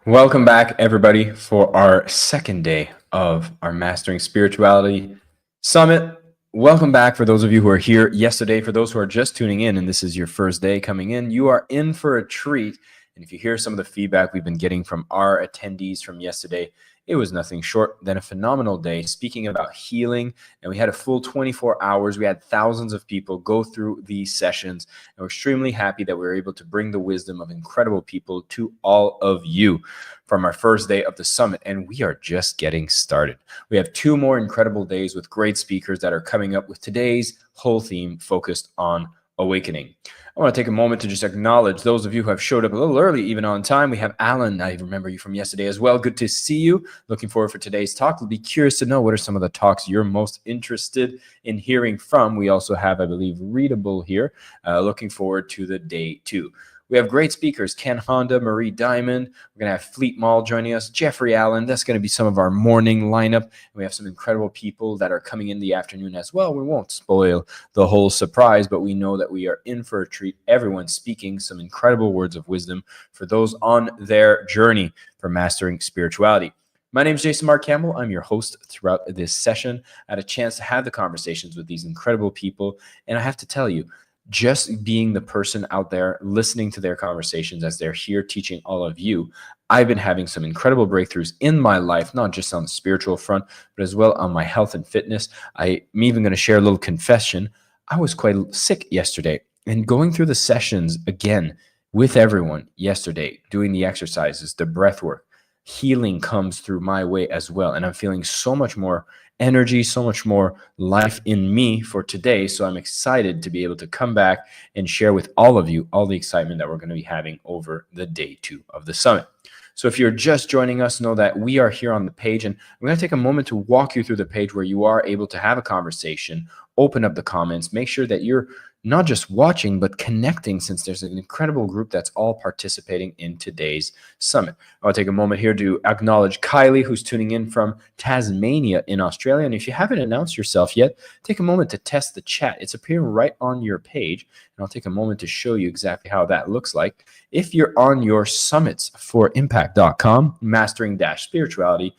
Welcome back, everybody, for our second day of our Mastering Spirituality Summit. Welcome back for those of you who are here yesterday. For those who are just tuning in and this is your first day coming in, you are in for a treat. And if you hear some of the feedback we've been getting from our attendees from yesterday, it was nothing short than a phenomenal day speaking about healing. And we had a full 24 hours. We had thousands of people go through these sessions. And we're extremely happy that we were able to bring the wisdom of incredible people to all of you from our first day of the summit. And we are just getting started. We have 2 more incredible days with great speakers that are coming up with today's whole theme focused on awakening. I want to take a moment to just acknowledge those of you who have showed up a little early, even on time. We have Alan. I remember you from yesterday as well. Good to see you. Looking forward for today's talk. We'll be curious to know what are some of the talks you're most interested in hearing from. We also have, I believe, Readable here. Looking forward to the day 2. We have great speakers, Ken Honda, Marie Diamond. We're going to have Fleet Maull joining us, Jeffrey Allen. That's going to be some of our morning lineup. And we have some incredible people that are coming in the afternoon as well. We won't spoil the whole surprise, but we know that we are in for a treat. Everyone's speaking some incredible words of wisdom for those on their journey for mastering spirituality. My name is Jason Mark Campbell. I'm your host throughout this session. I had a chance to have the conversations with these incredible people. And I have to tell you, just being the person out there listening to their conversations as they're here teaching all of you, I've been having some incredible breakthroughs in my life, not just on the spiritual front, but as well on my health and fitness. I'm even going to share a little confession. I was quite sick yesterday, and going through the sessions again with everyone yesterday, doing the exercises, the breath work, healing comes through my way as well. And I'm feeling so much more energy, so much more life in me for today. So I'm excited to be able to come back and share with all of you all the excitement that we're going to be having over the day 2 of the summit. So if you're just joining us, know that we are here on the page, and we're going to take a moment to walk you through the page where you are able to have a conversation, open up the comments, make sure that you're not just watching, but connecting, since there's an incredible group that's all participating in today's summit. I'll take a moment here to acknowledge Kylie, who's tuning in from Tasmania in Australia. And if you haven't announced yourself yet, take a moment to test the chat. It's appearing right on your page. And I'll take a moment to show you exactly how that looks like. If you're on your summitsforimpact.com, mastering-spirituality,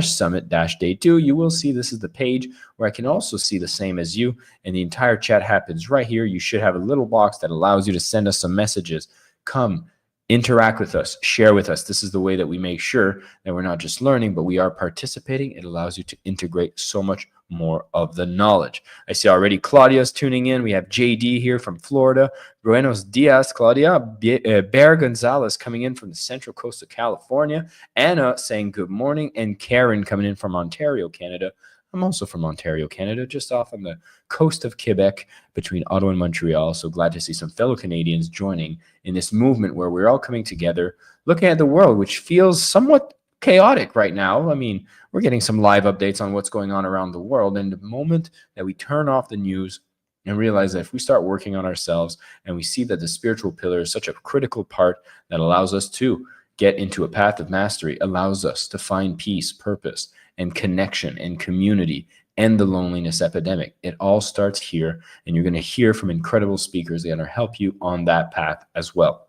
summit day 2, you will see this is the page where I can also see the same as you, and the entire chat happens right here. You should have a little box that allows you to send us some messages. Come interact with us, share with us. This is the way that we make sure that we're not just learning, but we are participating. It allows you to integrate so much more of the knowledge. I see already Claudia's tuning in. We have JD here from Florida. Buenos dias, Claudia. Bear Gonzalez coming in from the central coast of California. Anna saying good morning. And Karen coming in from Ontario, Canada. I'm also from Ontario, Canada, just off on the coast of Quebec between Ottawa and Montreal. So glad to see some fellow Canadians joining in this movement where we're all coming together, looking at the world, which feels somewhat chaotic right now. I mean, we're getting some live updates on what's going on around the world. And the moment that we turn off the news and realize that if we start working on ourselves and we see that the spiritual pillar is such a critical part that allows us to get into a path of mastery, allows us to find peace, purpose, and connection and community, and the loneliness epidemic. It all starts here, and you're going to hear from incredible speakers that are going to help you on that path as well.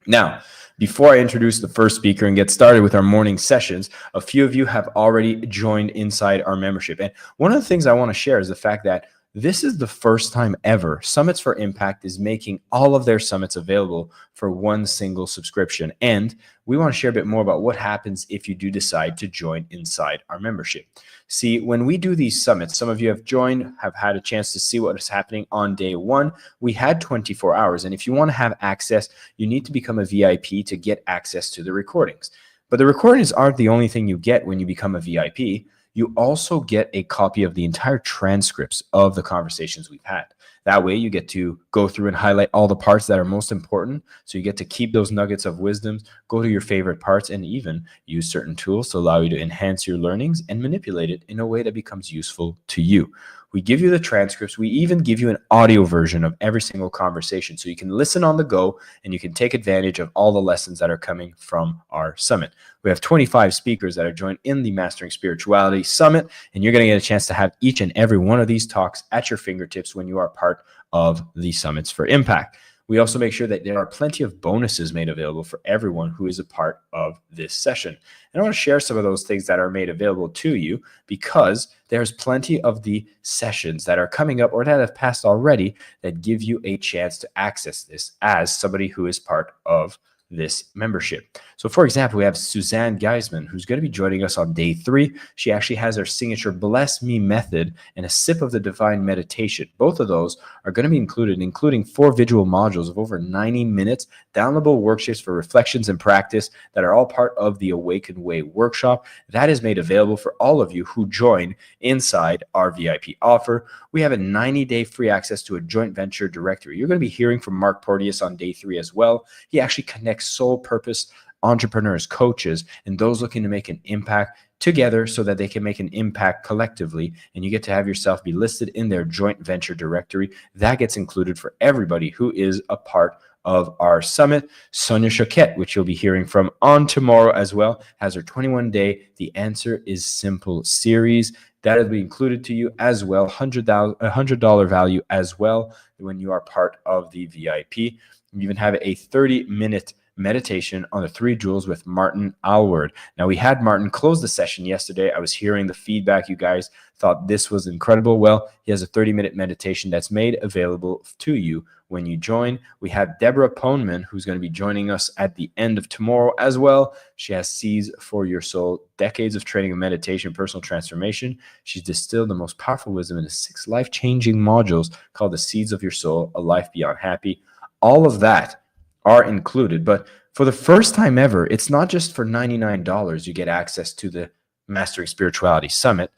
Now, before I introduce the first speaker and get started with our morning sessions, a few of you have already joined inside our membership. And one of the things I want to share is the fact that this is the first time ever Summits for Impact is making all of their summits available for one single subscription. And we want to share a bit more about what happens if you do decide to join inside our membership. See, when we do these summits, some of you have joined, have had a chance to see what is happening on day 1. We had 24 hours. And if you want to have access, you need to become a VIP to get access to the recordings. But the recordings aren't the only thing you get when you become a VIP. You also get a copy of the entire transcripts of the conversations we've had. That way you get to go through and highlight all the parts that are most important. So you get to keep those nuggets of wisdom, go to your favorite parts, and even use certain tools to allow you to enhance your learnings and manipulate it in a way that becomes useful to you. We give you the transcripts. We even give you an audio version of every single conversation so you can listen on the go and you can take advantage of all the lessons that are coming from our summit. We have 25 speakers that are joined in the Mastering Spirituality Summit, and you're going to get a chance to have each and every one of these talks at your fingertips when you are part of the Summits for Impact. We also make sure that there are plenty of bonuses made available for everyone who is a part of this session. And I want to share some of those things that are made available to you because there's plenty of the sessions that are coming up or that have passed already that give you a chance to access this as somebody who is part of this membership. So for example, we have Suzanne Geisman, who's going to be joining us on day 3. She actually has her signature Bless Me method and a sip of the divine meditation. Both of those are going to be included, including 4 visual modules of over 90 minutes, downloadable worksheets for reflections and practice that are all part of the Awakened Way workshop. That is made available for all of you who join inside our VIP offer. We have a 90-day free access to a joint venture directory. You're going to be hearing from Mark Porteous on day 3 as well. He actually connects soul purpose entrepreneurs, coaches, and those looking to make an impact together so that they can make an impact collectively. And you get to have yourself be listed in their joint venture directory. That gets included for everybody who is a part of our summit. Sonia Choquette, which you'll be hearing from on tomorrow as well, has her 21-day The Answer is Simple series. That will be included to you as well, $100 value as well when you are part of the VIP. You even have a 30-minute meditation on the 3 jewels with Martin Alward. Now, we had Martin close the session yesterday. I was hearing the feedback. You guys thought this was incredible. Well, he has a 30-minute meditation that's made available to you when you join. We have Deborah Poneman, who's going to be joining us at the end of tomorrow as well. She has Seeds for Your Soul, decades of training of meditation, personal transformation. She's distilled the most powerful wisdom into 6 life-changing modules called the Seeds of Your Soul, A Life Beyond Happy. All of that are included, but for the first time ever, it's not just for $99 you get access to the Mastering Spirituality Summit.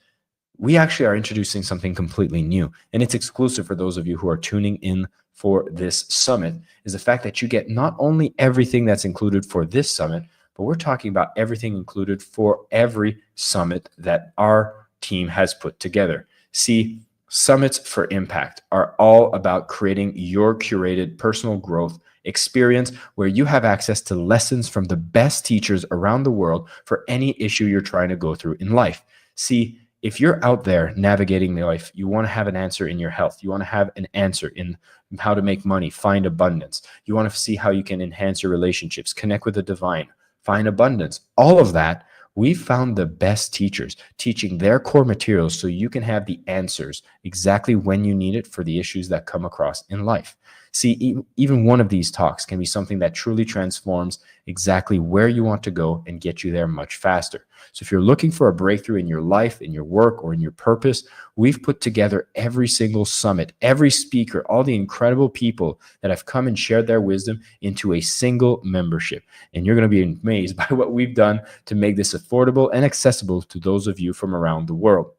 We actually are introducing something completely new, and it's exclusive for those of you who are tuning in for this summit, is the fact that you get not only everything that's included for this summit, but we're talking about everything included for every summit that our team has put together. See, Summits for Impact are all about creating your curated personal growth experience where you have access to lessons from the best teachers around the world for any issue you're trying to go through in life. See, if you're out there navigating life, you want to have an answer in your health. You want to have an answer in how to make money, find abundance. You want to see how you can enhance your relationships, connect with the divine, find abundance. All of that, we found the best teachers teaching their core materials so you can have the answers exactly when you need it for the issues that come across in life. See, even one of these talks can be something that truly transforms exactly where you want to go and get you there much faster. So if you're looking for a breakthrough in your life, in your work, or in your purpose, we've put together every single summit, every speaker, all the incredible people that have come and shared their wisdom into a single membership. And you're going to be amazed by what we've done to make this affordable and accessible to those of you from around the world.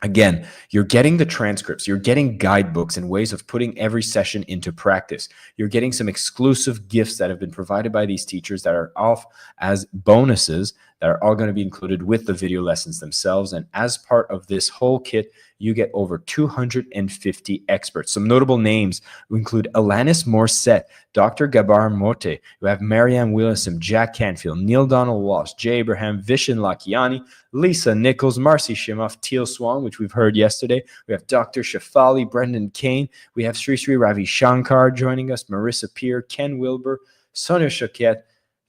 Again, you're getting the transcripts, you're getting guidebooks and ways of putting every session into practice. You're getting some exclusive gifts that have been provided by these teachers that are off as bonuses that are all going to be included with the video lessons themselves. And as part of this whole kit, you get over 250 experts. Some notable names include Alanis Morissette, Dr. Gabar Mote, we have Marianne Willison, Jack Canfield, Neil Donald Walsh, Jay Abraham, Vishen Lakiani, Lisa Nichols, Marcy Shimoff, Teal Swan, which we've heard yesterday. We have Dr. Shafali, Brendan Kane. We have Sri Sri Ravi Shankar joining us, Marissa Peer, Ken Wilber, Sonia Choquette,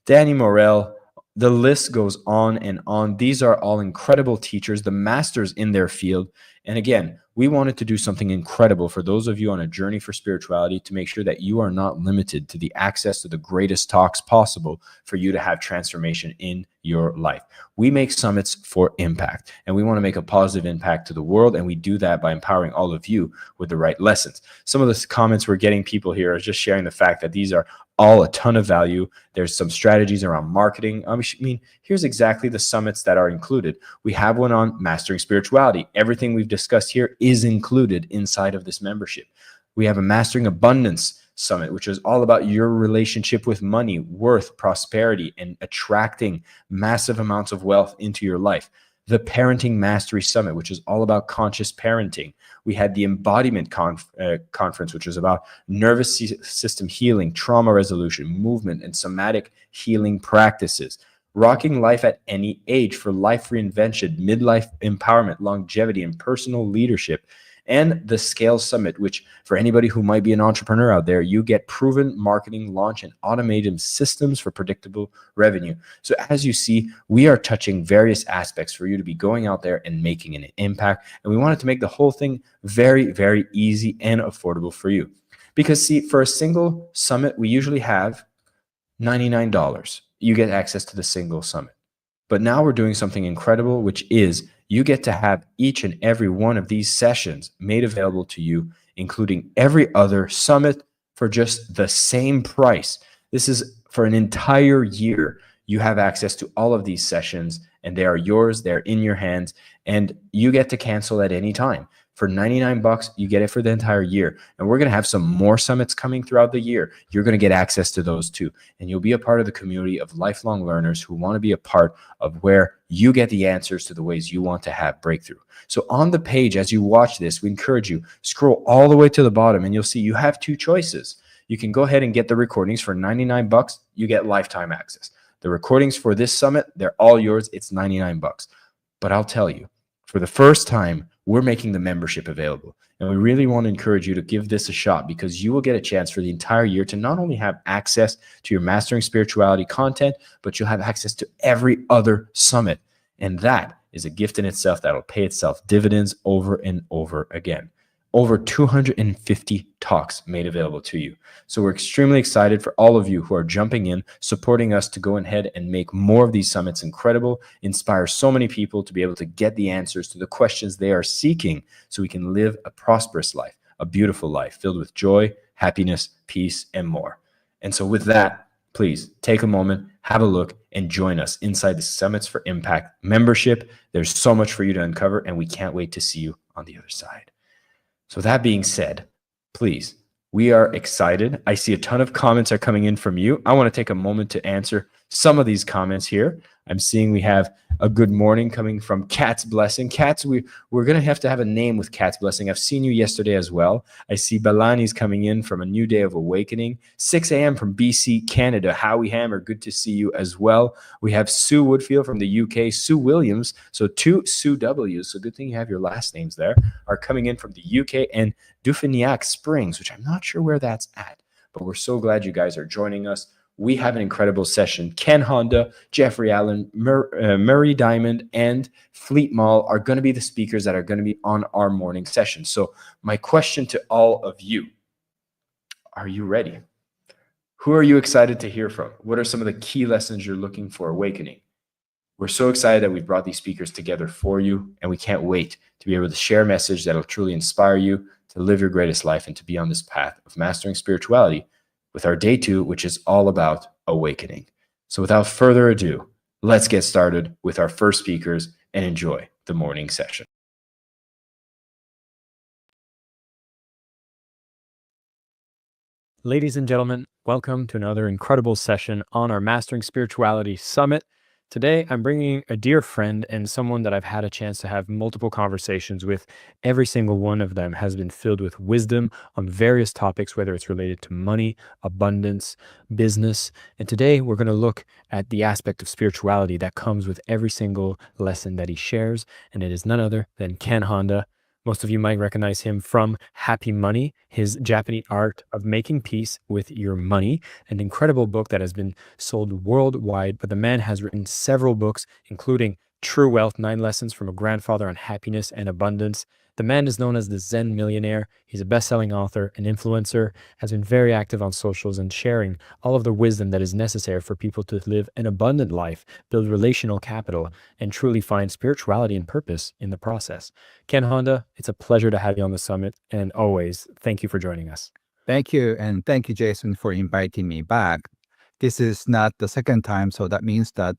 Danny Morell. The list goes on and on. These are all incredible teachers, the masters in their field. And again, we wanted to do something incredible for those of you on a journey for spirituality to make sure that you are not limited to the access to the greatest talks possible for you to have transformation in your life. We make summits for impact, and we want to make a positive impact to the world, and we do that by empowering all of you with the right lessons. Some of the comments we're getting people here are just sharing the fact that these are all a ton of value. There's some strategies around marketing. I mean, here's exactly the summits that are included. We have one on mastering spirituality. Everything we've discussed here is included inside of this membership. We have a mastering abundance summit, which is all about your relationship with money, worth, prosperity, and attracting massive amounts of wealth into your life. The Parenting Mastery Summit, which is all about conscious parenting. We had the Embodiment Conference, which was about nervous system healing, trauma resolution, movement, and somatic healing practices. Rocking Life at Any Age for life reinvention, midlife empowerment, longevity, and personal leadership. and the Scale Summit, which for anybody who might be an entrepreneur out there, you get proven marketing, launch, and automated systems for predictable revenue. So as you see, we are touching various aspects for you to be going out there and making an impact. And we wanted to make the whole thing very, very easy and affordable for you. Because see, for a single summit, we usually have $99. You get access to the single summit. But now we're doing something incredible, which is you get to have each and every one of these sessions made available to you, including every other summit, for just the same price. This is for an entire year. You have access to all of these sessions, and they are yours. They're in your hands, and you get to cancel at any time. For $99, you get it for the entire year. And we're going to have some more summits coming throughout the year. You're going to get access to those too. And you'll be a part of the community of lifelong learners who want to be a part of where you get the answers to the ways you want to have breakthrough. So on the page, as you watch this, we encourage you, scroll all the way to the bottom, and you'll see you have two choices. You can go ahead and get the recordings for $99. You get lifetime access. The recordings for this summit, they're all yours. It's $99. But I'll tell you, for the first time, we're making the membership available. And we really want to encourage you to give this a shot, because you will get a chance for the entire year to not only have access to your Mastering Spirituality content, but you'll have access to every other summit. And that is a gift in itself that'll pay itself dividends over and over again. Over 250 talks made available to you. So we're extremely excited for all of you who are jumping in, supporting us to go ahead and make more of these summits incredible, inspire so many people to be able to get the answers to the questions they are seeking, so we can live a prosperous life, a beautiful life filled with joy, happiness, peace, and more. And so with that, please take a moment, have a look, and join us inside the Summits for Impact membership. There's so much for you to uncover, and we can't wait to see you on the other side. So that being said, please, we are excited. I see a ton of comments are coming in from you. I want to take a moment to answer some of these comments here. I'm seeing we have a good morning coming from Cat's Blessing. Cats, we're going to have a name with Cat's Blessing. I've seen you yesterday as well. I see Balani's coming in from A New Day of Awakening. 6 a.m. from BC, Canada. Howie Hammer, good to see you as well. We have Sue Woodfield from the UK. Sue Williams, so two Sue W's, so good thing you have your last names there, are coming in from the UK. And Dufignac Springs, which I'm not sure where that's at, but we're so glad you guys are joining us. We have an incredible session. Ken Honda, Jeffrey Allen, Murray Diamond, and Fleet Maull are going to be the speakers that are going to be on our morning session. So my question to all of you, are you ready? Who are you excited to hear from? What are some of the key lessons you're looking for awakening? We're so excited that we've brought these speakers together for you, and we can't wait to be able to share a message that will truly inspire you to live your greatest life and to be on this path of mastering spirituality with our day 2, which is all about awakening. So without further ado, let's get started with our first speakers and enjoy the morning session. Ladies and gentlemen, welcome to another incredible session on our Mastering Spirituality Summit. Today, I'm bringing a dear friend and someone that I've had a chance to have multiple conversations with. Every single one of them has been filled with wisdom on various topics, whether it's related to money, abundance, business. And today, we're going to look at the aspect of spirituality that comes with every single lesson that he shares. And it is none other than Ken Honda. Most of you might recognize him from Happy Money, his Japanese art of making peace with your money, an incredible book that has been sold worldwide. But the man has written several books, including True Wealth, 9 Lessons from a Grandfather on Happiness and Abundance. The man is known as the Zen Millionaire. He's a best-selling author, an influencer, has been very active on socials and sharing all of the wisdom that is necessary for people to live an abundant life, build relational capital, and truly find spirituality and purpose in the process. Ken Honda, it's a pleasure to have you on the summit, and always, thank you for joining us. Thank you, and thank you, Jason, for inviting me back. This is not the second time, so that means that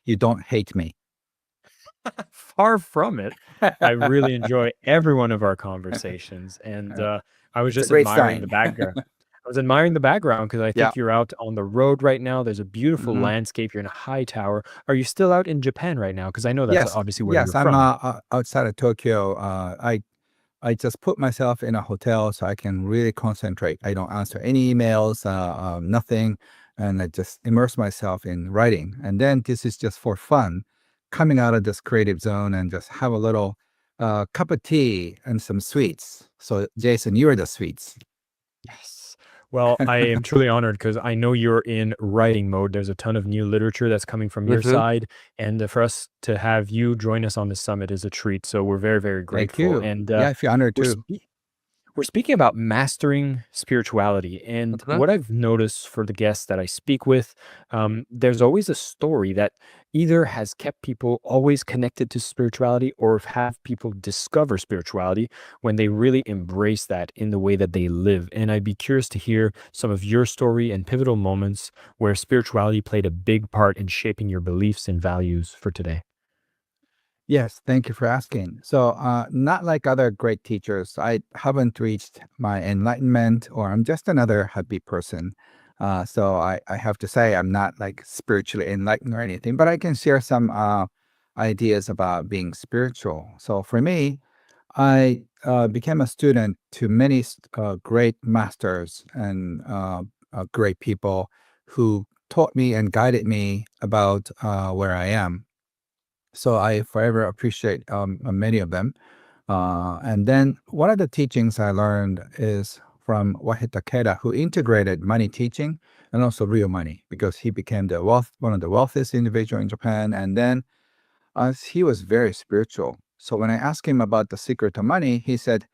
you don't hate me. Far from it. I really enjoy every one of our conversations, and I was just admiring the background. I was admiring the background because I think you're out on the road right now. There's a beautiful landscape. You're in a high tower. Are you still out in Japan right now? Because I know that's obviously where you're from. Yes, I'm outside of Tokyo. I just put myself in a hotel so I can really concentrate. I don't answer any emails, nothing, and I just immerse myself in writing. And then this is just for fun, coming out of this creative zone and just have a little a cup of tea and some sweets. So, Jason, you're the sweets. Yes. Well, I am truly honored because I know you're in writing mode. There's a ton of new literature that's coming from your Mhm. side. And for us to have you join us on the summit is a treat. So we're very, very Thank grateful. you. And Yeah, I feel honored we're, too. we're speaking about mastering spirituality. And Mhm. what I've noticed for the guests that I speak with, there's always a story that either has kept people always connected to spirituality or have people discover spirituality when they really embrace that in the way that they live. And I'd be curious to hear some of your story and pivotal moments where spirituality played a big part in shaping your beliefs and values for today. Yes, thank you for asking. So, not like other great teachers, I haven't reached my enlightenment, or I'm just another happy person. So, I have to say, I'm not like spiritually enlightened or anything, but I can share some ideas about being spiritual. So, for me, I became a student to many great masters and great people who taught me and guided me about where I am. So I forever appreciate many of them. And then one of the teachings I learned is from Wahita Keda, who integrated money teaching and also real money, because he became one of the wealthiest individual in Japan. And then he was very spiritual. So when I asked him about the secret to money, he said,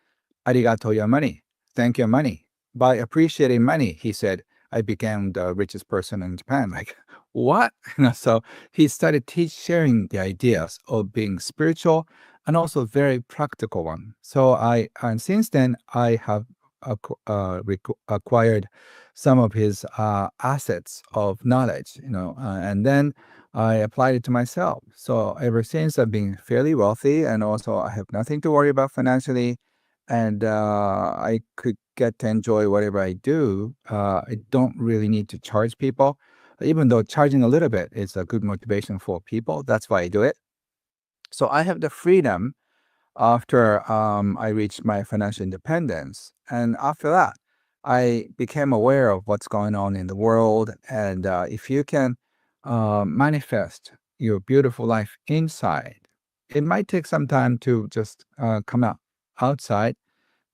"Arigato your money. Thank you, money." By appreciating money, he said, I became the richest person in Japan. Like, what? So he started sharing the ideas of being spiritual and also very practical one. So and since then, I have acquired some of his assets of knowledge, and then I applied it to myself. So ever since, I've been fairly wealthy, and also I have nothing to worry about financially, and I could get to enjoy whatever I do. I don't really need to charge people, even though charging a little bit is a good motivation for people. That's why I do it. So I have the freedom after I reached my financial independence. And after that, I became aware of what's going on in the world. And if you can manifest your beautiful life inside, it might take some time to just come out outside,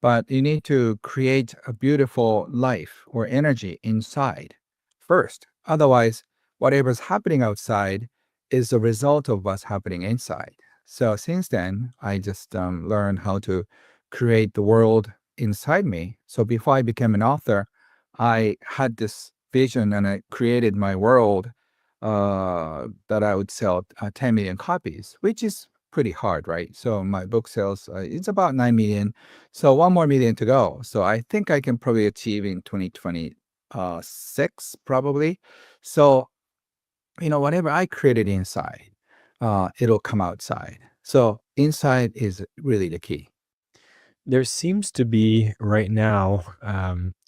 but you need to create a beautiful life or energy inside first. Otherwise, whatever's happening outside is the result of what's happening inside. So since then, I just learned how to create the world inside me. So before I became an author, I had this vision and I created my world that I would sell 10 million copies, which is pretty hard, right? So my book sales, it's about 9 million. So one more million to go. So I think I can probably achieve in 2026, probably. So, whatever I created inside, it'll come outside. So inside is really the key. There seems to be right now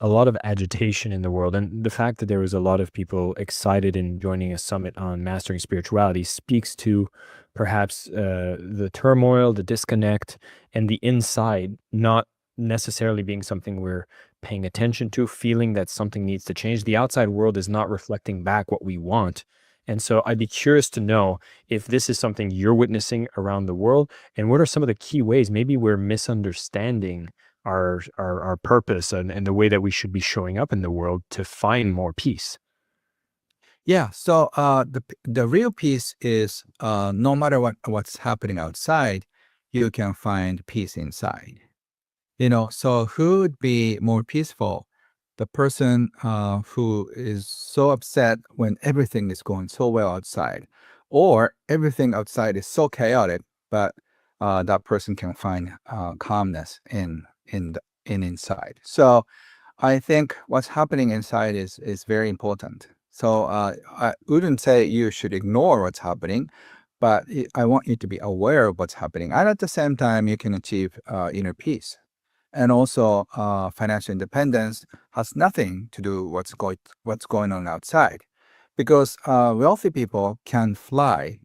a lot of agitation in the world. And the fact that there was a lot of people excited in joining a summit on mastering spirituality speaks to perhaps the turmoil, the disconnect, and the inside not necessarily being something we're paying attention to, feeling that something needs to change. The outside world is not reflecting back what we want. And so I'd be curious to know if this is something you're witnessing around the world, and what are some of the key ways maybe we're misunderstanding our purpose and the way that we should be showing up in the world to find more peace? Yeah. So the real peace is no matter what's happening outside, you can find peace inside. So who would be more peaceful? The person who is so upset when everything is going so well outside, or everything outside is so chaotic, but that person can find calmness in inside. So I think what's happening inside is very important. So I wouldn't say you should ignore what's happening, but I want you to be aware of what's happening, and at the same time, you can achieve inner peace. And also, financial independence has nothing to do what's going on outside, because wealthy people can fly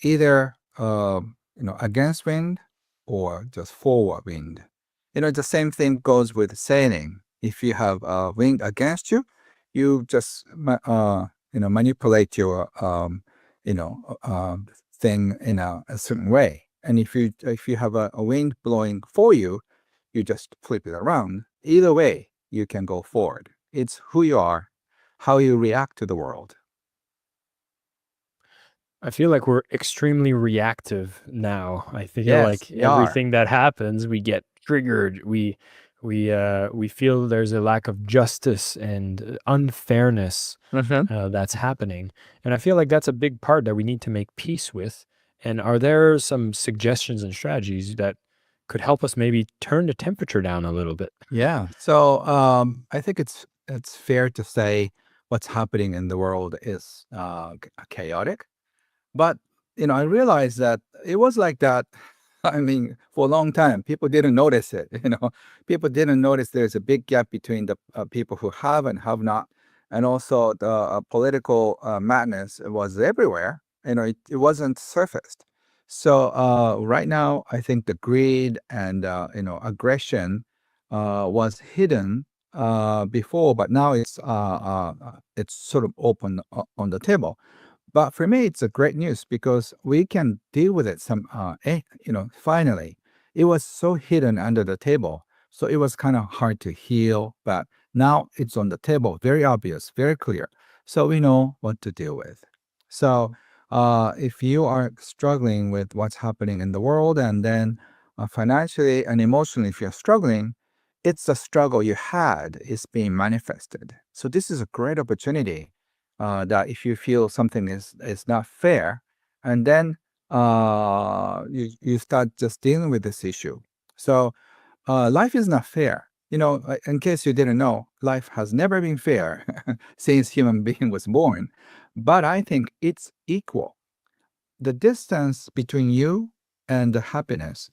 either against wind or just forward wind. The same thing goes with sailing. If you have wind against you, you just manipulate your thing in a certain way. And if you have a wind blowing for you, you just flip it around. Either way, you can go forward. It's who you are, how you react to the world. I feel like we're extremely reactive now. I feel Yes, like we are. everything that happens, we get triggered. We feel there's a lack of justice and unfairness Mm-hmm. that's happening, and I feel like that's a big part that we need to make peace with. And are there some suggestions and strategies that could help us maybe turn the temperature down a little bit? Yeah. So I think it's fair to say what's happening in the world is chaotic. But I realized that it was like that. I mean, for a long time, people didn't notice it. People didn't notice there's a big gap between the people who have and have not, and also the political madness was everywhere. It wasn't surfaced. So right now, I think the greed and aggression was hidden before, but now it's sort of open on the table. But for me, it's a great news because we can deal with it finally. It was so hidden under the table. So it was kind of hard to heal, but now it's on the table, very obvious, very clear. So we know what to deal with. So if you are struggling with what's happening in the world and then financially and emotionally, if you're struggling, it's a struggle you had is being manifested. So this is a great opportunity that if you feel something is not fair, and then you start just dealing with this issue. So life is not fair. In case you didn't know, life has never been fair since human being was born. But I think it's equal. The distance between you and the happiness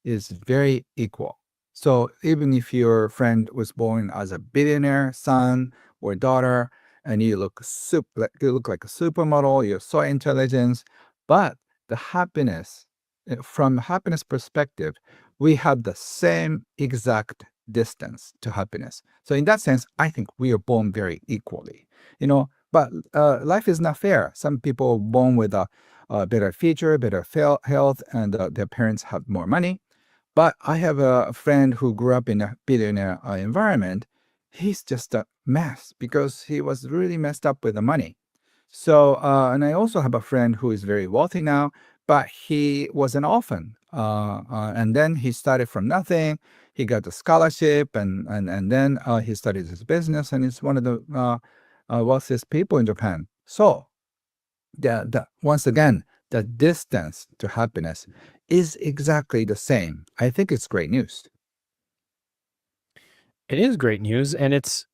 is very equal. So even if your friend was born as a billionaire son or daughter, and you look like a supermodel, you're so intelligent, but the happiness, from happiness perspective, we have the same exact distance to happiness. So in that sense, I think we are born very equally. But life is not fair. Some people are born with a better feature, better health, and their parents have more money. But I have a friend who grew up in a billionaire environment. He's just a mess because he was really messed up with the money. So, and I also have a friend who is very wealthy now, but he was an orphan. And then he started from nothing. He got a scholarship, and then he started his business, and he's one of the wealthiest people in Japan. So, once again, the distance to happiness is exactly the same. I think it's great news. It is great news, and it's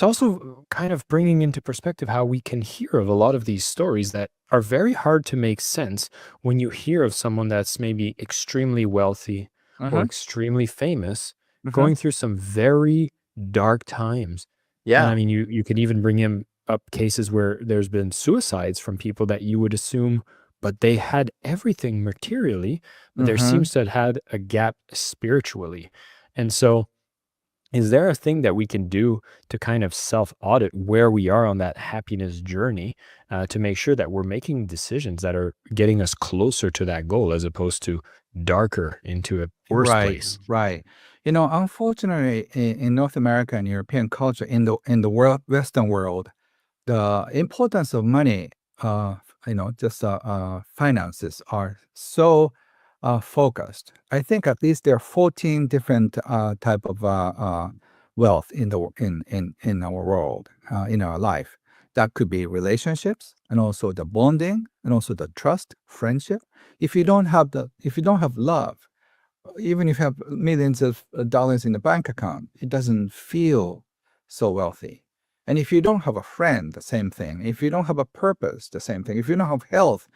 also kind of bringing into perspective how we can hear of a lot of these stories that are very hard to make sense when you hear of someone that's maybe extremely wealthy or Uh-huh. extremely famous Uh-huh. going through some very dark times. And I Yeah. mean, you could even bring in up cases where there's been suicides from people that you would assume, but they had everything materially, but there Uh-huh. seems to have had a gap spiritually. And so, is there a thing that we can do to kind of self audit where we are on that happiness journey to make sure that we're making decisions that are getting us closer to that goal as opposed to darker into a worse Right, place? right. Unfortunately, in North America and European culture, in the Western world, the importance of money, just finances are so focused. I think at least there are 14 different type of wealth in the wo- in our world, in our life. That could be relationships, and also the bonding, and also the trust, friendship. If you don't have love, even if you have millions of dollars in the bank account, it doesn't feel so wealthy. And if you don't have a friend, the same thing. If you don't have a purpose, the same thing. If you don't have health,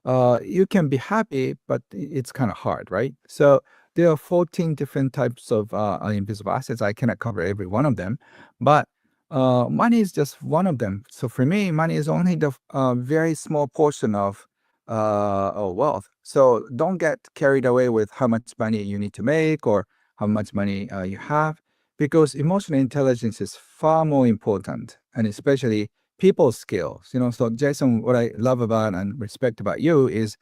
you can be happy, but it's kind of hard, right? So there are 14 different types of invisible assets. I cannot cover every one of them, but money is just one of them. So for me, money is only the very small portion of wealth. So don't get carried away with how much money you need to make or how much money you have, because emotional intelligence is far more important, and especially people skills. So Jason, what I love about and respect about you is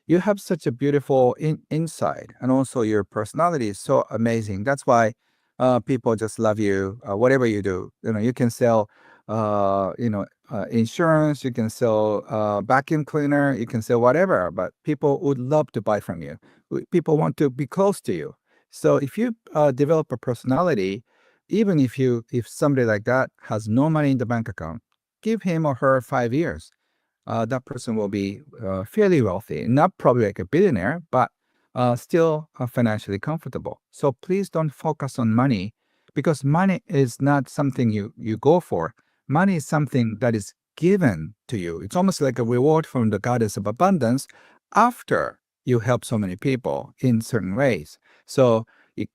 you have such a beautiful inside, and also your personality is so amazing. That's why people just love you. Whatever you do, you can sell, insurance. You can sell vacuum cleaner. You can sell whatever, but people would love to buy from you. People want to be close to you. So if you develop a personality, even if somebody like that has no money in the bank account, give him or her 5 years. That person will be fairly wealthy, not probably like a billionaire, but still financially comfortable. So please don't focus on money, because money is not something you go for. Money is something that is given to you. It's almost like a reward from the goddess of abundance after you help so many people in certain ways. So it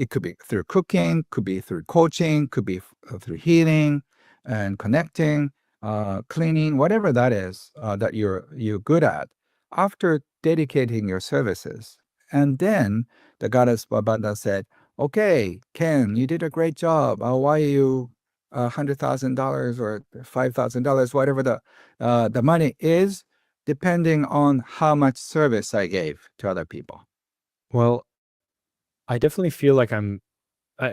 could be through cooking, could be through coaching, could be through healing and connecting, cleaning, whatever that is that you're good at. After dedicating your services, and then the goddess Babanda said, "Okay, Ken, you did a great job. I'll wire you $100,000 or $5,000, whatever the money is, depending on how much service I gave to other people." Well, I definitely feel like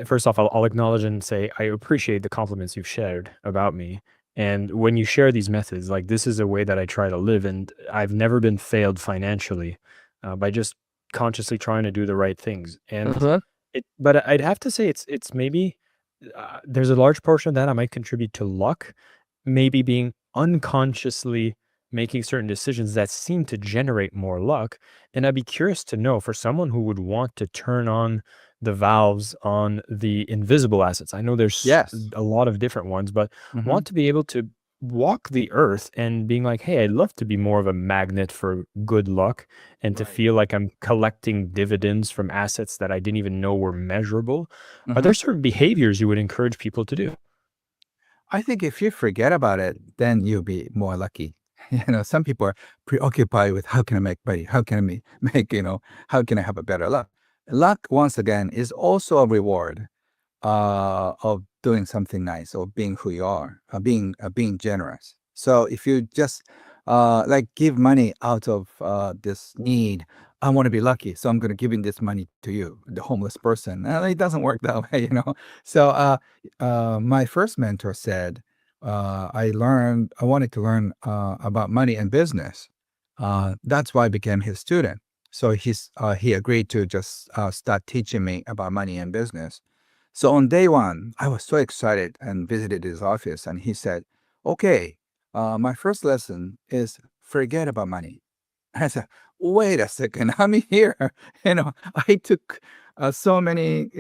first off, I'll acknowledge and say I appreciate the compliments you've shared about me. And when you share these methods, like this is a way that I try to live, and I've never been failed financially by just consciously trying to do the right things. And but I'd have to say it's maybe there's a large portion of that I might contribute to luck, maybe being unconsciously making certain decisions that seem to generate more luck. And I'd be curious to know, for someone who would want to turn on the valves on the invisible assets. I know there's Yes. a lot of different ones, but Mhm. want to be able to walk the earth and being like, hey, I'd love to be more of a magnet for good luck and to Right. feel like I'm collecting dividends from assets that I didn't even know were measurable. Are there Mhm. certain behaviors you would encourage people to do? I think if you forget about it, then you'll be more lucky. Some people are preoccupied with how can I make money? How can I make, how can I have a better luck? Luck, once again, is also a reward of doing something nice or being who you are, being generous. So if you just like give money out of this need, I want to be lucky, so I'm going to giving this money to you, the homeless person. It doesn't work that way. So my first mentor said, I wanted to learn about money and business. That's why I became his student. So he agreed to just start teaching me about money and business. So on day one, I was so excited and visited his office, and he said, "Okay, my first lesson is forget about money." I said, "Wait a second, I'm here." I took so many,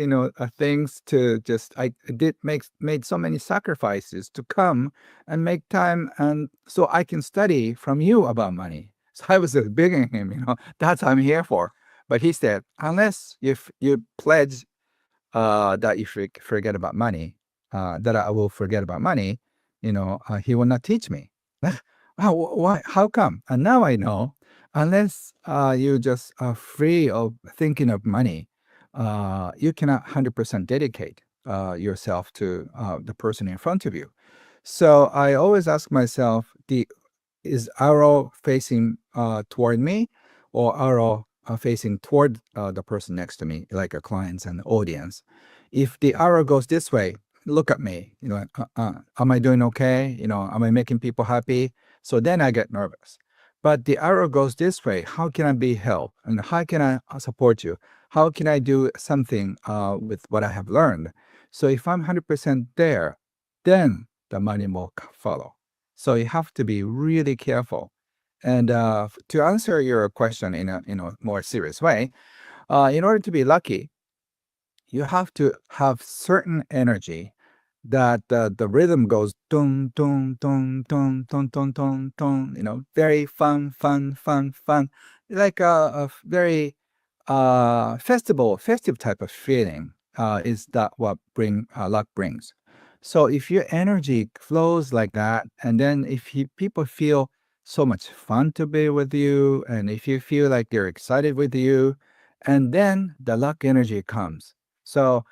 things to just, I did made so many sacrifices to come and make time, and so I can study from you about money. So I was begging him, that's what I'm here for. But he said, unless you pledge that you forget about money, that I will forget about money, he will not teach me. Why? How come? And now I know, unless you just are free of thinking of money, you cannot 100% dedicate yourself to the person in front of you. So I always ask myself, is arrow facing toward me, or arrow facing toward the person next to me, like a clients and audience? If the arrow goes this way, look at me. Am I doing okay? Am I making people happy? So then I get nervous. But the arrow goes this way. How can I be help? And how can I support you? How can I do something with what I have learned? So if I'm 100% there, then the money will follow. So you have to be really careful. And to answer your question in a more serious way, in order to be lucky, you have to have certain energy that the rhythm goes dun dun dun dun dun dun dun dun. Very fun, like a very festive type of feeling. Is that what bring luck brings? So if your energy flows like that, and then if people feel so much fun to be with you, and if you feel like they're excited with you, and then the luck energy comes. So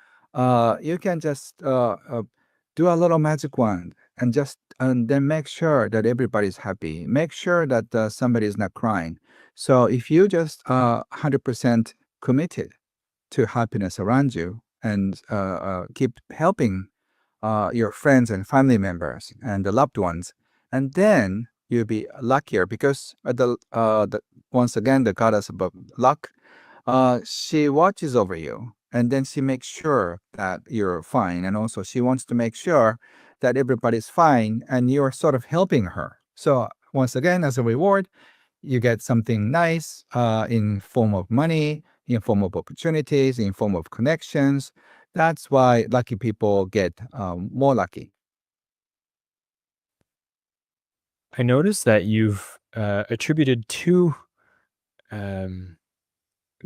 you can just do a little magic wand, and then make sure that everybody's happy. Make sure that somebody is not crying. So if you just 100% committed to happiness around you and keep helping your friends and family members and the loved ones, and then you'll be luckier because once again the goddess of luck, she watches over you and then she makes sure that you're fine, and also she wants to make sure that everybody's fine and you're sort of helping her. So once again, as a reward, you get something nice in form of money, in form of opportunities, in form of connections. That's why lucky people get more lucky. I noticed that you've attributed two um,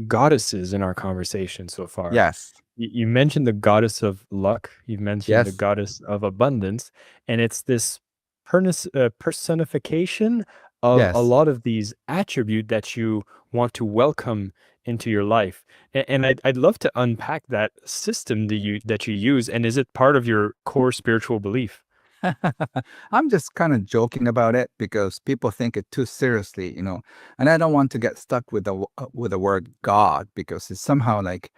goddesses in our conversation so far. Yes. You mentioned the goddess of luck, you've mentioned the Yes. goddess of abundance, and it's this personification of a Yes. lot of these attribute that you want to welcome into your life. And I'd love to unpack that system that you use, and is it part of your core spiritual belief? I'm just kind of joking about it because people think it too seriously, and I don't want to get stuck with the word God because it's somehow like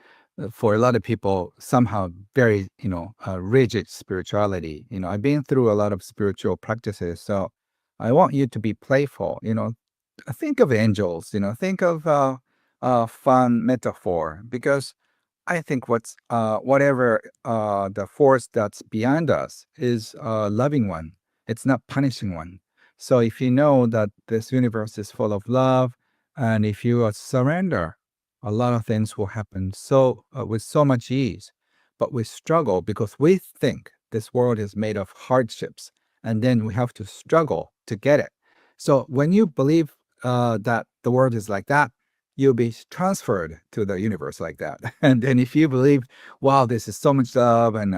for a lot of people somehow very rigid spirituality. I've been through a lot of spiritual practices, so I want you to be playful. Think of angels. Think of a fun metaphor because I think whatever the force that's beyond us is a loving one. It's not punishing one. So if you know that this universe is full of love, and if you surrender, a lot of things will happen with so much ease. But we struggle because we think this world is made of hardships, and then we have to struggle to get it. So when you believe that the world is like that, you'll be transferred to the universe like that. And then if you believe, wow, this is so much love and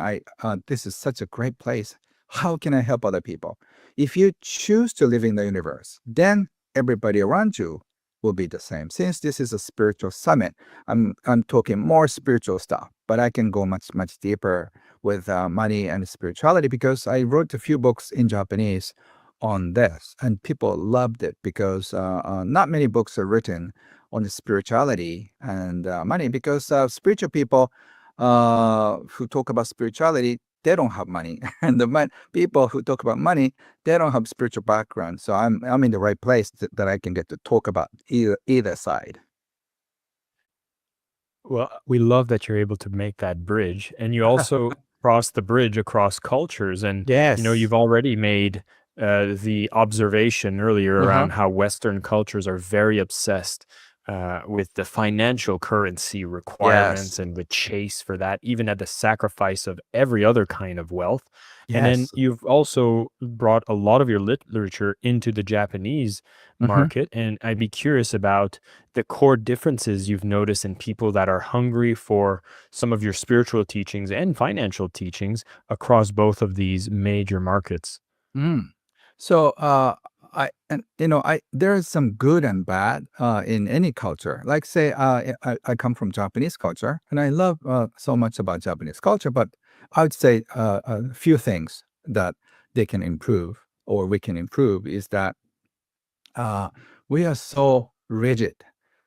this is such a great place, how can I help other people? If you choose to live in the universe, then everybody around you will be the same. Since this is a spiritual summit, I'm talking more spiritual stuff, but I can go much, much deeper with money and spirituality because I wrote a few books in Japanese on this, and people loved it because not many books are written on the spirituality and money because spiritual people who talk about spirituality, they don't have money, and the people who talk about money, they don't have spiritual background. So I'm in the right place that I can get to talk about either side. Well, we love that you're able to make that bridge, and you also cross the bridge across cultures. And Yes. you've already made the observation earlier Uh-huh. around how Western cultures are very obsessed with the financial currency Yes. requirements and the chase for that, even at the sacrifice of every other kind of wealth. And then Yes. you've also brought a lot of your literature into the Japanese Mm-hmm. market, and I'd be curious about the core differences you've noticed in people that are hungry for some of your spiritual teachings and financial teachings across both of these major markets. Mm. So I and I there is some good and bad in any culture. Like say I come from Japanese culture and I love so much about Japanese culture, but I would say a few things that they can improve or we can improve is that uh, we are so rigid.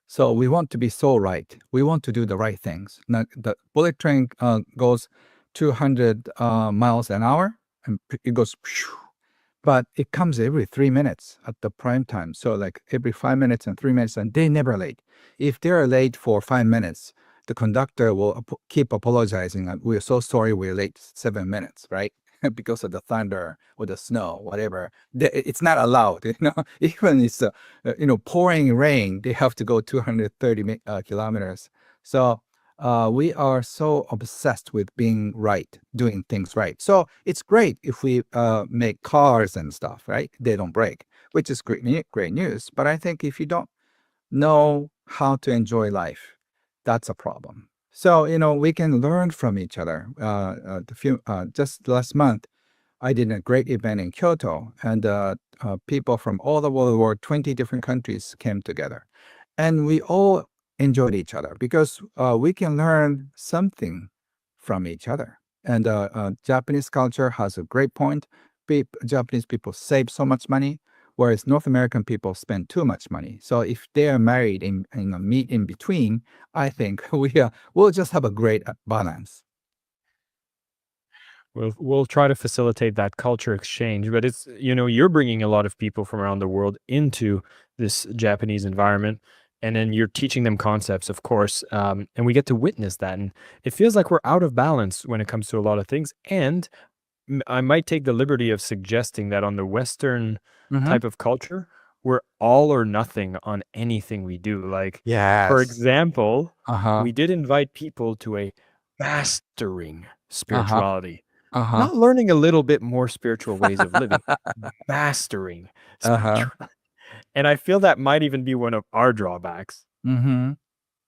So we want to be so right. We want to do the right things. Now, the bullet train goes 200 miles an hour and it goes but it comes every 3 minutes at the prime time. So like every 5 minutes and 3 minutes, and they never late. If they're late for 5 minutes, the conductor will keep apologizing. We're so sorry we're late 7 minutes, right? Because of the thunder or the snow, whatever. It's not allowed, Even it's pouring rain, they have to go 230 kilometers. So we are so obsessed with being right, doing things right. So it's great if we make cars and stuff, right? They don't break, which is great news. But I think if you don't know how to enjoy life, that's a problem. So we can learn from each other. Just last month, I did a great event in Kyoto, and people from all over the world, 20 different countries came together. And we all enjoyed each other because we can learn something from each other. And Japanese culture has a great point. Japanese people save so much money, whereas North American people spend too much money. So if they are married in a meet in between, I think we'll just have a great balance. We'll try to facilitate that culture exchange, but it's, you're bringing a lot of people from around the world into this Japanese environment, and then you're teaching them concepts, of course, and we get to witness that, and it feels like we're out of balance when it comes to a lot of things. And I might take the liberty of suggesting that on the Western Mm-hmm. type of culture, we're all or nothing on anything we do. Like, for Yes. example, Uh-huh. we did invite people to a mastering Uh-huh. spirituality, Uh-huh. not learning a little bit more spiritual ways of living, mastering Uh-huh. spiritual. And I feel that might even be one of our drawbacks. Mm-hmm.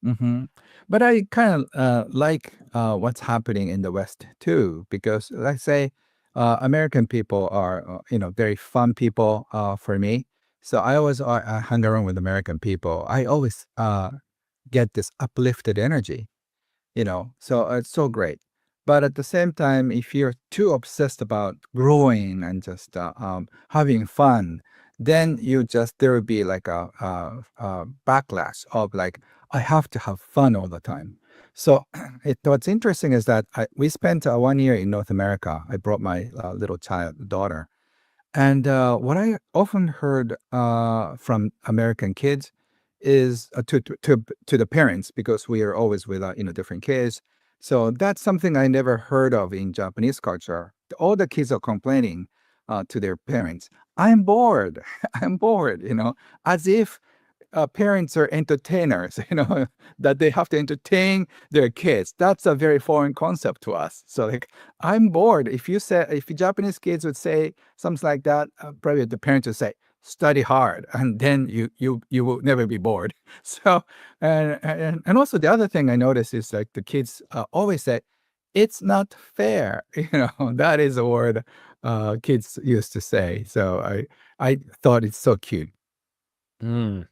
Mm-hmm. But I kind of like what's happening in the West too, because let's say American people are, very fun people for me. So I always hang around with American people. I always get this uplifted energy. So it's so great. But at the same time, if you're too obsessed about growing and just having fun, then there will be like a backlash of like, I have to have fun all the time. So what's interesting is that we spent 1 year in North America. I brought my little daughter. And what I often heard from American kids is to the parents, because we are always with different kids. So that's something I never heard of in Japanese culture. All the kids are complaining to their parents, "I'm bored, I'm bored," as if parents are entertainers, that they have to entertain their kids. That's a very foreign concept to us. So like, I'm bored. If Japanese kids would say something like that, probably the parents would say, study hard, and then you will never be bored. So, and also the other thing I noticed is like the kids always say, it's not fair. That is a word kids used to say. So I thought it's so cute. Mm.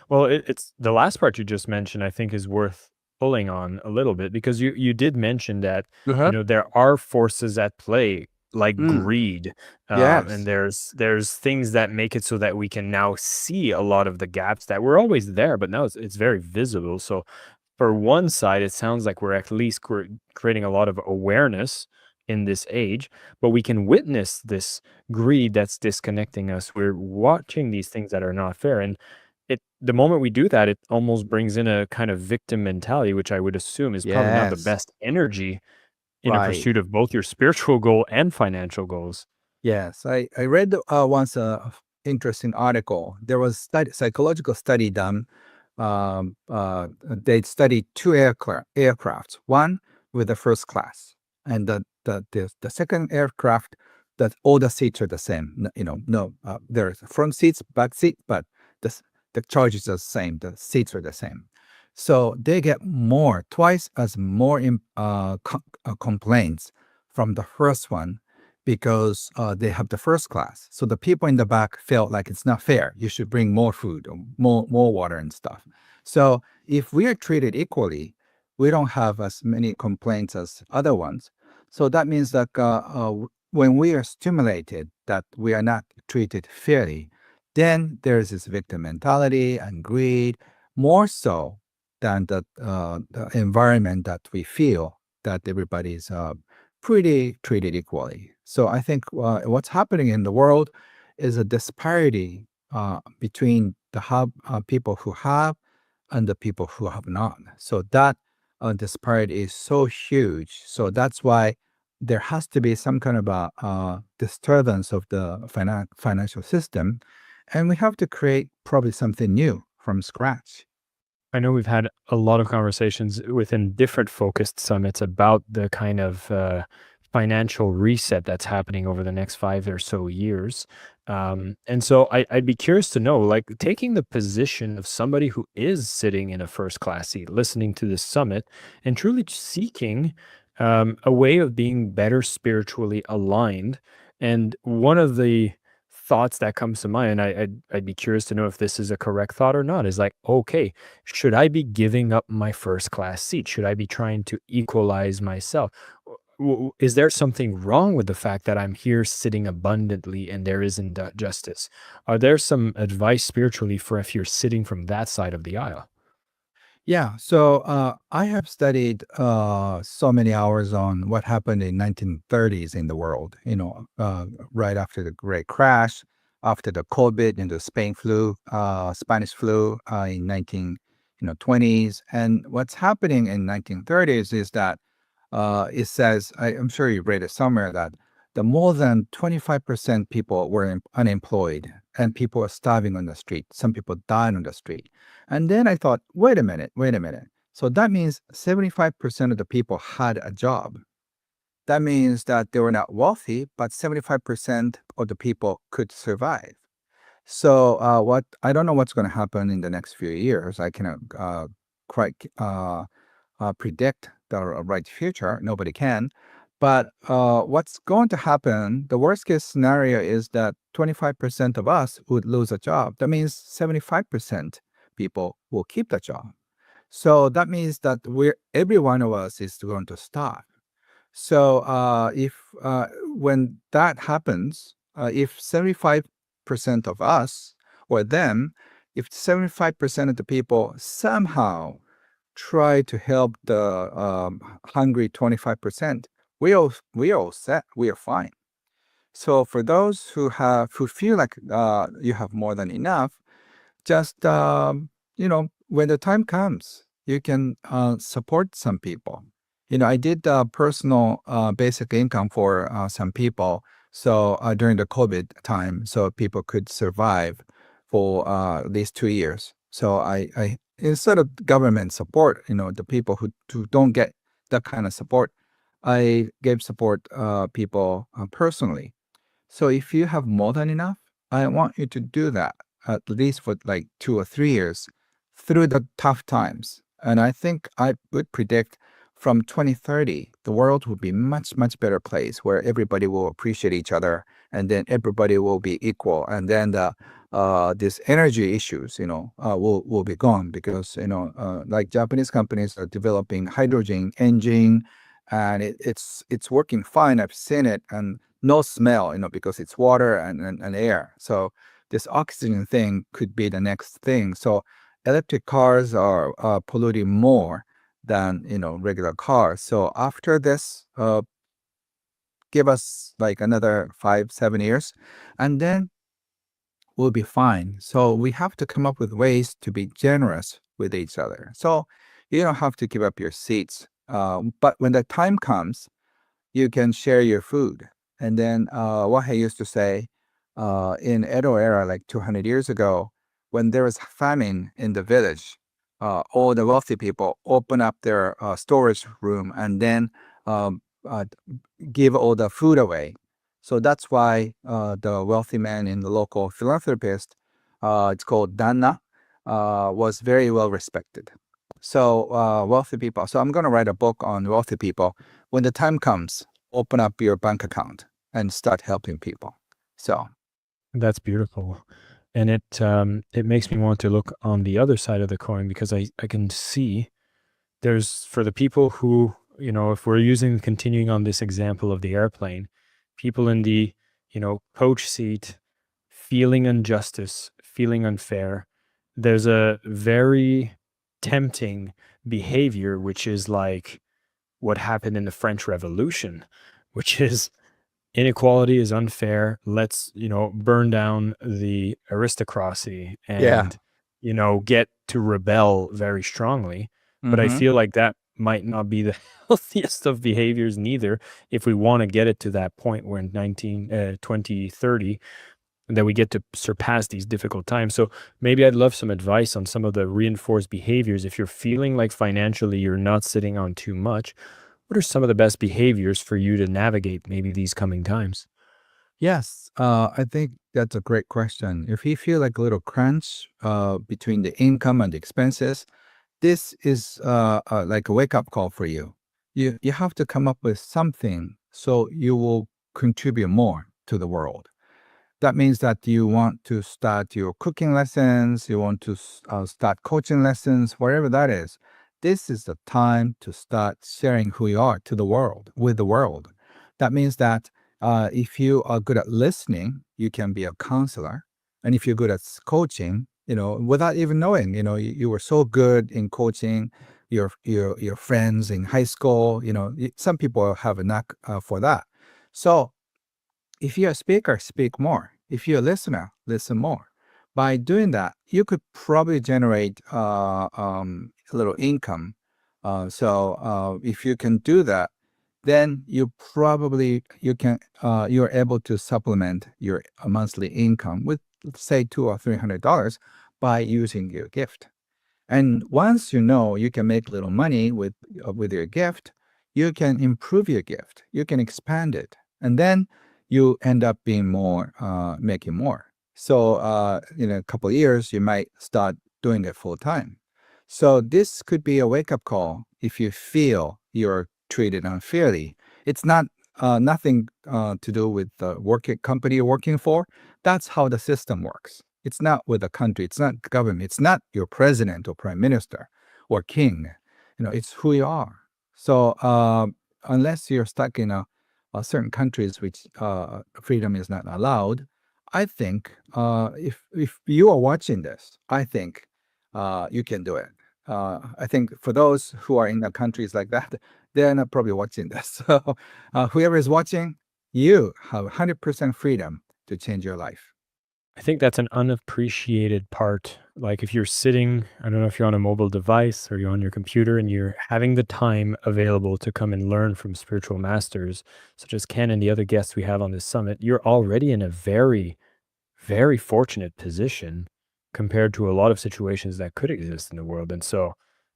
Well, it's the last part you just mentioned, I think, is worth pulling on a little bit, because you did mention that, Uh-huh. there are forces at play like Mm. greed, and Yes. there's things that make it so that we can now see a lot of the gaps that were always there, but now it's very visible. So for one side, it sounds like we're at least creating a lot of awareness in this age, but we can witness this greed that's disconnecting us. We're watching these things that are not fair. And the moment we do that, it almost brings in a kind of victim mentality, which I would assume is probably not the Yes. best energy in a Right. pursuit of both your spiritual goal and financial goals. Yes. I read once a interesting article. There was psychological study done. They studied two aircrafts, one with the first class, and the second aircraft, that all the seats are the same. No, there's front seats, back seat, but the s- the charges are the same. The seats are the same. So they get twice as more complaints from the first one, because they have the first class. So the people in the back felt like it's not fair. You should bring more food or more water and stuff. So if we are treated equally, we don't have as many complaints as other ones. So that means that when we are stimulated that we are not treated fairly, then there's this victim mentality and greed, more so than the environment that we feel that everybody is pretty treated equally. So I think what's happening in the world is a disparity between people who have and the people who have not. So that disparity is so huge. So that's why there has to be some kind of a disturbance of the financial system, and we have to create probably something new from scratch. I know we've had a lot of conversations within different focused summits about the kind of financial reset that's happening over the next 5 or so years. And so I'd be curious to know, like, taking the position of somebody who is sitting in a first class seat, listening to this summit, and truly seeking a way of being better spiritually aligned. And one of the thoughts that comes to mind, I'd be curious to know if this is a correct thought or not, is like, okay, should I be giving up my first class seat? Should I be trying to equalize myself? is there something wrong with the fact that I'm here sitting abundantly and there isn't justice? Are there some advice spiritually for if you're sitting from that side of the aisle? Yeah, so I have studied so many hours on what happened in 1930s in the world. Right after the Great Crash, after the COVID and the Spanish flu in 1920s, and what's happening in 1930s is that it says, I'm sure you read it somewhere, that the more than 25% people were unemployed and people were starving on the street. Some people died on the street. And then I thought, wait a minute, wait a minute. So that means 75% of the people had a job. That means that they were not wealthy, but 75% of the people could survive. So what I don't know what's going to happen in the next few years. I cannot quite predict the right future. Nobody can. But what's going to happen, the worst case scenario is that 25% of us would lose a job. That means 75% people will keep the job. So that means that every one of us is going to starve. So if when that happens, if 75% of us or them, if 75% of the people somehow try to help the hungry 25%, we all set, we are fine. So for those who feel like you have more than enough, just when the time comes, you can support some people. I did personal basic income for some people. So during the COVID time, so people could survive for at least 2 years. So I instead of government support, the people who don't get that kind of support, I gave support people personally. So if you have more than enough, I want you to do that at least for like 2 or 3 years through the tough times. And I think I would predict from 2030, the world will be much, much better place where everybody will appreciate each other and then everybody will be equal. And then these energy issues, will be gone because, like Japanese companies are developing hydrogen engine and it's working fine. I've seen it and no smell, because it's water and air. So this oxygen thing could be the next thing. So electric cars are polluting more than regular cars. So after this, give us like another 5, 7 years, and then we'll be fine. So we have to come up with ways to be generous with each other. So you don't have to give up your seats, but when the time comes, you can share your food. And then Wahei used to say in Edo era, like 200 years ago, when there was famine in the village, all the wealthy people open up their storage room and then um, uh, give all the food away. So that's why the wealthy man in the local philanthropist, it's called dharma, was very well respected. So wealthy people. So I'm going to write a book on wealthy people. When the time comes, open up your bank account and start helping people. So That's beautiful. And it makes me want to look on the other side of the coin because I can see there's for the people who, if we're continuing on this example of the airplane, people in the, coach seat feeling injustice, feeling unfair, there's a very tempting behavior, which is like what happened in the French Revolution, which is inequality is unfair. Let's, burn down the aristocracy yeah. and, get to rebel very strongly. But I Mm-hmm. feel like that might not be the healthiest of behaviors neither if we want to get it to that point where in 2030 that we get to surpass these difficult times. So maybe I'd love some advice on some of the reinforced behaviors. If you're feeling like financially you're not sitting on too much, what are some of the best behaviors for you to navigate maybe these coming times? Yes, I think that's a great question. If you feel like a little crunch between the income and the expenses, this is like a wake up call for you. You have to come up with something so you will contribute more to the world. That means that you want to start your cooking lessons, you want to start coaching lessons, wherever that is. this is the time to start sharing who you are to the world, with the world. That means that if you are good at listening, you can be a counselor. And if you're good at coaching, without even knowing, you were so good in coaching your friends in high school, some people have a knack for that. So if you're a speaker, speak more. If you're a listener, listen more. By doing that, you could probably generate a little income. So if you can do that, then you're able to supplement your monthly income with, say, $200 or $300 by using your gift. And once you can make little money with your gift, you can improve your gift. You can expand it, and then you end up being making more. So in a couple of years, you might start doing it full time. So this could be a wake up call if you feel you're treated unfairly. It's not nothing to do with the company you're working for. That's how the system works. It's not with a country. It's not government. It's not your president or prime minister or king. It's who you are. So unless you're stuck in a certain countries which freedom is not allowed, I think if you are watching this, I think you can do it. I think for those who are in the countries like that, they're not probably watching this. So whoever is watching, you have 100% freedom to change your life. I think that's an unappreciated part. Like if you're sitting, I don't know if you're on a mobile device or you're on your computer and you're having the time available to come and learn from spiritual masters, such as Ken and the other guests we have on this summit, you're already in a very, very fortunate position compared to a lot of situations that could exist in the world. And so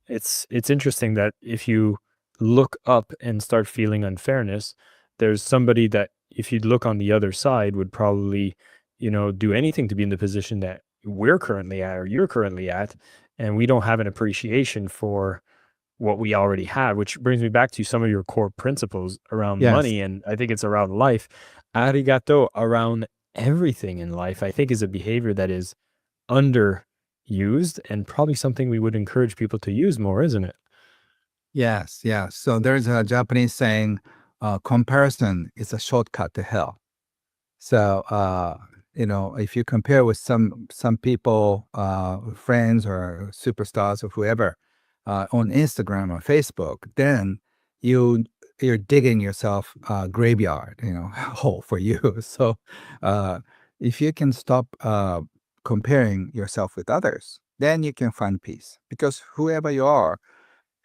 it's interesting that if you look up and start feeling unfairness, there's somebody that if you'd look on the other side would probably, do anything to be in the position that we're currently at or you're currently at, and we don't have an appreciation for what we already have, which brings me back to some of your core principles around Yes. money. And I think it's around life. Arigato around everything in life, I think is a behavior that is underused and probably something we would encourage people to use more, isn't it? Yes, yes. So there's a Japanese saying, comparison is a shortcut to hell. So, if you compare with some people, friends or superstars or whoever, on Instagram or Facebook, then you're digging yourself a graveyard, hole for you. So, uh, if you can stop comparing yourself with others, then you can find peace because whoever you are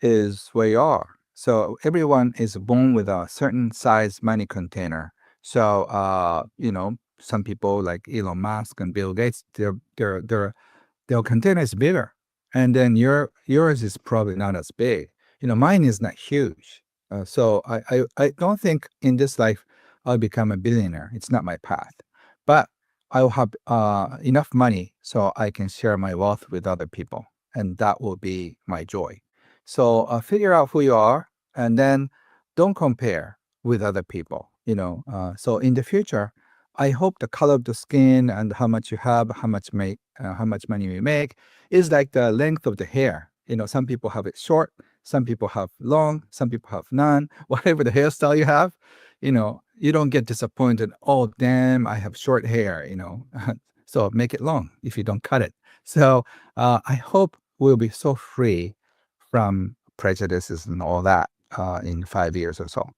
is where you are. So everyone is born with a certain size money container. So some people like Elon Musk and Bill Gates, their container is bigger, and then yours is probably not as big. Mine is not huge. So I don't think in this life I'll become a billionaire. It's not my path, but I'll have enough money so I can share my wealth with other people, and that will be my joy. So figure out who you are, and then don't compare with other people. So in the future, I hope the color of the skin and how much you have, how much money you make, is like the length of the hair. Some people have it short, some people have long, some people have none. Whatever the hairstyle you have, you don't get disappointed. Oh, damn, I have short hair. So make it long if you don't cut it. So I hope we'll be so free from prejudices and all that in 5 years or so.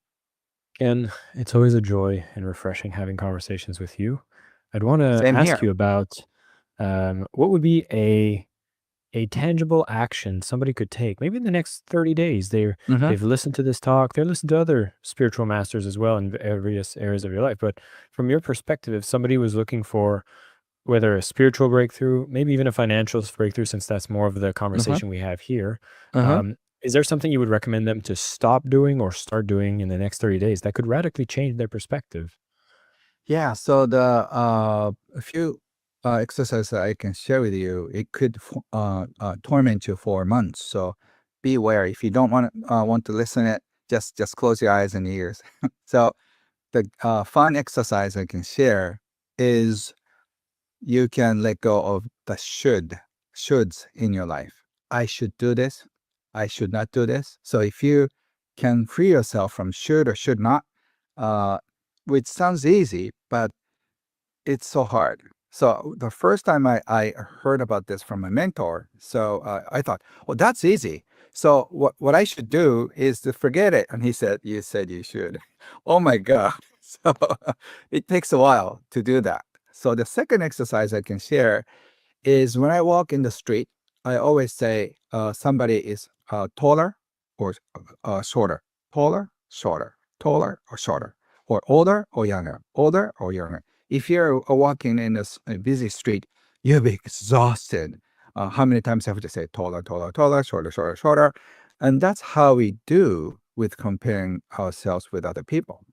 And it's always a joy and refreshing having conversations with you. I'd want to Same ask here. you about what would be a tangible action somebody could take maybe in the next 30 days. Mhm. They've listened to this talk, they're listening to other spiritual masters as well in various areas of your life. But from your perspective, if somebody was looking for whether a spiritual breakthrough, maybe even a financial breakthrough, since that's more of the Uh-huh. conversation we have here, Uh-huh. is there something you would recommend them to stop doing or start doing in the next 30 days that could radically change their perspective? Yeah, so the a few exercises I can share with you, it could torment you for months. So be aware. If you don't want to listen it, just close your eyes and ears. So the fun exercise I can share is you can let go of the shoulds in your life. I should do this. I should not do this. So if you can free yourself from should or should not, which sounds easy, but it's so hard. So the first time I heard about this from a mentor, so I thought, well, that's easy. So what I should do is to forget it. And he said, you said you should. Oh my God. So it takes a while to do that. So the second exercise I can share is when I walk in the street, I always say somebody is taller or shorter, taller, shorter, taller or shorter, or older or younger, older or younger. If you're walking in a busy street, you'll be exhausted. How many times have to say taller, taller, taller, shorter, shorter, shorter? And that's how we do with comparing ourselves with other people.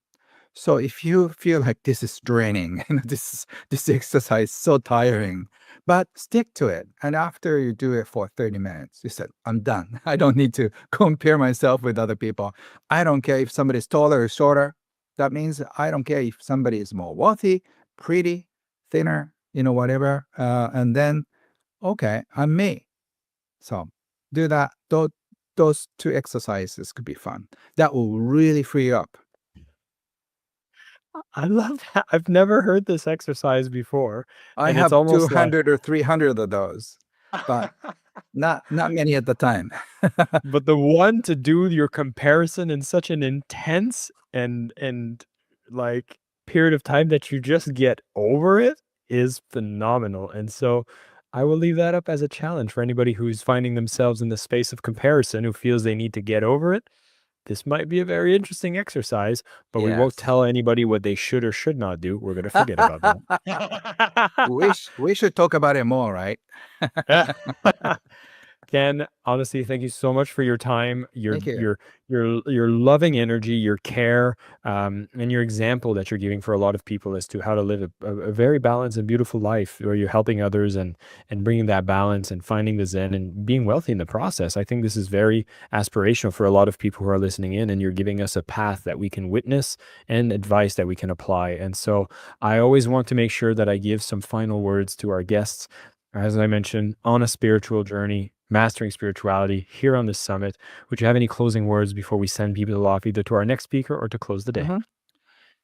So if you feel like this is draining, this exercise is so tiring, but stick to it. And after you do it for 30 minutes, you said, I'm done. I don't need to compare myself with other people. I don't care if somebody's taller or shorter. That means I don't care if somebody is more wealthy, pretty, thinner, whatever. And then, okay, I'm me. So do that. Those two exercises could be fun. That will really free you up. I love that. I've never heard this exercise before, I and it's have almost like 200 or 300 of those, but not many at the time. but the one to do your comparison in such an intense and like period of time that you just get over it is phenomenal. And so I will leave that up as a challenge for anybody who's finding themselves in the space of comparison, who feels they need to get over it. This might be a very interesting exercise, but we won't Yes. tell anybody what they should or should not do. We're going to forget about that. We should talk about it more, right? Ken, honestly, thank you so much for your time, Thank you. your loving energy, your care, and your example that you're giving for a lot of people as to how to live a very balanced and beautiful life, where you're helping others and bringing that balance and finding the zen and being wealthy in the process. I think this is very aspirational for a lot of people who are listening in, and you're giving us a path that we can witness and advice that we can apply. And so I always want to make sure that I give some final words to our guests. As I mentioned, on a spiritual journey, mastering spirituality here on this summit. Would you have any closing words before we send people off either to our next speaker or to close the day? Mhm.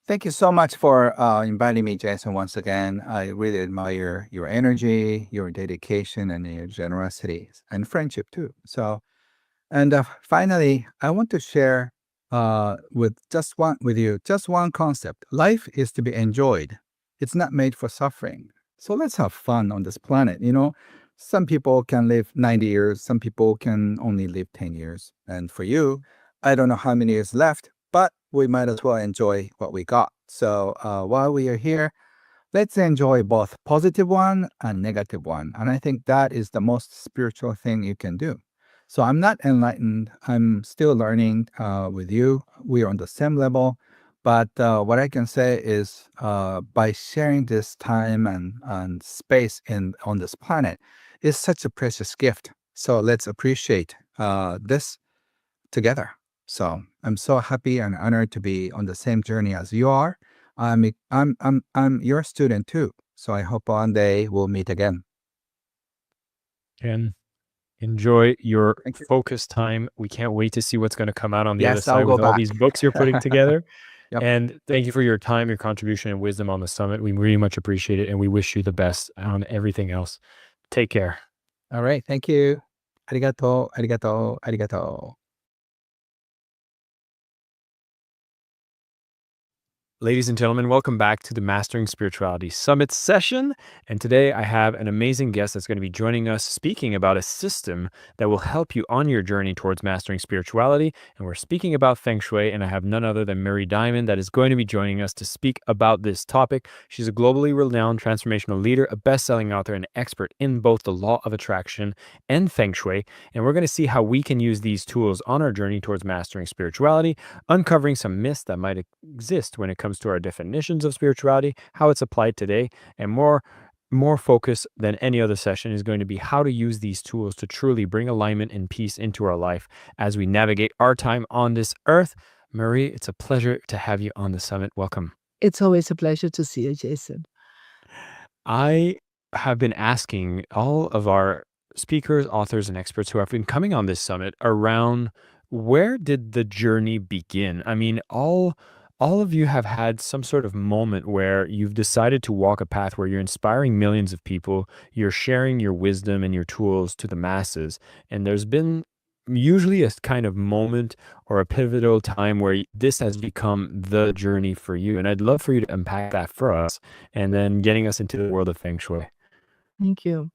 Thank you so much for inviting me, Jason, once again. I really admire your energy, your dedication, and your generosity and friendship too. So, and finally, I want to share with you just one concept. Life is to be enjoyed. It's not made for suffering. So let's have fun on this planet. Some people can live 90 years. Some people can only live 10 years. And for you, I don't know how many years left, but we might as well enjoy what we got. So while we are here, let's enjoy both positive one and negative one. And I think that is the most spiritual thing you can do. So I'm not enlightened. I'm still learning with you. We are on the same level. But what I can say is by sharing this time and space on this planet is such a precious gift. So let's appreciate this together. So I'm so happy and honored to be on the same journey as you are. I'm your student too. So I hope one day we'll meet again. Ken, enjoy your Thank you. focused time. We can't wait to see what's going to come out on the other Yes, I'll side with go all back. these books you're putting together. Yep. And thank you for your time, your contribution, and wisdom on the summit. We really much appreciate it, and we wish you the best on everything else. Take care. All right. Thank you. Arigato, arigato, arigato. Ladies and gentlemen, welcome back to the Mastering Spirituality Summit session. And today I have an amazing guest that's going to be joining us speaking about a system that will help you on your journey towards mastering spirituality. And we're speaking about Feng Shui, and I have none other than Mary Diamond that is going to be joining us to speak about this topic. She's a globally renowned transformational leader, a best-selling author, and expert in both the law of attraction and Feng Shui. And we're going to see how we can use these tools on our journey towards mastering spirituality, uncovering some myths that might exist when it comes to our definitions of spirituality, how it's applied today, and more focus than any other session is going to be how to use these tools to truly bring alignment and peace into our life as we navigate our time on this earth. Marie, it's a pleasure to have you on the summit. Welcome. It's always a pleasure to see you, Jason. I have been asking all of our speakers, authors, and experts who have been coming on this summit around where did the journey begin? I mean, all of you have had some sort of moment where you've decided to walk a path where you're inspiring millions of people, you're sharing your wisdom and your tools to the masses, and there's been usually a kind of moment or a pivotal time where this has become the journey for you. And I'd love for you to unpack that for us and then getting us into the world of Feng Shui. Thank you.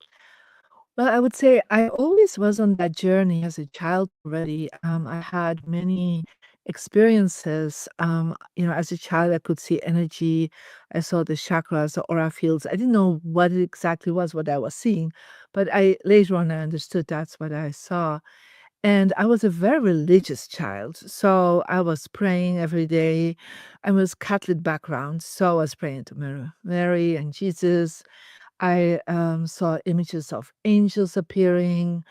Well, I would say I always was on that journey as a child already. I had many experiences. As a child, I could see energy. I saw the chakras, the aura fields. I didn't know what it exactly was, what I was seeing, but I later on I understood that's what I saw. And I was a very religious child, so I was praying every day. I was Catholic background, so I was praying to Mary and Jesus. I saw images of angels appearing.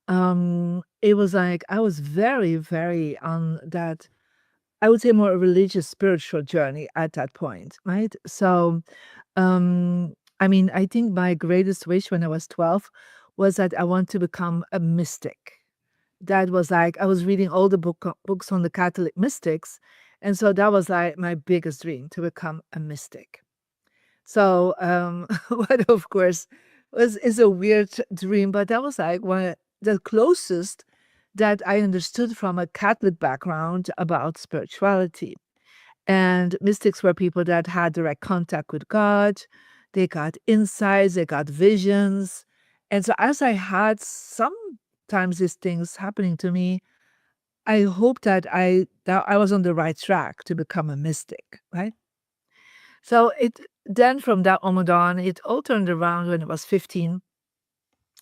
It was like I was very, very on that, I would say more a religious, spiritual journey at that point, right? So, I mean, I think my greatest wish when I was 12 was that I want to become a mystic. That was like, I was reading all the books on the Catholic mystics. And so that was like my biggest dream to become a mystic. So, what of course is a weird dream, but that was like the closest that I understood from a Catholic background about spirituality. And mystics were people that had direct contact with God. They got insights, they got visions. And so as I had sometimes these things happening to me, I hoped that I was on the right track to become a mystic, right? So it then from that moment on, it all turned around when I was 15,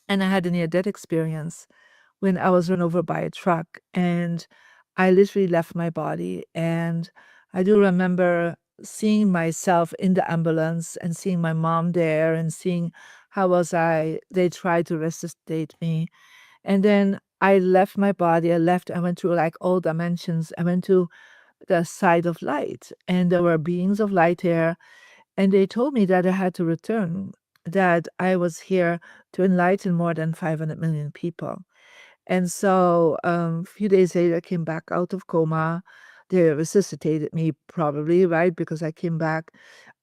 and I had a near-death experience when I was run over by a truck, and I literally left my body. And I do remember seeing myself in the ambulance and seeing my mom there and seeing they tried to resuscitate me. And then I left my body. I went through like all dimensions. I went to the side of light, and there were beings of light there, and they told me that I had to return, that I was here to enlighten more than 500 million people. And so a few days later, I came back out of coma. They resuscitated me, probably, right? Because I came back.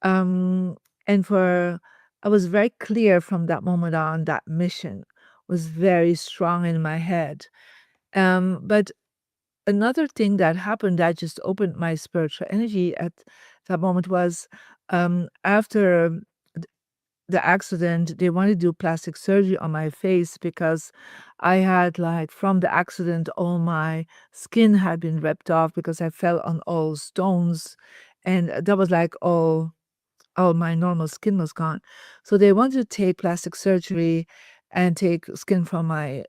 Um, and I was very clear from that moment on, that mission was very strong in my head. But another thing that happened that just opened my spiritual energy at that moment was, after the accident, they wanted to do plastic surgery on my face because I had, like, from the accident, all my skin had been ripped off because I fell on all stones, and that was like all my normal skin was gone. So they wanted to take plastic surgery and take skin from my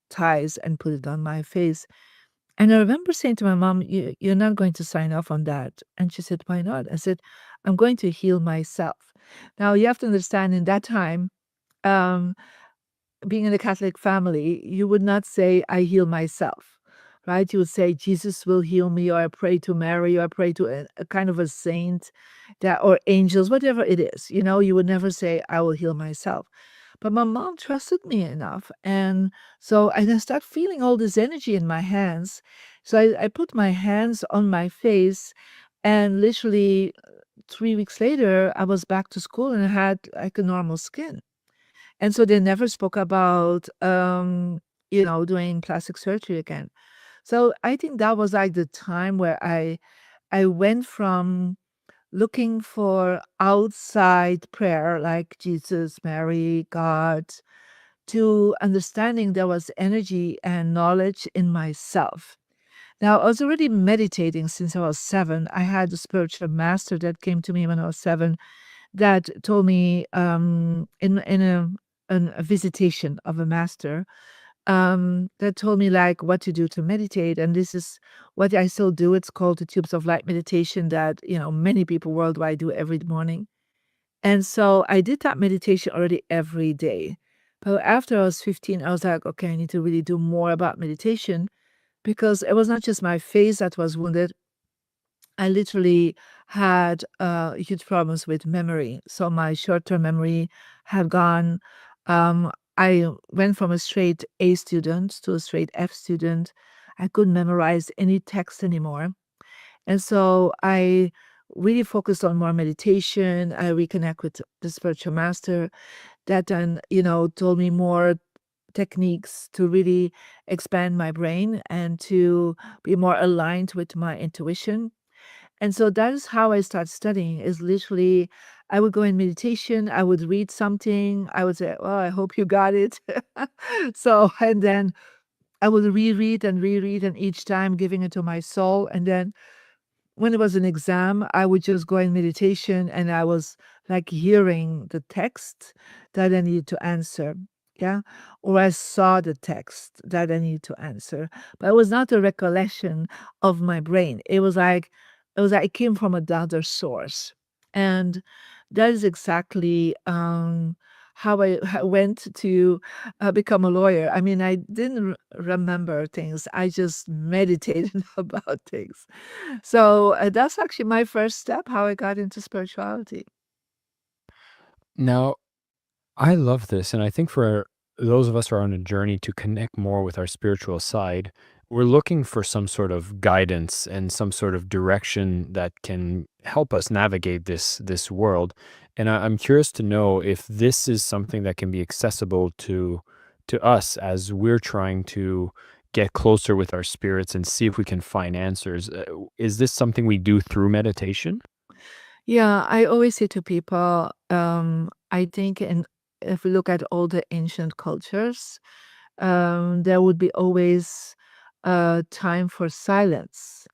thighs and put it on my face. And I remember saying to my mom, You're not going to sign off on that. And she said, Why not? I said, I'm going to heal myself. Now, you have to understand in that time, um, being in a Catholic family, you would not say, I heal myself, right? You would say, Jesus will heal me, or I pray to Mary, or I pray to a kind of a saint or angels, whatever it is. You would never say, I will heal myself. But my mom trusted me enough. And so I then start feeling all this energy in my hands. So I put my hands on my face, and literally 3 weeks later, I was back to school and I had like a normal skin. And so they never spoke about, doing plastic surgery again. So I think that was like the time where I went from looking for outside prayer like Jesus, Mary, God, to understanding there was energy and knowledge in myself. Now, I was already meditating since I was 7. I had a spiritual master that came to me when I was 7 that told me, in a visitation of a master, that told me like what to do to meditate. And this is what I still do. It's called the Tubes of Light meditation that, many people worldwide do every morning. And so I did that meditation already every day. But after I was 15, I was like, okay, I need to really do more about meditation, because it was not just my face that was wounded. I literally had huge problems with memory. So my short-term memory had gone. I went from a straight A student to a straight F student. I couldn't memorize any text anymore. And so I really focused on more meditation. I reconnect with the spiritual master that then, told me more techniques to really expand my brain and to be more aligned with my intuition. And so that is how I start studying, is literally I would go in meditation, I would read something, I would say, "Well, I hope you got it." So, and then I would reread and reread, and each time giving it to my soul. And then when it was an exam, I would just go in meditation and I was like hearing the text that I needed to answer. Yeah. Or I saw the text that I needed to answer. But it was not a recollection of my brain. It was like it came from another source. And that is exactly how I went to become a lawyer. I mean, I didn't remember things. I just meditated about things. So, that's actually my first step, how I got into spirituality. Now, I love this. And I think for those of us who are on a journey to connect more with our spiritual side, we're looking for some sort of guidance and some sort of direction that can help us navigate this world. And I'm curious to know if this is something that can be accessible to us as we're trying to get closer with our spirits and see if we can find answers. Is this something we do through meditation? Yeah, I always say to people, I think if we look at all the ancient cultures, there would be always time for silence,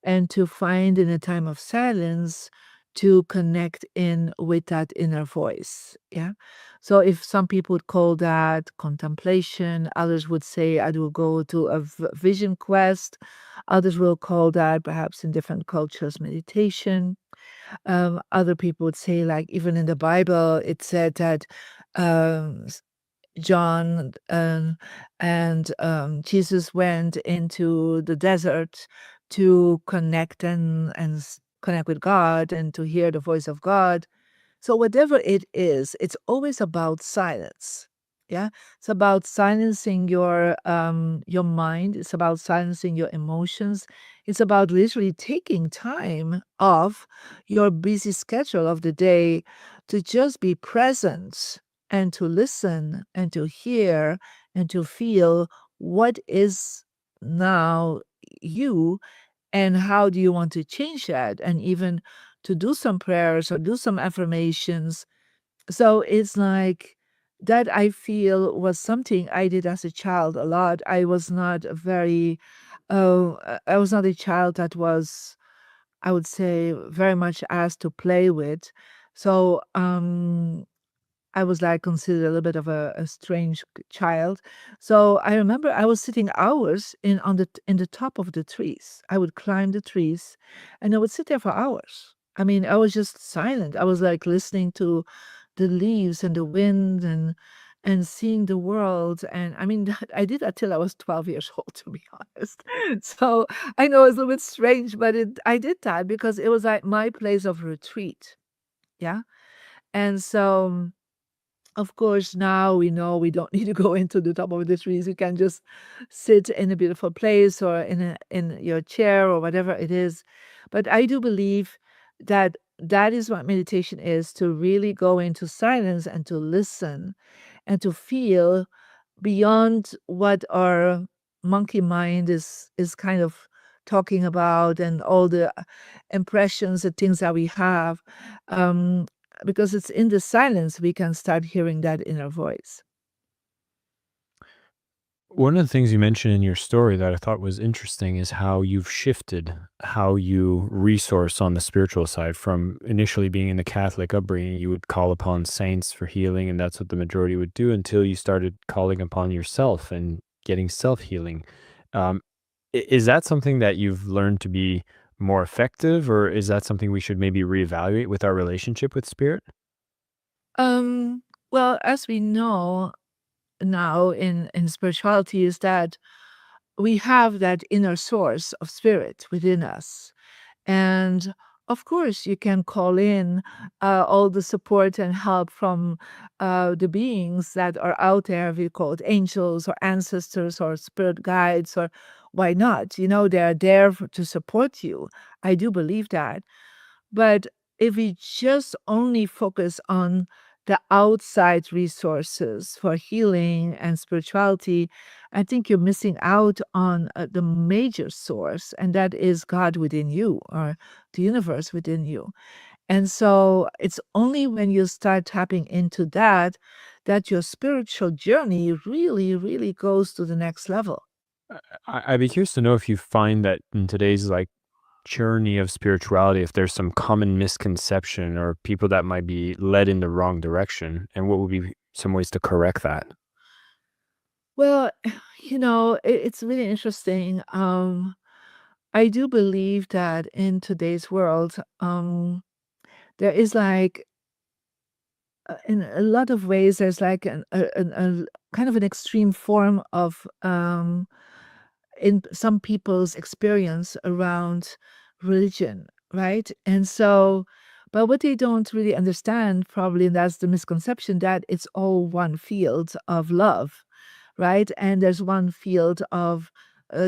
and to find in a time of silence to connect in with that inner voice. Yeah. So if some people would call that contemplation, others would say I will go to a vision quest, others will call that perhaps in different cultures meditation. Other people would say, like, even in the Bible, it said that um, John and Jesus went into the desert to connect and connect with God and to hear the voice of God. So whatever it is, it's always about silence. Yeah, it's about silencing your mind. It's about silencing your emotions. It's about literally taking time off your busy schedule of the day to just be present and to listen and to hear and to feel what is now you, and how do you want to change that, and even to do some prayers or do some affirmations. So it's like that, I feel, was something I did as a child a lot. I was not a child that was, I would say, very much asked to play with. So I was like considered a little bit of a strange child. So I remember I was sitting hours in the top of the trees. I would climb the trees and I would sit there for hours. I mean, I was just silent. I was like listening to the leaves and the wind and seeing the world. And I mean, I did that till I was 12 years old, to be honest. So I know it's a little bit strange, but I did that because it was like my place of retreat. Yeah. And so of course, now we know we don't need to go into the top of the trees. You can just sit in a beautiful place or in your chair or whatever it is. But I do believe that that is what meditation is, to really go into silence and to listen and to feel beyond what our monkey mind is kind of talking about, and all the impressions and things that we have. Um, because it's in the silence we can start hearing that inner voice. One of the things you mentioned in your story that I thought was interesting is how you've shifted how you resource on the spiritual side. From initially being in the Catholic upbringing, you would call upon saints for healing, and that's what the majority would do, until you started calling upon yourself and getting self healing. Um, is that something that you've learned to be more effective, or is that something we should maybe reevaluate with our relationship with spirit? Um, well, as we know now in spirituality, is that we have that inner source of spirit within us. And of course, you can call in all the support and help from the beings that are out there. We call it angels or ancestors or spirit guides, or why not? They're there to support you. I do believe that. But if we just only focus on the outside resources for healing and spirituality, I think you're missing out on the major source, and that is God within you, or the universe within you. And so it's only when you start tapping into that your spiritual journey really, really goes to the next level. I'd be curious to know if you find that in today's journey of spirituality, if there's some common misconception or people that might be led in the wrong direction, and what would be some ways to correct that? Well, it's really interesting. I do believe that in today's world, there is in a lot of ways, there's like a kind of an extreme form of in some people's experience around religion, right? And so, but what they don't really understand, probably, and that's the misconception, that it's all one field of love, right? And there's one field of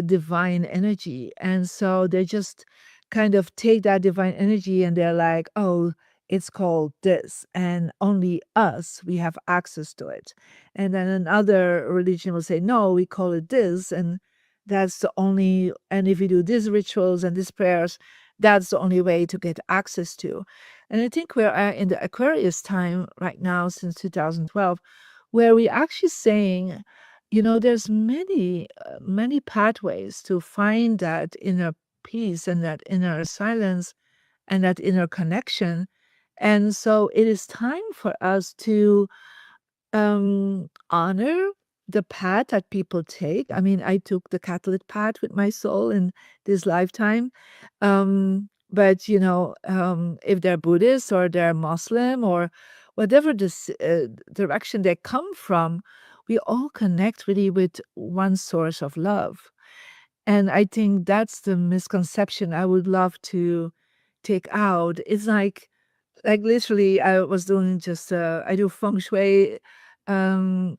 divine energy. And so they just kind of take that divine energy and they're like, oh, it's called this, and only us, we have access to it. And then another religion will say, no, we call it this, and that's the only, and if you do these rituals and these prayers, that's the only way to get access to. And I think we're in the Aquarius time right now since 2012, where we actually saying, there's many pathways to find that inner peace and that inner silence and that inner connection. And so it is time for us to honor the path that people take. I mean, I took the Catholic path with my soul in this lifetime. But if they're Buddhist or they're Muslim or whatever this direction they come from, we all connect really with one source of love. And I think that's the misconception I would love to take out. It's like literally I was doing just I do feng shui um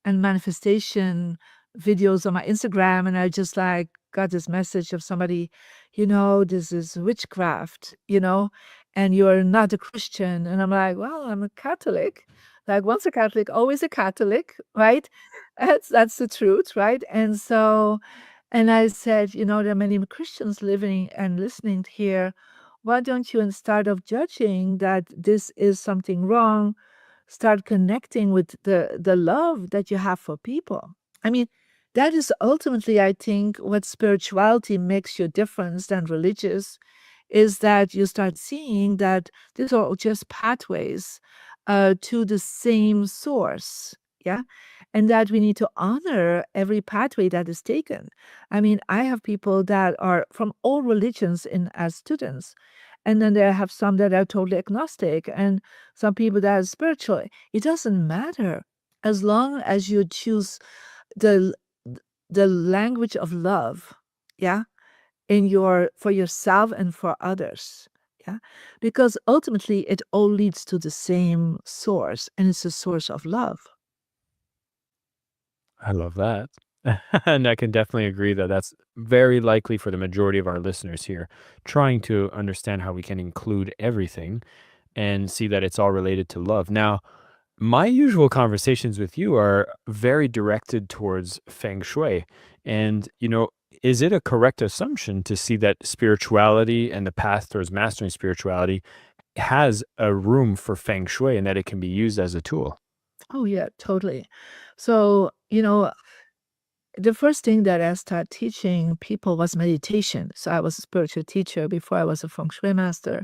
and manifestation videos on my Instagram, and I just got this message of somebody, this is witchcraft, and you're not a Christian. And I'm like, well, I'm a Catholic. Like, once a Catholic, always a Catholic, right? That's the truth, right? And so, and I said, there are many Christians living and listening here. Why don't you, instead of judging that this is something wrong, start connecting with the love that you have for people? I mean, that is ultimately, I think, what spirituality makes you different than religious, is that you start seeing that these are just pathways to the same source. Yeah. And that we need to honor every pathway that is taken. I mean, I have people that are from all religions as students. And then there have some that are totally agnostic, and some people that are spiritual. It doesn't matter as long as you choose the the language of love, yeah, for yourself and for others, yeah, because ultimately it all leads to the same source, and it's a source of love. I love that. And I can definitely agree that that's very likely for the majority of our listeners here, trying to understand how we can include everything and see that it's all related to love. Now, my usual conversations with you are very directed towards feng shui. And, is it a correct assumption to see that spirituality and the path towards mastering spirituality has a room for feng shui and that it can be used as a tool? Oh yeah, totally. So the first thing that I started teaching people was meditation. So I was a spiritual teacher before I was a feng shui master.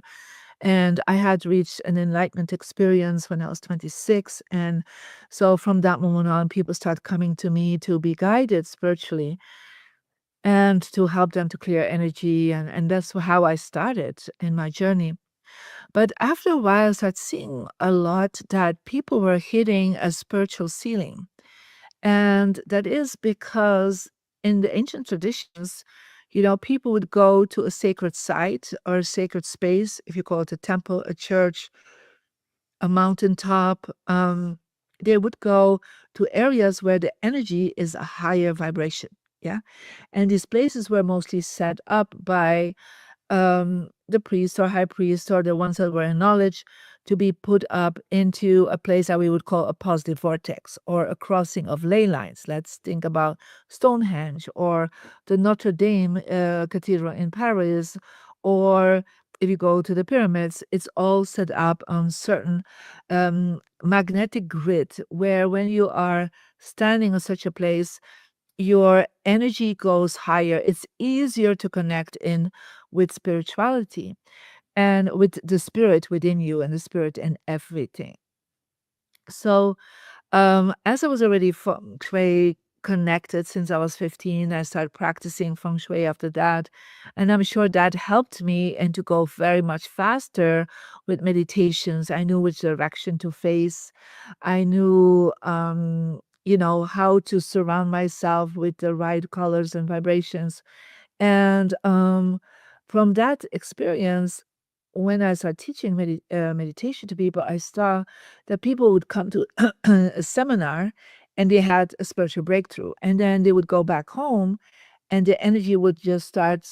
And I had reached an enlightenment experience when I was 26. And so from that moment on, people started coming to me to be guided spiritually and to help them to clear energy. And that's how I started in my journey. But after a while, I started seeing a lot that people were hitting a spiritual ceiling. And that is because in the ancient traditions, People would go to a sacred site or a sacred space, if you call it a temple, a church, a mountaintop. They would go to areas where the energy is a higher vibration. Yeah. And these places were mostly set up by the priest or high priest or the ones that were in knowledge to be put up into a place that we would call a positive vortex or a crossing of ley lines. Let's think about Stonehenge or the Notre Dame Cathedral in Paris, or if you go to the pyramids, it's all set up on certain magnetic grid where when you are standing on such a place, your energy goes higher. It's easier to connect in with spirituality and with the spirit within you and the spirit in everything. So, as I was already feng shui connected since I was 15, I started practicing feng shui after that. And I'm sure that helped me and to go very much faster with meditations. I knew which direction to face. I knew, how to surround myself with the right colors and vibrations. And from that experience, when I started teaching meditation to people, I saw that people would come to a seminar and they had a spiritual breakthrough. And then they would go back home and the energy would just start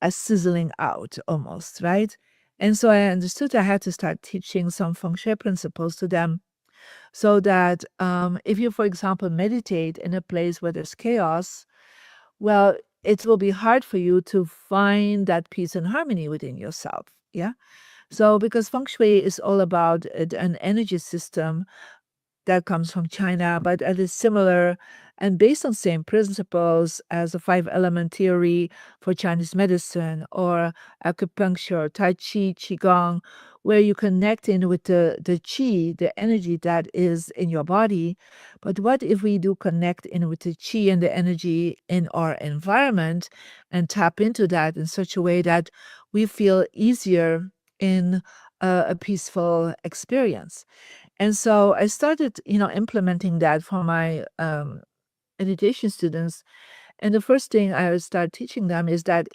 sizzling out almost, right? And so I understood I had to start teaching some feng shui principles to them so that if you, for example, meditate in a place where there's chaos, well, it will be hard for you to find that peace and harmony within yourself. Yeah. So, because feng shui is all about an energy system that comes from China, but it is similar and based on same principles as the five element theory for Chinese medicine or acupuncture, Tai Chi, Qigong, where you connect in with the Qi, the energy that is in your body. But what if we do connect in with the Qi and the energy in our environment and tap into that in such a way that we feel easier in a peaceful experience? And so I started, implementing that for my meditation students. And the first thing I start teaching them is that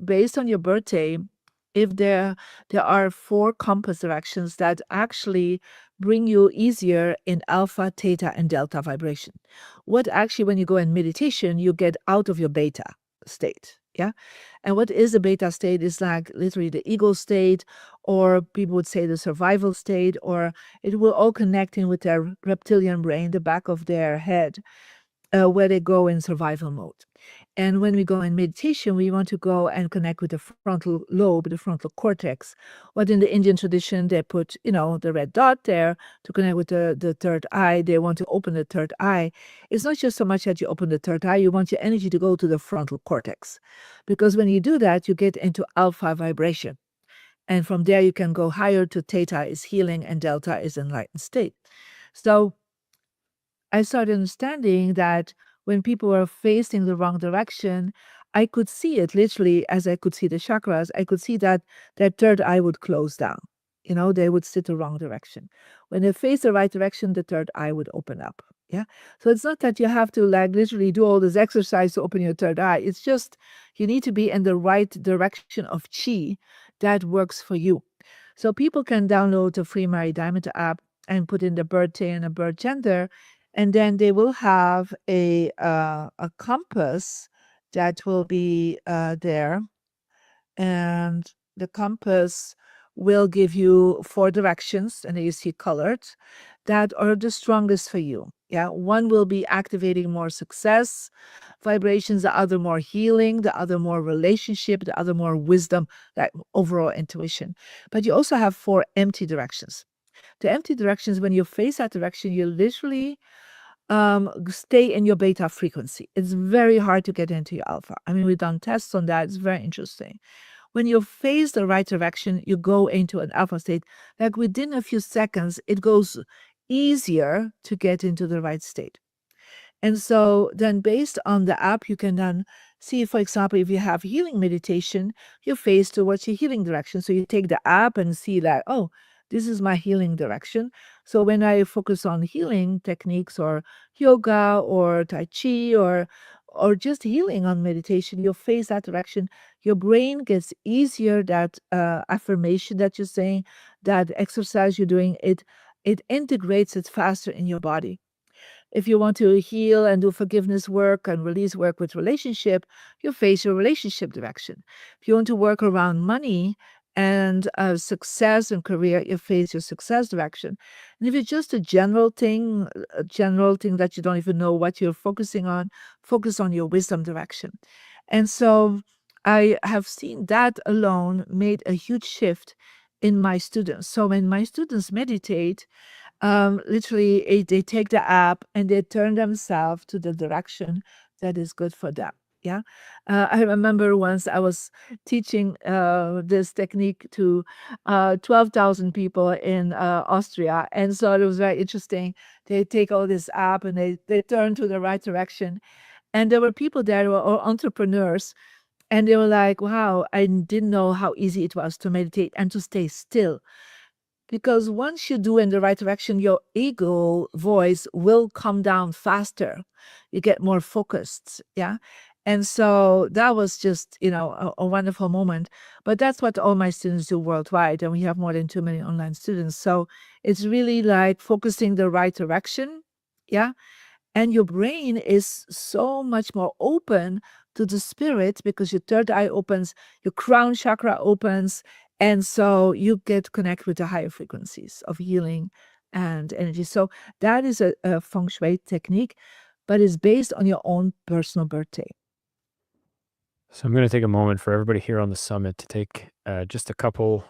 based on your birthday, if there are four compass directions that actually bring you easier in alpha, theta, and delta vibration. What actually, when you go in meditation, you get out of your beta state. Yeah. And what is a beta state is like literally the ego state, or people would say the survival state, or it will all connect in with their reptilian brain, the back of their head, where they go in survival mode. And when we go in meditation, we want to go and connect with the frontal lobe, the frontal cortex. What in the Indian tradition, they put, the red dot there to connect with the third eye. They want to open the third eye. It's not just so much that you open the third eye, you want your energy to go to the frontal cortex. Because when you do that, you get into alpha vibration. And from there, you can go higher to theta is healing and delta is enlightened state. So I started understanding that when people were facing the wrong direction, I could see it literally as I could see the chakras. I could see that their third eye would close down. They would sit the wrong direction. When they face the right direction, the third eye would open up. Yeah. So it's not that you have to like literally do all this exercise to open your third eye. It's just you need to be in the right direction of chi that works for you. So people can download the free Mary Diamond app and put in the birthday and a birth gender, and then they will have a compass that will be there, and the compass will give you four directions, and you see colored that are the strongest for you. Yeah, one will be activating more success vibrations, the other more healing, the other more relationship, the other more wisdom, like overall intuition. But you also have four empty directions. The empty directions, when you face that direction, you literally stay in your beta frequency. It's very hard to get into your alpha. I mean, we've done tests on that. It's very interesting. When you face the right direction, you go into an alpha state. Like within a few seconds, it goes easier to get into the right state. And so then based on the app, you can then see, for example, if you have healing meditation, you face towards your healing direction. So you take the app and see like, oh, this is my healing direction. So when I focus on healing techniques or yoga or Tai Chi or or just healing on meditation, you face that direction, your brain gets easier. That affirmation that you're saying, that exercise you're doing, it integrates it faster in your body. If you want to heal and do forgiveness work and release work with relationship, you face your relationship direction. If you want to work around money and success and career, you face your success direction. And if it's just a general thing that you don't even know what you're focusing on, focus on your wisdom direction. And so I have seen that alone made a huge shift in my students. So when my students meditate, literally, they take the app and they turn themselves to the direction that is good for them. Yeah. I remember once I was teaching this technique to 12,000 people in Austria. And so it was very interesting. They take all this app and they turn to the right direction. And there were people there who were all entrepreneurs. And they were like, wow, I didn't know how easy it was to meditate and to stay still. Because once you do in the right direction, your ego voice will come down faster. You get more focused. Yeah. And so that was just, a wonderful moment. But that's what all my students do worldwide. And we have more than 2 million online students. So it's really like focusing the right direction. Yeah. And your brain is so much more open to the spirit because your third eye opens, your crown chakra opens, and so you get connect with the higher frequencies of healing and energy. So that is a feng shui technique, but it's based on your own personal birthday. So I'm going to take a moment for everybody here on the summit to take just a couple.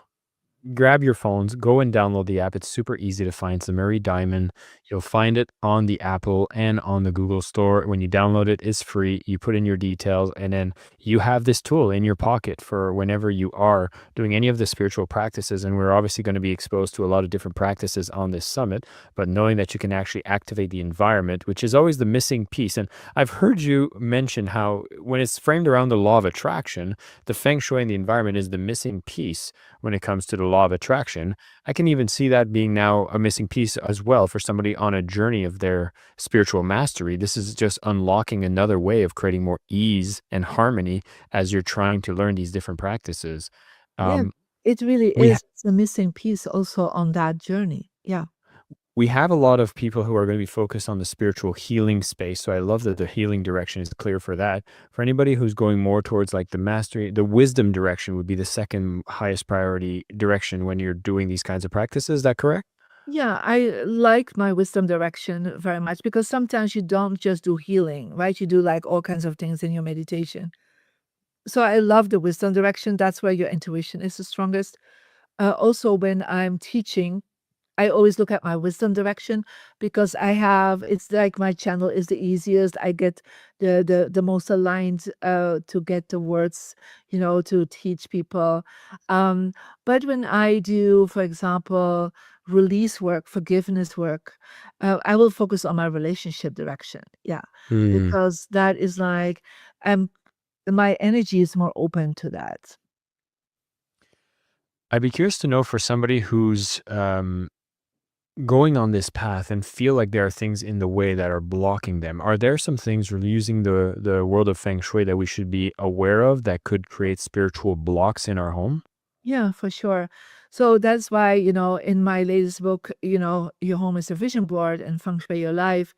Grab your phones, go and download the app. It's super easy to find. It's the Murray Diamond. You'll find it on the Apple and on the Google Store. When you download it, it's free. You put in your details, and then you have this tool in your pocket for whenever you are doing any of the spiritual practices. And we're obviously going to be exposed to a lot of different practices on this summit, but knowing that you can actually activate the environment, which is always the missing piece. And I've heard you mention how when it's framed around the law of attraction, the feng shui and the environment is the missing piece when it comes to the law of attraction. I can even see that being now a missing piece as well for somebody on a journey of their spiritual mastery. This is just unlocking another way of creating more ease and harmony as you're trying to learn these different practices. Yeah, Um, it really we is. It's a missing piece also on that journey. Yeah. we have a lot of people who are going to be focused on the spiritual healing space. So I love that the healing direction is clear for that. For anybody who's going more towards like the mastery, the wisdom direction would be the second highest priority direction when you're doing these kinds of practices. Is that correct? Yeah, I like my wisdom direction very much because sometimes you don't just do healing, right? You do like all kinds of things in your meditation. So I love the wisdom direction. That's where your intuition is the strongest. Also, when I'm teaching, I always look at my wisdom direction because it's like my channel is the easiest. I get the most aligned to get the words, to teach people. Um, but when I do, for example, release work, forgiveness work, I will focus on my relationship direction. Yeah, Hmm. because that is like, um, my energy is more open to that. I'd be curious to know for somebody who's going on this path and feel like there are things in the way that are blocking them. Are there some things using the world of feng shui that we should be aware of that could create spiritual blocks in our home? Yeah, for sure. So that's why, in my latest book, Your Home is a Vision Board and Feng Shui Your Life,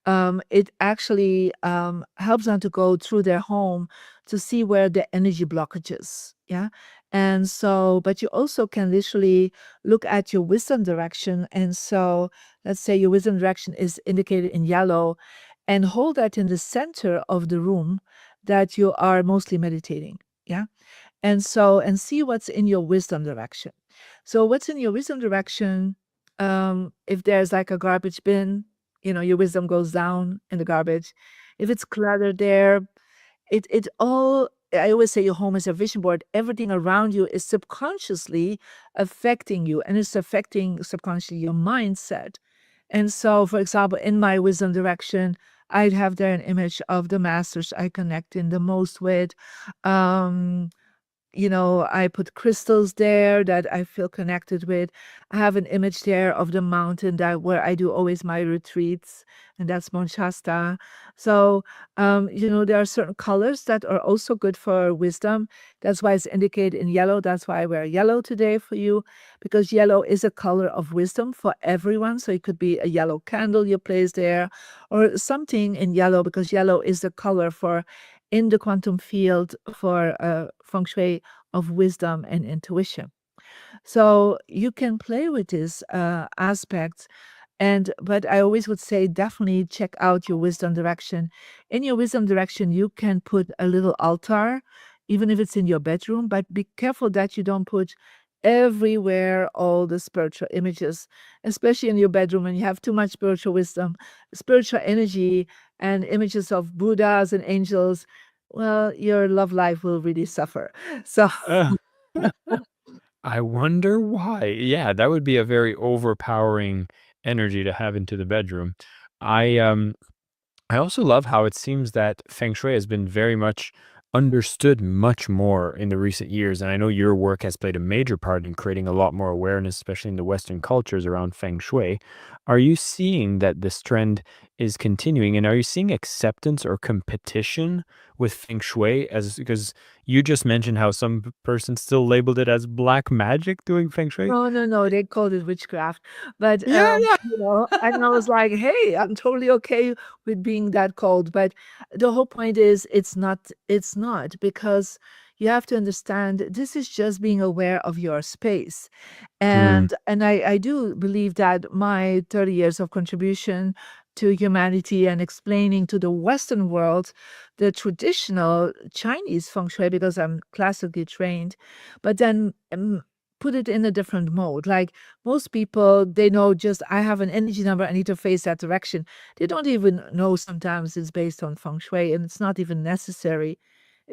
it actually helps them to go through their home to see where the energy blockages. Yeah. And so, but you also can literally look at your wisdom direction. And so, let's say your wisdom direction is indicated in yellow and hold that in the center of the room that you are mostly meditating. Yeah. And see what's in your wisdom direction. So what's in your wisdom direction, if there's like a garbage bin, your wisdom goes down in the garbage. If it's cluttered there, it all I always say your home is a vision board. Everything around you is subconsciously affecting you, and it's affecting subconsciously your mindset. And so, for example, in my wisdom direction, I'd have there an image of the masters I connect in the most with. Um, I put crystals there that I feel connected with. I have an image there of the mountain that where I do always my retreats, and that's Mount Shasta. So, there are certain colors that are also good for wisdom. That's why it's indicated in yellow. That's why I wear yellow today for you, because yellow is a color of wisdom for everyone. So it could be a yellow candle you place there, or something in yellow, because yellow is the color for in the quantum field for feng shui of wisdom and intuition. So you can play with these aspects. But I always would say definitely check out your wisdom direction. In your wisdom direction, you can put a little altar, even if it's in your bedroom, but be careful that you don't put everywhere all the spiritual images, especially in your bedroom when you have too much spiritual wisdom, spiritual energy, and images of Buddhas and angels. Well, your love life will really suffer. So, I wonder why. Yeah, that would be a very overpowering energy to have into the bedroom. I I also love how it seems that feng shui has been very much understood much more in the recent years. And I know your work has played a major part in creating a lot more awareness, especially in the Western cultures around feng shui. Are you seeing that this trend is continuing? And are you seeing acceptance or competition with feng shui? As because you just mentioned how some person still labeled it as black magic doing feng shui. no, no, no, they called it witchcraft. But, Yeah, yeah. and I was like, hey, I'm totally okay with being that called. But the whole point is it's not because you have to understand this is just being aware of your space. Mm, And I do believe that my 30 years of contribution to humanity and explaining to the Western world the traditional Chinese feng shui, because I'm classically trained, but then put it in a different mode. Like most people, they know just I have an energy number, I need to face that direction. They don't even know sometimes it's based on feng shui, and it's not even necessary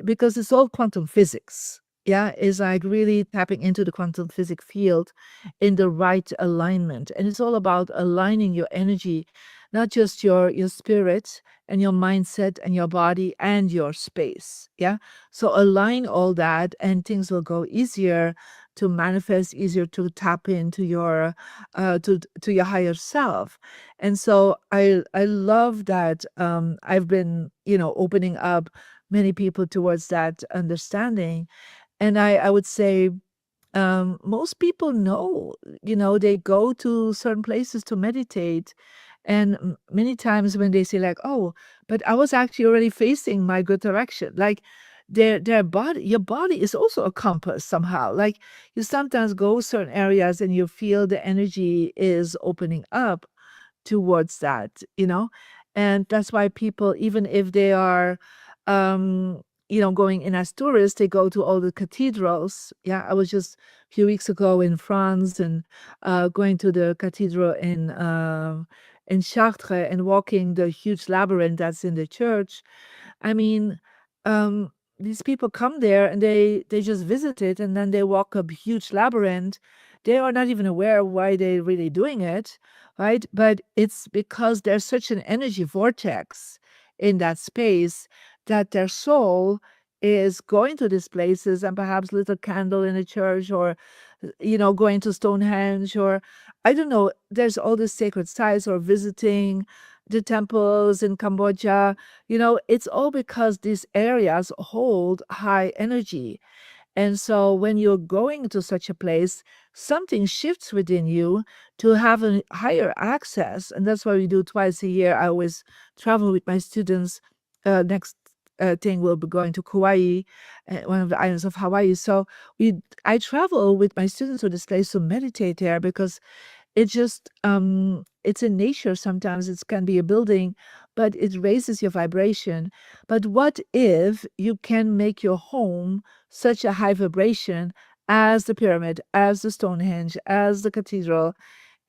because it's all quantum physics. Yeah, is like really tapping into the quantum physics field in the right alignment. And it's all about aligning your energy, not just your spirit and your mindset and your body and your space. Yeah. So align all that and things will go easier to manifest, easier to tap into your to your higher self. And so I love that I've been, opening up many people towards that understanding. And I would say most people know, they go to certain places to meditate. And many times when they say like, oh, but I was actually already facing my good direction. Like their body, your body is also a compass somehow. Like you sometimes go certain areas and you feel the energy is opening up towards that. And that's why people, even if they are, going in as tourists, they go to all the cathedrals. Yeah, I was just a few weeks ago in France and going to the cathedral in Chartres and walking the huge labyrinth that's in the church. I mean, um, these people come there and they just visit it and then they walk a huge labyrinth. They are not even aware why they're really doing it, right? But it's because there's such an energy vortex in that space that their soul is going to these places and perhaps lit a candle in a church or going to Stonehenge or I don't know, there's all these sacred sites or visiting the temples in Cambodia. It's all because these areas hold high energy. And so when you're going to such a place, something shifts within you to have a higher access. And that's why we do twice a year. I always travel with my students. Next thing we'll be going to Kauai, one of the islands of Hawaii. So I travel with my students to this place to meditate there because it just it's in nature. Sometimes it can be a building, but it raises your vibration. But what if you can make your home such a high vibration as the pyramid, as the Stonehenge, as the cathedral,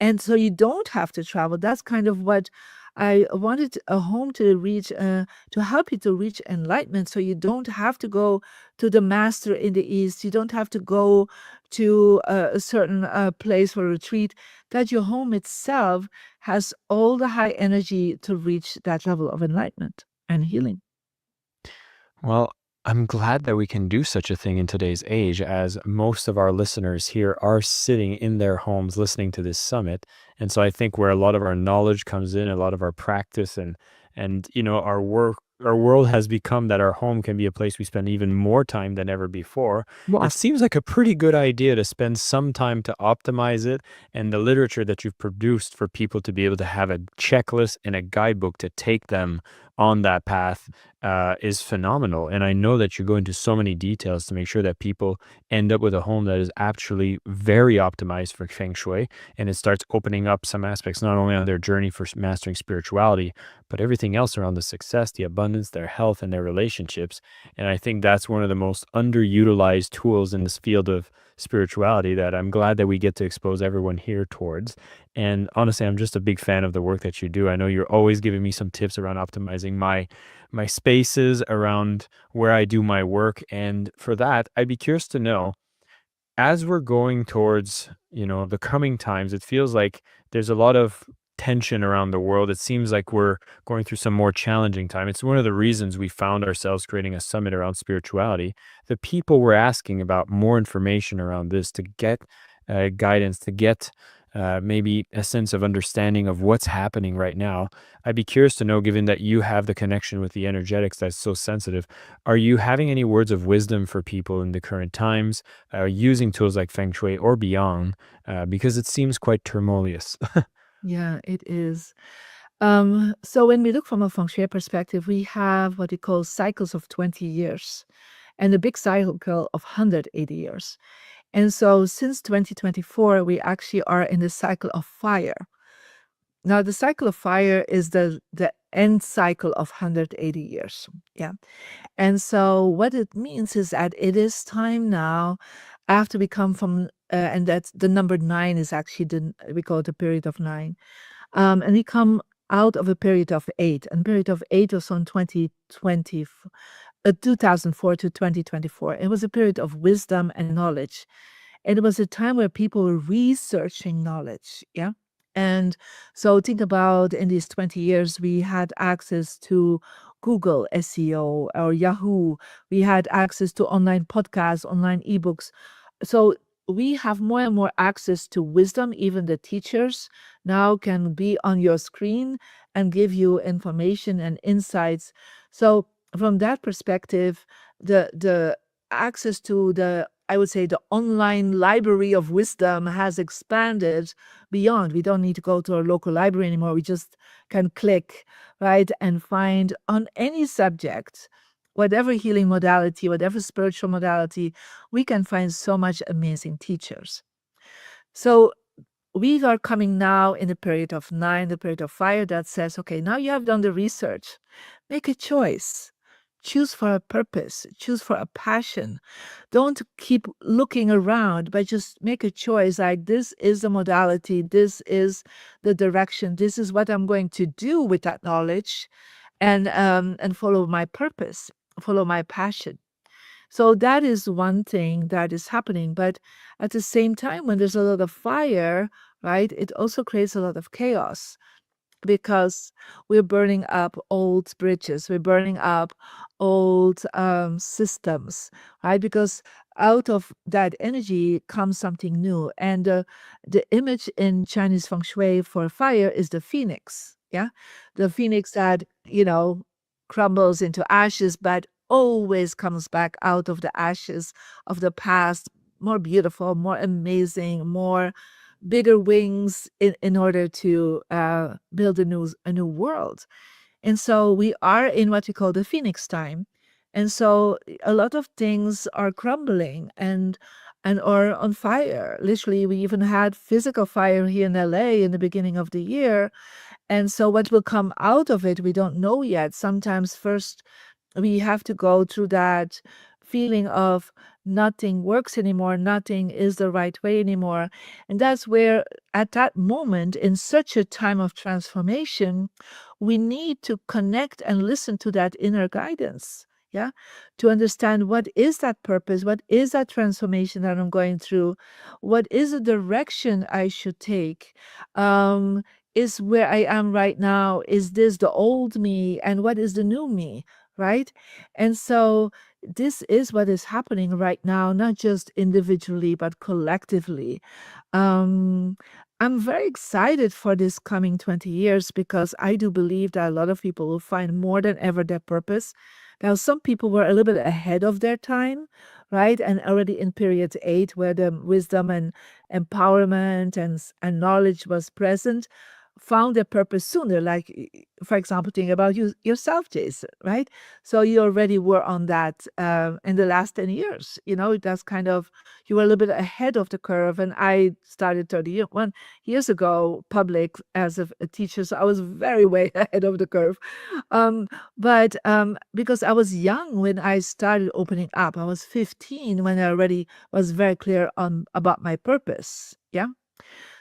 and so you don't have to travel? That's kind of what I wanted a home to reach, to help you to reach enlightenment. So you don't have to go to the master in the East. You don't have to go to a certain place for retreat. That your home itself has all the high energy to reach that level of enlightenment and healing. well, I'm glad that we can do such a thing in today's age, as most of our listeners here are sitting in their homes listening to this summit. And so I think where a lot of our knowledge comes in, a lot of our practice and our work, our world has become that our home can be a place we spend even more time than ever before. Well, It seems like a pretty good idea to spend some time to optimize it, and the literature that you've produced for people to be able to have a checklist and a guidebook to take them on that path is phenomenal. And I know that you go into so many details to make sure that people end up with a home that is actually very optimized for feng shui. And it starts opening up some aspects, not only on their journey for mastering spirituality, but everything else around the success, the abundance, their health, and their relationships. And I think that's one of the most underutilized tools in this field of spirituality that I'm glad that we get to expose everyone here towards. And honestly, I'm just a big fan of the work that you do. I know you're always giving me some tips around optimizing my spaces around where I do my work. And for that, I'd be curious to know, as we're going towards, the coming times, it feels like there's a lot of tension around the world. It seems like we're going through some more challenging time. It's one of the reasons we found ourselves creating a summit around spirituality. The people were asking about more information around this to get guidance, to get maybe a sense of understanding of what's happening right now. I'd be curious to know, given that you have the connection with the energetics that's so sensitive, are you having any words of wisdom for people in the current times, using tools like Feng Shui or beyond, because it seems quite turmoilous? Yeah, it is. So when we look from a feng shui perspective, we have what we call cycles of 20 years and a big cycle of 180 years. And so since 2024, we actually are in the cycle of fire. Now, the cycle of fire is the end cycle of 180 years. Yeah. And so what it means is that it is time now, after we come from, and that's the number 9 is actually we call it the period of 9. And we come out of a period of 8. And period of 8 was on 2004 to 2024. It was a period of wisdom and knowledge. And it was a time where people were researching knowledge. Yeah. And so think about, in these 20 years, we had access to Google SEO or Yahoo. We had access to online podcasts, online ebooks. So we have more and more access to wisdom. Even the teachers now can be on your screen and give you information and insights. So from that perspective, the access to I would say, the online library of wisdom has expanded beyond. We don't need to go to our local library anymore. We just can click, right, and find on any subject, whatever healing modality, whatever spiritual modality, we can find so much amazing teachers. So we are coming now in the period of 9, the period of fire, that says, okay, now you have done the research. Make a choice. Choose for a purpose. Choose for a passion. Don't keep looking around, but just make a choice. Like, this is the modality. This is the direction. This is what I'm going to do with that knowledge, and follow my purpose, follow my passion. So that is one thing that is happening. But at the same time, when there's a lot of fire, right, it also creates a lot of chaos, because we're burning up old bridges, we're burning up old systems, right? Because out of that energy comes something new. And the image in Chinese feng shui for fire is the phoenix. Yeah. The phoenix that, crumbles into ashes, but always comes back out of the ashes of the past, more beautiful, more amazing, more bigger wings, in order to build a new world. And so we are in what we call the phoenix time. And so a lot of things are crumbling and are on fire. Literally, we even had physical fire here in LA in the beginning of the year. And so what will come out of it, we don't know yet. Sometimes first we have to go through that feeling of nothing works anymore, nothing is the right way anymore. And that's where, at that moment, in such a time of transformation, we need to connect and listen to that inner guidance. Yeah, to understand, what is that purpose, what is that transformation that I'm going through, what is the direction I should take. Is where I am right now, is this the old me, and what is the new me, right? And so this is what is happening right now, not just individually, but collectively. Um, I'm very excited for this coming 20 years because I do believe that a lot of people will find more than ever their purpose. Now, some people were a little bit ahead of their time, right? And already in period 8, where the wisdom and empowerment and knowledge was present, found their purpose sooner. Like, for example, think about yourself, Jason, right? So you already were on that in the last 10 years. That's kind of, you were a little bit ahead of the curve. And I started 31 years ago, public as a teacher. So I was very way ahead of the curve. But because I was young when I started opening up, I was 15 when I already was very clear on about my purpose. Yeah.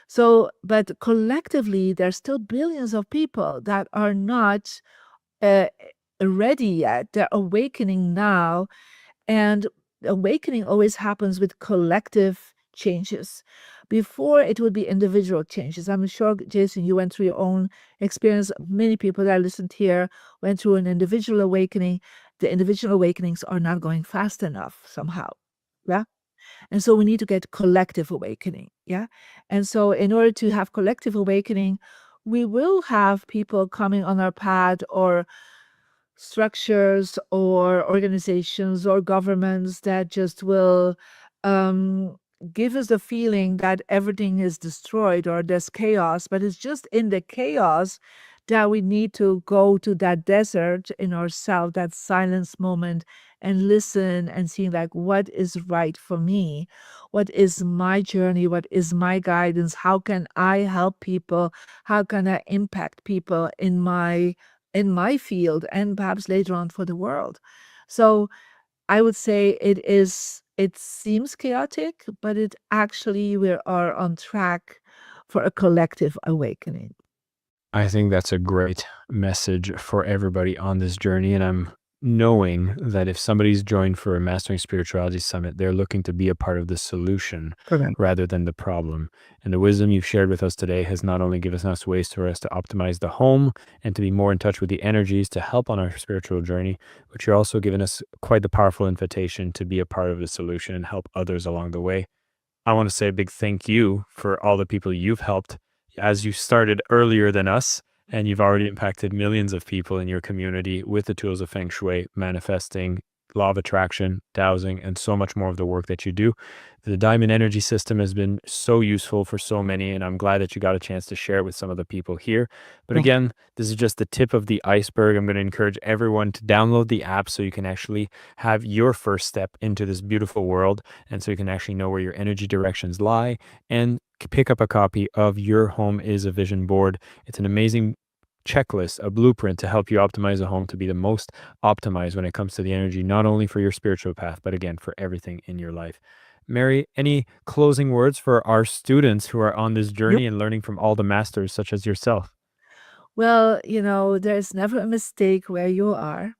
So, but collectively, there's still billions of people that are not uh, ready yet. They're awakening now. And awakening always happens with collective changes. Before, it would be individual changes. I'm sure, Jason, you went through your own experience. Many people that listened here went through an individual awakening. The individual awakenings are not going fast enough somehow. Yeah. And so we need to get collective awakening. Yeah. And so in order to have collective awakening, we will have people coming on our path, or structures or organizations or governments that just will um, give us the feeling that everything is destroyed or there's chaos, but it's just in the chaos that we need to go to that desert in ourselves, that silence moment, and listen and see like what is right for me, what is my journey, what is my guidance, how can I help people, how can I impact people in my field and perhaps later on for the world. So I would say it seems chaotic, but it actually we are on track for a collective awakening. I think that's a great message for everybody on this journey. And I'm knowing that if somebody's joined for a Mastering Spirituality Summit, they're looking to be a part of the solution Correct. rather than the problem. And the wisdom you've shared with us today has not only given us ways for us to optimize the home and to be more in touch with the energies to help on our spiritual journey, but you're also giving us quite the powerful invitation to be a part of the solution and help others along the way. I want to say a big thank you for all the people you've helped, as you started earlier than us, and you've already impacted millions of people in your community with the tools of Feng Shui, manifesting, law of attraction, dowsing, and so much more of the work that you do. The diamond energy system has been so useful for so many, and I'm glad that you got a chance to share it with some of the people here. But Thank again, this is just the tip of the iceberg. I'm going to encourage everyone to download the app so you can actually have your first step into this beautiful world, and so you can actually know where your energy directions lie, and pick up a copy of Your Home is a Vision Board. It's an amazing checklist, a blueprint to help you optimize a home to be the most optimized when it comes to the energy, not only for your spiritual path, but again, for everything in your life. Mary, any closing words for our students who are on this you. journey and learning from all the masters such as yourself? Well, there's never a mistake where you are.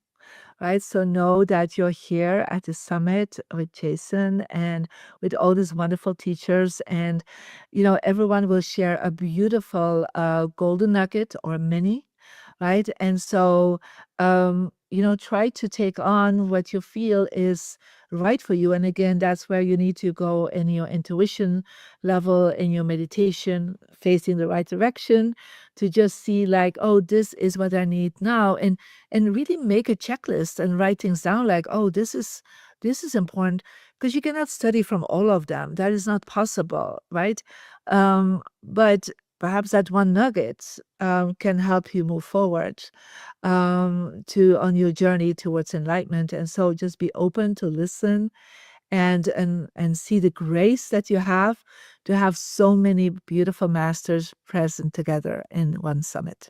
Right? So know that you're here at the summit with Jason and with all these wonderful teachers. And, everyone will share a beautiful golden nugget or mini, right? And so, try to take on what you feel is right for you. And again, that's where you need to go in your intuition level, in your meditation, facing the right direction to just see like, oh, this is what I need now. And really make a checklist and write things down like, oh, this is important because you cannot study from all of them. That is not possible, right? But perhaps that one nugget can help you move forward to on your journey towards enlightenment. And so just be open to listen and see the grace that you have to have so many beautiful masters present together in one summit.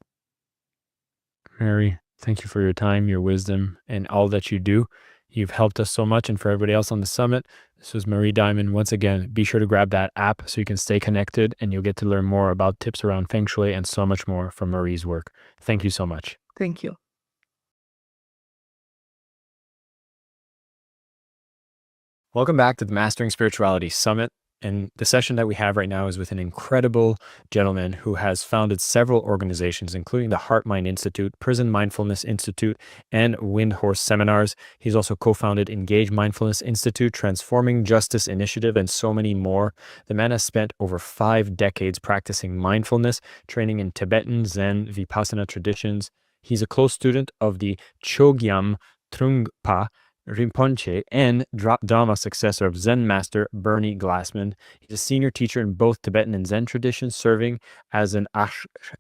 Mary, thank you for your time, your wisdom, and all that you do. You've helped us so much. And for everybody else on the summit, this was Marie Diamond. Once again, be sure to grab that app so you can stay connected and you'll get to learn more about tips around Feng Shui and so much more from Marie's work. Thank you so much. Thank you. Welcome back to the Mastering Spirituality Summit. And the session that we have right now is with an incredible gentleman who has founded several organizations, including the Heart Mind Institute, Prison Mindfulness Institute, and Wind Horse Seminars. He's also co-founded Engage Mindfulness Institute, Transforming Justice Initiative, and so many more. The man has spent over 5 decades practicing mindfulness, training in Tibetan, Zen, Vipassana traditions. He's a close student of the Chogyam Trungpa Rinpoche and Dharma successor of Zen master Bernie Glassman. He's a senior teacher in both Tibetan and Zen traditions, serving as an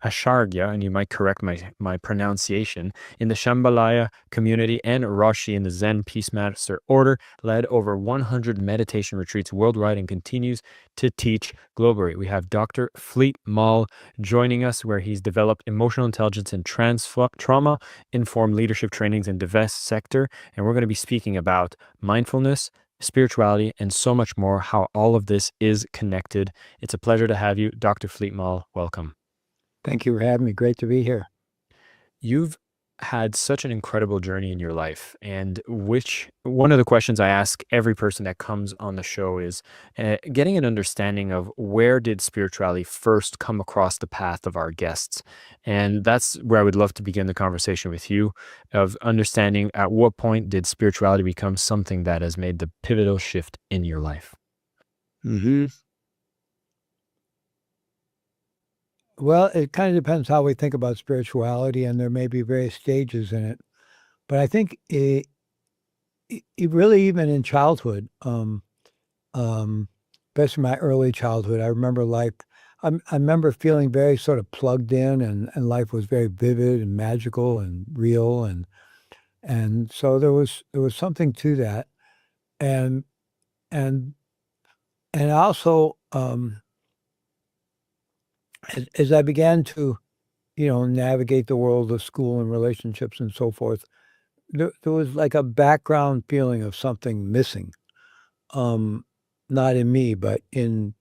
Acharya, and you might correct my pronunciation, in the Shambhalaya community, and Roshi in the Zen Peace Master Order, led over 100 meditation retreats worldwide, and continues to teach globally. We have Dr. Fleet Maull joining us, where he's developed emotional intelligence and trauma-informed leadership trainings in the diverse sector, and we're going to be speaking about mindfulness, spirituality, and so much more, how all of this is connected. It's a pleasure to have you, Dr. Fleet Maull. Welcome. Thank you for having me. Great to be here. You've had such an incredible journey in your life, and one of the questions I ask every person that comes on the show is getting an understanding of where did spirituality first come across the path of our guests. And that's where I would love to begin the conversation with you, of understanding at what point did spirituality become something that has made the pivotal shift in your life. Well, it kind of depends how we think about spirituality, and there may be various stages in it. But I think it really, even in childhood, especially my early childhood, I remember I remember feeling very sort of plugged in, and life was very vivid and magical and real, and so there was something to that, and and also as I began to navigate the world of school and relationships and so forth, there was like a background feeling of something missing, not in me, but in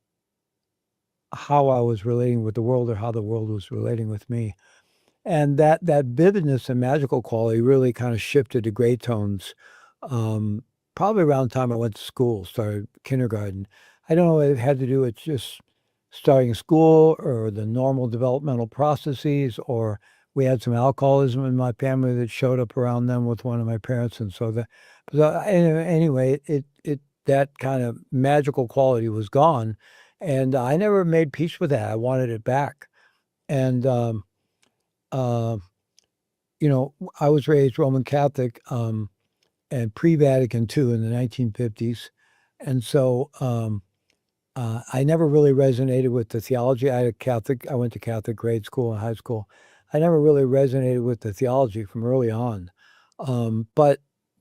how I was relating with the world, or how the world was relating with me. And that vividness and magical quality really kind of shifted to gray tones, probably around the time I went to school, started kindergarten. I don't know if it had to do with just starting school, or the normal developmental processes, or we had some alcoholism in my family that showed up around then with one of my parents. And so anyway, that kind of magical quality was gone, and I never made peace with that. I wanted it back. And I was raised Roman Catholic, and pre-Vatican II in the 1950s. And so I never really resonated with the theology. I went to Catholic grade school and high school. I never really resonated with the theology from early on. But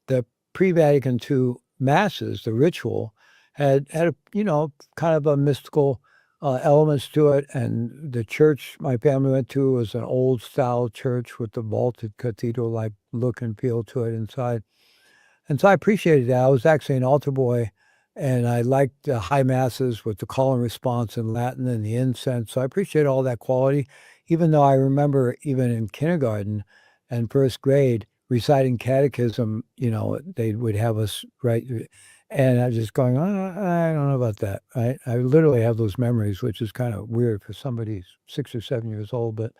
the pre-Vatican II masses, the ritual, had a, kind of a mystical elements to it. And the church my family went to was an old style church with the vaulted cathedral-like look and feel to it inside. And so I appreciated that. I was actually an altar boy, and I liked the high masses with the call and response in Latin and the incense. So I appreciate all that quality, even though I remember even in kindergarten and first grade reciting catechism, they would have us write, and I was just going, I don't know about that. I literally have those memories, which is kind of weird for somebody who's 6 or 7 years old. But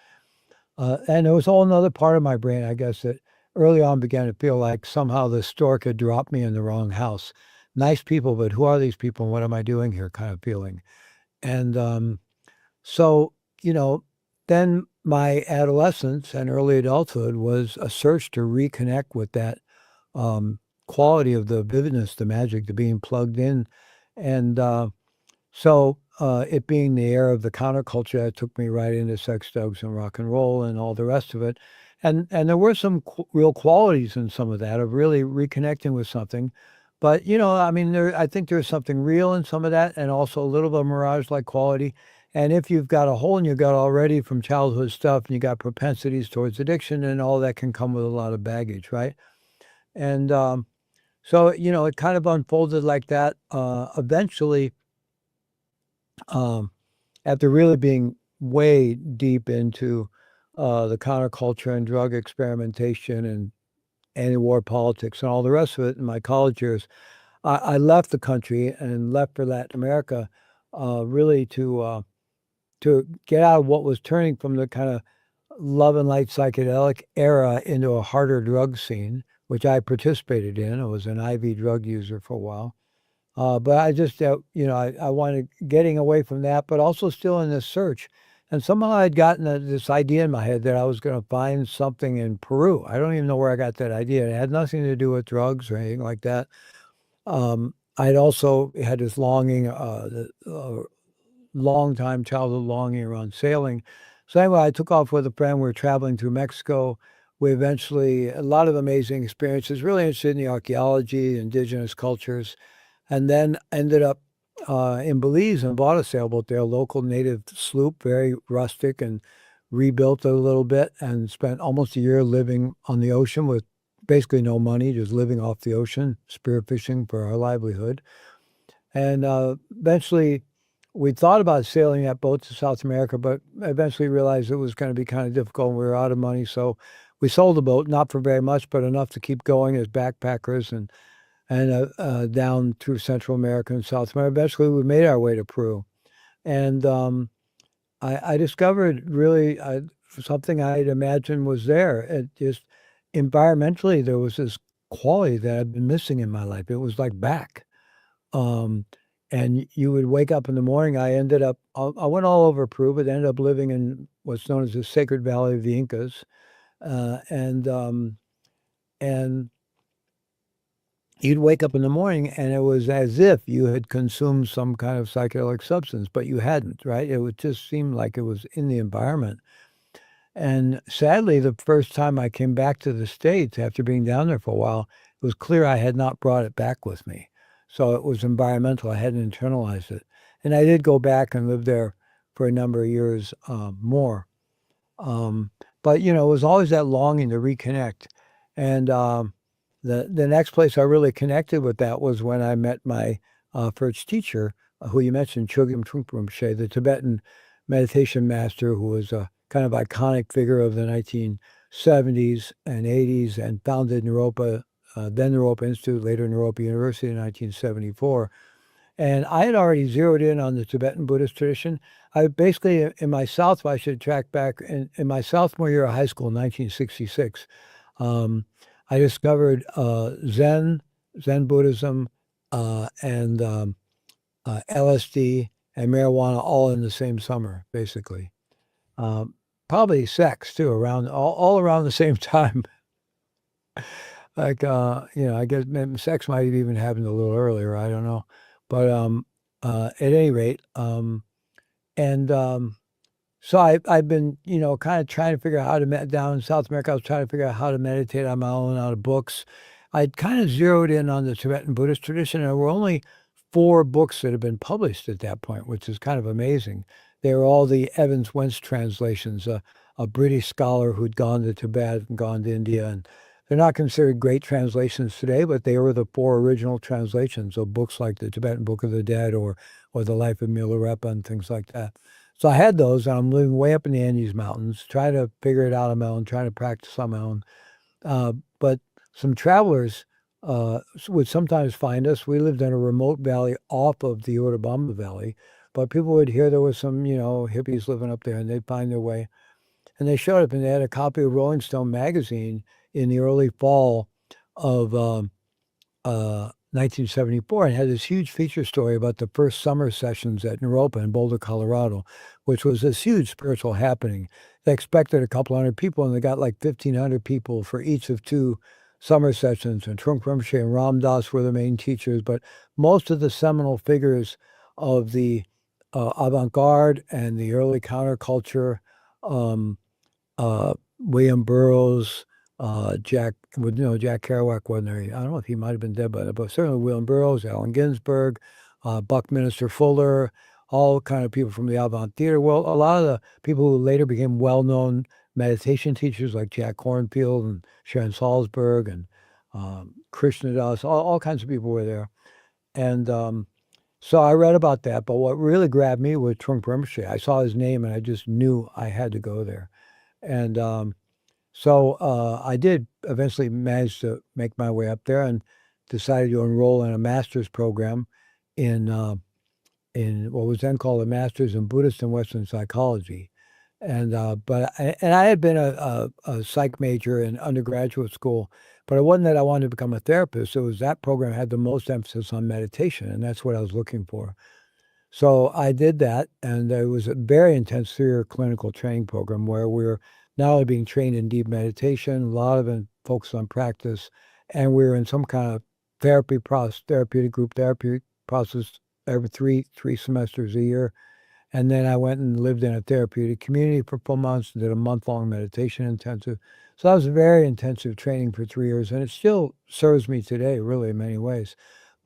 and it was all another part of my brain, I guess, that early on began to feel like somehow the stork had dropped me in the wrong house. Nice people, but who are these people and what am I doing here, kind of feeling. And so, then my adolescence and early adulthood was a search to reconnect with that quality of the vividness, the magic, the being plugged in. And so it being the era of the counterculture, that took me right into sex, drugs, and rock and roll and all the rest of it. And there were some real qualities in some of that, of really reconnecting with something. But, I think there's something real in some of that, and also a little bit of mirage-like quality. And if you've got a hole in your gut already from childhood stuff, and you got propensities towards addiction, and all that can come with a lot of baggage, right? And so, it kind of unfolded like that. Eventually, after really being way deep into the counterculture and drug experimentation and anti-war politics and all the rest of it in my college years, I left the country and left for Latin America really to get out of what was turning from the kind of love and light psychedelic era into a harder drug scene, which I participated in. I was an IV drug user for a while. But I just, I wanted getting away from that, but also still in this search. And somehow I'd gotten this idea in my head that I was going to find something in Peru. I don't even know where I got that idea. It had nothing to do with drugs or anything like that. I'd also had this longing, long time childhood longing around sailing. So anyway, I took off with a friend. We were traveling through Mexico. We eventually, a lot of amazing experiences, really interested in the archaeology, indigenous cultures, and then ended up in Belize and bought a sailboat there, a local native sloop, very rustic, and rebuilt it a little bit and spent almost a year living on the ocean with basically no money, just living off the ocean, spearfishing for our livelihood. And eventually we thought about sailing that boat to South America, but eventually realized it was going to be kind of difficult and we were out of money. So we sold the boat, not for very much, but enough to keep going as backpackers and down through Central America and South America. Eventually we made our way to Peru. And I discovered really something I'd imagined was there. It just environmentally, there was this quality that I'd been missing in my life. It was like back. And you would wake up in the morning. I went all over Peru, but ended up living in what's known as the Sacred Valley of the Incas. And you'd wake up in the morning and it was as if you had consumed some kind of psychedelic substance, but you hadn't, right? It would just seem like it was in the environment. And sadly, the first time I came back to the States after being down there for a while, it was clear I had not brought it back with me. So it was environmental. I hadn't internalized it. And I did go back and live there for a number of years more. But, it was always that longing to reconnect. And the next place I really connected with that was when I met my first teacher, who you mentioned, Chogyam Trungpa Rinpoche, the Tibetan meditation master who was a kind of iconic figure of the 1970s and 80s and founded Naropa, then Naropa Institute, later Naropa University in 1974. And I had already zeroed in on the Tibetan Buddhist tradition. I basically, in my I should track back, in my sophomore year of high school in 1966, I discovered Zen Buddhism, and LSD and marijuana all in the same summer, basically. Probably sex too, all around the same time. Like, I guess sex might have even happened a little earlier. I don't know. But at any rate, so I've been, kind of trying to figure out how to down in South America. I was trying to figure out how to meditate on my own out of books. I'd kind of zeroed in on the Tibetan Buddhist tradition, and there were only 4 books that had been published at that point, which is kind of amazing. They were all the Evans Wentz translations, a British scholar who'd gone to Tibet and gone to India, and they're not considered great translations today, but they were the 4 original translations of books like the Tibetan Book of the Dead or the Life of Milarepa and things like that. So I had those, and I'm living way up in the Andes Mountains, trying to figure it out on my own, trying to practice on my own. But some travelers would sometimes find us. We lived in a remote valley off of the Urubamba Valley, but people would hear there was some, hippies living up there, and they'd find their way. And they showed up, and they had a copy of Rolling Stone magazine in the early fall of 1974, and had this huge feature story about the first summer sessions at Naropa in Boulder, Colorado, which was this huge spiritual happening. They expected a couple hundred people, and they got like 1,500 people for each of 2 summer sessions. And Trungpa Rinpoche and Ram Dass were the main teachers, but most of the seminal figures of the avant-garde and the early counterculture, William Burroughs, Jack Kerouac wasn't there. I don't know if he might have been dead by then, but certainly William Burroughs, Allen Ginsberg, Buckminster Fuller, all kind of people from the avant theater world. A lot of the people who later became well-known meditation teachers like Jack Kornfield and Sharon Salzberg and Krishna Das, all kinds of people were there. And so I read about that, but what really grabbed me was Trungpa Rinpoche. I saw his name and I just knew I had to go there. And so I did eventually manage to make my way up there and decided to enroll in a master's program in in what was then called a master's in Buddhist and Western psychology. And I had been a psych major in undergraduate school, but it wasn't that I wanted to become a therapist. It was that program had the most emphasis on meditation, and that's what I was looking for. So I did that, and it was a very intense 3-year clinical training program where we were not only being trained in deep meditation, a lot of it focused on practice, and we were in some kind of therapeutic group therapy process every three semesters a year. And then I went and lived in a therapeutic community for 4 months and did a month-long meditation intensive. So that was very intensive training for 3 years, and it still serves me today, really, in many ways.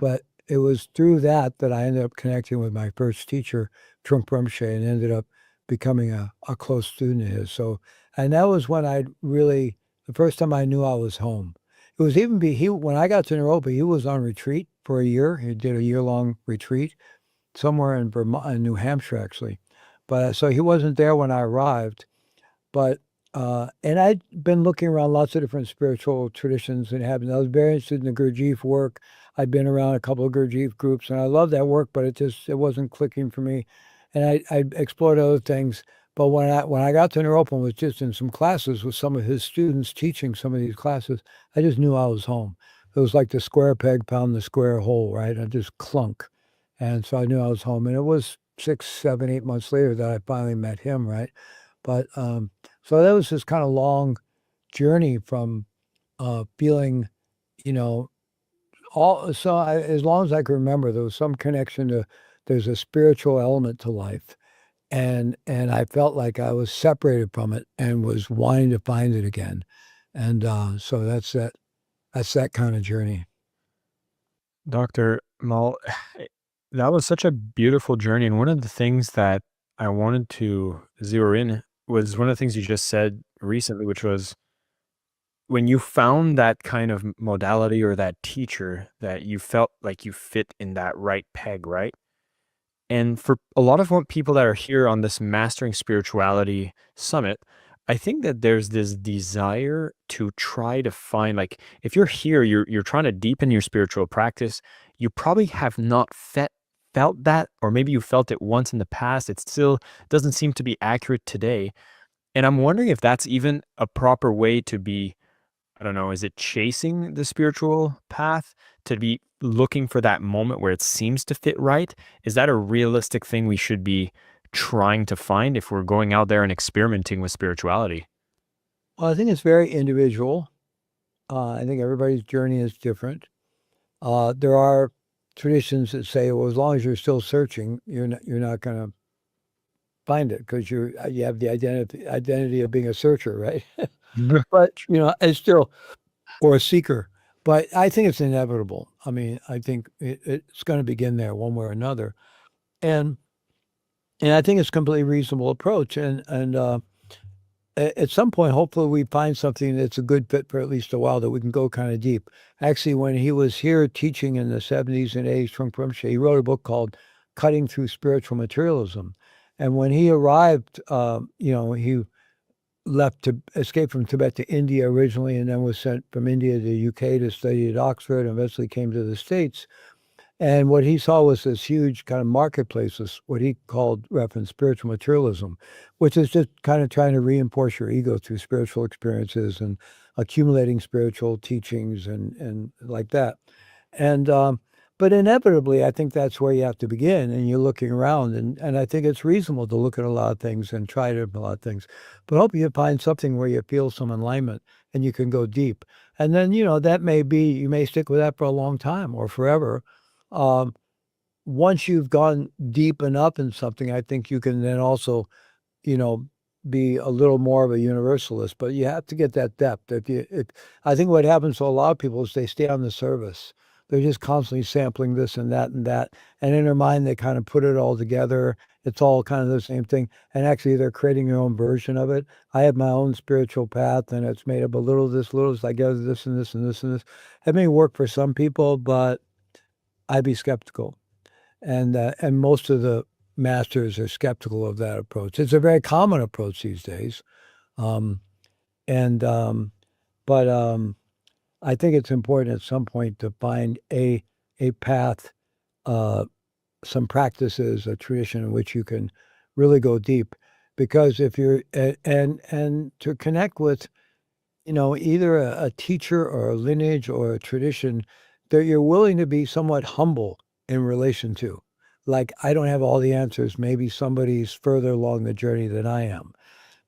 But it was through that I ended up connecting with my first teacher, Trungpa Rinpoche, and ended up becoming a close student of his. So, and that was when the first time I knew I was home. It was even when I got to Naropa, he was on retreat for a year. He did a year-long retreat somewhere in Vermont, in New Hampshire, actually. But so he wasn't there when I arrived. But and I'd been looking around lots of different spiritual traditions and I was very interested in the Gurdjieff work. I'd been around a couple of Gurdjieff groups, and I loved that work, but it wasn't clicking for me. And I explored other things. But when I got to Naropa and was just in some classes with some of his students teaching some of these classes, I just knew I was home. It was like the square peg found the square hole, right? I just clunk. And so I knew I was home. And it was 6, 7, 8 months later that I finally met him, right? But so that was this kind of long journey from feeling, as long as I can remember, there was some connection to there's a spiritual element to life. And I felt like I was separated from it and was wanting to find it again. And so that's that kind of journey. Dr. Maull, that was such a beautiful journey. And one of the things that I wanted to zero in was one of the things you just said recently, which was when you found that kind of modality or that teacher that you felt like you fit in that right peg, right? And for a lot of people that are here on this Mastering Spirituality Summit, I think that there's this desire to try to find, like, if you're here, you're trying to deepen your spiritual practice, you probably have not felt that, or maybe you felt it once in the past. It still doesn't seem to be accurate today. And I'm wondering if that's even a proper way to be, I don't know, is it chasing the spiritual path, to be looking for that moment where it seems to fit right? Is that a realistic thing we should be trying to find if we're going out there and experimenting with spirituality? Well, I think it's very individual. I think everybody's journey is different. There are traditions that say, well, as long as you're still searching, you're not going to find it because you have the identity of being a searcher, right? But it's still, or a seeker. But I think it's inevitable. I mean, I think it's going to begin there one way or another, and I think it's a completely reasonable approach. And at some point, hopefully, we find something that's a good fit for at least a while that we can go kind of deep. Actually, when he was here teaching in the 70s and 80s, Trungpa Rinpoche, he wrote a book called "Cutting Through Spiritual Materialism," and when he arrived, he left to escape from Tibet to India originally, and then was sent from India to UK to study at Oxford, and eventually came to the States. And what he saw was this huge kind of marketplace, what he called reference spiritual materialism, which is just kind of trying to reinforce your ego through spiritual experiences and accumulating spiritual teachings and like that. And but inevitably, I think that's where you have to begin. And you're looking around, and I think it's reasonable to look at a lot of things and try to a lot of things. But I hope you find something where you feel some alignment and you can go deep. And then, that may be, you may stick with that for a long time or forever. Once you've gone deep enough in something, I think you can then also, be a little more of a universalist, but you have to get that depth. I think what happens to a lot of people is they stay on the surface. They're just constantly sampling this and that and that. And in their mind, they kind of put it all together. It's all kind of the same thing. And actually, they're creating their own version of it. I have my own spiritual path, and it's made up a little of this, little of this. I gather this and this and this and this. It may work for some people, but I'd be skeptical. And most of the masters are skeptical of that approach. It's a very common approach these days. But I think it's important at some point to find a path some practices, a tradition in which you can really go deep. Because if you're and to connect with, either a teacher or a lineage or a tradition that you're willing to be somewhat humble in relation to. Like, I don't have all the answers. Maybe somebody's further along the journey than I am.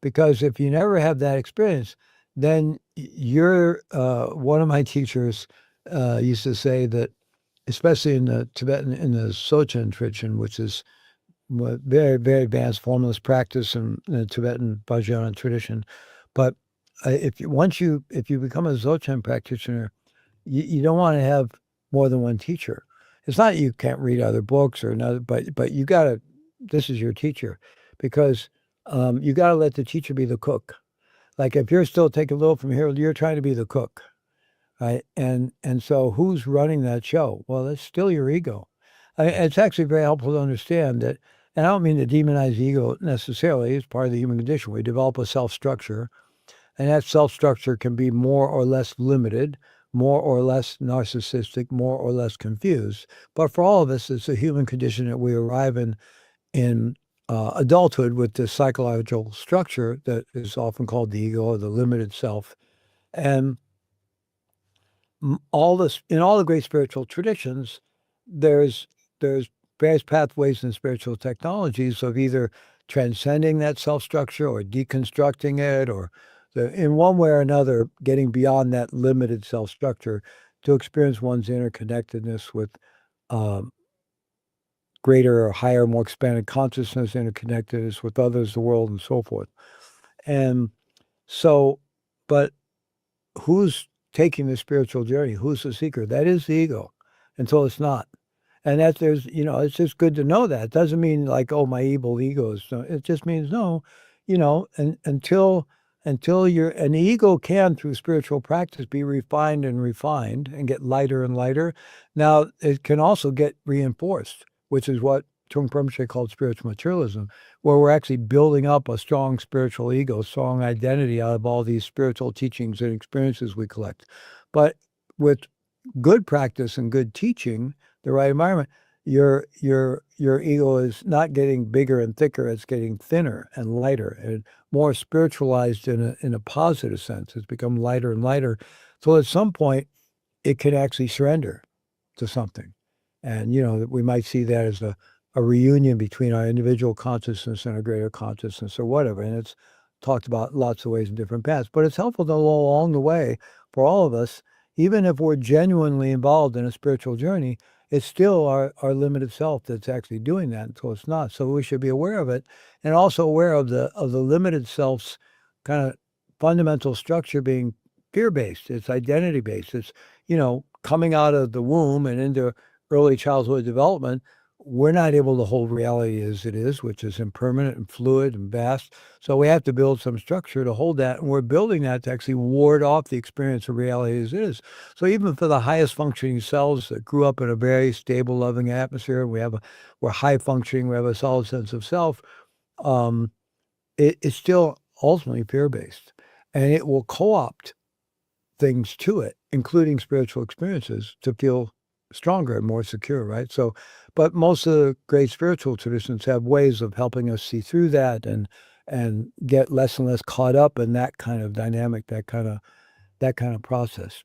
Because if you never have that experience, then you're one of my teachers used to say that, especially in the Tibetan, in the Dzogchen tradition, which is very, very advanced formless practice in the Tibetan Vajrayana tradition. But if you become a Dzogchen practitioner, you don't want to have more than one teacher. It's not you can't read other books or another, but you got to. This is your teacher, because you got to let the teacher be the cook. Like, if you're still taking a little from here, you're trying to be the cook, right? And so who's running that show? Well, it's still your ego. It's actually very helpful to understand that. And I don't mean to demonize the ego necessarily. It's part of the human condition. We develop a self-structure, and that self-structure can be more or less limited, more or less narcissistic, more or less confused. But for all of us, it's a human condition that we arrive in adulthood with this psychological structure that is often called the ego or the limited self. And all this, in all the great spiritual traditions, there's various pathways in spiritual technologies of either transcending that self-structure or deconstructing it, or in one way or another getting beyond that limited self-structure to experience one's interconnectedness with greater or higher, more expanded consciousness, interconnectedness with others, the world, and so forth. And so, but who's taking the spiritual journey? Who's the seeker? That is the ego, until it's not. And that it's just good to know that. It doesn't mean like, oh, my evil ego is. It just means no, and until an ego can, through spiritual practice, be refined and get lighter and lighter. Now, it can also get reinforced, which is what Trungpa Rinpoche called spiritual materialism, where we're actually building up a strong spiritual ego, strong identity out of all these spiritual teachings and experiences we collect. But with good practice and good teaching, the right environment, your ego is not getting bigger and thicker. It's getting thinner and lighter and more spiritualized in a positive sense. It's become lighter and lighter. So at some point, it can actually surrender to something. And, we might see that as a reunion between our individual consciousness and our greater consciousness or whatever. And it's talked about lots of ways and different paths. But it's helpful to know along the way for all of us, even if we're genuinely involved in a spiritual journey, it's still our limited self that's actually doing that until it's not. So we should be aware of it, and also aware of the limited self's kind of fundamental structure being fear-based. It's identity-based. It's, coming out of the womb and into early childhood development, we're not able to hold reality as it is, which is impermanent and fluid and vast. So we have to build some structure to hold that. And we're building that to actually ward off the experience of reality as it is. So even for the highest functioning cells that grew up in a very stable, loving atmosphere, we're high functioning, we have a solid sense of self, it's still ultimately fear-based. And it will co-opt things to it, including spiritual experiences, to feel stronger and more secure, right? So, but most of the great spiritual traditions have ways of helping us see through that and get less and less caught up in that kind of dynamic, that kind of process.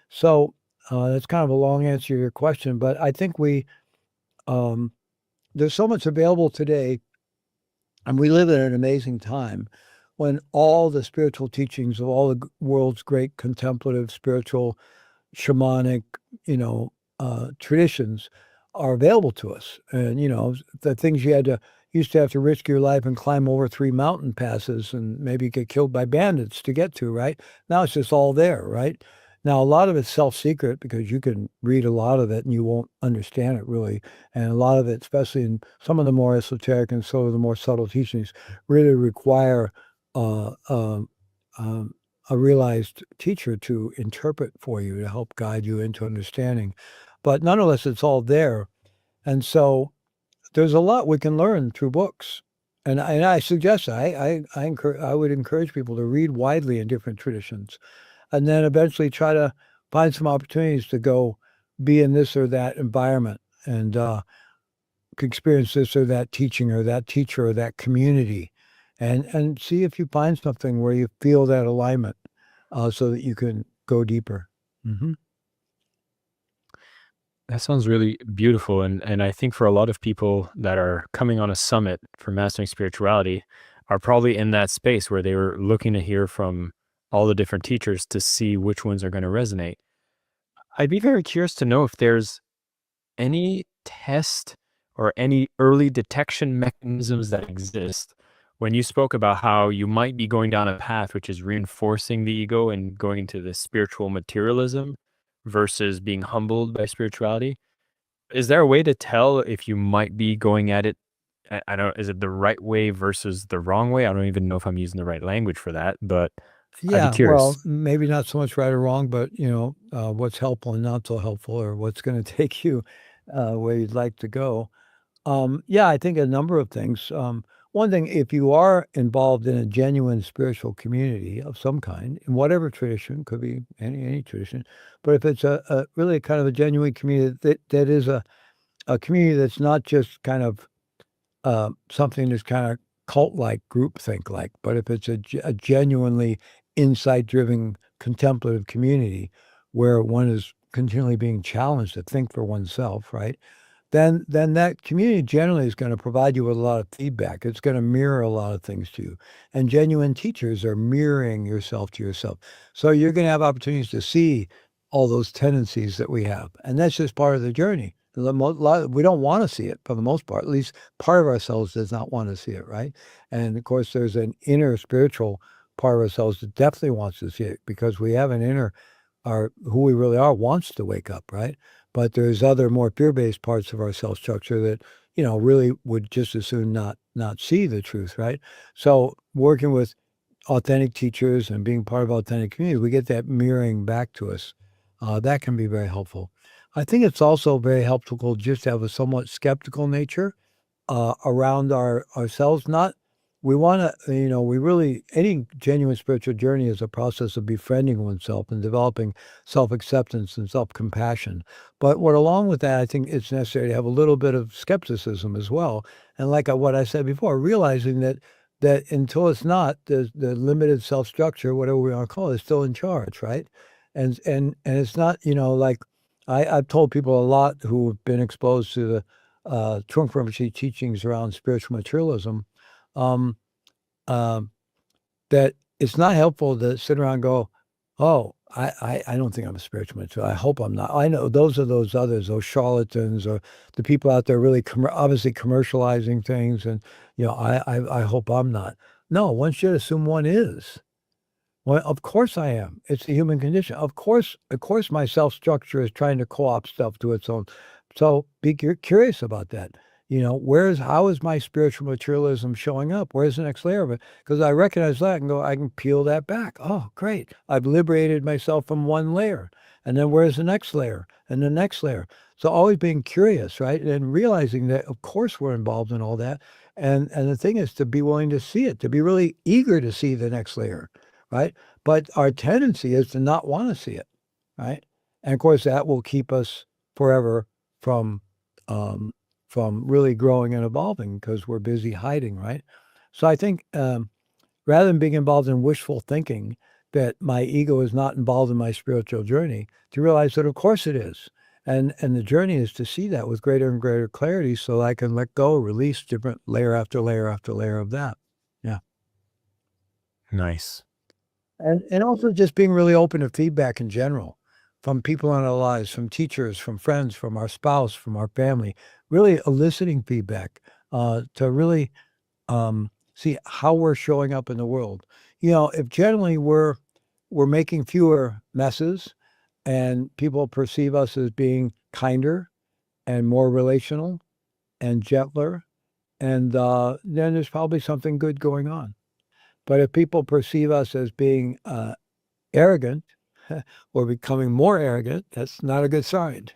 So that's kind of a long answer to your question, but I think there's so much available today, and we live in an amazing time when all the spiritual teachings of all the world's great contemplative, spiritual, shamanic, traditions are available to us. And, the things you used to have to risk your life and climb over 3 mountain passes and maybe get killed by bandits to get to, right? Now it's just all there, right? Now, a lot of it's self-secret because you can read a lot of it and you won't understand it really. And a lot of it, especially in some of the more esoteric and some of the more subtle teachings, really require a realized teacher to interpret for you, to help guide you into understanding. But nonetheless, it's all there. And so there's a lot we can learn through books. And I suggest, I would encourage people to read widely in different traditions, and then eventually try to find some opportunities to go be in this or that environment. And experience this or that teaching or that teacher or that community, and see if you find something where you feel that alignment, so that you can go deeper. Mm-hmm. That sounds really beautiful. And I think for a lot of people that are coming on a summit for mastering spirituality are probably in that space where they were looking to hear from all the different teachers to see which ones are going to resonate. I'd be very curious to know if there's any test or any early detection mechanisms that exist when you spoke about how you might be going down a path which is reinforcing the ego and going into the spiritual materialism versus being humbled by spirituality. Is there a way to tell if you might be going at it? I don't, is it the right way versus the wrong way? I don't even know if I'm using the right language for that, but I'd be Yeah, well, curious. maybe not so much right or wrong, but what's helpful and not so helpful, or what's going to take you where you'd like to go. Yeah, I think a number of things. One thing, if you are involved in a genuine spiritual community of some kind, in whatever tradition, could be any tradition, but if it's a really kind of a genuine community that is a community that's not just kind of something that's kind of cult-like, groupthink-like, but if it's a genuinely insight-driven contemplative community where one is continually being challenged to think for oneself, right? Then that community generally is going to provide you with a lot of feedback. It's going to mirror a lot of things to you. And genuine teachers are mirroring yourself to yourself. So you're going to have opportunities to see all those tendencies that we have. And that's just part of the journey. We don't want to see it for the most part. At least part of ourselves does not want to see it, right? And of course, there's an inner spiritual part of ourselves that definitely wants to see it, because we have an inner, who we really are wants to wake up, right? But there's other more fear-based parts of our self structure that, really would just as soon not see the truth, right? So working with authentic teachers and being part of authentic community, we get that mirroring back to us. That can be very helpful. I think it's also very helpful just to have a somewhat skeptical nature around ourselves. Not, we want to, we really, any genuine spiritual journey is a process of befriending oneself and developing self-acceptance and self-compassion. But along with that, I think it's necessary to have a little bit of skepticism as well. And like what I said before, realizing that until it's not, the limited self-structure, whatever we want to call it, is still in charge, right? And it's not, like I've told people a lot who have been exposed to the Trungpa Rinpoche teachings around spiritual materialism, um, um, that it's not helpful to sit around and go, oh, I don't think I'm a spiritual materialist. I hope I'm not. I know those are those others, those charlatans, or the people out there really obviously commercializing things, and I hope I'm not. No, one should assume one is. Well, of course I am. It's the human condition. Of course, my self structure is trying to co-opt stuff to its own. So be curious about that. How is my spiritual materialism showing up? Where's the next layer of it? Because I recognize that and go, I can peel that back. Oh, great. I've liberated myself from one layer. And then where's the next layer? And the next layer. So always being curious, right? And realizing that, of course, we're involved in all that. And the thing is to be willing to see it, to be really eager to see the next layer, right? But our tendency is to not want to see it, right? And of course, that will keep us forever from really growing and evolving, because we're busy hiding, right? So I think rather than being involved in wishful thinking that my ego is not involved in my spiritual journey, to realize that of course it is. And the journey is to see that with greater and greater clarity, so I can let go, release different layer after layer after layer of that. Yeah. Nice. And also just being really open to feedback in general, from people in our lives, from teachers, from friends, from our spouse, from our family, really eliciting feedback to really see how we're showing up in the world. If generally we're making fewer messes and people perceive us as being kinder and more relational and gentler, and then there's probably something good going on. But if people perceive us as being arrogant or becoming more arrogant, that's not a good sign.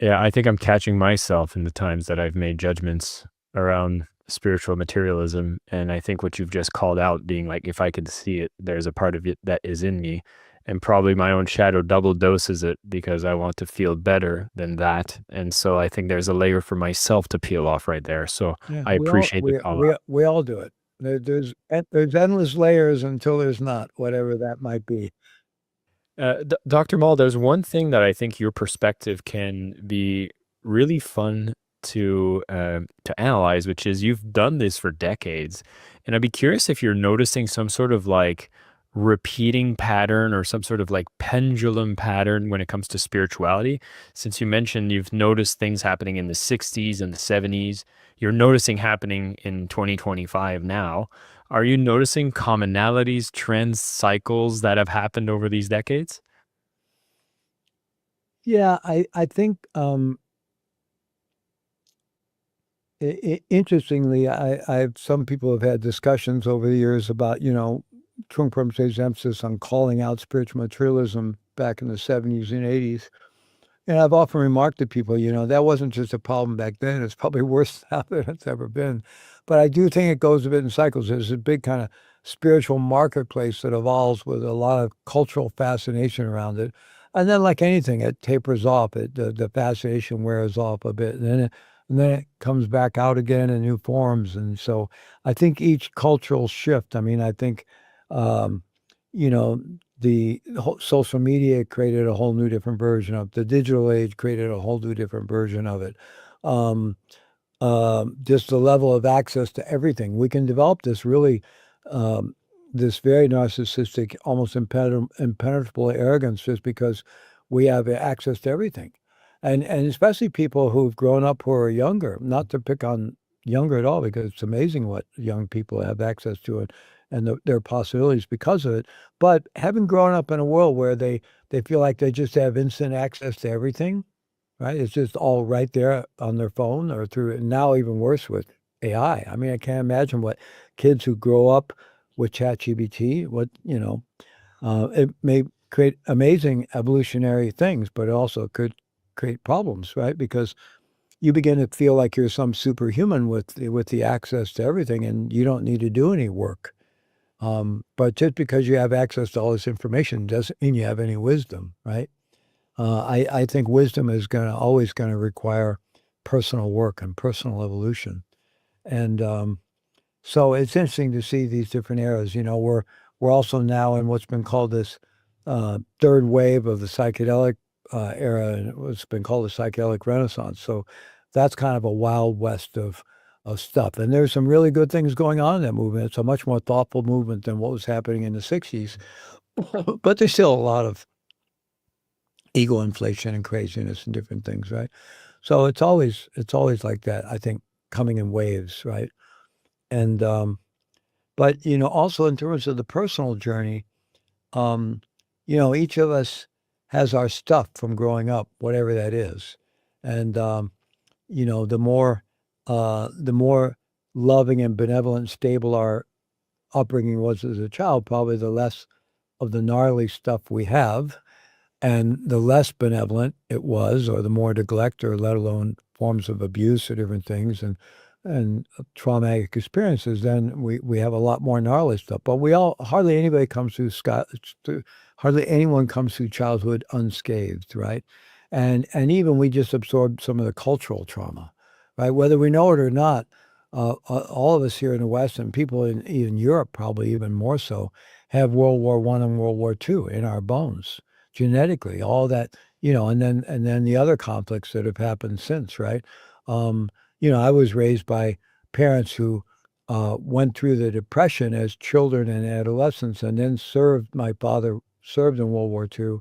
Yeah, I think I'm catching myself in the times that I've made judgments around spiritual materialism. And I think what you've just called out being like, if I could see it, there's a part of it that is in me. and probably my own shadow double doses it because I want to feel better than that. And so I think there's a layer for myself to peel off right there. So Yeah, I appreciate the call out. we all do it. There's endless layers until there's not, whatever that might be. Dr. Maull, there's one thing that I think your perspective can be really fun to analyze, which is you've done this for decades, and I'd be curious if you're noticing some sort of like repeating pattern or some sort of like pendulum pattern when it comes to spirituality. Since you mentioned you've noticed things happening in the 60s and the 70s, you're noticing happening in 2025 now. Are you noticing commonalities, trends, cycles that have happened over these decades? Yeah, I think interestingly, some people have had discussions over the years about, Trungpa Rinpoche's emphasis on calling out spiritual materialism back in the 70s and 80s. And I've often remarked to people, that wasn't just a problem back then. It's probably worse now than it's ever been. But I do think it goes a bit in cycles. There's a big kind of spiritual marketplace that evolves with a lot of cultural fascination around it. And then, like anything, it tapers off. The fascination wears off a bit. And then it comes back out again in new forms. And so I think each cultural shift, I think, um, you know, the whole social media created a whole new different version of the digital age, created a whole new different version of it. Um, just the level of access to everything. We can develop this really, this very narcissistic, almost impenetrable arrogance just because we have access to everything. And especially people who've grown up who are younger, not to pick on younger at all, because it's amazing what young people have access to and their possibilities because of it. But having grown up in a world where they feel like they just have instant access to everything, right? It's just all right there on their phone or through, and now even worse with AI. I can't imagine what kids who grow up with ChatGPT, it may create amazing evolutionary things, but it also could create problems, right? Because you begin to feel like you're some superhuman with the access to everything, and you don't need to do any work. But just because you have access to all this information doesn't mean you have any wisdom, right? I think wisdom is always going to require personal work and personal evolution. And so it's interesting to see these different eras. We're also now in what's been called this third wave of the psychedelic era, and what's been called the psychedelic renaissance. So that's kind of a wild west of stuff. And there's some really good things going on in that movement. It's a much more thoughtful movement than what was happening in the 60s. But there's still a lot of ego inflation and craziness and different things, right? So it's always like that, I think, coming in waves, right? And but also in terms of the personal journey, each of us has our stuff from growing up, whatever that is. And the more loving and benevolent, stable our upbringing was as a child, probably the less of the gnarly stuff we have. And the less benevolent it was, or the more neglect, or let alone forms of abuse or different things and traumatic experiences, then we have a lot more gnarly stuff. But hardly anyone comes through childhood unscathed, right? And even we just absorb some of the cultural trauma, right? Whether we know it or not, all of us here in the West, and people in even Europe, probably even more so, have World War I and World War II in our bones. Genetically, all that, and then the other conflicts that have happened since, right? I was raised by parents who went through the Depression as children and adolescents, and then my father served in World War II,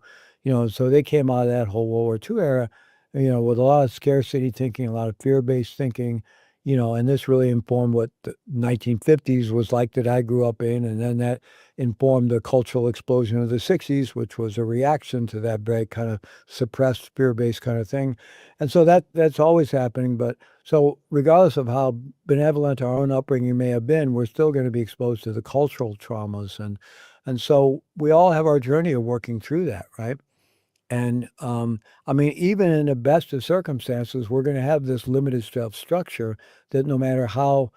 so they came out of that whole World War II era, with a lot of scarcity thinking, a lot of fear-based thinking, and this really informed what the 1950s was like that I grew up in, and then that informed the cultural explosion of the 60s, which was a reaction to that very kind of suppressed, fear-based kind of thing. And so that's always happening. But so regardless of how benevolent our own upbringing may have been, we're still going to be exposed to the cultural traumas. And so we all have our journey of working through that, right? And even in the best of circumstances, we're going to have this limited self-structure that no matter how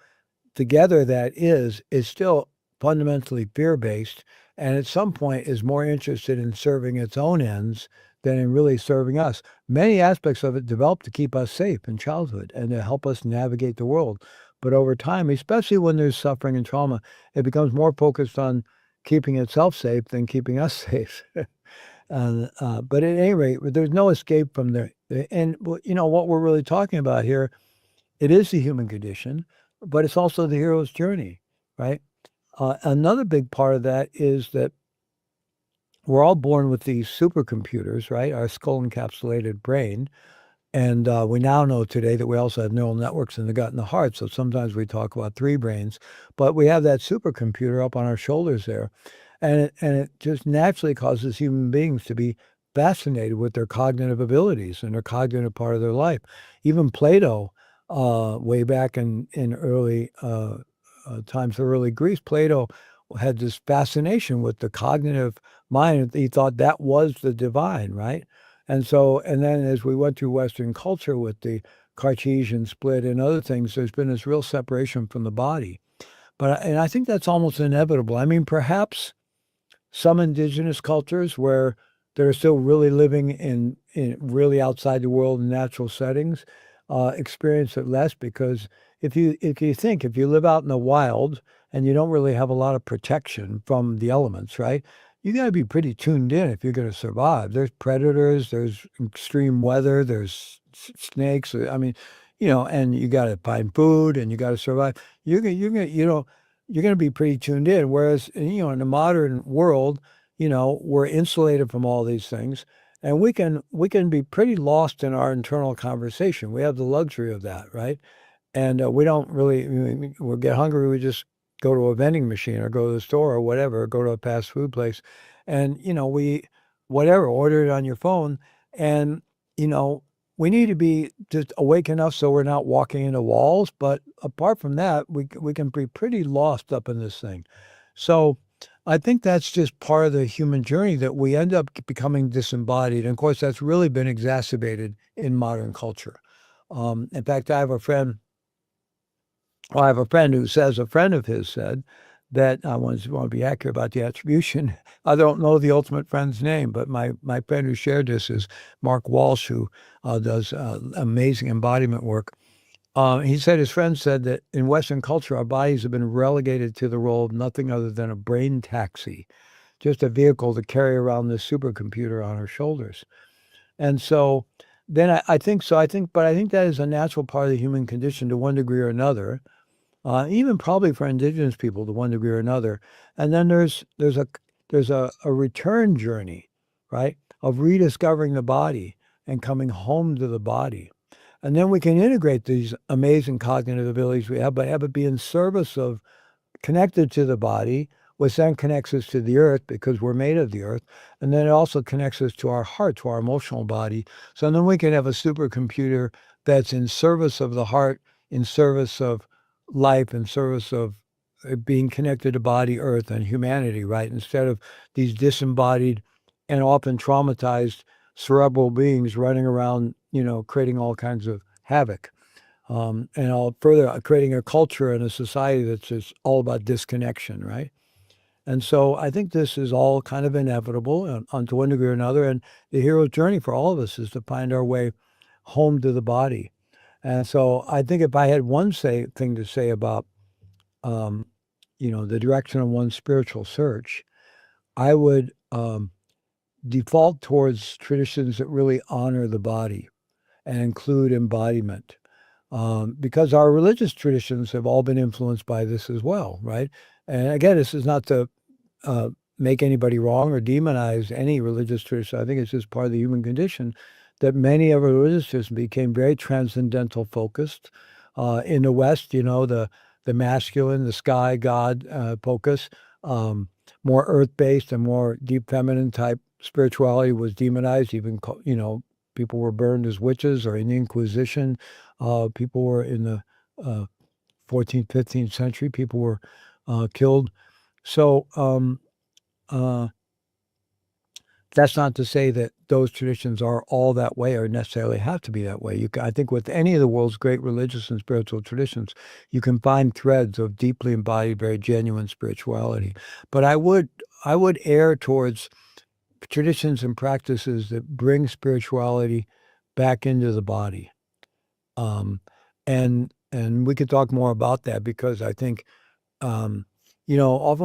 together that is still fundamentally fear-based, and at some point is more interested in serving its own ends than in really serving us. Many aspects of it develop to keep us safe in childhood and to help us navigate the world. But over time, especially when there's suffering and trauma, it becomes more focused on keeping itself safe than keeping us safe. But at any rate, there's no escape from there. And what we're really talking about here, it is the human condition, but it's also the hero's journey, right? Another big part of that is that we're all born with these supercomputers, right? Our skull encapsulated brain. And we now know today that we also have neural networks in the gut and the heart. So sometimes we talk about 3 brains, but we have that supercomputer up on our shoulders there. And it just naturally causes human beings to be fascinated with their cognitive abilities and their cognitive part of their life. Even Plato, way back in early times of early Greece, Plato had this fascination with the cognitive mind. He thought that was the divine, right? And then as we went through Western culture with the Cartesian split and other things, there's been this real separation from the body. And I think that's almost inevitable. I mean, perhaps some indigenous cultures where they're still really living in really outside the world in natural settings experience it less, because if you live out in the wild and you don't really have a lot of protection from the elements, right? You got to be pretty tuned in if you're going to survive. There's predators, there's extreme weather, there's snakes. I mean, and you got to find food and you got to survive. You're going to be pretty tuned in. Whereas, in the modern world, we're insulated from all these things, and we can be pretty lost in our internal conversation. We have the luxury of that, right? And we don't really, we get hungry, we just go to a vending machine or go to the store or whatever, or go to a fast food place. And, we, whatever, order it on your phone. And, we need to be just awake enough so we're not walking into walls. But apart from that, we can be pretty lost up in this thing. So I think that's just part of the human journey, that we end up becoming disembodied. And of course, that's really been exacerbated in modern culture. In fact, I have a friend who says, a friend of his said that, I want to be accurate about the attribution. I don't know the ultimate friend's name, but my friend who shared this is Mark Walsh, who does amazing embodiment work. He said his friend said that in Western culture, our bodies have been relegated to the role of nothing other than a brain taxi, just a vehicle to carry around this supercomputer on our shoulders. And so then I think that is a natural part of the human condition to one degree or another. Even probably for indigenous people to one degree or another. And then there's a return journey, right, of rediscovering the body and coming home to the body. And then we can integrate these amazing cognitive abilities we have, but have it be in service of connected to the body, which then connects us to the earth because we're made of the earth. And then it also connects us to our heart, to our emotional body. So then we can have a supercomputer that's in service of the heart, in service of life, in service of being connected to body, earth, and humanity, right? Instead of these disembodied and often traumatized cerebral beings running around, creating all kinds of havoc. And all further creating a culture and a society that's just all about disconnection, right? And so I think this is all kind of inevitable on to one degree or another. And the hero's journey for all of us is to find our way home to the body. And so I think if I had one thing to say about, the direction of one's spiritual search, I would default towards traditions that really honor the body and include embodiment. Because our religious traditions have all been influenced by this as well, right? And again, this is not to make anybody wrong or demonize any religious tradition. I think it's just part of the human condition that many of our religious traditions became very transcendental focused. In the West, the masculine, the sky god focus, more earth-based and more deep feminine type spirituality was demonized. Even, people were burned as witches, or in the Inquisition. People were in the 14th, 15th century, people were killed. So that's not to say that those traditions are all that way or necessarily have to be that way. I think with any of the world's great religious and spiritual traditions, you can find threads of deeply embodied, very genuine spirituality. But I would err towards traditions and practices that bring spirituality back into the body. And we could talk more about that, because I think, often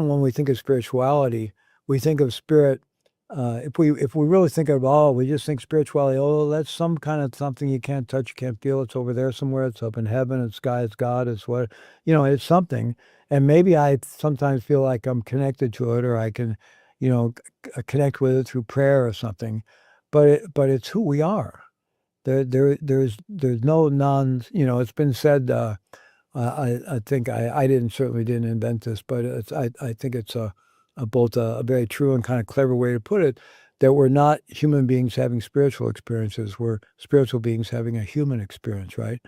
when we think of spirituality, we think of spirit. If we really think of, we just think spirituality, that's some kind of something you can't touch, you can't feel. It's over there somewhere. It's up in heaven. It's sky. It's God. It's what, it's something. And maybe I sometimes feel like I'm connected to it, or I can, connect with it through prayer or something. But it's who we are. There's no it's been said. I think I certainly didn't invent this, but I think it's both a very true and kind of clever way to put it, that we're not human beings having spiritual experiences. We're spiritual beings having a human experience, right?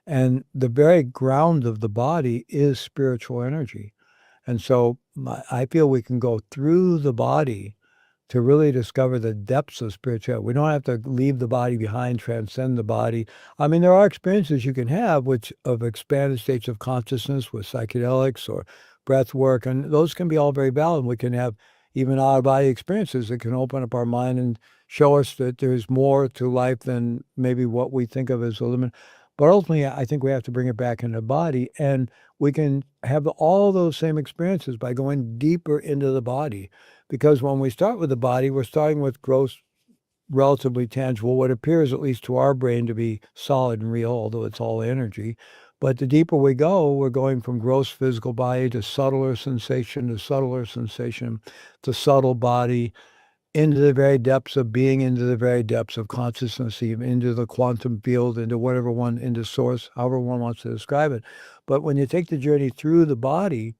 And the very ground of the body is spiritual energy. And so I feel we can go through the body to really discover the depths of spirituality. We don't have to leave the body behind, transcend the body. I mean, there are experiences you can have of expanded states of consciousness with psychedelics or breath work, and those can be all very valid. We can have even out-of-body experiences that can open up our mind and show us that there's more to life than maybe what we think of as a limit. But ultimately, I think we have to bring it back into the body, and we can have all those same experiences by going deeper into the body. Because when we start with the body, we're starting with gross, relatively tangible, what appears, at least to our brain, to be solid and real, although it's all energy. But the deeper we go, we're going from gross physical body to subtler sensation, to subtle body, into the very depths of being, into the very depths of consciousness, even into the quantum field, into into source, however one wants to describe it. But when you take the journey through the body,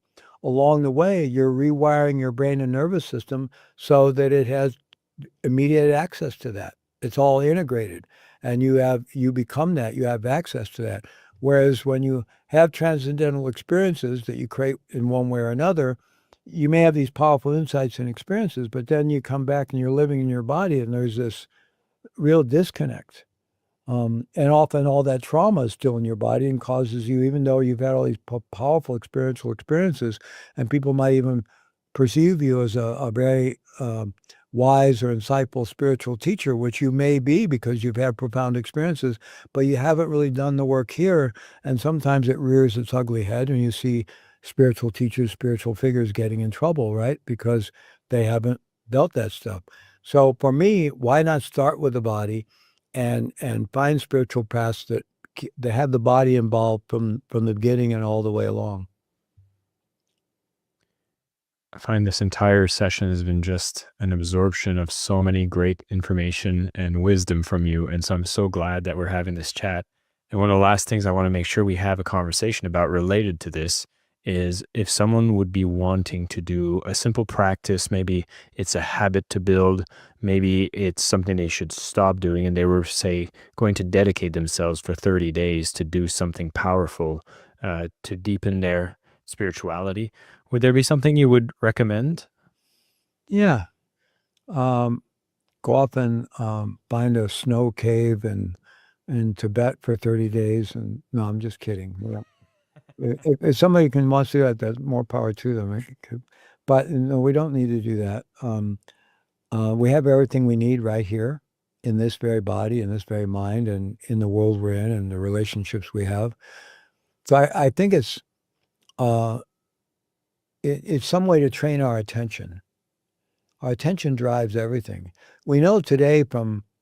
along the way, you're rewiring your brain and nervous system so that it has immediate access to that. It's all integrated, and you become that, you have access to that. Whereas when you have transcendental experiences that you create in one way or another, you may have these powerful insights and experiences, but then you come back and you're living in your body, and there's this real disconnect. And often all that trauma is still in your body and causes you, even though you've had all these powerful experiential experiences, and people might even perceive you as a very wise or insightful spiritual teacher, which you may be because you've had profound experiences, but you haven't really done the work here. And sometimes it rears its ugly head, and you see spiritual teachers, spiritual figures getting in trouble, right? Because they haven't dealt that stuff. So for me, why not start with the body and find spiritual paths that have the body involved from the beginning and all the way along? I find this entire session has been just an absorption of so many great information and wisdom from you. And so I'm so glad that we're having this chat. And one of the last things I want to make sure we have a conversation about related to this is if someone would be wanting to do a simple practice, maybe it's a habit to build, maybe it's something they should stop doing, and they were, say, going to dedicate themselves for 30 days to do something powerful to deepen their spirituality. Would there be something you would recommend? Yeah. Go off and find a snow cave in Tibet for 30 days. And no, I'm just kidding. Yeah. If somebody wants to do that, that's more power to them. But no, we don't need to do that. We have everything we need right here in this very body, in this very mind, and in the world we're in, and the relationships we have. So I think it's some way to train our attention. Our attention drives everything. We know today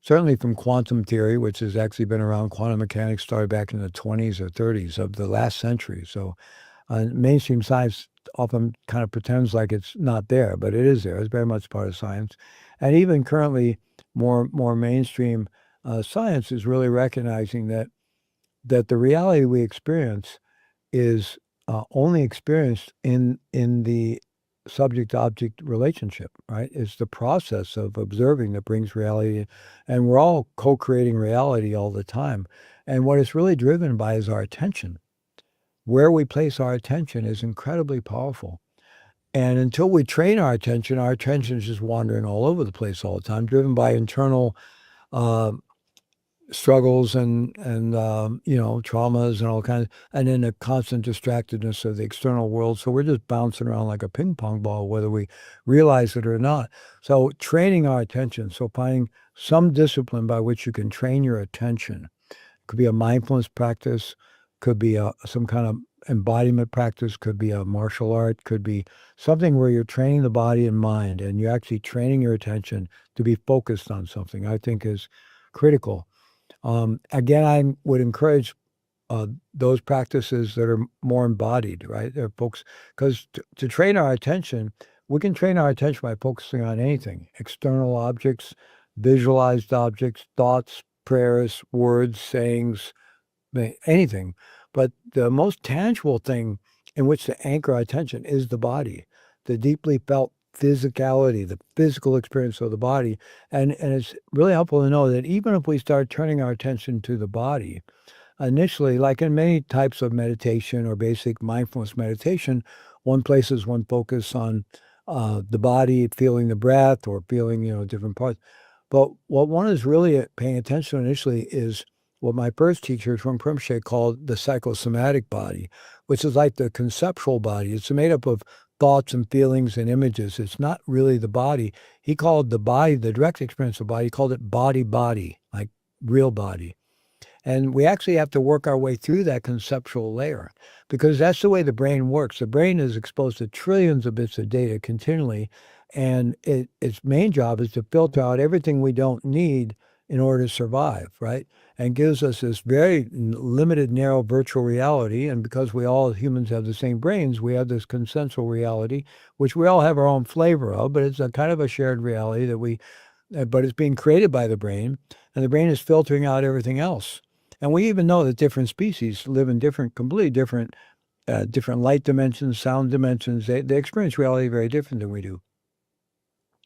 certainly from quantum theory, which has actually been around, quantum mechanics started back in the 20s or 30s of the last century. So mainstream science often kind of pretends like it's not there, but it is there. It's very much part of science. And even currently, more mainstream science is really recognizing that the reality we experience is only experienced in the subject-object relationship, right? It's the process of observing that brings reality, and we're all co-creating reality all the time. And what it's really driven by is our attention. Where we place our attention is incredibly powerful. And until we train our attention is just wandering all over the place all the time, driven by internal struggles and traumas and all kinds, and then the constant distractedness of the external world. So we're just bouncing around like a ping pong ball, whether we realize it or not. So training our attention, so finding some discipline by which you can train your attention. Could be a mindfulness practice, could be some kind of embodiment practice, could be a martial art, could be something where you're training the body and mind, and you're actually training your attention to be focused on something, I think is critical. Again, I would encourage those practices that are more embodied, right? They're folks, because to train our attention, we can train our attention by focusing on anything, external objects, visualized objects, thoughts, prayers, words, sayings, anything. But the most tangible thing in which to anchor our attention is the body, the deeply felt physicality, the physical experience of the body. And it's really helpful to know that even if we start turning our attention to the body, initially, like in many types of meditation or basic mindfulness meditation, one places one focus on the body, feeling the breath or feeling, different parts. But what one is really paying attention to initially is what my first teacher, Trungpa Rinpoche, called the psychosomatic body, which is like the conceptual body. It's made up of thoughts and feelings and images. It's not really the body. He called the body, the direct experience of body, he called it body, like real body. And we actually have to work our way through that conceptual layer because that's the way the brain works. The brain is exposed to trillions of bits of data continually, and its main job is to filter out everything we don't need in order to survive, right? And gives us this very limited, narrow virtual reality. And because we all humans have the same brains, we have this consensual reality, which we all have our own flavor of, but it's a kind of a shared reality but it's being created by the brain, and the brain is filtering out everything else. And we even know that different species live in completely different light dimensions, sound dimensions. They experience reality very different than we do.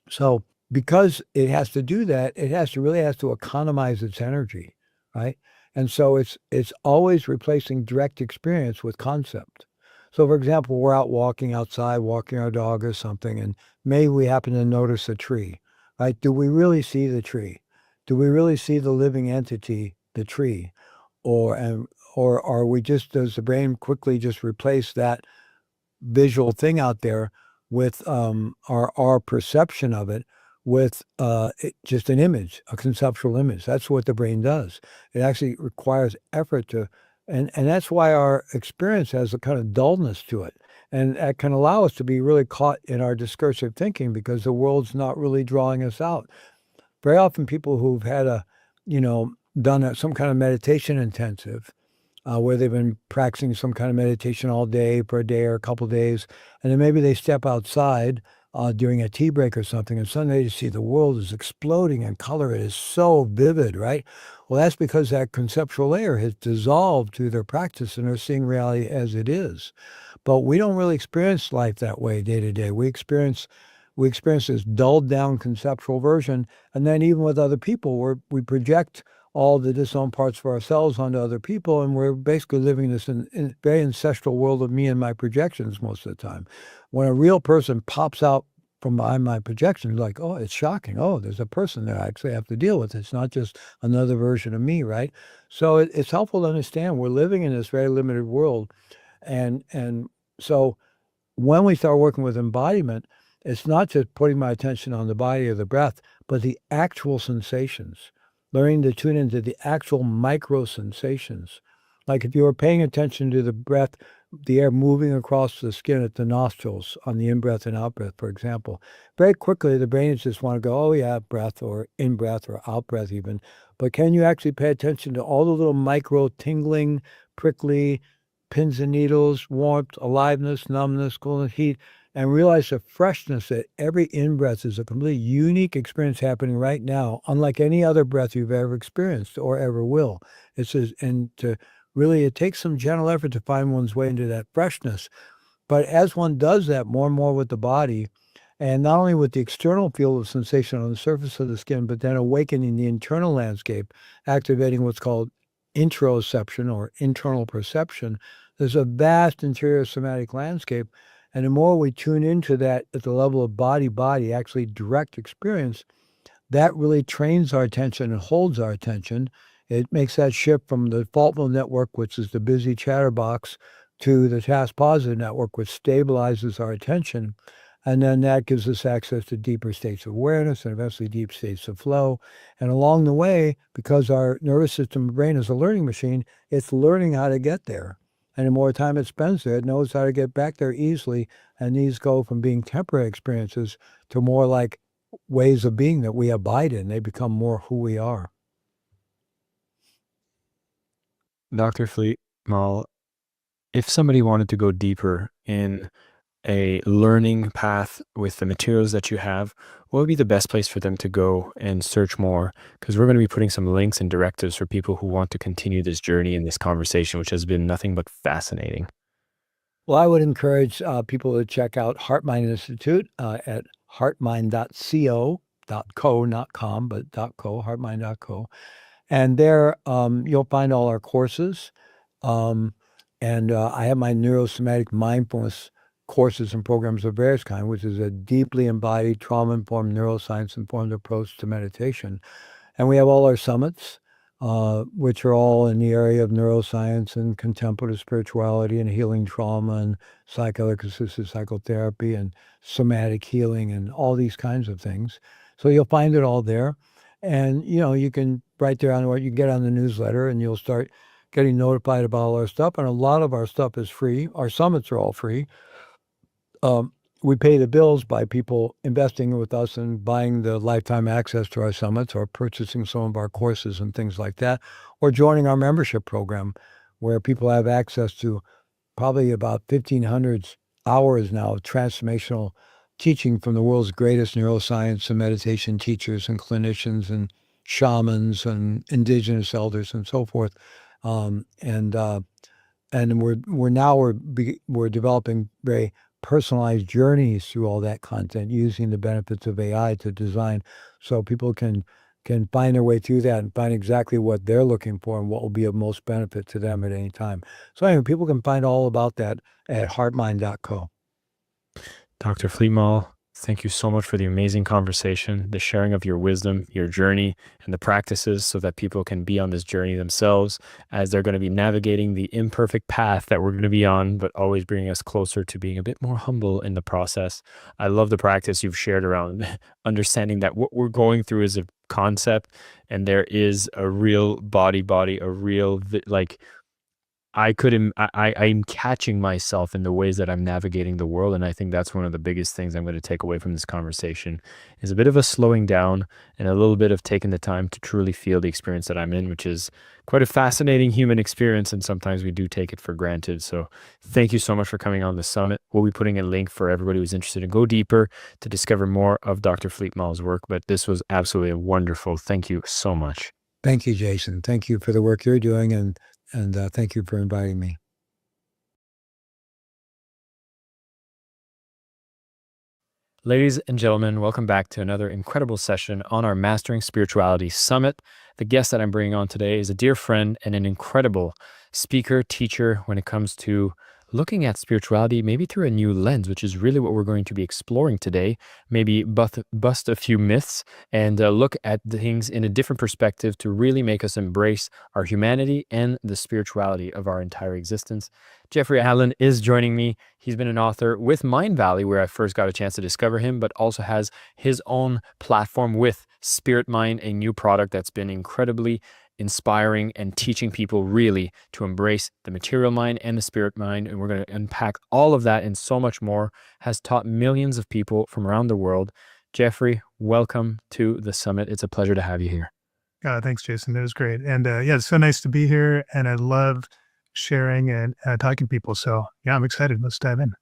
So because it has to do that, it really has to economize its energy, right? And so it's always replacing direct experience with concept. So for example, we're out walking outside, walking our dog or something, and maybe we happen to notice a tree, right? Do we really see the tree? Do we really see the living entity, the tree? Or are we just, does the brain quickly just replace that visual thing out there with our perception of it with just an image, a conceptual image? That's what the brain does. It actually requires effort and that's why our experience has a kind of dullness to it. And that can allow us to be really caught in our discursive thinking because the world's not really drawing us out. Very often people who've had done some kind of meditation intensive, where they've been practicing some kind of meditation all day for a day or a couple of days, and then maybe they step outside during a tea break or something, and suddenly you see the world is exploding in color. It is so vivid, right? Well, that's because that conceptual layer has dissolved through their practice, and they're seeing reality as it is. But we don't really experience life that way day to day. We experience this dulled down conceptual version, and then even with other people, we project all the disowned parts of ourselves onto other people, and we're basically living this in very ancestral world of me and my projections most of the time. When a real person pops out from behind my projections, like, oh, it's shocking. Oh, there's a person there I actually have to deal with. It's not just another version of me, right? So it's helpful to understand we're living in this very limited world, and so when we start working with embodiment, it's not just putting my attention on the body or the breath, but the actual sensations. Learning to tune into the actual micro sensations. Like if you were paying attention to the breath, the air moving across the skin at the nostrils on the in-breath and out-breath, for example, very quickly the brain just want to go, oh yeah, breath or in-breath or out-breath even. But can you actually pay attention to all the little micro tingling, prickly, pins and needles, warmth, aliveness, numbness, coolness, heat, and realize the freshness that every in-breath is a completely unique experience happening right now, unlike any other breath you've ever experienced or ever will. It takes some gentle effort to find one's way into that freshness. But as one does that more and more with the body, and not only with the external field of sensation on the surface of the skin, but then awakening the internal landscape, activating what's called interoception or internal perception, there's a vast interior somatic landscape. And the more we tune into that at the level of body, actually direct experience, that really trains our attention and holds our attention. It makes that shift from the default mode network, which is the busy chatterbox, to the task positive network, which stabilizes our attention. And then that gives us access to deeper states of awareness and eventually deep states of flow. And along the way, because our nervous system brain is a learning machine, it's learning how to get there. And the more time it spends there, it knows how to get back there easily. And these go from being temporary experiences to more like ways of being that we abide in. They become more who we are. Dr. Fleet Maull, if somebody wanted to go deeper in a learning path with the materials that you have, what would be the best place for them to go and search more? Because we're going to be putting some links and directives for people who want to continue this journey and this conversation, which has been nothing but fascinating. Well, I would encourage people to check out Heart Mind Institute at heartmind.co, not com, but .co, heartmind.co. And there you'll find all our courses. And I have my neurosomatic mindfulness courses and programs of various kinds, which is a deeply embodied, trauma-informed, neuroscience-informed approach to meditation. And we have all our summits, which are all in the area of neuroscience and contemplative spirituality and healing trauma and psychoanalysis, psychotherapy and somatic healing and all these kinds of things. So you'll find it all there. And, you can write there on what you get on the newsletter and you'll start getting notified about all our stuff. And a lot of our stuff is free. Our summits are all free. We pay the bills by people investing with us and buying the lifetime access to our summits or purchasing some of our courses and things like that, or joining our membership program where people have access to probably about 1,500 hours now of transformational teaching from the world's greatest neuroscience and meditation teachers and clinicians and shamans and indigenous elders and so forth. And we're developing very personalized journeys through all that content using the benefits of AI to design so people can find their way through that and find exactly what they're looking for and what will be of most benefit to them at any time. So anyway, people can find all about that at heartmind.co. Dr. Fleet Maull, thank you so much for the amazing conversation, the sharing of your wisdom, your journey, and the practices so that people can be on this journey themselves as they're going to be navigating the imperfect path that we're going to be on, but always bringing us closer to being a bit more humble in the process. I love the practice you've shared around understanding that what we're going through is a concept and there is a real body, a real, I'm catching myself in the ways that I'm navigating the world. And I think that's one of the biggest things I'm going to take away from this conversation is a bit of a slowing down and a little bit of taking the time to truly feel the experience that I'm in, which is quite a fascinating human experience. And sometimes we do take it for granted. So thank you so much for coming on the summit. We'll be putting a link for everybody who's interested to go deeper to discover more of Dr. Fleet Maull's work. But this was absolutely wonderful. Thank you so much. Thank you, Jason. Thank you for the work you're doing and thank you for inviting me. Ladies and gentlemen, welcome back to another incredible session on our Mastering Spirituality Summit. The guest that I'm bringing on today is a dear friend and an incredible speaker, teacher when it comes to looking at spirituality, maybe through a new lens, which is really what we're going to be exploring today. Maybe bust a few myths and look at things in a different perspective to really make us embrace our humanity and the spirituality of our entire existence. Jeffrey Allen is joining me. He's been an author with Mind Valley, where I first got a chance to discover him, but also has his own platform with Spirit Mind, a new product that's been incredibly inspiring and teaching people really to embrace the material mind and the spirit mind. And we're going to unpack all of that and so much more. Has taught millions of people from around the world. Jeffrey, welcome to the summit. It's a pleasure to have you here. Thanks, Jason. It was great. And yeah, it's so nice to be here. And I love sharing and talking to people. So yeah, I'm excited. Let's dive in.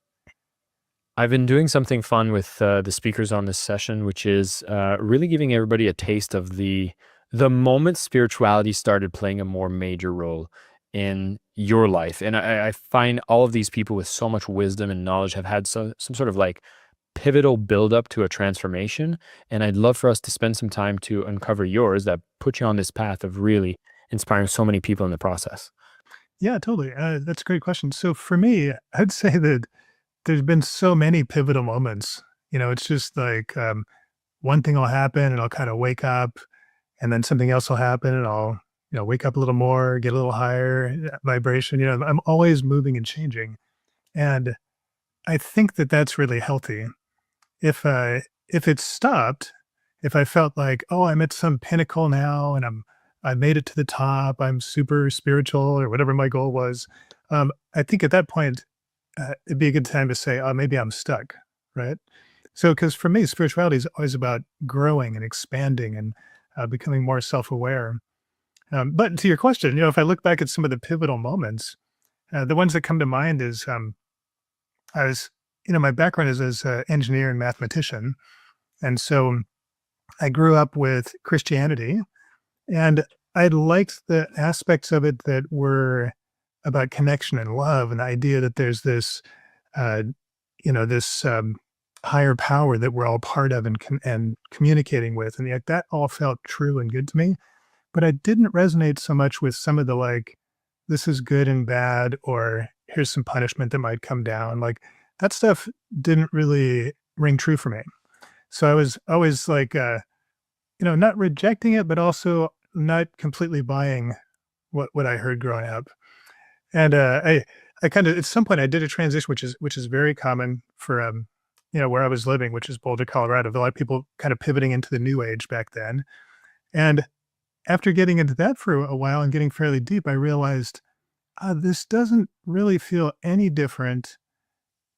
I've been doing something fun with the speakers on this session, which is really giving everybody a taste of the moment spirituality started playing a more major role in your life. And I find all of these people with so much wisdom and knowledge have had some sort of like pivotal buildup to a transformation. And I'd love for us to spend some time to uncover yours that put you on this path of really inspiring so many people in the process. Yeah, totally. That's a great question. So for me, I'd say that there's been so many pivotal moments. It's just like one thing will happen and I'll kind of wake up, and then something else will happen and I'll wake up a little more, get a little higher vibration. I'm always moving and changing, and I think that that's really healthy. If it stopped, if I felt like, oh, I'm at some pinnacle now and I made it to the top, I'm super spiritual or whatever my goal was, I think at that point it'd be a good time to say, oh, maybe I'm stuck, right? So, because for me, spirituality is always about growing and expanding and becoming more self-aware. But to your question, if I look back at some of the pivotal moments, the ones that come to mind is I was, my background is as an engineer and mathematician. And so I grew up with Christianity, and I liked the aspects of it that were about connection and love, and the idea that there's this, uh, this higher power that we're all part of and communicating with. And yet that all felt true and good to me. But I didn't resonate so much with some of the like, this is good and bad, or here's some punishment that might come down. Like that stuff didn't really ring true for me. So I was always like, not rejecting it, but also not completely buying what I heard growing up. And I kind of at some point I did a transition, which is very common for where I was living, which is Boulder, Colorado. A lot of people kind of pivoting into the new age back then. And after getting into that for a while and getting fairly deep, I realized this doesn't really feel any different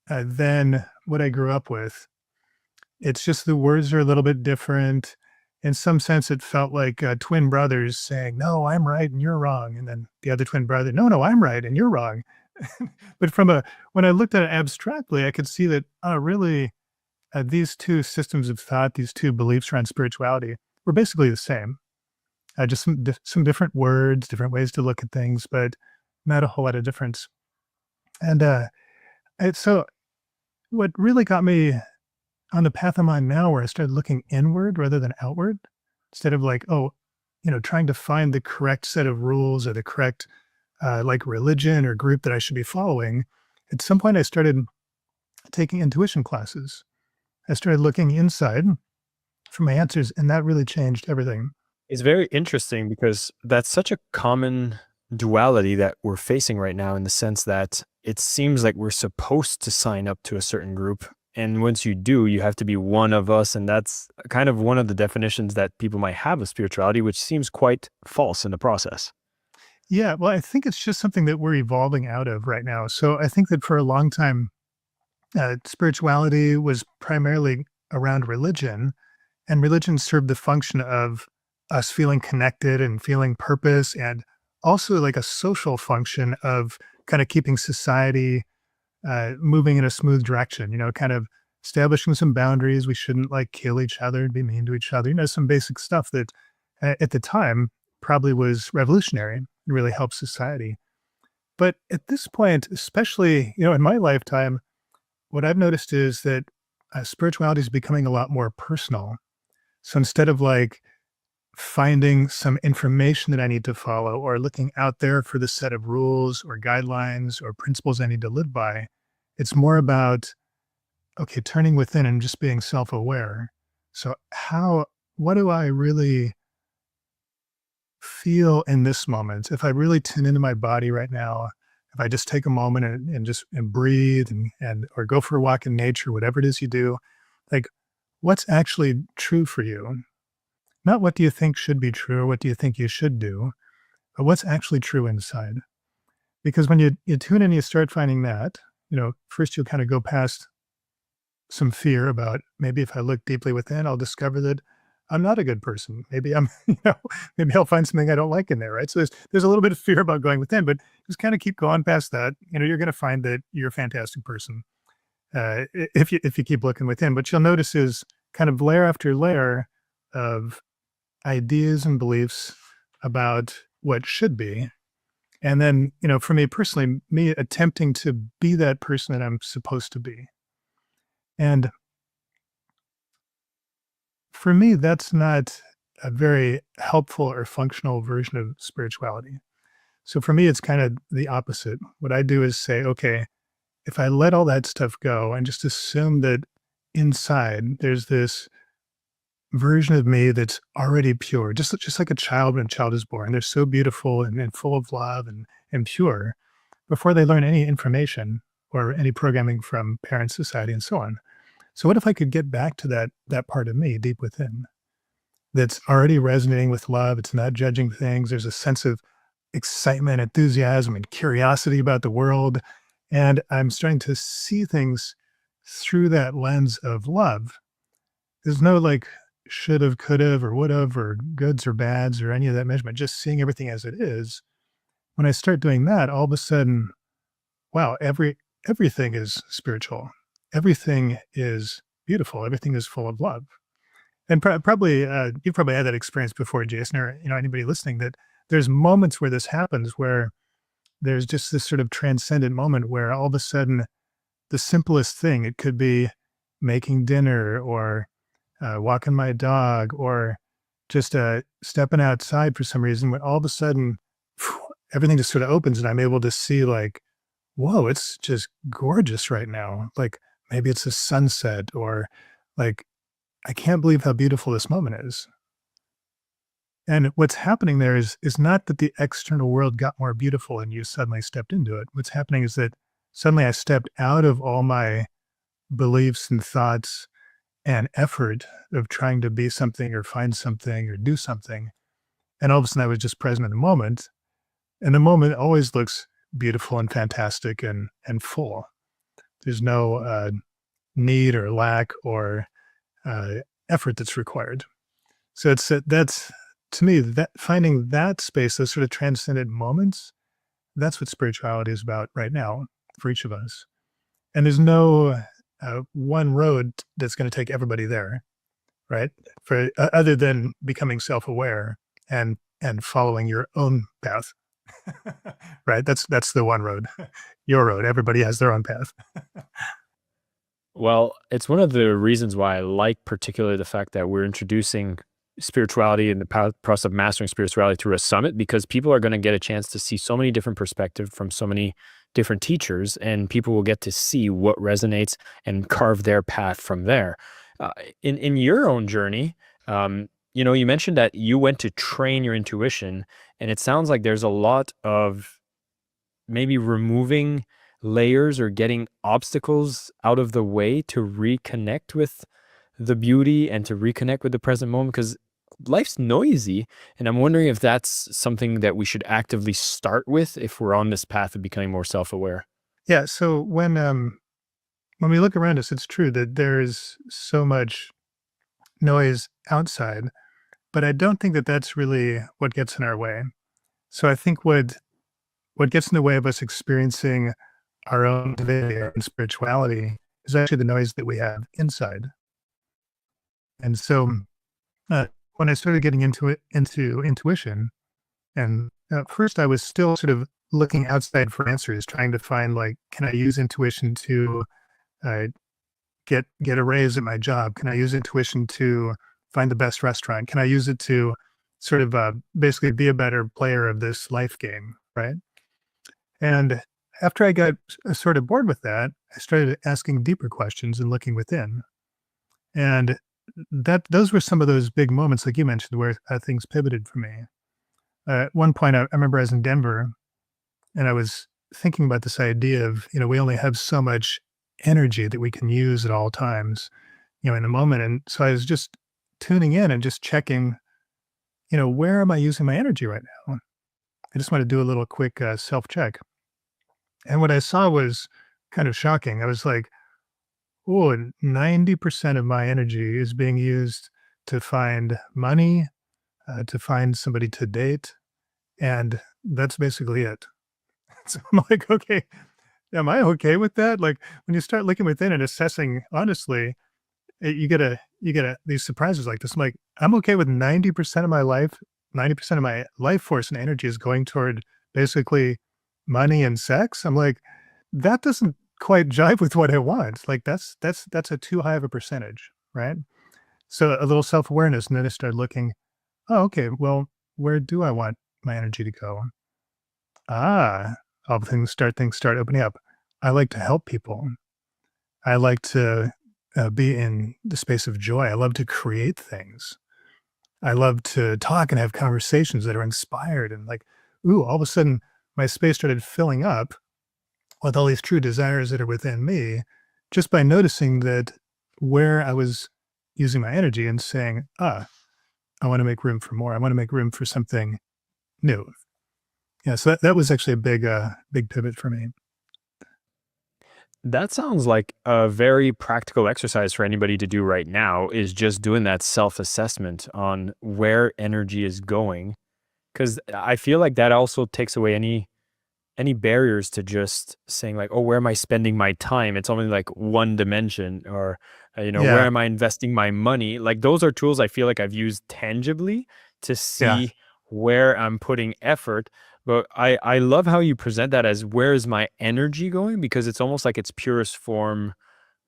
than what I grew up with. It's just the words are a little bit different. In some sense, it felt like twin brothers saying, no, I'm right and you're wrong. And then the other twin brother, no, I'm right and you're wrong. But when I looked at it abstractly, I could see that really these two systems of thought, these two beliefs around spirituality were basically the same. Just some different words, different ways to look at things, but not a whole lot of difference. And so what really got me on the path I'm on now, where I started looking inward rather than outward, instead of like, trying to find the correct set of rules or the correct like religion or group that I should be following. At some point I started taking intuition classes. I started looking inside for my answers, and that really changed everything. It's very interesting because that's such a common duality that we're facing right now, in the sense that it seems like we're supposed to sign up to a certain group. And once you do, you have to be one of us. And that's kind of one of the definitions that people might have of spirituality, which seems quite false in the process. Yeah, well, I think it's just something that we're evolving out of right now. So I think that for a long time, spirituality was primarily around religion, and religion served the function of us feeling connected and feeling purpose, and also like a social function of kind of keeping society moving in a smooth direction, kind of establishing some boundaries. We shouldn't like kill each other and be mean to each other, some basic stuff that at the time probably was revolutionary and really helped society. But at this point, especially, in my lifetime, what I've noticed is that spirituality is becoming a lot more personal. So instead of like finding some information that I need to follow or looking out there for the set of rules or guidelines or principles I need to live by, it's more about, okay, turning within and just being self-aware. So what do I really feel in this moment? If I really tune into my body right now, if I just take a moment and breathe or go for a walk in nature, whatever it is you do, like what's actually true for you? Not what do you think should be true or what do you think you should do, but what's actually true inside. Because when you tune in and you start finding that, first you'll kind of go past some fear about maybe if I look deeply within, I'll discover that I'm not a good person. Maybe I'm, maybe I'll find something I don't like in there, right? So there's a little bit of fear about going within, but just kind of keep going past that. You're going to find that you're a fantastic person if you keep looking within. But you'll notice is kind of layer after layer of ideas and beliefs about what should be. And then, for me personally, me attempting to be that person that I'm supposed to be. And for me, that's not a very helpful or functional version of spirituality. So for me, it's kind of the opposite. What I do is say, okay, if I let all that stuff go and just assume that inside there's this version of me that's already pure, just like a child when a child is born. They're so beautiful and full of love and pure before they learn any information or any programming from parents, society, and so on. So what if I could get back to that part of me deep within that's already resonating with love? It's not judging things. There's a sense of excitement, enthusiasm, and curiosity about the world. And I'm starting to see things through that lens of love. There's no like should have, could have, or would have, or goods or bads, or any of that measurement, just seeing everything as it is. When I start doing that, all of a sudden, wow, everything is spiritual. Everything is beautiful. Everything is full of love. And probably you've probably had that experience before, Jason, or anybody listening, that there's moments where this happens, where there's just this sort of transcendent moment where all of a sudden the simplest thing, it could be making dinner or walking my dog or just stepping outside for some reason, when all of a sudden everything just sort of opens and I'm able to see like, whoa, it's just gorgeous right now. Like maybe it's a sunset, or like, I can't believe how beautiful this moment is. And what's happening there is not that the external world got more beautiful and you suddenly stepped into it. What's happening is that suddenly I stepped out of all my beliefs and thoughts and effort of trying to be something or find something or do something. And all of a sudden I was just present in the moment. And the moment always looks beautiful and fantastic and full. There's no need or lack or effort that's required. So that's, to me, that finding that space, those sort of transcendent moments, that's what spirituality is about right now for each of us. And there's no one road that's going to take everybody there, right? For other than becoming self-aware and following your own path, right? That's the one road, your road. Everybody has their own path. Well, it's one of the reasons why I like particularly the fact that we're introducing spirituality and the process of mastering spirituality through a summit, because people are going to get a chance to see so many different perspectives from so many different teachers, and people will get to see what resonates and carve their path from there. In your own journey, you mentioned that you went to train your intuition, and it sounds like there's a lot of maybe removing layers or getting obstacles out of the way to reconnect with the beauty and to reconnect with the present moment, because life's noisy. And I'm wondering if that's something that we should actively start with if we're on this path of becoming more self-aware. Yeah. So when we look around us, it's true that there's so much noise outside, but I don't think that that's really what gets in our way. So I think what gets in the way of us experiencing our own divinity, our own spirituality, is actually the noise that we have inside. And so when I started getting into intuition, and first I was still sort of looking outside for answers, trying to find like, can I use intuition to get a raise at my job? Can I use intuition to find the best restaurant? Can I use it to sort of basically be a better player of this life game, right? And after I got sort of bored with that, I started asking deeper questions and looking within. And those were some of those big moments, like you mentioned, where things pivoted for me. At one point, I remember I was in Denver, and I was thinking about this idea of, we only have so much energy that we can use at all times, in the moment. And so I was just tuning in and just checking, where am I using my energy right now? I just want to do a little quick self-check. And what I saw was kind of shocking. I was like, oh, 90% of my energy is being used to find money, to find somebody to date, and that's basically it. So I'm like, okay, am I okay with that? Like when you start looking within and assessing honestly, you get these surprises like this. I'm like, I'm okay with 90% of my life, 90% of my life force and energy is going toward basically money and sex. I'm like, that doesn't quite jive with what I want. Like that's a too high of a percentage, right? So a little self-awareness, and then I started looking, oh, okay, well, where do I want my energy to go? All things start opening up. I like to help people. I like to be in the space of joy. I love to create things. I love to talk and have conversations that are inspired and like, ooh, all of a sudden my space started filling up with all these true desires that are within me just by noticing that where I was using my energy and saying, I want to make room for more. I want to make room for something new. Yeah, so that was actually a big pivot for me. That sounds like a very practical exercise for anybody to do right now, is just doing that self-assessment on where energy is going. Because I feel like that also takes away any barriers to just saying like, oh, where am I spending my time? It's only like one dimension, or where Yeah, am I investing my money? Like those are tools I feel like I've used tangibly to yeah. see where I'm putting effort. But I love how you present that as, where is my energy going? Because it's almost like its purest form,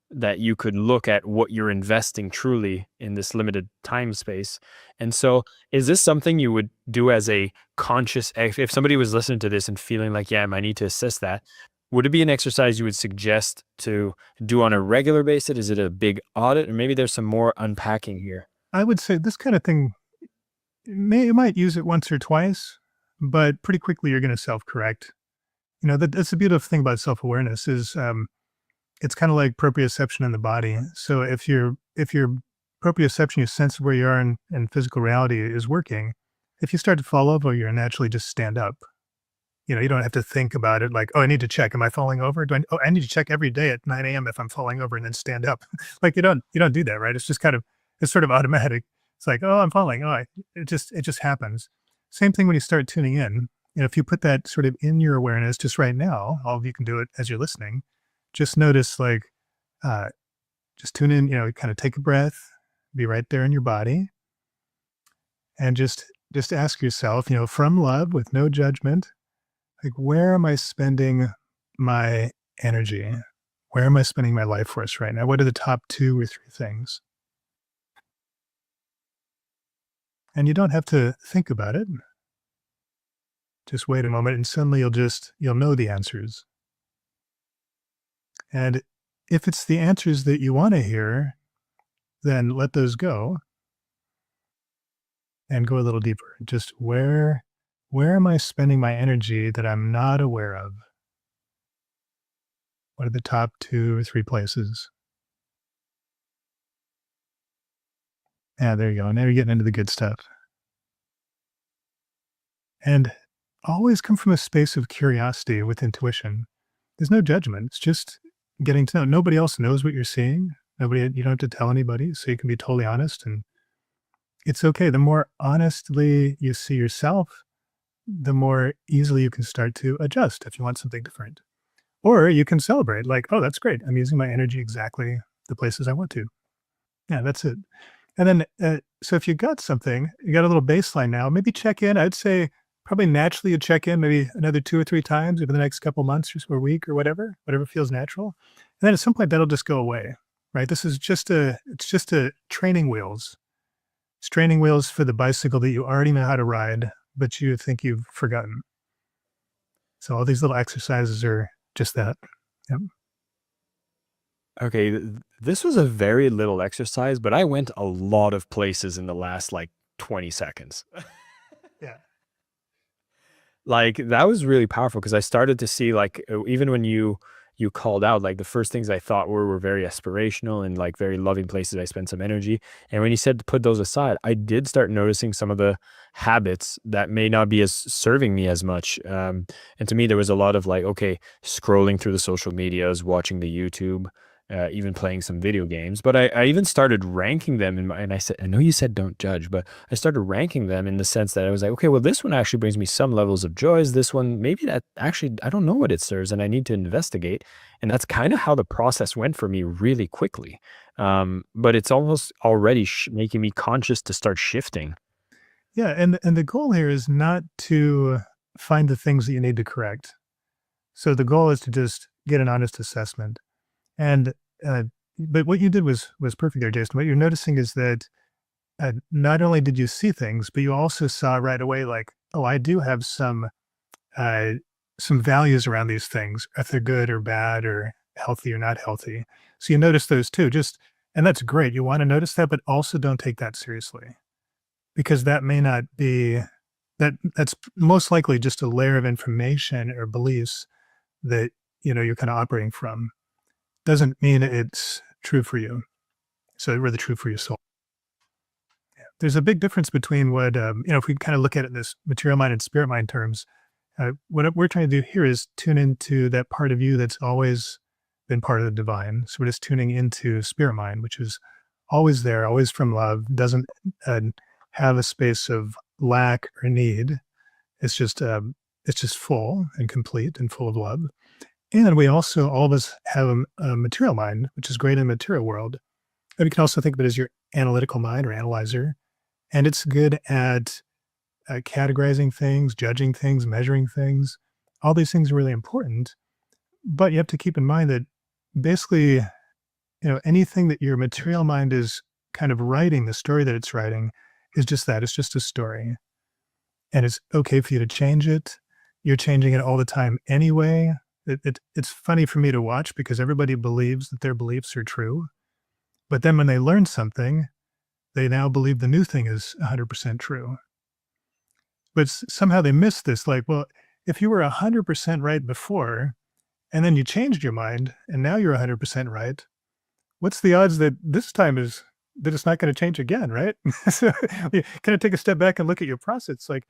that you could look at what you're investing truly in this limited time space. And so, is this something you would do as a conscious, if somebody was listening to this and feeling like, yeah, I need to assess that, would it be an exercise you would suggest to do on a regular basis? Is it a big audit? Or maybe there's some more unpacking here. I would say this kind of thing, you might use it once or twice, but pretty quickly you're going to self-correct. That's the beautiful thing about self-awareness is it's kind of like proprioception in the body. So if your proprioception, your sense of where you are in physical reality is working, if you start to fall over, you'll naturally just stand up. You don't have to think about it like, oh, I need to check. Am I falling over? I need to check every day at 9 a.m. if I'm falling over and then stand up. Like you don't do that, right? It's just it's sort of automatic. It's like, oh, I'm falling. It just happens. Same thing when you start tuning in. If you put that sort of in your awareness just right now, all of you can do it as you're listening. Just notice like, just tune in, kind of take a breath, be right there in your body, and just ask yourself, from love with no judgment, like, where am I spending my energy? Where am I spending my life force right now? What are the top 2 or 3 things? And you don't have to think about it. Just wait a moment and suddenly you'll know the answers. And if it's the answers that you want to hear, then let those go and go a little deeper. Just where am I spending my energy that I'm not aware of? What are the top 2 or 3 places? Yeah, there you go. Now you're getting into the good stuff. And always come from a space of curiosity with intuition. There's no judgment. It's just getting to know. Nobody else knows what you're seeing. You don't have to tell anybody, so you can be totally honest, and it's okay. The more honestly you see yourself, the more easily you can start to adjust if you want something different. Or you can celebrate, like, oh, that's great. I'm using my energy exactly the places I want to. Yeah, that's it. And then, so if you got something, you got a little baseline now, maybe check in. I'd say probably naturally you check in maybe another 2 or 3 times over the next couple months or a week or whatever feels natural. And then at some point that'll just go away, right? It's just a training wheels. It's training wheels for the bicycle that you already know how to ride, but you think you've forgotten. So all these little exercises are just that. Yep. Okay, this was a very little exercise, but I went a lot of places in the last like 20 seconds. Yeah. Like that was really powerful, because I started to see like, even when you called out, like the first things I thought were very aspirational and like very loving places I spent some energy. And when you said to put those aside, I did start noticing some of the habits that may not be as serving me as much. And to me, there was a lot of like, okay, scrolling through the social medias, watching the YouTube, even playing some video games. But I even started ranking them and I said, I know you said don't judge, but I started ranking them in the sense that I was like, okay, well, this one actually brings me some levels of joys. This one, maybe that actually, I don't know what it serves and I need to investigate. And that's kind of how the process went for me really quickly. But it's almost already making me conscious to start shifting. Yeah. And the goal here is not to find the things that you need to correct. So the goal is to just get an honest assessment. And, but what you did was perfect there, Jason. What you're noticing is that not only did you see things, but you also saw right away, like, oh, I do have some some values around these things, if they're good or bad or healthy or not healthy. So you notice those too. And that's great. You want to notice that, but also don't take that seriously, because that may not be that's most likely just a layer of information or beliefs that you're kind of operating from. Doesn't mean it's true for you. So really true for your soul. There's a big difference between what if we kind of look at it in this material mind and spirit mind terms. What we're trying to do here is tune into that part of you that's always been part of the divine. So we're just tuning into spirit mind, which is always there, always from love, doesn't have a space of lack or need. It's just full and complete and full of love. And we also, all of us have a material mind, which is great in the material world. And you can also think of it as your analytical mind or analyzer. And it's good at categorizing things, judging things, measuring things. All these things are really important. But you have to keep in mind that basically, anything that your material mind is kind of writing, the story that it's writing, is just that. It's just a story. And it's okay for you to change it. You're changing it all the time anyway. It's funny for me to watch because everybody believes that their beliefs are true. But then when they learn something, they now believe the new thing is 100% true. But somehow they miss this. Like, well, if you were 100% right before, and then you changed your mind, and now you're 100% right, what's the odds that this time that it's not going to change again, right? So you kind of take a step back and look at your process. Like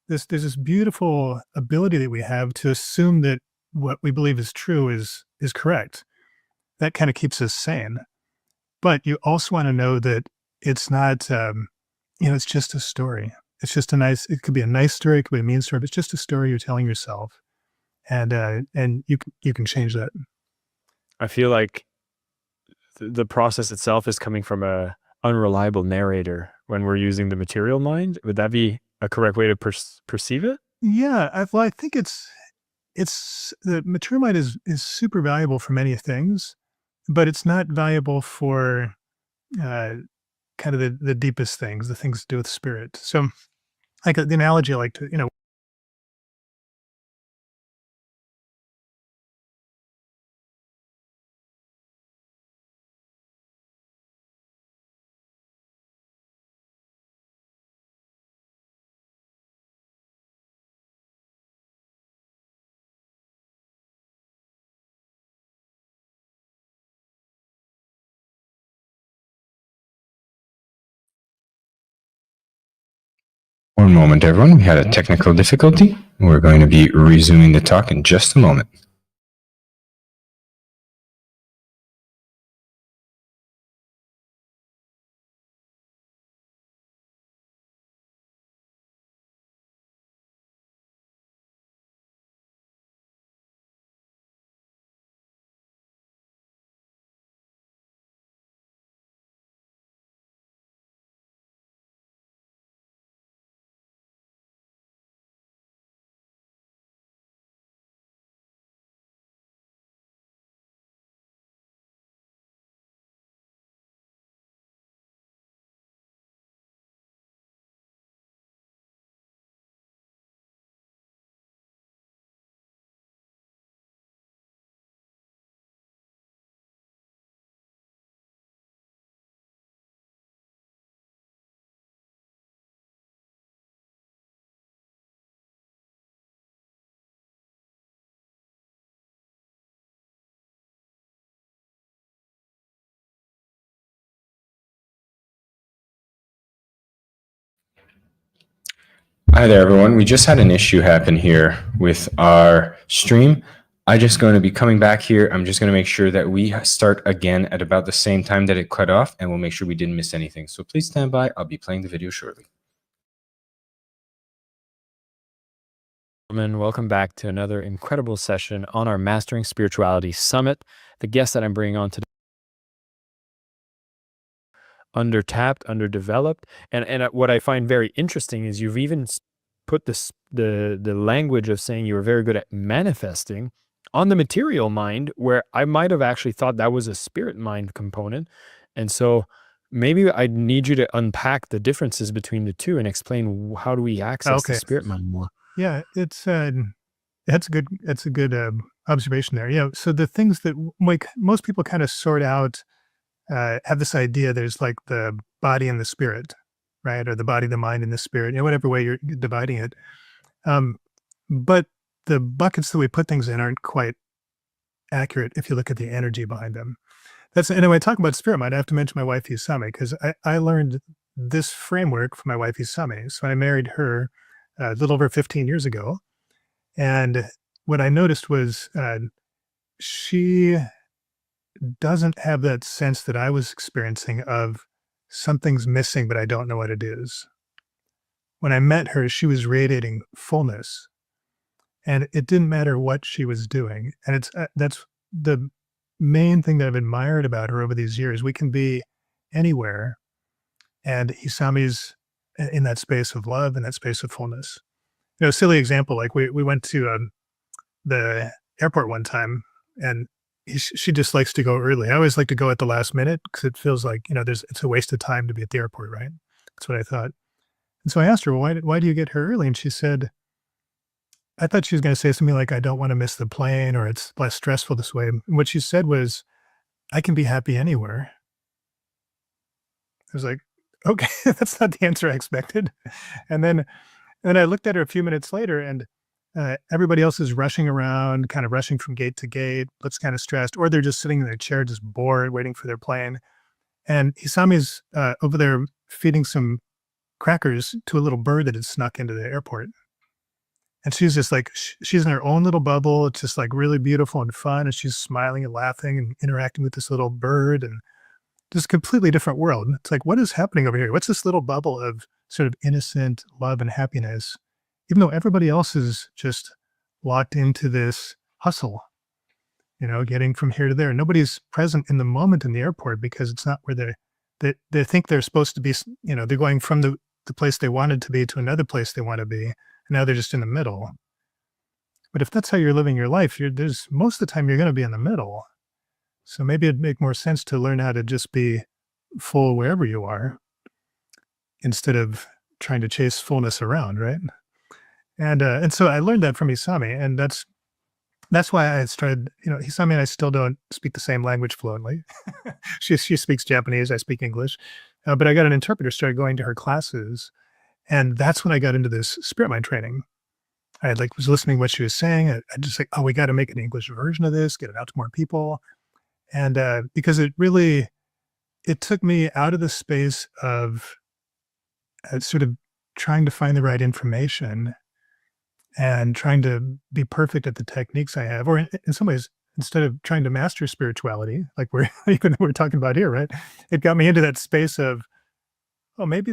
there's this beautiful ability that we have to assume that what we believe is true is correct. That kind of keeps us sane. But you also want to know that it's not, it's just a story. It's just it could be a nice story, it could be a mean story, but it's just a story you're telling yourself. And you can change that. I feel like the process itself is coming from a unreliable narrator when we're using the material mind. Would that be a correct way to perceive it? Yeah, I think it's the material mind is super valuable for many things, but it's not valuable for kind of the deepest things, the things to do with spirit. So, like the analogy I like to, One moment, everyone. We had a technical difficulty. We're going to be resuming the talk in just a moment. Hi there, everyone. We just had an issue happen here with our stream. I'm just going to be coming back here. I'm just going to make sure that we start again at about the same time that it cut off, and we'll make sure we didn't miss anything. So please stand by. I'll be playing the video shortly. Welcome back to another incredible session on our Mastering Spirituality Summit. The guest that I'm bringing on today, undertapped, underdeveloped, and what I find very interesting is you've even put the language of saying you were very good at manifesting on the material mind, where I might have actually thought that was a spirit mind component. And so maybe I need you to unpack the differences between the two and explain how do we access the spirit mind more. Yeah, it's That's a good observation there. Yeah. So the things that like most people kind of sort out have this idea. There's like the body and the spirit, right? Or the body, the mind, and the spirit. Whatever way you're dividing it. But the buckets that we put things in aren't quite accurate if you look at the energy behind them. And when I talk about spirit mind, I have to mention my wife Isame, because I learned this framework from my wife Isame. So I married her a little over 15 years ago. And what I noticed was she doesn't have that sense that I was experiencing of something's missing, but I don't know what it is. When I met her, she was radiating fullness, and it didn't matter what she was doing. And that's the main thing that I've admired about her over these years. We can be anywhere, and Hisame's in that space of love and that space of fullness. Silly example, like we went to the airport one time, and she just likes to go early. I always like to go at the last minute because it feels like, it's a waste of time to be at the airport, right? That's what I thought. And so I asked her, well, why do you get her early? And she said, I thought she was going to say something like, I don't want to miss the plane, or it's less stressful this way. And what she said was, I can be happy anywhere. I was like, okay, that's not the answer I expected. And then I looked at her a few minutes later, and everybody else is rushing around, kind of rushing from gate to gate, looks kind of stressed, or they're just sitting in their chair, just bored, waiting for their plane. And Hisame's over there feeding some crackers to a little bird that had snuck into the airport. And she's just like, she's in her own little bubble. It's just like really beautiful and fun. And she's smiling and laughing and interacting with this little bird, and just a completely different world. It's like, what is happening over here? What's this little bubble of sort of innocent love and happiness, even though everybody else is just locked into this hustle, getting from here to there. Nobody's present in the moment in the airport because it's not where they think they're supposed to be. They're going from the place they wanted to be to another place they want to be. And now they're just in the middle. But if that's how you're living your life, there's most of the time you're going to be in the middle. So maybe it'd make more sense to learn how to just be full wherever you are, instead of trying to chase fullness around, right? And so I learned that from Isame, and that's why I started. Isame and I still don't speak the same language fluently. She speaks Japanese, I speak English, but I got an interpreter, started going to her classes, and that's when I got into this spirit mind training. I was listening to what she was saying. I just like, oh, we got to make an English version of this, get it out to more people. And because it took me out of the space of sort of trying to find the right information and trying to be perfect at the techniques I have, or in some ways, instead of trying to master spirituality, like we're talking about here, right? It got me into that space of, oh, maybe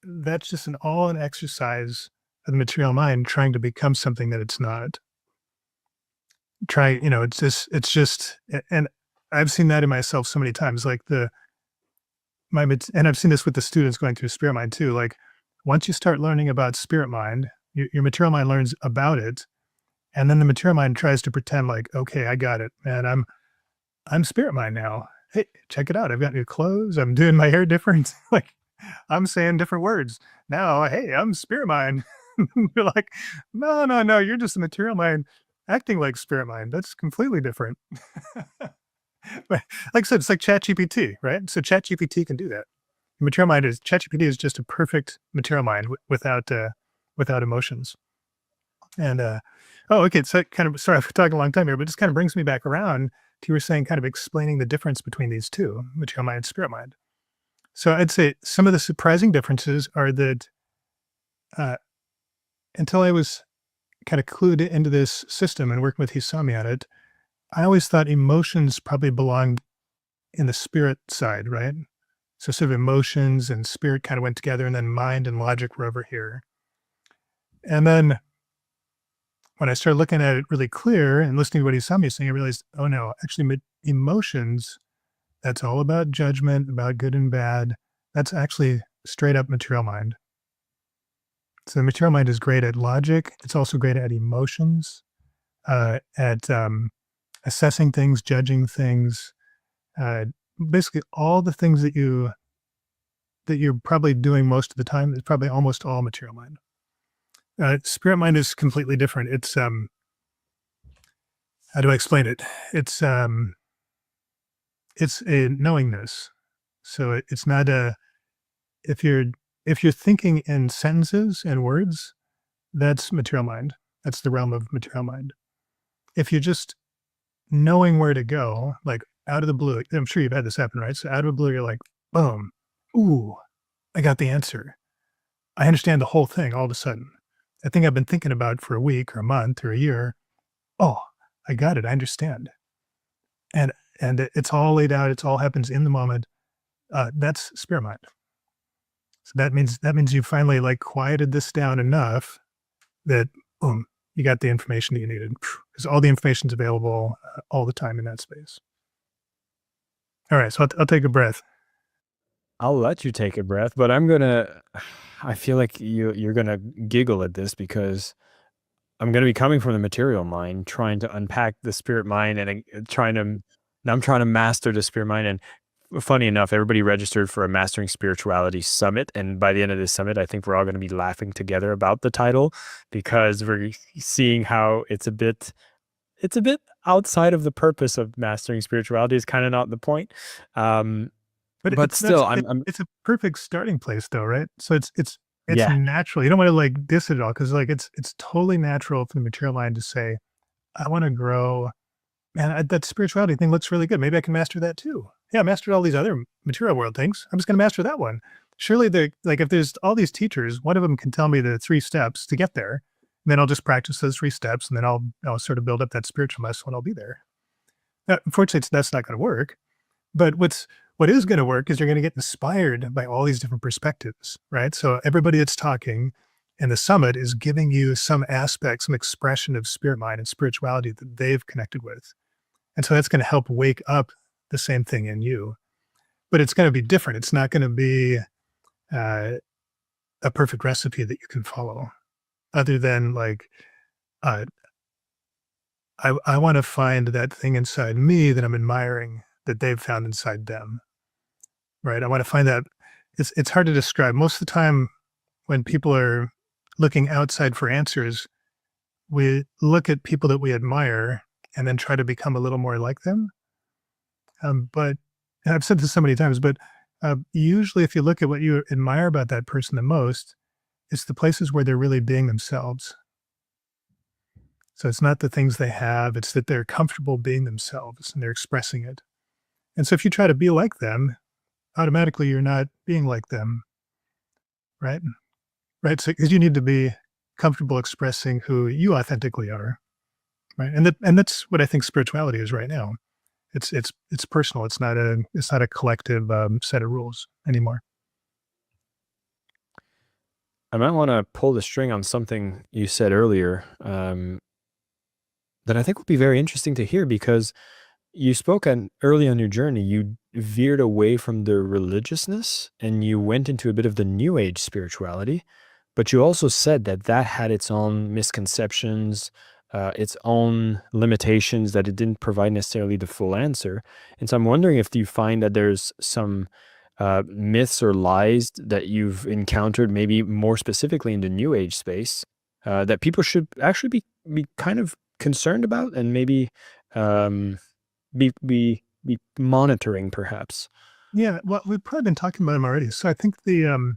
that's just an exercise of the material mind trying to become something that it's not. It's just, and I've seen that in myself so many times, like and I've seen this with the students going through spirit mind too. Like once you start learning about spirit mind, your material mind learns about it. And then the material mind tries to pretend like, okay, I got it, man. I'm spirit mind now. Hey, check it out. I've got new clothes. I'm doing my hair different. Like I'm saying different words now. Hey, I'm spirit mind. You're like, no. You're just a material mind acting like spirit mind. That's completely different. But like I said, it's like ChatGPT, right? So ChatGPT can do that. ChatGPT is just a perfect material mind without emotions. And okay, so kind of, sorry, I've talked a long time here, but this kind of brings me back around to you were saying, kind of explaining the difference between these two, material mind and spirit mind. So I'd say some of the surprising differences are that until I was kind of clued into this system and working with Hisami on it, I always thought emotions probably belonged in the spirit side, right? So sort of emotions and spirit kind of went together, and then mind and logic were over here. And then when I started looking at it really clear and listening to what Hisami was saying, I realized, oh no, actually emotions, that's all about judgment, about good and bad. That's actually straight up material mind. So the material mind is great at logic. It's also great at emotions, at assessing things, judging things, basically all the things that you're probably doing most of the time is probably almost all material mind. Spirit mind is completely different. It's how do I explain it? It's a knowingness. So it's not a if you're thinking in sentences and words, that's material mind. That's the realm of material mind. If you're just knowing where to go, like out of the blue, I'm sure you've had this happen, right? So out of the blue, you're like, boom, ooh, I got the answer. I understand the whole thing all of a sudden. I think I've been thinking about for a week or a month or a year. Oh, I got it. I understand. And it's all laid out. It's all happens in the moment. That's spirit mind. So that means you finally like quieted this down enough that boom, you got the information that you needed because all the information's available all the time in that space. All right, so I'll take a breath. I'll let you take a breath, but I feel like you're gonna giggle at this because I'm gonna be coming from the material mind, trying to unpack the spirit mind and I'm trying to master the spirit mind. And funny enough, everybody registered for a Mastering Spirituality Summit. And by the end of this summit, I think we're all going to be laughing together about the title because we're seeing how it's a bit outside of the purpose of mastering spirituality. Is kind of not the point. But still, it's a perfect starting place though, right? So it's yeah. natural. You don't want to like diss it at all because like it's totally natural for the material mind to say, I want to grow. Man, that spirituality thing looks really good. Maybe I can master that too. Yeah, I mastered all these other material world things. I'm just going to master that one. Surely, if there's all these teachers, one of them can tell me the 3 steps to get there. And then I'll just practice those 3 steps, and then I'll sort of build up that spiritual muscle, and I'll be there. Now, unfortunately, that's not going to work. But what is going to work is you're going to get inspired by all these different perspectives, right? So everybody that's talking in the summit is giving you some aspect, some expression of spirit mind and spirituality that they've connected with. And so that's going to help wake up the same thing in you. But it's going to be different. It's not going to be a perfect recipe that you can follow other than like, I want to find that thing inside me that I'm admiring that they've found inside them, right? I want to find that. It's hard to describe. Most of the time when people are looking outside for answers, we look at people that we admire and then try to become a little more like them. But and I've said this so many times, but usually if you look at what you admire about that person the most, it's the places where they're really being themselves. So it's not the things they have, it's that they're comfortable being themselves and they're expressing it. And so if you try to be like them, automatically you're not being like them, right? Right, so because you need to be comfortable expressing who you authentically are. Right, and that's what I think spirituality is right now. It's personal. It's not a collective set of rules anymore. I might want to pull the string on something you said earlier that I think would be very interesting to hear because you spoke early on your journey. You veered away from the religiousness and you went into a bit of the New Age spirituality, but you also said that had its own misconceptions, its own limitations, that it didn't provide necessarily the full answer. And so I'm wondering if you find that there's some myths or lies that you've encountered, maybe more specifically in the New Age space, that people should actually be kind of concerned about and maybe be monitoring, perhaps. Yeah, well, we've probably been talking about them already. So I think the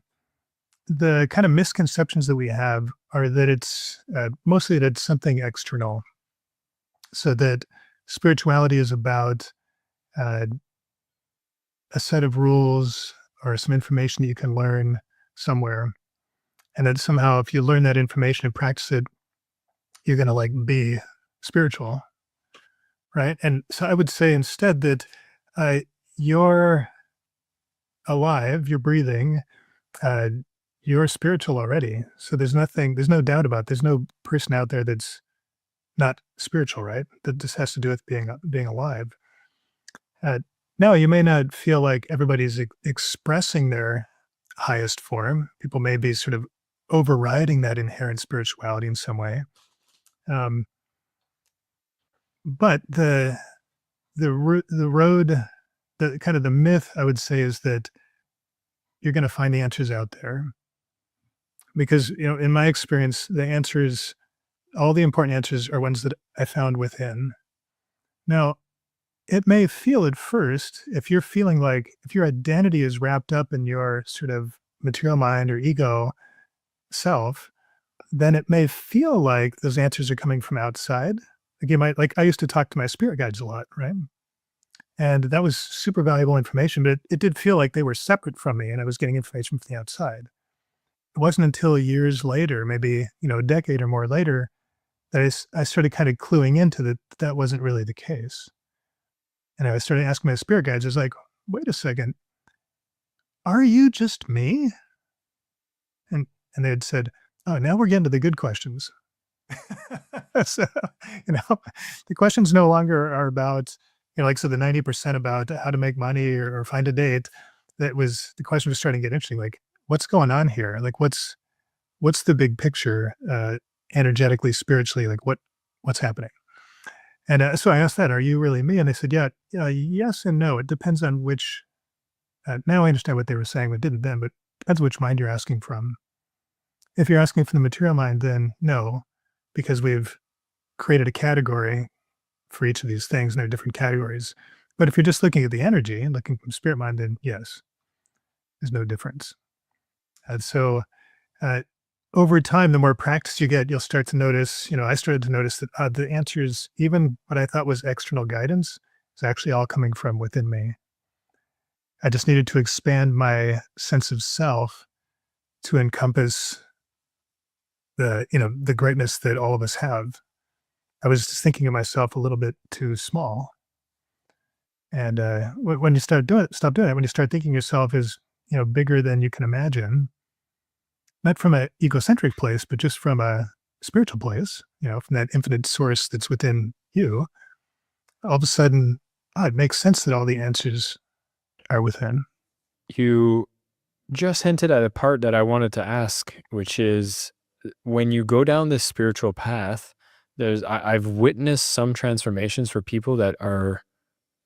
kind of misconceptions that we have are that it's mostly that it's something external. So that spirituality is about a set of rules or some information that you can learn somewhere. And that somehow if you learn that information and practice it, you're going to like be spiritual, right? And so I would say instead that you're alive, you're breathing, you're spiritual already. So there's no doubt about it. There's no person out there that's not spiritual, right? That this has to do with being alive. Now, you may not feel like everybody's expressing their highest form. People may be sort of overriding that inherent spirituality in some way. But the road, the kind of the myth, I would say, is that you're going to find the answers out there. because, in my experience, the answers, all the important answers are ones that I found within. Now, it may feel at first, if you're feeling like, if your identity is wrapped up in your sort of material mind or ego self, then it may feel like those answers are coming from outside. Like I used to talk to my spirit guides a lot, right? And that was super valuable information, but it did feel like they were separate from me and I was getting information from the outside. It wasn't until years later, maybe, a decade or more later, that I started kind of cluing into that wasn't really the case. And I started asking my spirit guides, I was like, wait a second, are you just me? And they had said, oh, now we're getting to the good questions. So, the questions no longer are about, so the 90% about how to make money or find a date. The question was starting to get interesting. Like, what's going on here? Like, what's the big picture, energetically, spiritually? Like, what's happening? And so I asked that, are you really me? And they said, yeah, yes and no. It depends on which, now I understand what they were saying, but didn't then, but it depends which mind you're asking from. If you're asking from the material mind, then no, because we've created a category for each of these things, and they're different categories. But if you're just looking at the energy and looking from spirit mind, then yes, there's no difference. And so over time, the more practice you get, you'll start to notice, I started to notice that the answers, even what I thought was external guidance, is actually all coming from within me. I just needed to expand my sense of self to encompass the greatness that all of us have. I was just thinking of myself a little bit too small. And when you stop doing it, when you start thinking yourself as, bigger than you can imagine, not from an egocentric place, but just from a spiritual place, from that infinite source that's within you, all of a sudden, it makes sense that all the answers are within. You just hinted at a part that I wanted to ask, which is when you go down this spiritual path, I've witnessed some transformations for people that are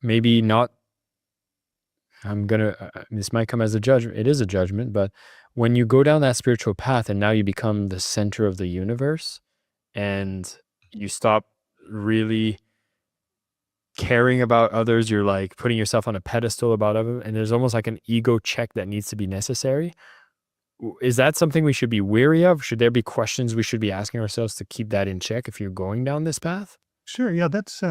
maybe not, this might come as a judgment. It is a judgment, but when you go down that spiritual path and now you become the center of the universe and you stop really caring about others, you're like putting yourself on a pedestal about others, and there's almost like an ego check that needs to be necessary. Is that something we should be wary of? Should there be questions we should be asking ourselves to keep that in check if you're going down this path? Sure. Yeah. That's,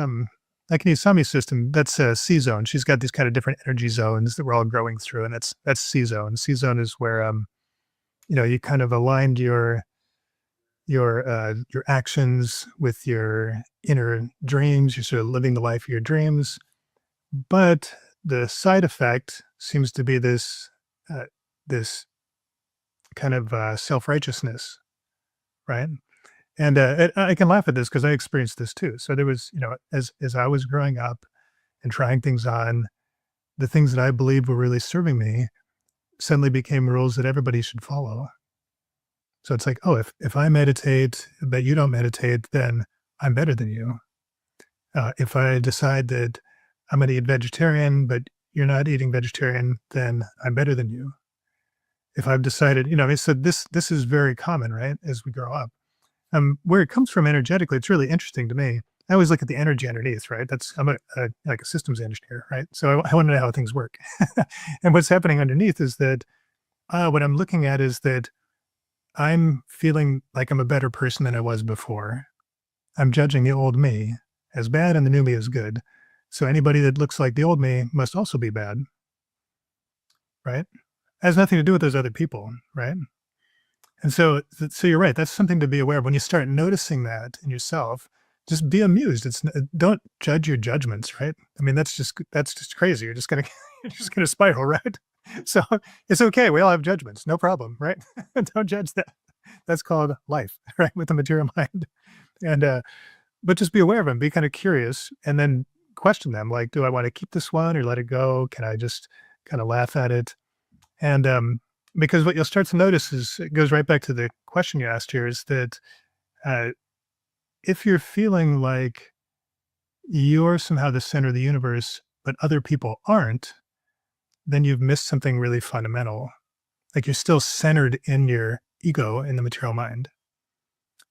like in the Isami system, that's a C zone. She's got these kind of different energy zones that we're all growing through. And that's C zone. C zone is where, you kind of aligned your actions with your inner dreams. You're sort of living the life of your dreams. But the side effect seems to be this kind of self-righteousness, right? And I can laugh at this because I experienced this too. So there was, as I was growing up and trying things on, the things that I believed were really serving me suddenly became rules that everybody should follow. So it's like, oh, if I meditate, but you don't meditate, then I'm better than you. If I decide that I'm going to eat vegetarian, but you're not eating vegetarian, then I'm better than you. If I've decided, so this is very common, right? As we grow up. Where it comes from energetically, it's really interesting to me. I always look at the energy underneath, right? I'm like a systems engineer, right? So I want to know how things work. And what's happening underneath is that what I'm looking at is that I'm feeling like I'm a better person than I was before. I'm judging the old me as bad and the new me as good. So anybody that looks like the old me must also be bad, right? It has nothing to do with those other people, right? And so you're right. That's something to be aware of. When you start noticing that in yourself, just be amused. Don't judge your judgments, right? I mean, that's just crazy. You're just gonna spiral, right? So it's okay. We all have judgments, no problem, right? Don't judge that. That's called life, right? With the material mind, and but just be aware of them. Be kind of curious, and then question them. Like, do I want to keep this one or let it go? Can I just kind of laugh at it? And because what you'll start to notice is, it goes right back to the question you asked here, is that if you're feeling like you're somehow the center of the universe, but other people aren't, then you've missed something really fundamental. Like you're still centered in your ego in the material mind.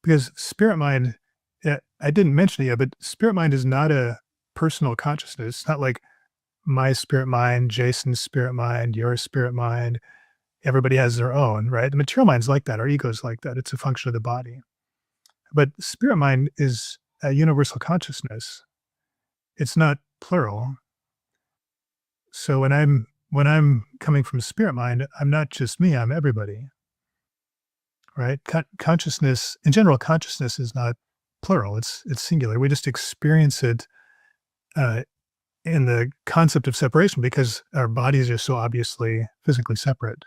Because spirit mind, I didn't mention it yet, but spirit mind is not a personal consciousness. It's not like my spirit mind, Jason's spirit mind, your spirit mind. Everybody has their own, right? The material mind's like that. Our ego's like that. It's a function of the body. But spirit mind is a universal consciousness. It's not plural. So when I'm coming from spirit mind, I'm not just me, I'm everybody. Right? Consciousness, in general, consciousness is not plural. It's singular. We just experience it in the concept of separation because our bodies are so obviously physically separate.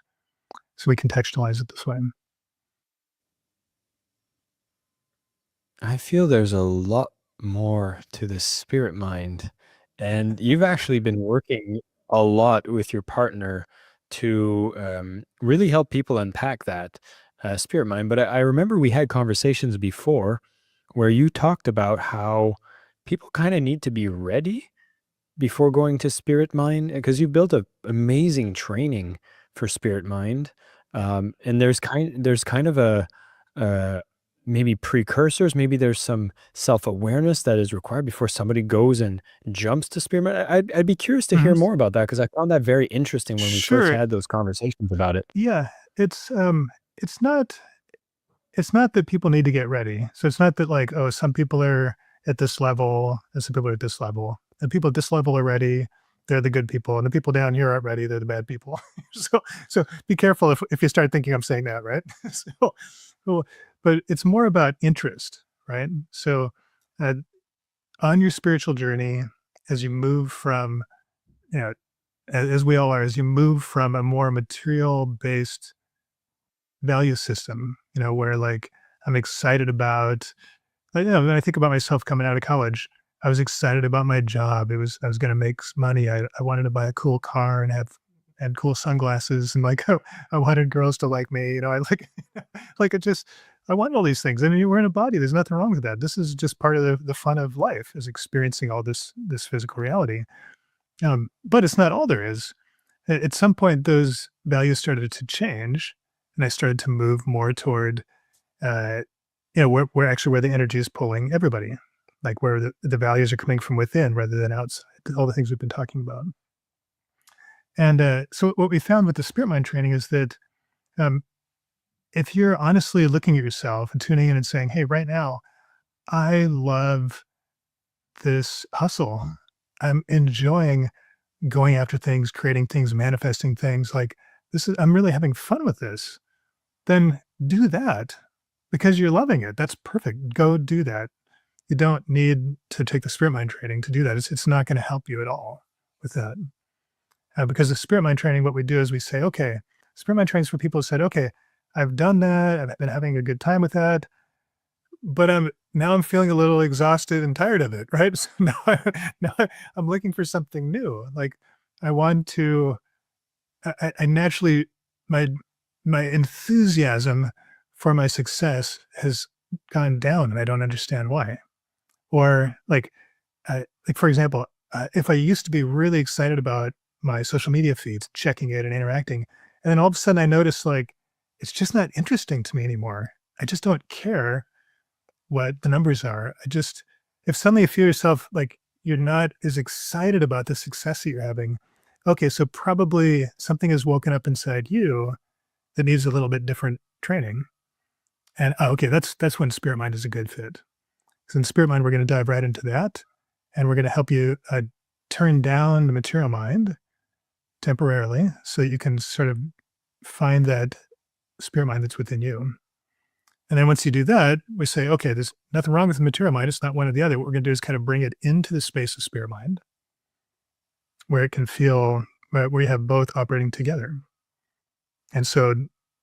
So we contextualize it this way. I feel there's a lot more to the spirit mind. And you've actually been working a lot with your partner to really help people unpack that spirit mind. But I remember we had conversations before where you talked about how people kind of need to be ready before going to spirit mind because you built a amazing training for spirit mind, and there's kind of a uh, maybe precursors, maybe there's some self-awareness that is required before somebody goes and jumps to spirit mind. I'd be curious to hear Mhm. more about that because I found that very interesting when we first Sure. had those conversations about it. Yeah. It's not it's not that people need to get ready. So it's not that like, oh, some people are at this level and some people are at this level. The people at this level are ready, they're the good people, and the people down here aren't ready, they're the bad people. So be careful if you start thinking I'm saying that, right? So, but it's more about interest, right? So uh, on your spiritual journey, as you move from, you know, as we all are, as you move from a more material based value system, where like I'm excited about, when I think about myself coming out of college, I was excited about my job. I was going to make money. I wanted to buy a cool car and have and cool sunglasses and like I wanted girls to like me. I like like it just I want all these things. I mean, we're in a body. There's nothing wrong with that. This is just part of the fun of life is experiencing all this physical reality. But it's not all there is. At some point, those values started to change, and I started to move more toward, uh, where the energy is pulling everybody, like where the values are coming from within rather than outside. All the things we've been talking about. And so, what we found with the spirit mind training is that um, if you're honestly looking at yourself and tuning in and saying, "Hey, right now, I love this hustle. I'm enjoying going after things, creating things, manifesting things. Like I'm really having fun with this." Then do that because you're loving it. That's perfect. Go do that. You don't need to take the spirit mind training to do that. It's not going to help you at all with that. Because the spirit mind training, what we do is we say, okay, spirit mind training is for people who said, okay, I've done that. I've been having a good time with that, but I'm feeling a little exhausted and tired of it, right? So I'm looking for something new. Like I want to, I naturally, my my enthusiasm for my success has gone down, and I don't understand why. Or like for example, if I used to be really excited about my social media feeds, checking it and interacting, and then all of a sudden I notice like it's just not interesting to me anymore. I just don't care what the numbers are. If suddenly you feel yourself like you're not as excited about the success that you're having, okay, so probably something has woken up inside you that needs a little bit different training. And okay, that's when spirit mind is a good fit. So in spirit mind, we're going to dive right into that, and we're going to help you turn down the material mind temporarily, so that you can sort of find that spirit mind that's within you. And then once you do that, we say, okay, there's nothing wrong with the material mind. It's not one or the other. What we're going to do is kind of bring it into the space of spirit mind, where it can feel where you have both operating together. And so,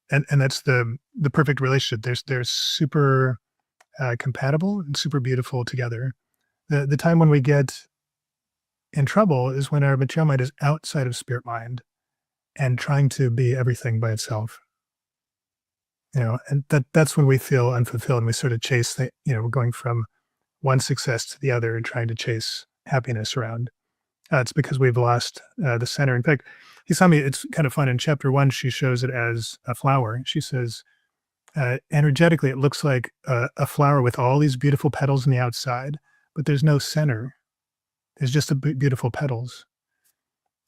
and that's the perfect relationship. They're super compatible and super beautiful together. The time when we get in trouble is when our material mind is outside of spirit mind and trying to be everything by itself. And that's when we feel unfulfilled and we sort of chase we're going from one success to the other and trying to chase happiness around. It's because we've lost the center. In fact, he saw me, it's kind of fun. In chapter 1, she shows it as a flower. She says, energetically, it looks like a flower with all these beautiful petals on the outside, but there's no center. There's just beautiful petals.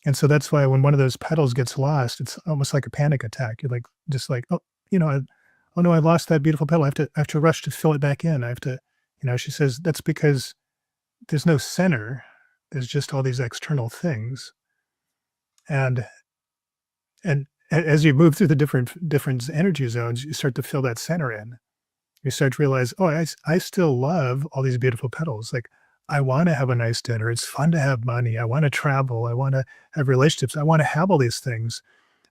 And so that's why when one of those petals gets lost, it's almost like a panic attack. You're like, just like, oh, oh no, I lost that beautiful petal. I have to rush to fill it back in. I have to, she says that's because there's no center. There's just all these external things. And as you move through the different energy zones, you start to fill that center in. You start to realize, oh, I still love all these beautiful petals. Like, I want to have a nice dinner. It's fun to have money. I want to travel. I want to have relationships. I want to have all these things,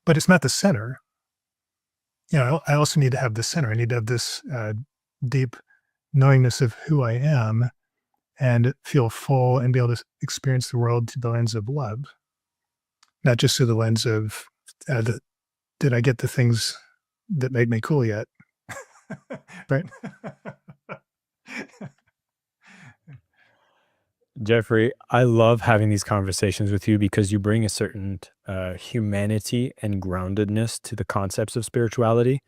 but it's not the center. I also need to have the center. I need to have this deep knowingness of who I am and feel full and be able to experience the world through the lens of love, not just through the lens of, did I get the things that made me cool yet? Right? Jeffrey, I love having these conversations with you because you bring a certain humanity and groundedness to the concepts of spirituality.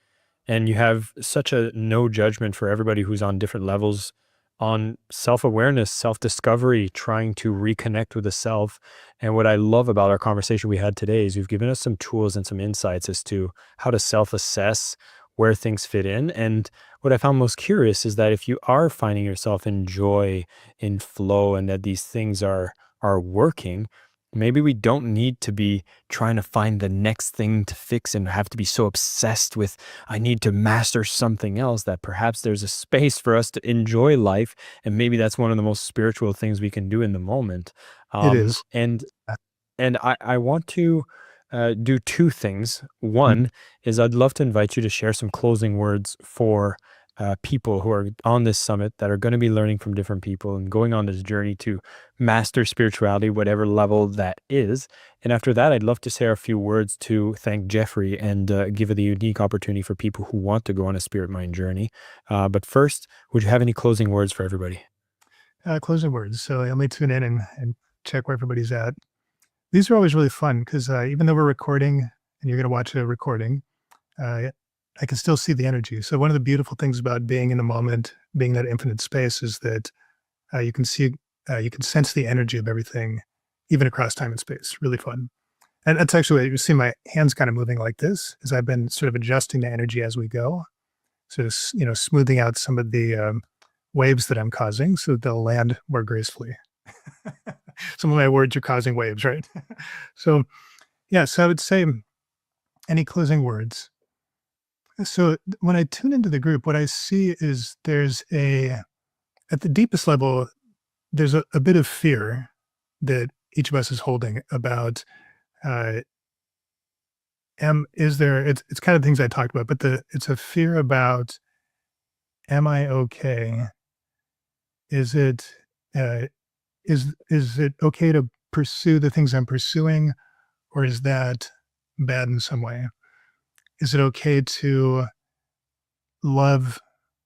And you have such a no judgment for everybody who's on different levels on self-awareness, self-discovery, trying to reconnect with the self. And what I love about our conversation we had today is you've given us some tools and some insights as to how to self-assess where things fit in. And what I found most curious is that if you are finding yourself in joy, in flow, and that these things are working, maybe we don't need to be trying to find the next thing to fix and have to be so obsessed with, I need to master something else, that perhaps there's a space for us to enjoy life. And maybe that's one of the most spiritual things we can do in the moment. It is. And I want to do two things. One is I'd love to invite you to share some closing words for people who are on this summit that are going to be learning from different people and going on this journey to master spirituality, whatever level that is. And after that, I'd love to share a few words to thank Jeffrey and give it a unique opportunity for people who want to go on a spirit mind journey. But first, would you have any closing words for everybody? Closing words. So let me tune in and check where everybody's at. These are always really fun because even though we're recording and you're going to watch a recording, I can still see the energy. So one of the beautiful things about being in the moment, being that infinite space, is that you can sense the energy of everything, even across time and space. Really fun. And that's actually what you see my hands kind of moving like this, as I've been sort of adjusting the energy as we go. Sort of, smoothing out some of the waves that I'm causing so that they'll land more gracefully. Some of my words are causing waves, right? So I would say, any closing words? So when I tune into the group, what I see is at the deepest level, there's a bit of fear that each of us is holding about, it's kind of things I talked about, but it's a fear about, am I okay? Is it okay to pursue the things I'm pursuing, or is that bad in some way? Is it okay to love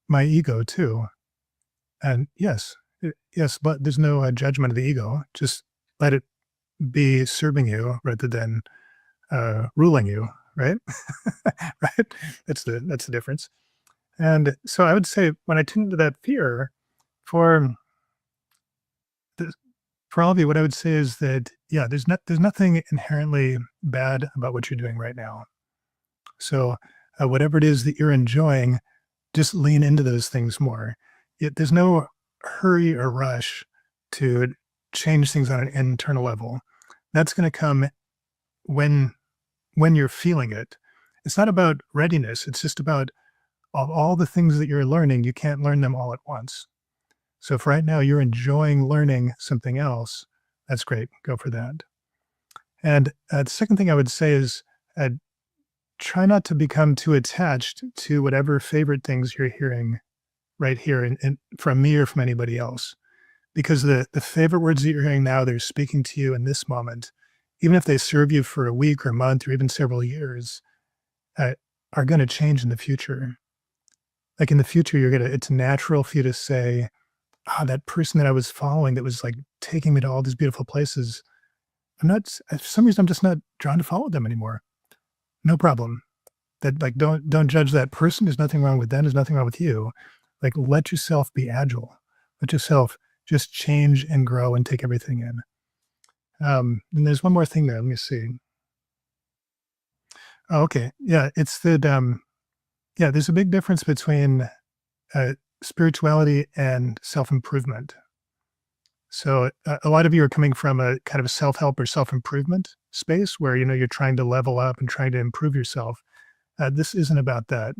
my ego too? And yes, but there's no judgment of the ego. Just let it be serving you rather than ruling you, right? Right? That's the difference. And so I would say, when I tune into that fear, for all of you, what I would say is that, there's nothing inherently bad about what you're doing right now. So whatever it is that you're enjoying, just lean into those things more. There's no hurry or rush to change things on an internal level. That's going to come when you're feeling it. It's not about readiness. It's just about all the things that you're learning. You can't learn them all at once. So if right now you're enjoying learning something else, that's great. Go for that. And the second thing I would say is, try not to become too attached to whatever favorite things you're hearing right here and from me or from anybody else. Because the favorite words that you're hearing now, they're speaking to you in this moment, even if they serve you for a week or a month or even several years, are going to change in the future. Like in the future, it's natural for you to say, that person that I was following that was like taking me to all these beautiful places, for some reason, I'm just not drawn to follow them anymore. No problem. that like don't judge that person. There's nothing wrong with them. There's nothing wrong with you. Like let yourself be agile. Let yourself just change and grow and take everything in. And there's one more thing there. Let me see. Oh, okay. Yeah, it's that. Yeah, there's a big difference between spirituality and self-improvement. So a lot of you are coming from a kind of a self-help or self-improvement space where, you're trying to level up and trying to improve yourself. This isn't about that.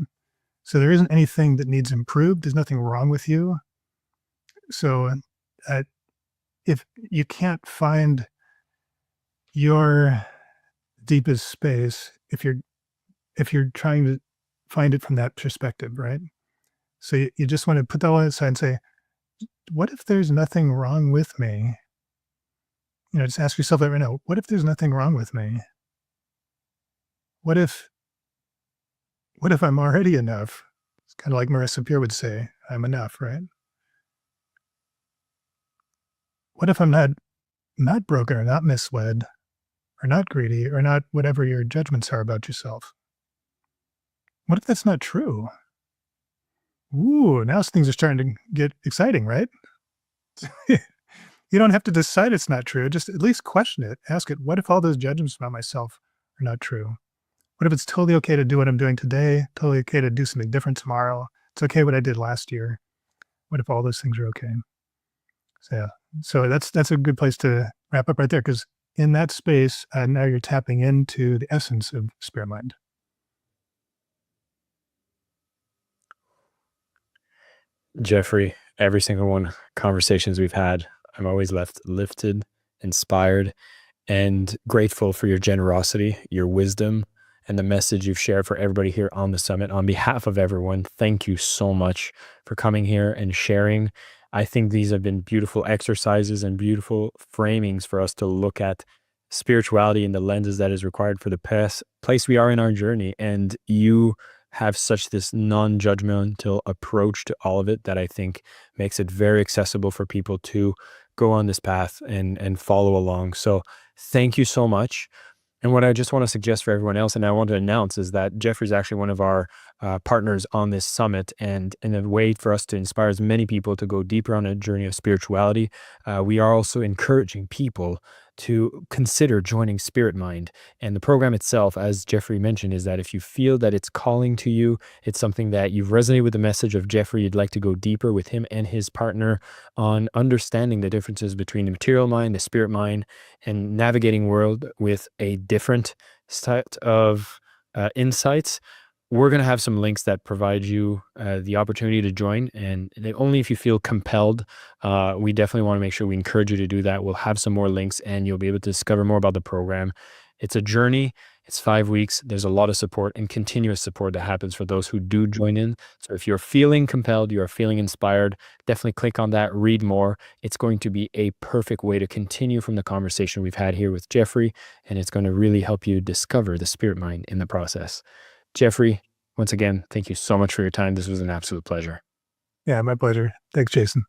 So there isn't anything that needs improved. There's nothing wrong with you. So if you can't find your deepest space, if you're trying to find it from that perspective, right? So you just want to put that all aside and say, what if there's nothing wrong with me? Just ask yourself that right now. What if there's nothing wrong with me? What if I'm already enough? It's kind of like Marissa Peer would say, I'm enough, right? What if I'm not broken or not misled or not greedy or not whatever your judgments are about yourself? What if that's not true? Ooh, now things are starting to get exciting, right? You don't have to decide it's not true. Just at least question it. Ask it, what if all those judgments about myself are not true? What if it's totally okay to do what I'm doing today? Totally okay to do something different tomorrow? It's okay what I did last year. What if all those things are okay? So yeah, so that's a good place to wrap up right there, because in that space, now you're tapping into the essence of spirit mind. Jeffrey, every single one conversations we've had, I'm always left lifted, inspired, and grateful for your generosity, your wisdom, and the message you've shared for everybody here on the summit. On behalf of everyone, thank you so much for coming here and sharing. I think these have been beautiful exercises and beautiful framings for us to look at spirituality in the lenses that is required for the place we are in our journey. And you have such this non-judgmental approach to all of it that I think makes it very accessible for people to go on this path and follow along. So thank you so much. And what I just want to suggest for everyone else, and I want to announce, is that Jeffrey's actually one of our partners on this summit. And in a way for us to inspire as many people to go deeper on a journey of spirituality, we are also encouraging people to consider joining Spirit Mind. And the program itself, as Jeffrey mentioned, is that if you feel that it's calling to you, it's something that you've resonated with the message of Jeffrey, you'd like to go deeper with him and his partner on understanding the differences between the material mind, the spirit mind, and navigating world with a different set of insights. We're going to have some links that provide you the opportunity to join, and only if you feel compelled. We definitely want to make sure we encourage you to do that. We'll have some more links and you'll be able to discover more about the program. It's a journey. It's 5 weeks. There's a lot of support and continuous support that happens for those who do join in. So if you're feeling compelled, you're feeling inspired, definitely click on that, read more. It's going to be a perfect way to continue from the conversation we've had here with Jeffrey, and it's going to really help you discover the spirit mind in the process. Jeffrey, once again, thank you so much for your time. This was an absolute pleasure. Yeah, my pleasure. Thanks, Jason.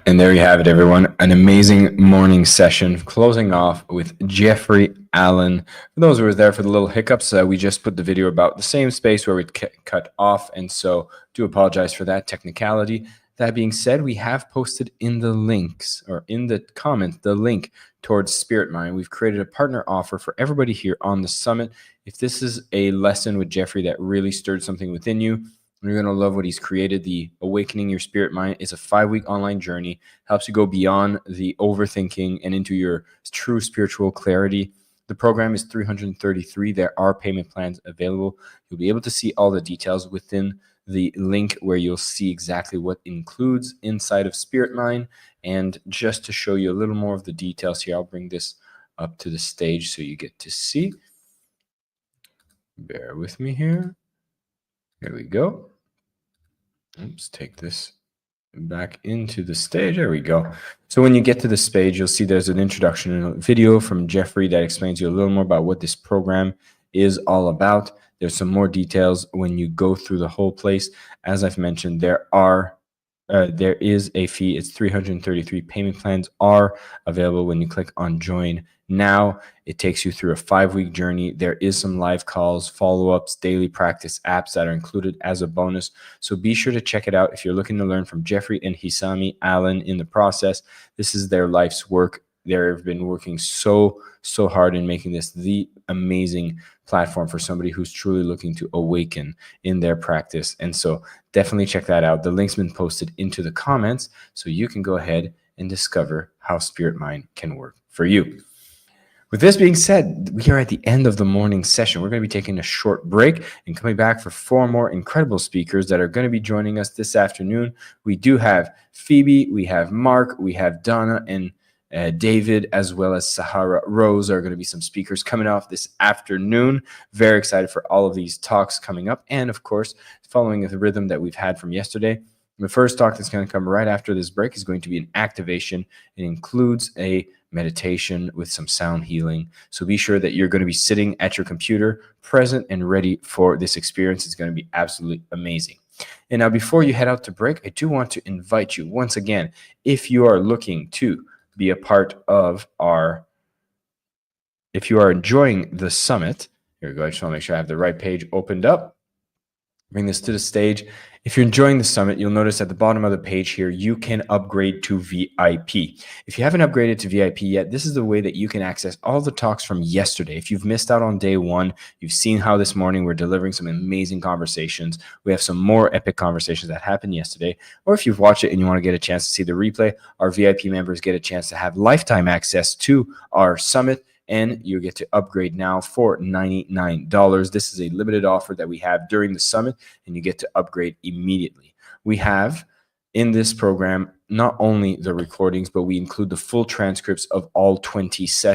And there you have it, everyone. An amazing morning session, closing off with Jeffrey Allen. For those who were there for the little hiccups, we just put the video about the same space where we cut off, and so do apologize for that technicality. That being said, we have posted in the links, or in the comments, the link towards Spirit Mind. We've created a partner offer for everybody here on the summit. If this is a lesson with Jeffrey that really stirred something within you, you're going to love what he's created. The Awakening Your Spirit Mind is a 5-week online journey, helps you go beyond the overthinking and into your true spiritual clarity. The program is $333. There are payment plans available. You'll be able to see all the details within the link where you'll see exactly what includes inside of Spirit Mind. And just to show you a little more of the details here, I'll bring this up to the stage so you get to see. Bear with me here. Here we go. Oops, take this back into the stage. There we go. So when you get to this page, you'll see there's an introduction video from Jeffrey that explains you a little more about what this program is all about. There's some more details when you go through the whole place. As I've mentioned, there are there is a fee. It's 333. Payment plans are available when you click on join now. It takes you through a 5-week journey. There is some live calls, follow-ups, daily practice apps that are included as a bonus. So be sure to check it out if you're looking to learn from Jeffrey and Hisami Allen in the process. This is their life's work. They've been working so hard in making this the amazing platform for somebody who's truly looking to awaken in their practice. And so definitely check that out. The link's been posted into the comments, so you can go ahead and discover how Spirit Mind can work for you. With this being said, we are at the end of the morning session. We're going to be taking a short break and coming back for 4 more incredible speakers that are going to be joining us this afternoon. We do have Phoebe, we have Mark, we have Donna, and David, as well as Sahara Rose are going to be some speakers coming off this afternoon. Very excited for all of these talks coming up. And of course, following the rhythm that we've had from yesterday, the first talk that's going to come right after this break is going to be an activation. It includes a meditation with some sound healing. So be sure that you're going to be sitting at your computer, present and ready for this experience. It's going to be absolutely amazing. And now, before you head out to break, I do want to invite you once again, if you are looking to be a part of if you are enjoying the summit, here we go. I just want to make sure I have the right page opened up. Bring this to the stage. If you're enjoying the summit, you'll notice at the bottom of the page here, you can upgrade to VIP. If you haven't upgraded to VIP yet, this is the way that you can access all the talks from yesterday. If you've missed out on day 1, you've seen how this morning we're delivering some amazing conversations. We have some more epic conversations that happened yesterday. Or if you've watched it and you want to get a chance to see the replay, our VIP members get a chance to have lifetime access to our summit. And you get to upgrade now for $99. This is a limited offer that we have during the summit, and you get to upgrade immediately. We have in this program not only the recordings, but we include the full transcripts of all 25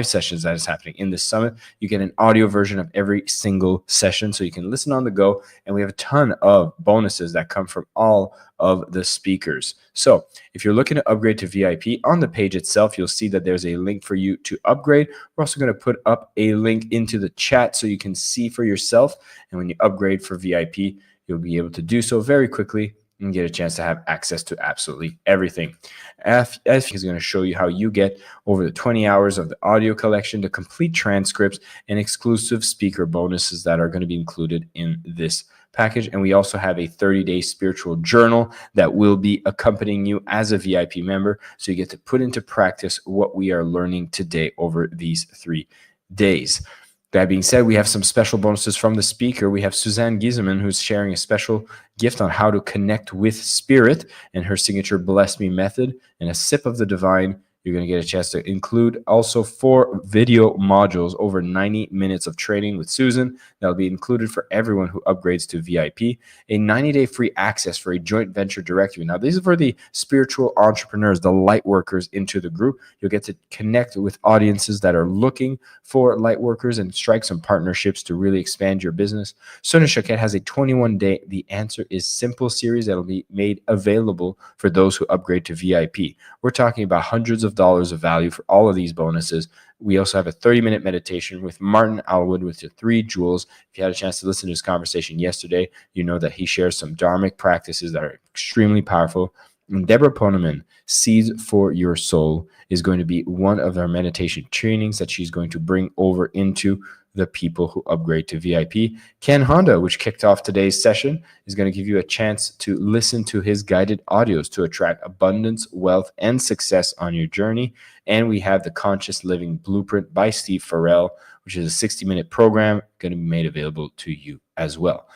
sessions that is happening in this summit. You get an audio version of every single session, so you can listen on the go. And we have a ton of bonuses that come from all of the speakers. So if you're looking to upgrade to VIP, on the page itself, you'll see that there's a link for you to upgrade. We're also going to put up a link into the chat so you can see for yourself. And when you upgrade for VIP, you'll be able to do so very quickly and get a chance to have access to absolutely everything. F is going to show you how you get over the 20 hours of the audio collection, the complete transcripts, and exclusive speaker bonuses that are going to be included in this package. And we also have a 30-day spiritual journal that will be accompanying you as a VIP member. So you get to put into practice what we are learning today over these 3 days. That being said, we have some special bonuses from the speaker. We have Suzanne Giesemann, who's sharing a special gift on how to connect with spirit and her signature Bless Me method and a sip of the divine. You're going to get a chance to include also 4 video modules, over 90 minutes of training with Susan. That'll be included for everyone who upgrades to VIP. A 90-day free access for a joint venture directory. Now, these are for the spiritual entrepreneurs, the light workers into the group. You'll get to connect with audiences that are looking for light workers and strike some partnerships to really expand your business. Sona Choquette has a 21-day The Answer is Simple series that'll be made available for those who upgrade to VIP. We're talking about hundreds of dollars of value for all of these bonuses. We also have a 30-minute meditation with Martin Alwood with the 3 jewels. If you had a chance to listen to his conversation yesterday, you know that he shares some dharmic practices that are extremely powerful. And Deborah Poneman, Seeds for Your Soul, is going to be one of our meditation trainings that she's going to bring over into the people who upgrade to VIP. Ken Honda, which kicked off today's session, is going to give you a chance to listen to his guided audios to attract abundance, wealth, and success on your journey. And we have the Conscious Living Blueprint by Steve Farrell, which is a 60-minute program going to be made available to you as well.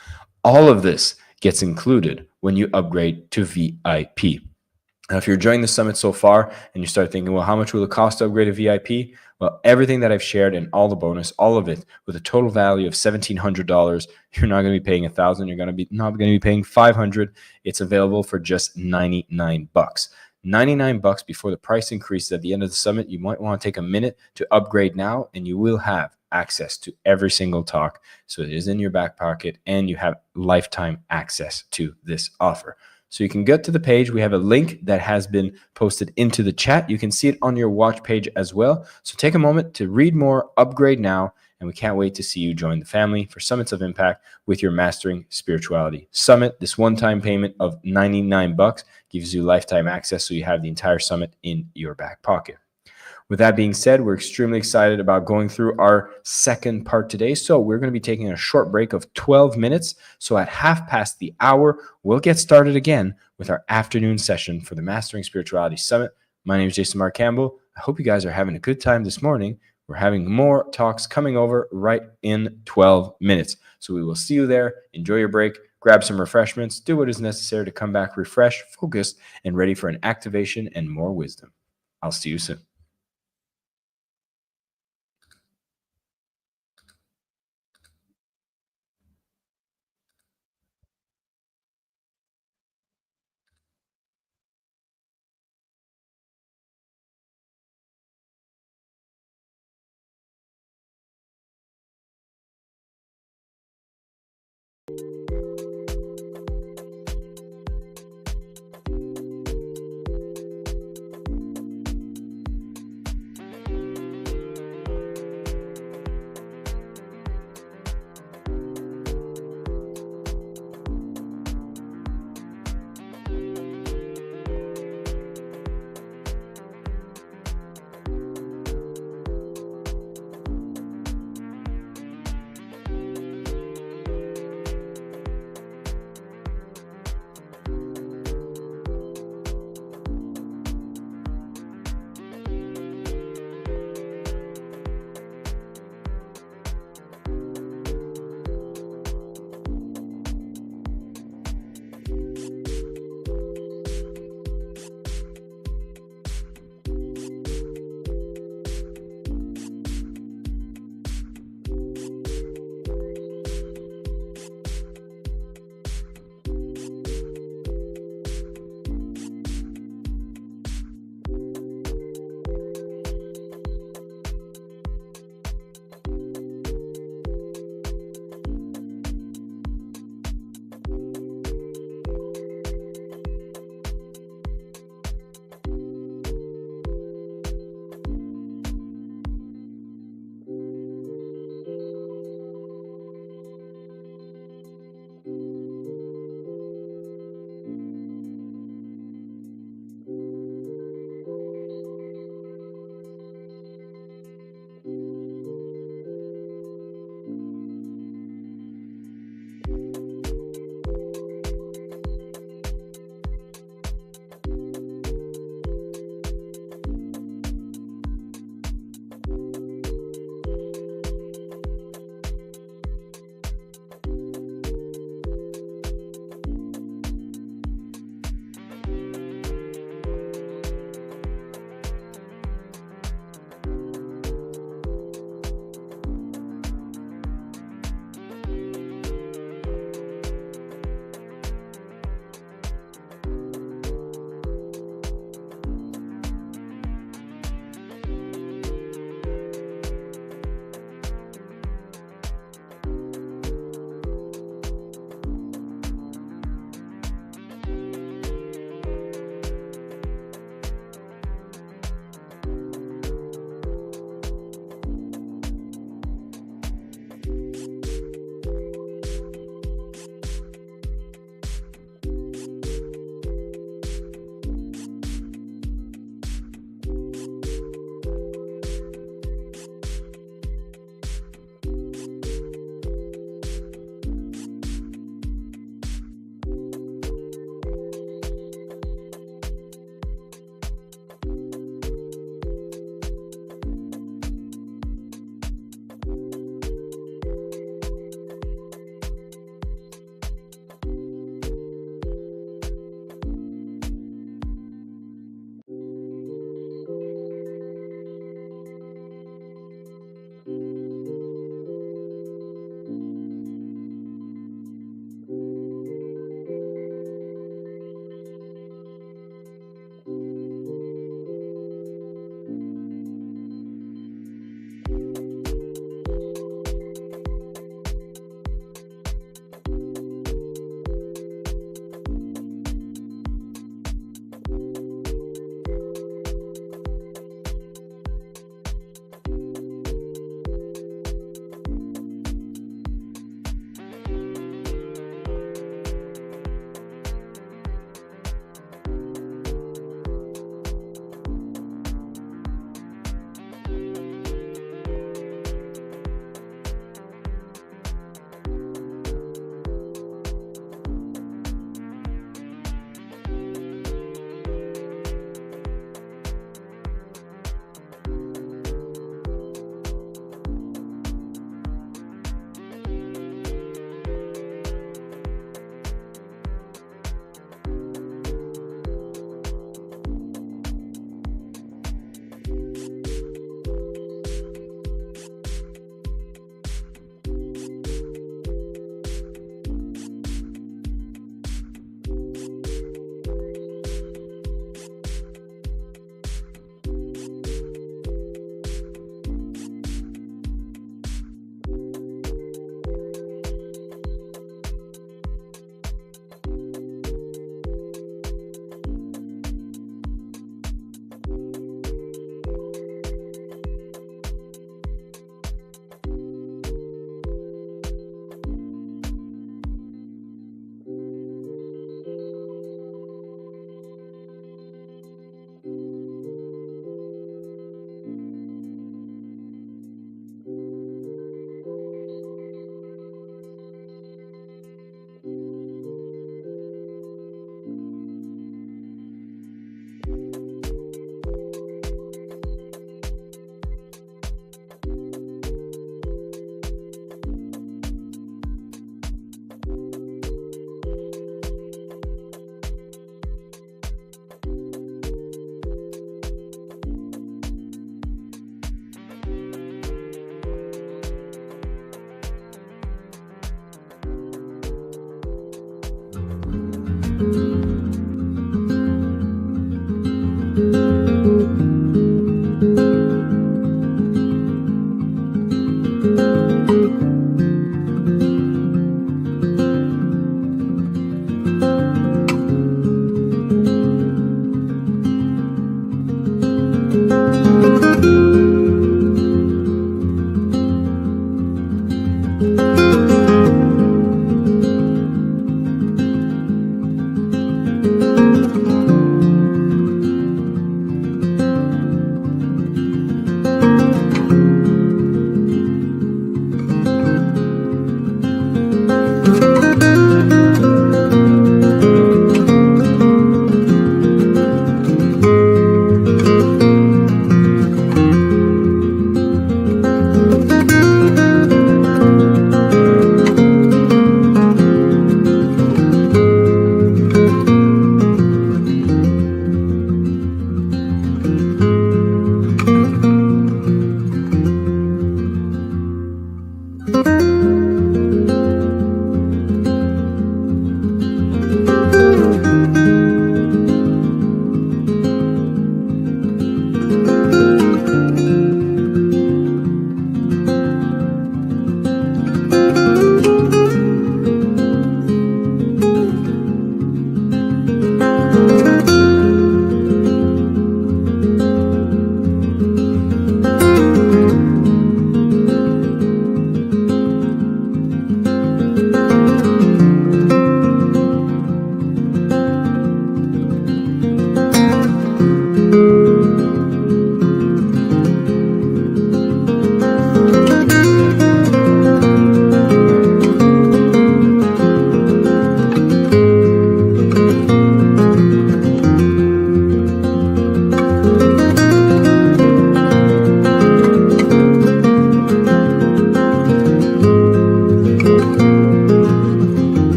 All of this gets included when you upgrade to VIP. Now, if you're enjoying the summit so far and you start thinking, well, how much will it cost to upgrade to VIP? Well, everything that I've shared and all the bonus, all of it with a total value of $1,700, you're not going to be paying $1,000. You're not going to be paying $500. It's available for just $99. $99 before the price increases at the end of the summit. You might want to take a minute to upgrade now, and you will have access to every single talk. So it is in your back pocket, and you have lifetime access to this offer. So you can get to the page. We have a link that has been posted into the chat. You can see it on your watch page as well. So take a moment to read more, upgrade now, and we can't wait to see you join the family for Summits of Impact with your Mastering Spirituality Summit. This one-time payment of $99 gives you lifetime access, so you have the entire summit in your back pocket. With that being said, we're extremely excited about going through our second part today. So we're going to be taking a short break of 12 minutes. So at 1:30, we'll get started again with our afternoon session for the Mastering Spirituality Summit. My name is Jason Mark Campbell. I hope you guys are having a good time this morning. We're having more talks coming over right in 12 minutes. So we will see you there. Enjoy your break. Grab some refreshments. Do what is necessary to come back refreshed, focused, and ready for an activation and more wisdom. I'll see you soon.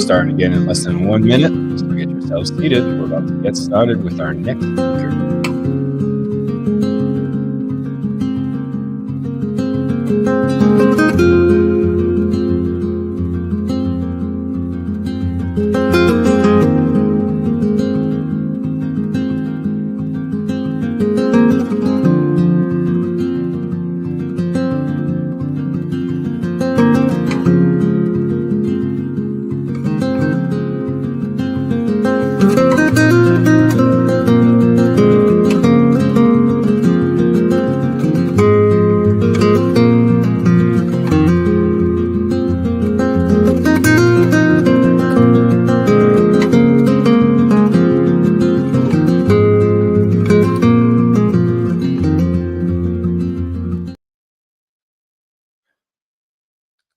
start again in less than 1 minute. So get yourselves seated. We're about to get started with our next speaker.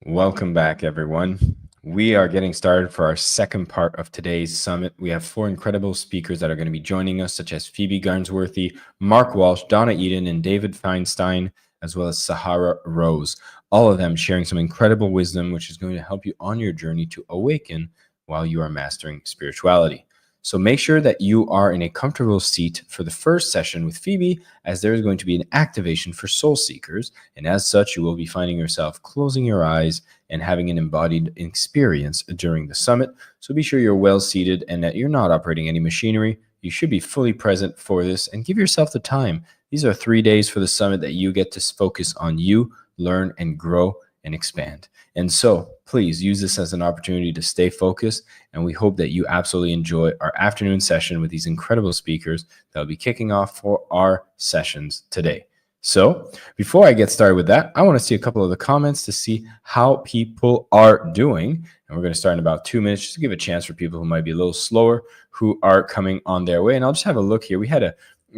Welcome back, everyone. We are getting started for our second part of today's summit. We have 4 incredible speakers that are going to be joining us, such as Phoebe Garnsworthy, Mark Walsh, Donna Eden, and David Feinstein, as well as Sahara Rose. All of them sharing some incredible wisdom, which is going to help you on your journey to awaken while you are mastering spirituality. So make sure that you are in a comfortable seat for the first session with Phoebe, as there is going to be an activation for soul seekers. And as such, you will be finding yourself closing your eyes and having an embodied experience during the summit. So be sure you're well seated and that you're not operating any machinery. You should be fully present for this and give yourself the time. These are 3 days for the summit that you get to focus on you, learn and grow and expand. And so please use this as an opportunity to stay focused. And we hope that you absolutely enjoy our afternoon session with these incredible speakers that will be kicking off for our sessions today. So before I get started with that, I want to see a couple of the comments to see how people are doing. And we're going to start in about 2 minutes, just to give a chance for people who might be a little slower, who are coming on their way. And I'll just have a look here. We had a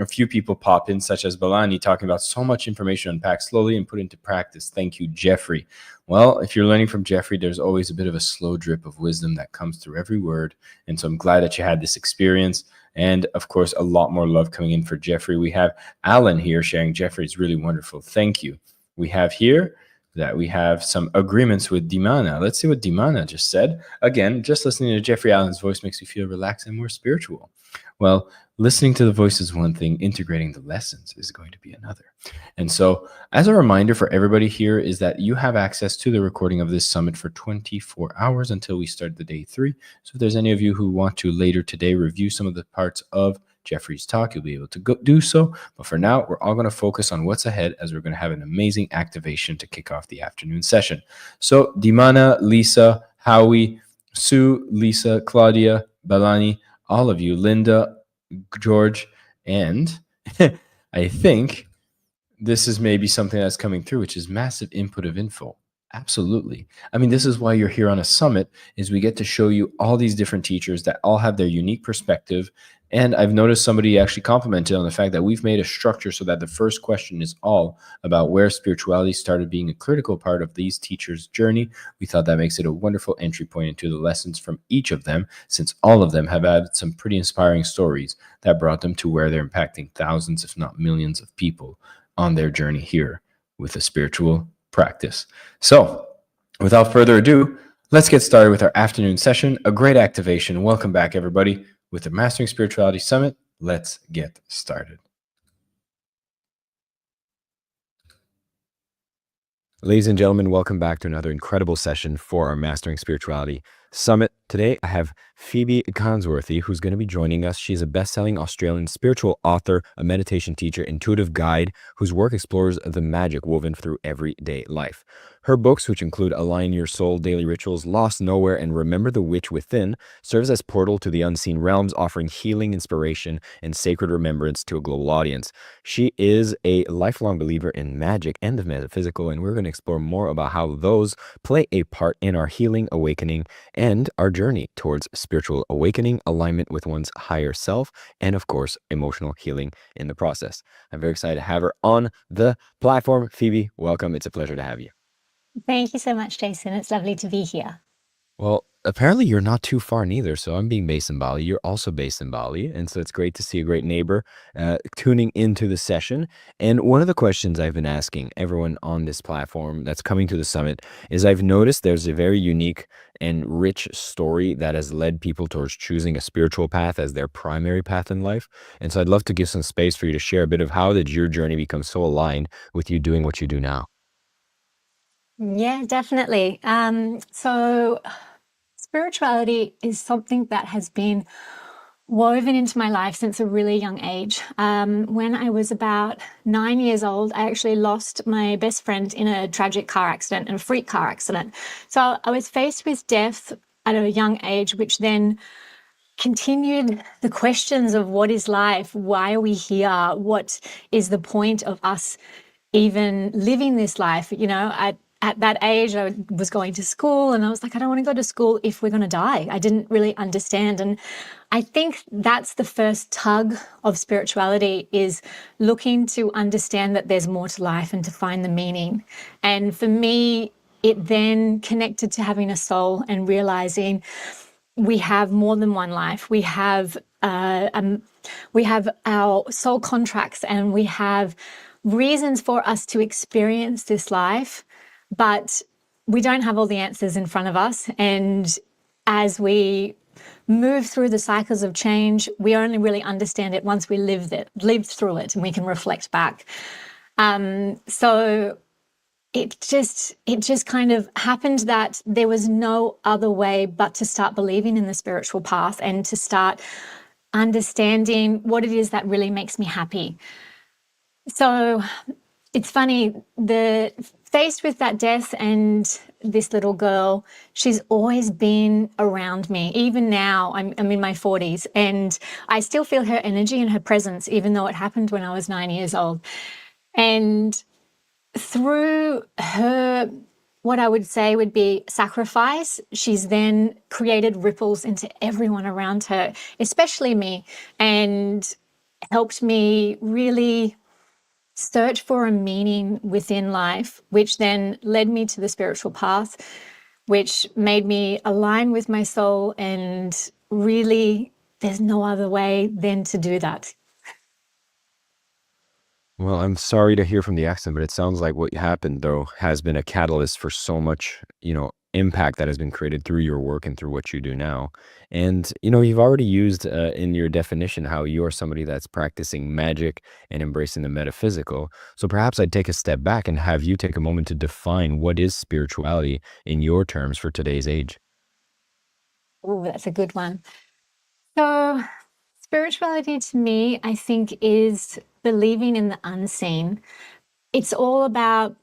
few people pop in, such as Balani, talking about so much information unpacked slowly and put into practice. Thank you, Jeffrey. Well, if you're learning from Jeffrey, there's always a bit of a slow drip of wisdom that comes through every word. And so I'm glad that you had this experience. And of course, a lot more love coming in for Jeffrey. We have Alan here sharing Jeffrey is really wonderful. Thank you. We have here that we have some agreements with Dimana. Let's see what Dimana just said. Again, just listening to Jeffrey Allen's voice makes you feel relaxed and more spiritual. Well, listening to the voice is one thing, integrating the lessons is going to be another. And so as a reminder for everybody here is that you have access to the recording of this summit for 24 hours until we start the day 3. So if there's any of you who want to later today review some of the parts of Jeffrey's talk, you'll be able to do so. But for now, we're all going to focus on what's ahead, as we're going to have an amazing activation to kick off the afternoon session. So Dimana, Lisa, Howie, Sue, Lisa, Claudia, Balani, all of you, Linda, George, and I think this is maybe something that's coming through, which is massive input of info. Absolutely. I mean, this is why you're here on a summit, is we get to show you all these different teachers that all have their unique perspective. And I've noticed somebody actually complimented on the fact that we've made a structure so that the first question is all about where spirituality started being a critical part of these teachers' journey. We thought that makes it a wonderful entry point into the lessons from each of them, since all of them have had some pretty inspiring stories that brought them to where they're impacting thousands, if not millions of people on their journey here with a spiritual practice. So without further ado, let's get started with our afternoon session, a great activation. Welcome back, everybody, with the Mastering Spirituality Summit. Let's get started. Ladies and gentlemen, welcome back to another incredible session for our Mastering Spirituality Summit. Today, I have Phoebe Garnsworthy, who's going to be joining us. She's a best-selling Australian spiritual author, a meditation teacher, intuitive guide, whose work explores the magic woven through everyday life. Her books, which include Align Your Soul, Daily Rituals, Lost Nowhere, and Remember the Witch Within, serves as portal to the unseen realms, offering healing, inspiration, and sacred remembrance to a global audience. She is a lifelong believer in magic and the metaphysical, and we're going to explore more about how those play a part in our healing, awakening, and our journey towards spiritual awakening, alignment with one's higher self, and of course, emotional healing in the process. I'm very excited to have her on the platform. Phoebe, welcome. It's a pleasure to have you. Thank you so much, Jason. It's lovely to be here. Well, apparently you're not too far neither. So I'm being based in Bali. You're also based in Bali. And so it's great to see a great neighbor tuning into the session. And one of the questions I've been asking everyone on this platform that's coming to the summit is I've noticed there's a very unique and rich story that has led people towards choosing a spiritual path as their primary path in life. And so I'd love to give some space for you to share a bit of how did your journey become so aligned with you doing what you do now? Yeah, definitely. So spirituality is something that has been woven into my life since a really young age. When I was about 9 years old, I actually lost my best friend in a tragic car accident, in a freak car accident. So I was faced with death at a young age, which then continued the questions of what is life? Why are we here? What is the point of us even living this life? You know, at that age, I was going to school and I was like, I don't want to go to school if we're going to die. I didn't really understand. And I think that's the first tug of spirituality, is looking to understand that there's more to life and to find the meaning. And for me, it then connected to having a soul and realizing we have more than one life. We have our soul contracts, and we have reasons for us to experience this life, but we don't have all the answers in front of us. And as we move through the cycles of change, we only really understand it once we lived through it, and we can reflect back. So it just kind of happened that there was no other way but to start believing in the spiritual path and to start understanding what it is that really makes me happy. So it's funny, faced with that death and this little girl, she's always been around me. Even now, I'm in my 40s, and I still feel her energy and her presence, even though it happened when I was 9 years old. And through her, what I would say would be sacrifice, she's then created ripples into everyone around her, especially me, and helped me really search for a meaning within life, which then led me to the spiritual path, which made me align with my soul. And really, there's no other way than to do that. Well, I'm sorry to hear from the accident, but it sounds like what happened, though, has been a catalyst for so much, impact that has been created through your work and through what you do now. And, you've already used in your definition how you are somebody that's practicing magic and embracing the metaphysical. So perhaps I'd take a step back and have you take a moment to define what is spirituality in your terms for today's age. Oh, that's a good one. So spirituality to me, I think, is believing in the unseen. It's all about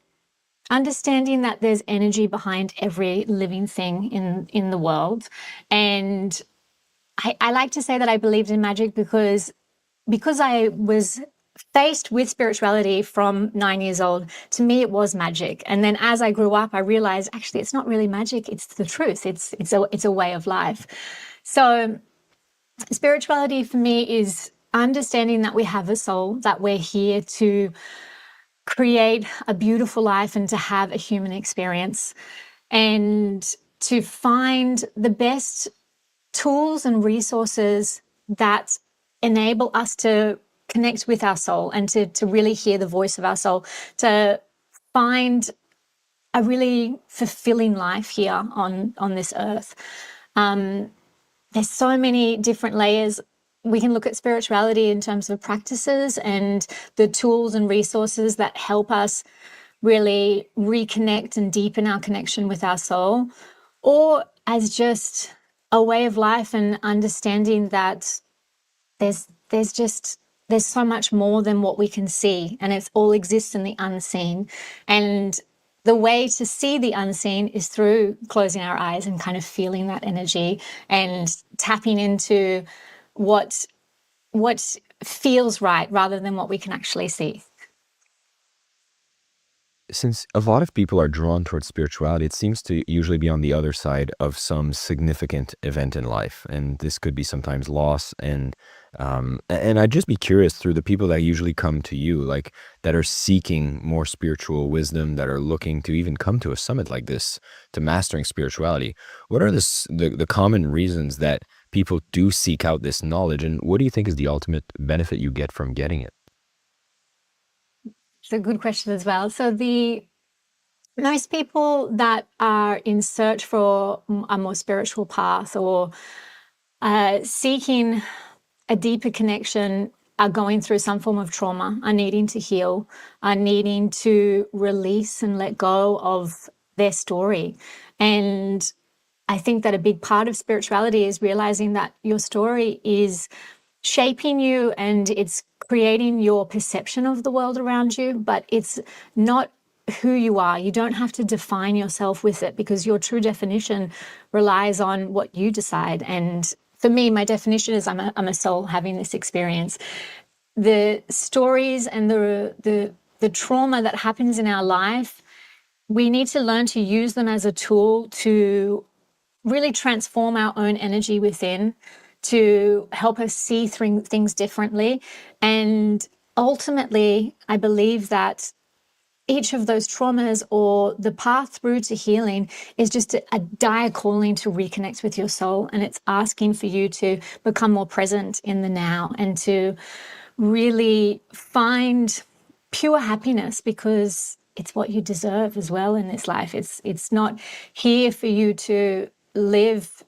understanding that there's energy behind every living thing in the world. And I like to say that I believed in magic because I was faced with spirituality from 9 years old. To me, it was magic. And then as I grew up, I realized actually it's not really magic, it's the truth. It's a way of life. So spirituality for me is understanding that we have a soul, that we're here to create a beautiful life and to have a human experience, and to find the best tools and resources that enable us to connect with our soul and to really hear the voice of our soul, to find a really fulfilling life here on this earth. There's so many different layers. We can look at spirituality in terms of practices and the tools and resources that help us really reconnect and deepen our connection with our soul, or as just a way of life and understanding that there's so much more than what we can see, and it all exists in the unseen. And the way to see the unseen is through closing our eyes and kind of feeling that energy and tapping into what feels right rather than what we can actually see. Since a lot of people are drawn towards spirituality, it seems to usually be on the other side of some significant event in life. And this could be sometimes loss and And I'd just be curious, through the people that usually come to you, like that are seeking more spiritual wisdom, that are looking to even come to a summit like this, to mastering spirituality. What are the common reasons that people do seek out this knowledge, and what do you think is the ultimate benefit you get from getting it? It's a good question as well. So most people that are in search for a more spiritual path or seeking a deeper connection are going through some form of trauma, are needing to heal, are needing to release and let go of their story. And I think that a big part of spirituality is realizing that your story is shaping you and it's creating your perception of the world around you, but it's not who you are. You don't have to define yourself with it, because your true definition relies on what you decide. And for me, my definition is I'm a soul having this experience. The stories and the trauma that happens in our life, we need to learn to use them as a tool to really transform our own energy within, to help us see things differently. And ultimately, I believe that each of those traumas or the path through to healing is just a dire calling to reconnect with your soul. And it's asking for you to become more present in the now and to really find pure happiness, because it's what you deserve as well in this life. It's not here for you to live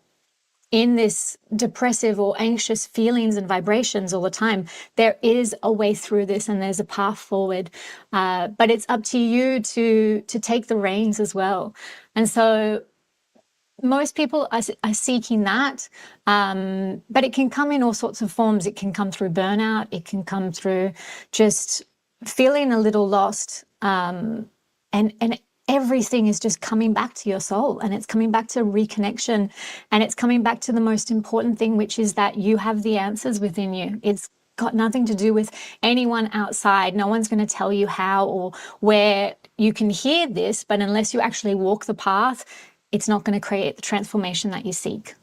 in this depressive or anxious feelings and vibrations all the time. There is a way through this and there's a path forward, but it's up to you to take the reins as well. And so most people are seeking that, but it can come in all sorts of forms. It can come through burnout. It can come through just feeling a little lost, and everything is just coming back to your soul, and it's coming back to reconnection, and it's coming back to the most important thing, which is that you have the answers within you. It's got nothing to do with anyone outside. No one's going to tell you how or where you can hear this, but unless you actually walk the path, it's not going to create the transformation that you seek.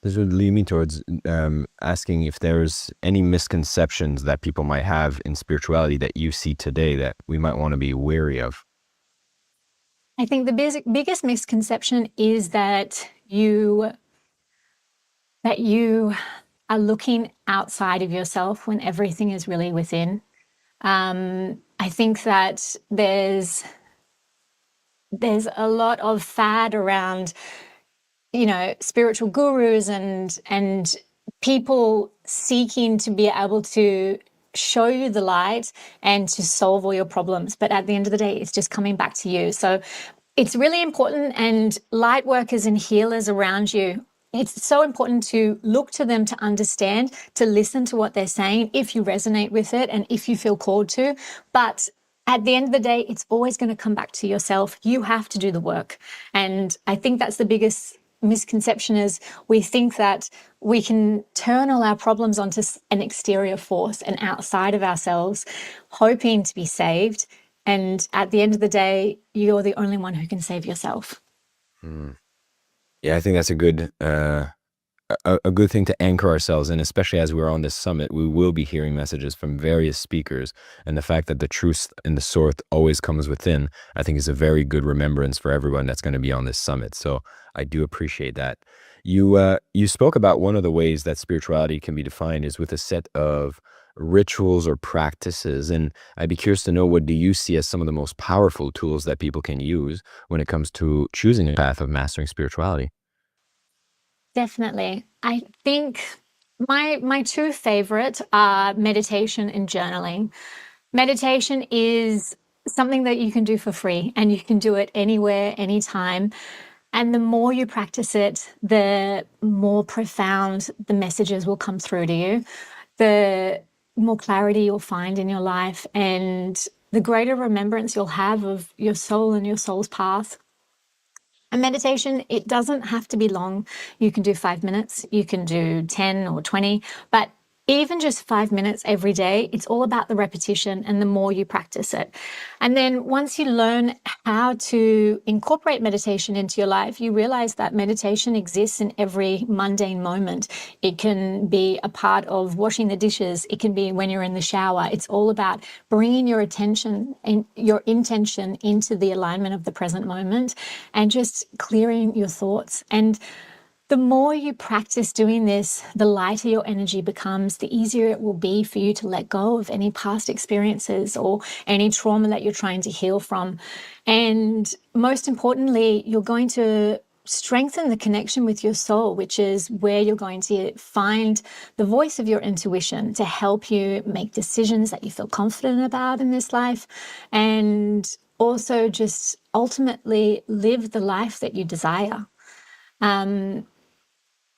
This would lead me towards asking if there's any misconceptions that people might have in spirituality that you see today that we might want to be wary of. I think the biggest misconception is that you are looking outside of yourself when everything is really within. I think that there's a lot of fad around, spiritual gurus and people seeking to be able to show you the light and to solve all your problems. But at the end of the day, it's just coming back to you. So it's really important, and light workers and healers around you, it's so important to look to them to understand, to listen to what they're saying if you resonate with it and if you feel called to. But at the end of the day, it's always going to come back to yourself. You have to do the work. And I think that's the biggest misconception, is we think that we can turn all our problems onto an exterior force and outside of ourselves, hoping to be saved. And at the end of the day, you're the only one who can save yourself. Yeah, I think that's a good thing to anchor ourselves in, especially as we're on this summit. We will be hearing messages from various speakers, and the fact that the truth and the source always comes within, I think, is a very good remembrance for everyone that's going to be on this summit. So I do appreciate that. You spoke about one of the ways that spirituality can be defined is with a set of rituals or practices, and I'd be curious to know, what do you see as some of the most powerful tools that people can use when it comes to choosing a path of mastering spirituality? Definitely. I think my two favorite are meditation and journaling. Meditation is something that you can do for free, and you can do it anywhere, anytime. And the more you practice it, the more profound the messages will come through to you, the more clarity you'll find in your life, and the greater remembrance you'll have of your soul and your soul's path. And meditation, it doesn't have to be long. You can do 5 minutes, you can do 10 or 20, but even just 5 minutes every day, it's all about the repetition and the more you practice it. And then once you learn how to incorporate meditation into your life, you realize that meditation exists in every mundane moment. It can be a part of washing the dishes. It can be when you're in the shower. It's all about bringing your attention and your intention into the alignment of the present moment and just clearing your thoughts. And the more you practice doing this, the lighter your energy becomes, the easier it will be for you to let go of any past experiences or any trauma that you're trying to heal from. And most importantly, you're going to strengthen the connection with your soul, which is where you're going to find the voice of your intuition to help you make decisions that you feel confident about in this life, and also just ultimately live the life that you desire.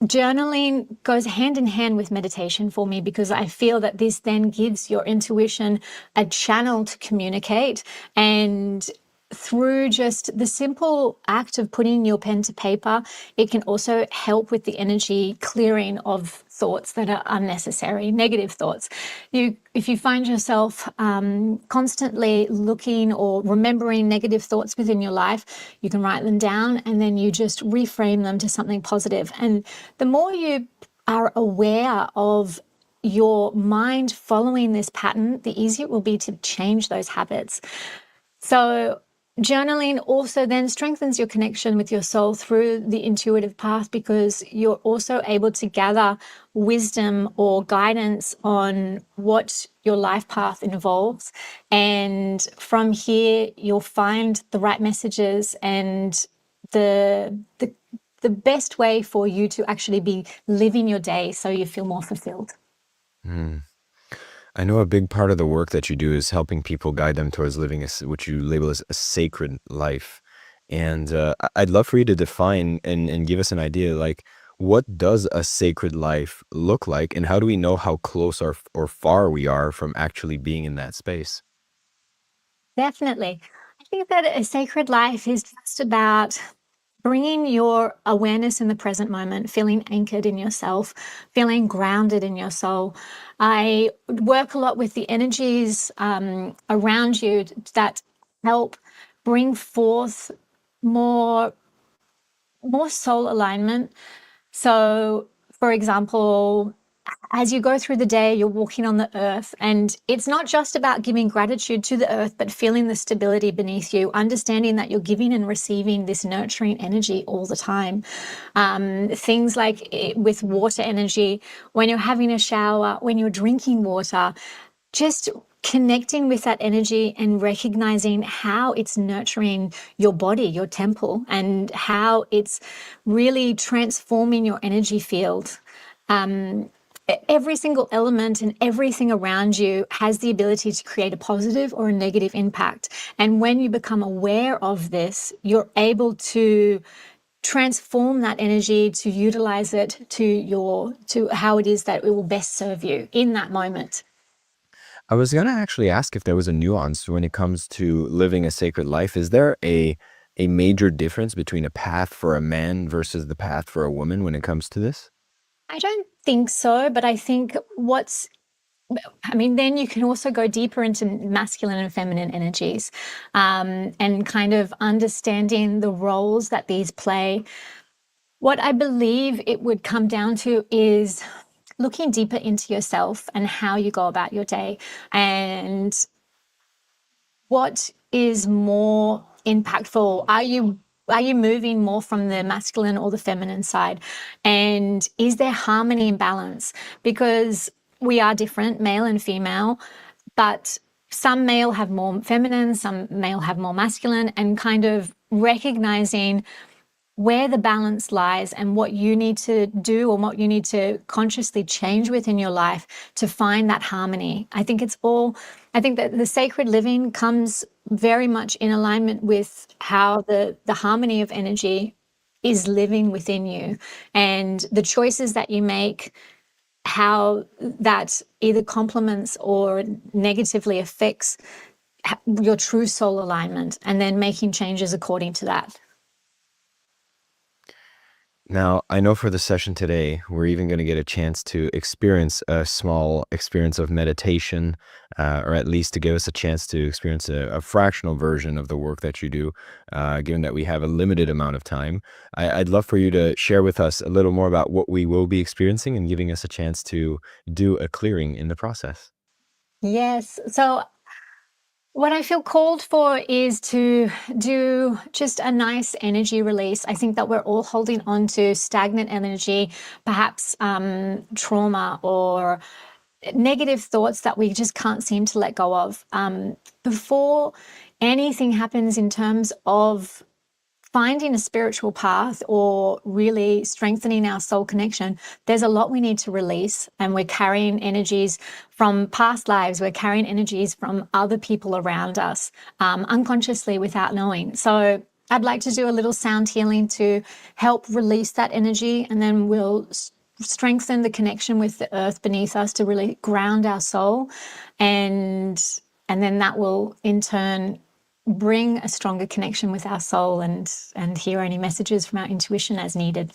Journaling goes hand in hand with meditation for me, because I feel that this then gives your intuition a channel to communicate. And through just the simple act of putting your pen to paper, it can also help with the energy clearing of thoughts that are unnecessary, negative thoughts. If you find yourself constantly looking or remembering negative thoughts within your life, you can write them down and then you just reframe them to something positive. And the more you are aware of your mind following this pattern, the easier it will be to change those habits. So journaling also then strengthens your connection with your soul through the intuitive path, because you're also able to gather wisdom or guidance on what your life path involves. And from here, you'll find the right messages and the best way for you to actually be living your day so you feel more fulfilled. I know a big part of the work that you do is helping people, guide them towards living what you label as a sacred life. And I'd love for you to define and give us an idea, like, what does a sacred life look like, and how do we know how close or far we are from actually being in that space? Definitely. I think that a sacred life is just about bringing your awareness in the present moment, feeling anchored in yourself, feeling grounded in your soul. I work a lot with the energies around you that help bring forth more soul alignment. So, for example, as you go through the day, you're walking on the earth, and it's not just about giving gratitude to the earth, but feeling the stability beneath you, understanding that you're giving and receiving this nurturing energy all the time. Things like with water energy, when you're having a shower, when you're drinking water, just connecting with that energy and recognizing how it's nurturing your body, your temple, and how it's really transforming your energy field. Every single element and everything around you has the ability to create a positive or a negative impact. And when you become aware of this, you're able to transform that energy, to utilize it to how it is that it will best serve you in that moment. I was going to actually ask if there was a nuance when it comes to living a sacred life. Is there a major difference between a path for a man versus the path for a woman when it comes to this? I don't think so, but I think then you can also go deeper into masculine and feminine energies, and kind of understanding the roles that these play. What I believe it would come down to is looking deeper into yourself and how you go about your day, and what is more impactful. Are you moving more from the masculine or the feminine side? And is there harmony and balance? Because we are different, male and female, but some male have more feminine, some male have more masculine, and kind of recognizing where the balance lies and what you need to do or what you need to consciously change within your life to find that harmony. I think that the sacred living comes very much in alignment with how the harmony of energy is living within you, and the choices that you make, how that either complements or negatively affects your true soul alignment, and then making changes according to that. Now, I know for the session today, we're even going to get a chance to experience a small experience of meditation, or at least to give us a chance to experience a fractional version of the work that you do, given that we have a limited amount of time. I'd love for you to share with us a little more about what we will be experiencing and giving us a chance to do a clearing in the process. Yes. So what I feel called for is to do just a nice energy release. I think that we're all holding on to stagnant energy, perhaps trauma or negative thoughts that we just can't seem to let go of. Before anything happens in terms of finding a spiritual path or really strengthening our soul connection, there's a lot we need to release. And we're carrying energies from past lives, we're carrying energies from other people around us, unconsciously without knowing. So I'd like to do a little sound healing to help release that energy, and then we'll strengthen the connection with the earth beneath us to really ground our soul. And then that will in turn bring a stronger connection with our soul and hear any messages from our intuition as needed.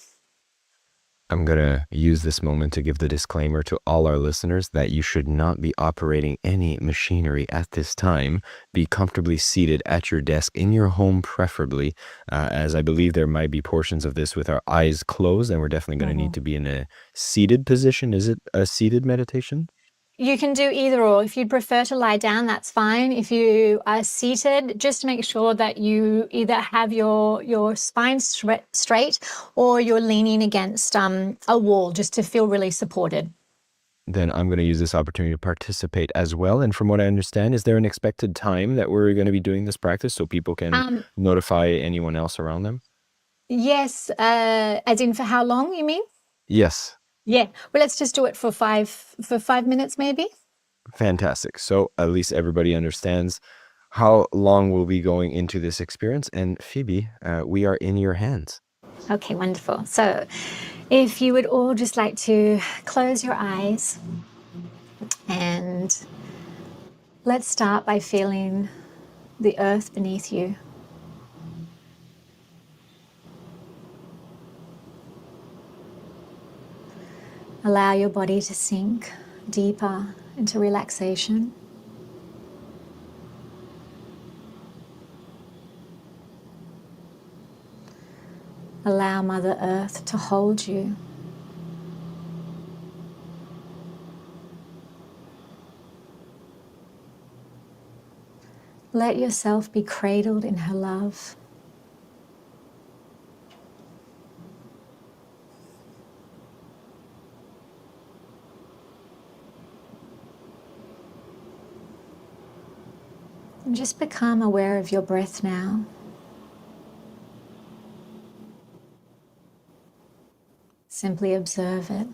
I'm going to use this moment to give the disclaimer to all our listeners that you should not be operating any machinery at this time. Be comfortably seated at your desk in your home, preferably, as I believe there might be portions of this with our eyes closed, and we're definitely going to need to be in a seated position. Is it a seated meditation? You can do either or. If you'd prefer to lie down, that's fine. If you are seated, just make sure that you either have your spine straight or you're leaning against a wall just to feel really supported. Then I'm going to use this opportunity to participate as well. And from what I understand, is there an expected time that we're going to be doing this practice so people can notify anyone else around them? Yes, as in for how long, you mean? Yes. Yeah, well, let's just do it for 5 minutes maybe. Fantastic. So at least everybody understands how long we'll be going into this experience. And Phoebe, we are in your hands. Okay, wonderful. So if you would all just like to close your eyes, and let's start by feeling the earth beneath you. Allow your body to sink deeper into relaxation. Allow Mother Earth to hold you. Let yourself be cradled in her love. And just become aware of your breath now. Simply observe it.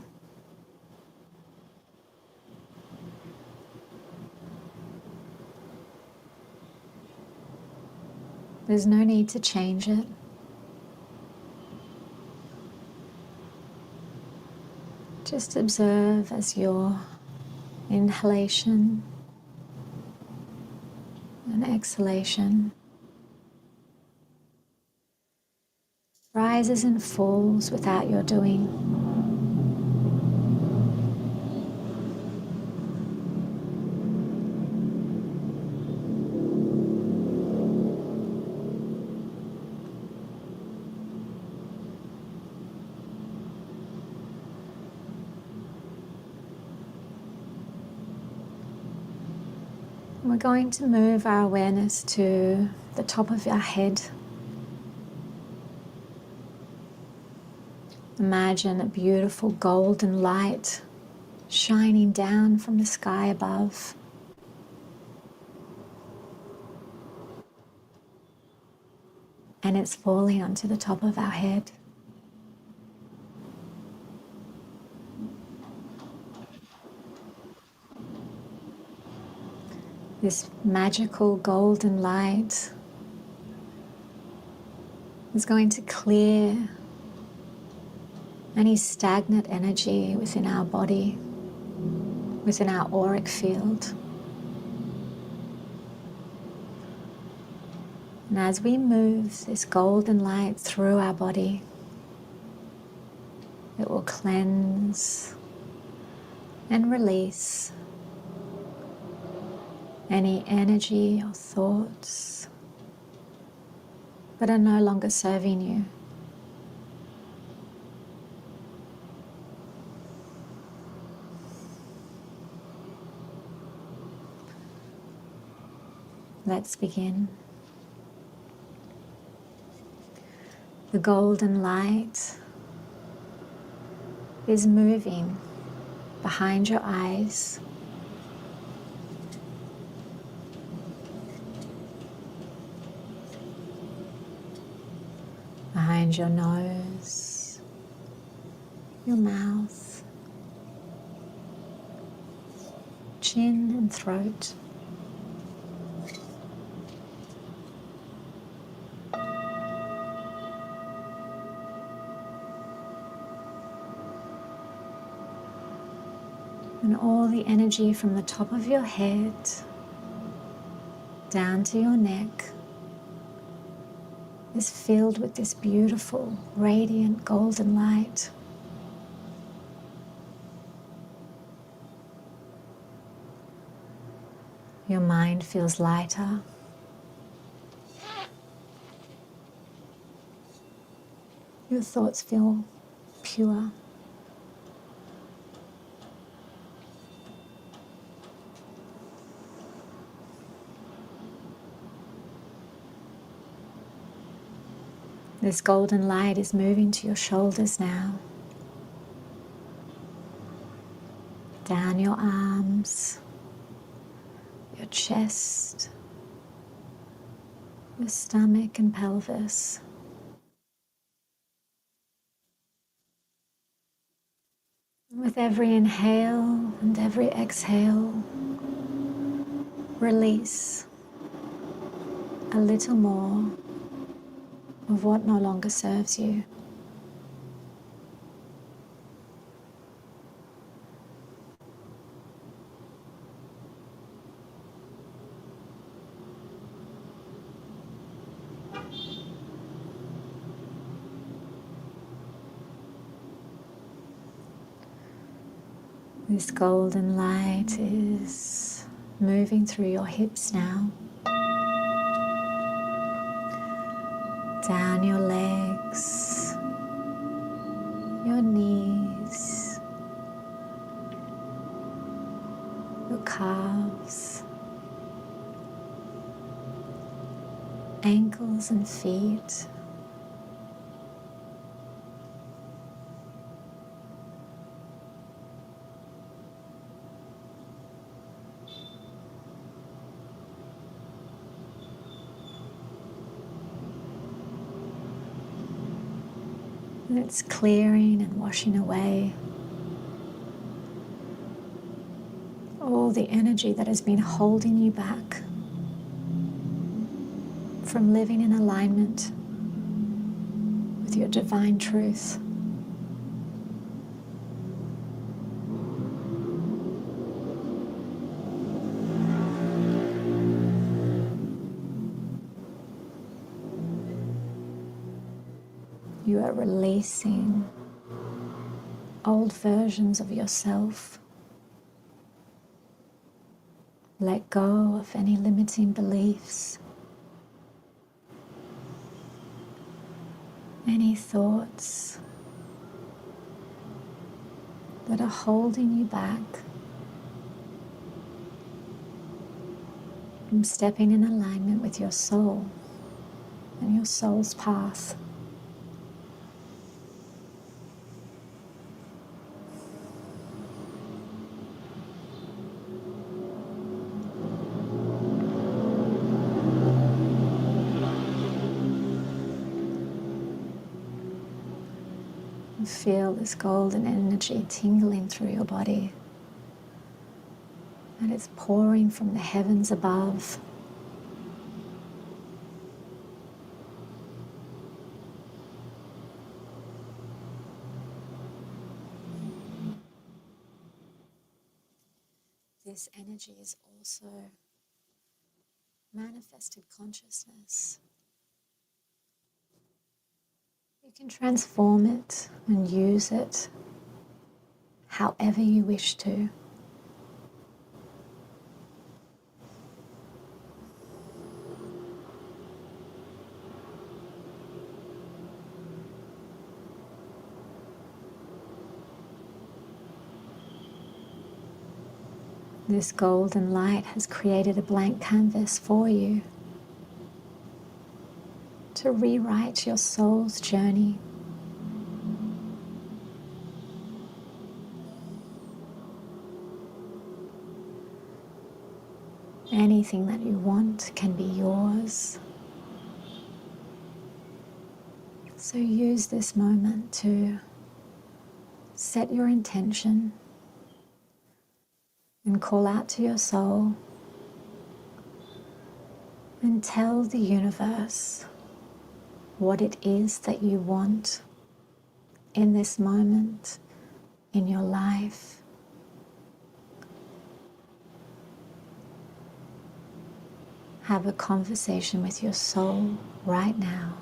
There's no need to change it. Just observe as your inhalation and exhalation rises and falls without your doing. We're going to move our awareness to the top of our head. Imagine a beautiful golden light shining down from the sky above. And it's falling onto the top of our head. This magical golden light is going to clear any stagnant energy within our body, within our auric field. And as we move this golden light through our body, It will cleanse and release any energy or thoughts that are no longer serving you. Let's begin. The golden light is moving behind your eyes, behind your nose, your mouth, chin and throat. And all the energy from the top of your head down to your neck is filled with this beautiful, radiant golden light. Your mind feels lighter. Your thoughts feel pure. This golden light is moving to your shoulders now, down your arms, your chest, your stomach and pelvis. With every inhale and every exhale, release a little more of what no longer serves you. This golden light is moving through your hips now, down your legs, your knees, your calves, ankles and feet. And it's clearing and washing away all the energy that has been holding you back from living in alignment with your divine truth. You are releasing old versions of yourself. Let go of any limiting beliefs, any thoughts that are holding you back from stepping in alignment with your soul and your soul's path. And feel this golden energy tingling through your body, and it's pouring from the heavens above. This energy is also manifested consciousness. You can transform it and use it however you wish to. This golden light has created a blank canvas for you to rewrite your soul's journey. Anything that you want can be yours. So use this moment to set your intention and call out to your soul and tell the universe what it is that you want in this moment in your life. Have a conversation with your soul right now.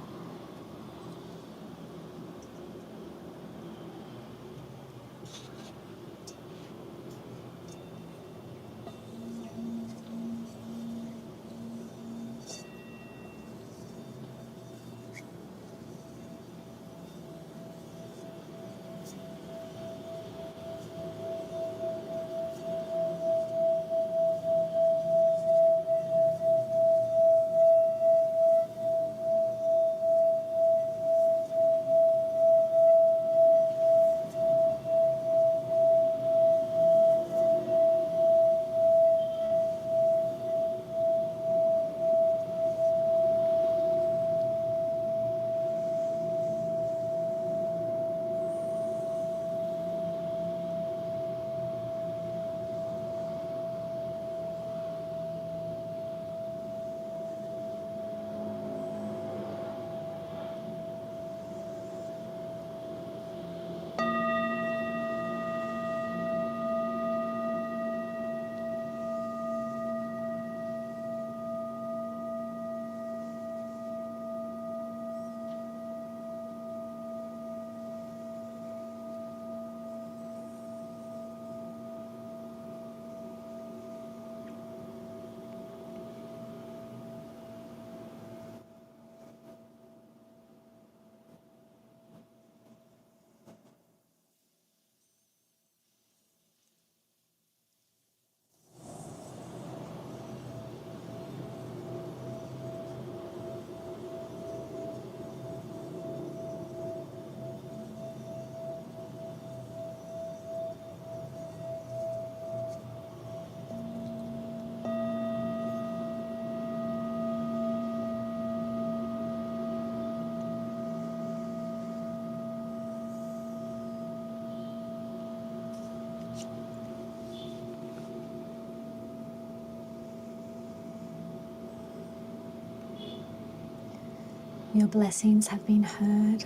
Your blessings have been heard.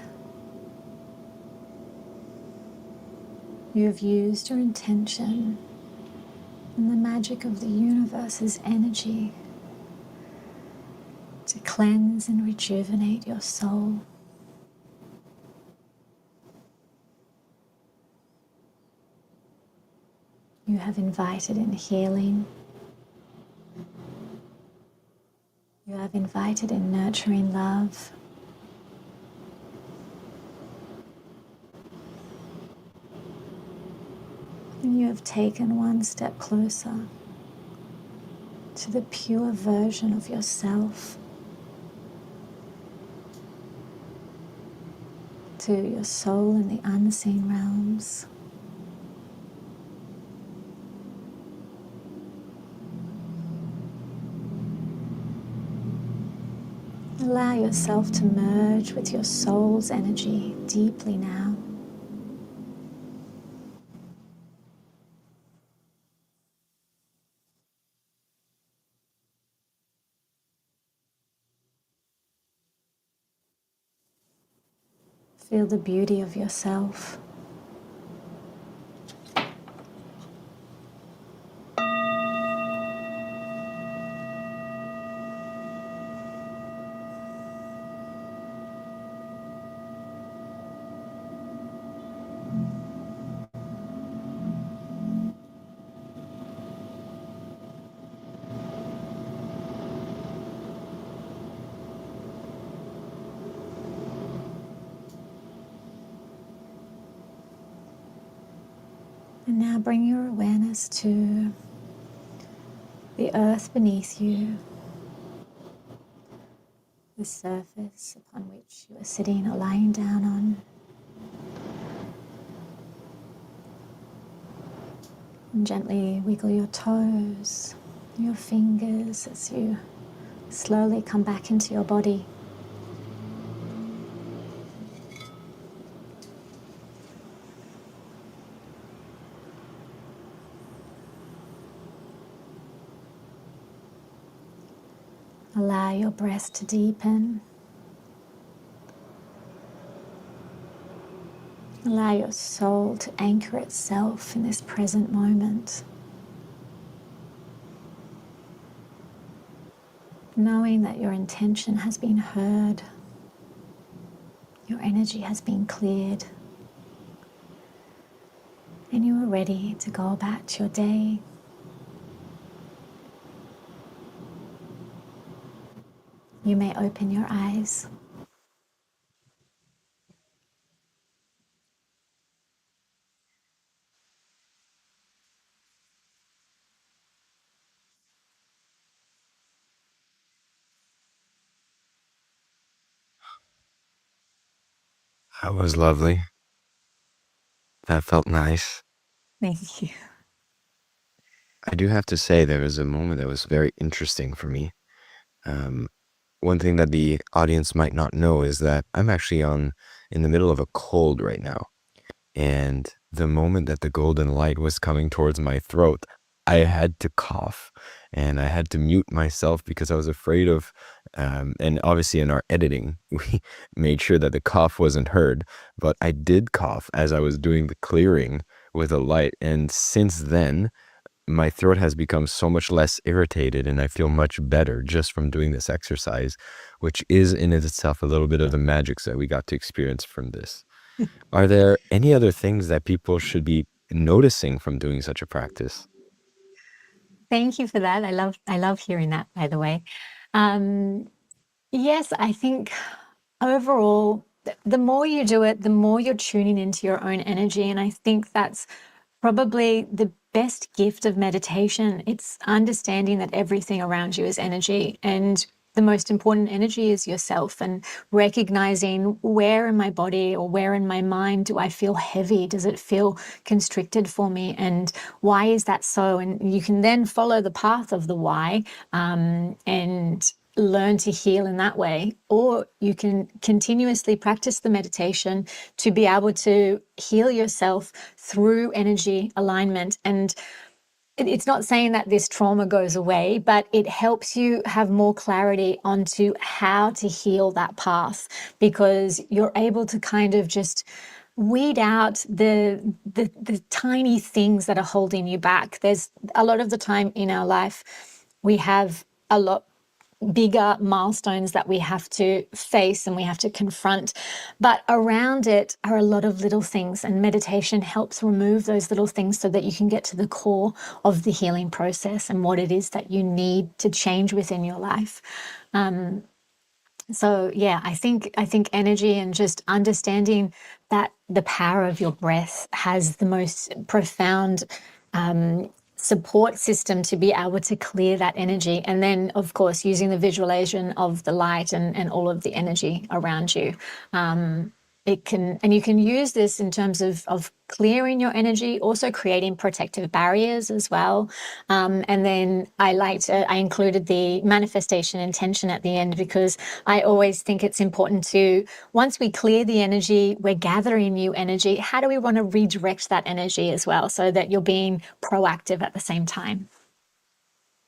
You have used your intention and the magic of the universe's energy to cleanse and rejuvenate your soul. You have invited in healing. You have invited in nurturing love. And you have taken one step closer to the pure version of yourself, to your soul in the unseen realms. Allow yourself to merge with your soul's energy deeply now. Feel the beauty of yourself. And now bring your awareness to the earth beneath you, the surface upon which you are sitting or lying down on. And gently wiggle your toes, your fingers as you slowly come back into your body. Allow your breath to deepen. Allow your soul to anchor itself in this present moment. Knowing that your intention has been heard, your energy has been cleared, and you are ready to go about your day. You may open your eyes. That was lovely. That felt nice. Thank you. I do have to say there was a moment that was very interesting for me. One thing that the audience might not know is that I'm actually in the middle of a cold right now. And the moment that the golden light was coming towards my throat, I had to cough and I had to mute myself because I was afraid of, and obviously in our editing, we made sure that the cough wasn't heard, but I did cough as I was doing the clearing with a light. And since then, my throat has become so much less irritated and I feel much better just from doing this exercise, which is in itself a little bit of the magics that we got to experience from this. Are there any other things that people should be noticing from doing such a practice? Thank you for that. I love hearing that, by the way. Yes, I think overall, the more you do it, the more you're tuning into your own energy. And I think that's probably the best gift of meditation. It's understanding that everything around you is energy, and the most important energy is yourself, and recognizing where in my body or where in my mind do I feel heavy? Does it feel constricted for me? And why is that so? And you can then follow the path of the why, and learn to heal in that way. Or you can continuously practice the meditation to be able to heal yourself through energy alignment. And it's not saying that this trauma goes away, but it helps you have more clarity onto how to heal that path, because you're able to kind of just weed out the tiny things that are holding you back. There's a lot of the time in our life, we have a lot bigger milestones that we have to face and we have to confront. But around it are a lot of little things, and meditation helps remove those little things so that you can get to the core of the healing process and what it is that you need to change within your life. So yeah, I think energy and just understanding that the power of your breath has the most profound support system to be able to clear that energy. And then of course using the visualization of the light and all of the energy around you. It can, and you can use this in terms of clearing your energy, also creating protective barriers as well. And then I included the manifestation intention at the end, because I always think it's important to, once we clear the energy, we're gathering new energy. How do we want to redirect that energy as well, so that you're being proactive at the same time?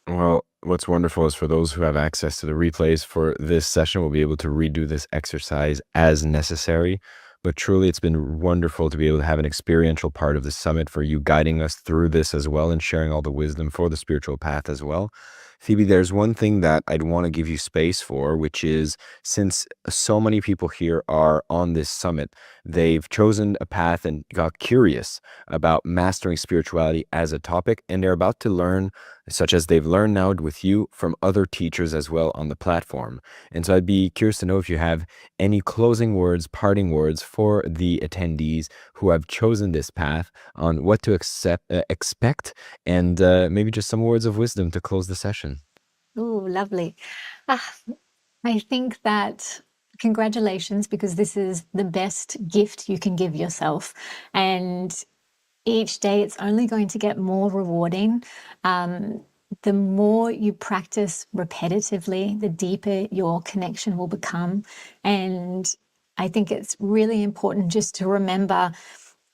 Well, what's wonderful is for those who have access to the replays for this session, we'll be able to redo this exercise as necessary. But truly, it's been wonderful to be able to have an experiential part of the summit, for you guiding us through this as well and sharing all the wisdom for the spiritual path as well. Phoebe, there's one thing that I'd want to give you space for, which is, since so many people here are on this summit, they've chosen a path and got curious about mastering spirituality as a topic, and they're about to learn such as they've learned now with you from other teachers as well on the platform. And so I'd be curious to know if you have any closing words, parting words for the attendees who have chosen this path on what to expect, and maybe just some words of wisdom to close the session. Ooh, lovely. Ah, I think that congratulations, because this is the best gift you can give yourself. And each day it's only going to get more rewarding. The more you practice repetitively, the deeper your connection will become. And I think it's really important just to remember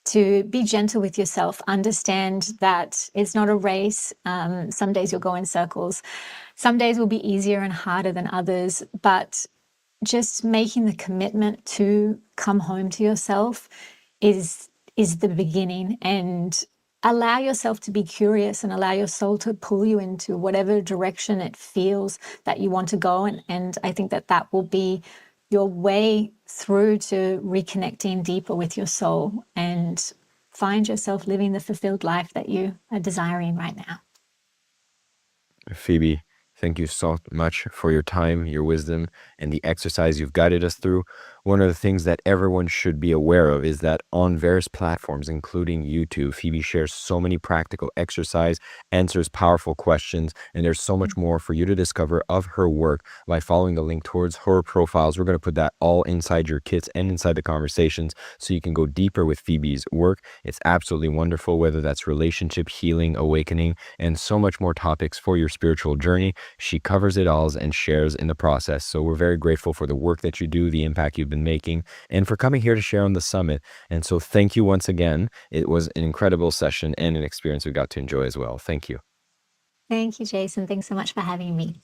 to be gentle with yourself, understand that it's not a race. Some days you'll go in circles. Some days will be easier and harder than others, but just making the commitment to come home to yourself is the beginning, and allow yourself to be curious and allow your soul to pull you into whatever direction it feels that you want to go. And I think that that will be your way through to reconnecting deeper with your soul and find yourself living the fulfilled life that you are desiring right now. Phoebe, thank you so much for your time, your wisdom, and the exercise you've guided us through. One of the things that everyone should be aware of is that on various platforms, including YouTube, Phoebe shares so many practical exercise, answers powerful questions, and there's so much more for you to discover of her work by following the link towards her profiles. We're going to put that all inside your kits and inside the conversations so you can go deeper with Phoebe's work. It's absolutely wonderful, whether that's relationship, healing, awakening, and so much more topics for your spiritual journey. She covers it all and shares in the process. So we're very grateful for the work that you do, the impact you've been making, and for coming here to share on the summit. And so thank you once again. It was an incredible session and an experience we got to enjoy as well. Thank you. Thank you, Jason. Thanks so much for having me.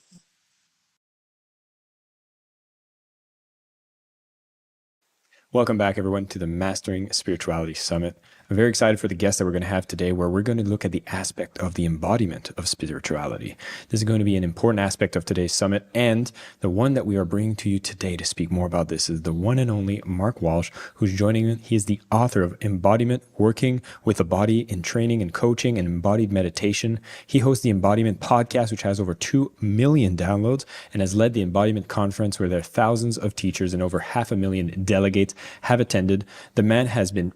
Welcome back, everyone, to the Mastering Spirituality Summit. I'm very excited for the guest that we're going to have today, where we're going to look at the aspect of the embodiment of spirituality. This is going to be an important aspect of today's summit, and the one that we are bringing to you today to speak more about this is the one and only Mark Walsh, who's joining me. He is the author of Embodiment, Working with the Body in Training and Coaching and Embodied Meditation. He hosts the Embodiment podcast, which has over 2 million downloads, and has led the Embodiment Conference, where there are thousands of teachers and over 500,000 delegates have attended. The man has been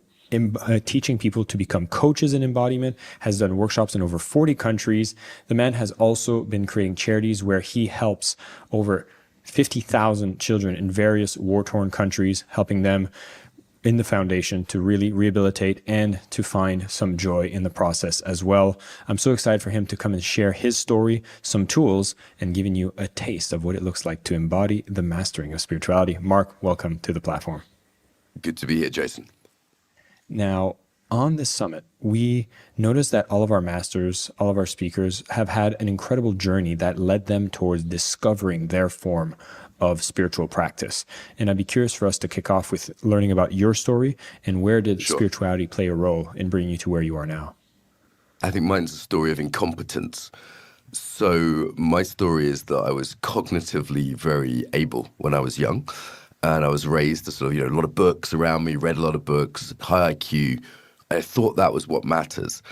teaching people to become coaches in embodiment, has done workshops in over 40 countries. The man has also been creating charities where he helps over 50,000 children in various war-torn countries, helping them in the foundation to really rehabilitate and to find some joy in the process as well. I'm so excited for him to come and share his story, some tools, and giving you a taste of what it looks like to embody the mastering of spirituality. Mark, welcome to the platform. Good to be here, Jason. Now, on this summit, we noticed that all of our masters, all of our speakers have had an incredible journey that led them towards discovering their form of spiritual practice. And I'd be curious for us to kick off with learning about your story, and where did spirituality play a role in bringing you to where you are now? I think mine's a story of incompetence. So my story is that I was cognitively very able when I was young. And I was raised to sort of, a lot of books around me, read a lot of books, high IQ. I thought that was what matters.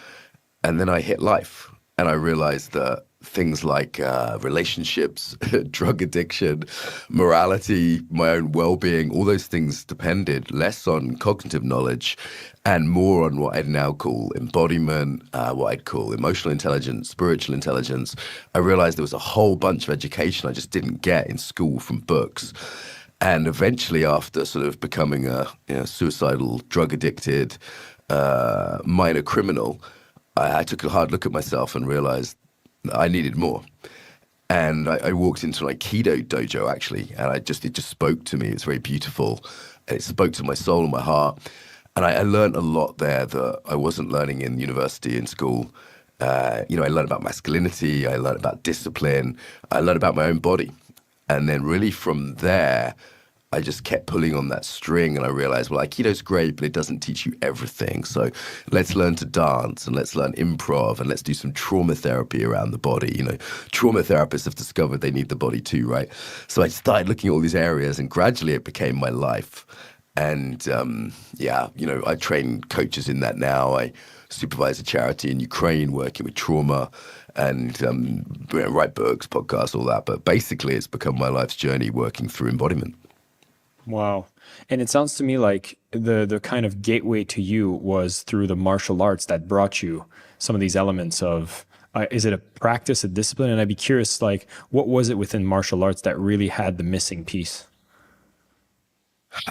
And then I hit life, and I realized that things like relationships, drug addiction, morality, my own well-being, all those things depended less on cognitive knowledge and more on what I'd now call embodiment, what I'd call emotional intelligence, spiritual intelligence. I realized there was a whole bunch of education I just didn't get in school from books. And eventually, after sort of becoming a suicidal, drug-addicted, minor criminal, I took a hard look at myself and realized I needed more. And I walked into an Aikido dojo, actually, and it just spoke to me. It's very beautiful. It spoke to my soul and my heart. And I learned a lot there that I wasn't learning in university, in school. I learned about masculinity. I learned about discipline. I learned about my own body. And then really from there, I just kept pulling on that string, and I realized, well, Aikido's great, but it doesn't teach you everything. So let's learn to dance, and let's learn improv, and let's do some trauma therapy around the body. Trauma therapists have discovered they need the body too, right? So I started looking at all these areas, and gradually it became my life. And I train coaches in that now. I supervise a charity in Ukraine working with trauma. and write books, podcasts, all that. But basically, it's become my life's journey working through embodiment. Wow. And it sounds to me like the kind of gateway to you was through the martial arts that brought you some of these elements of, is it a practice, a discipline? And I'd be curious, like, what was it within martial arts that really had the missing piece?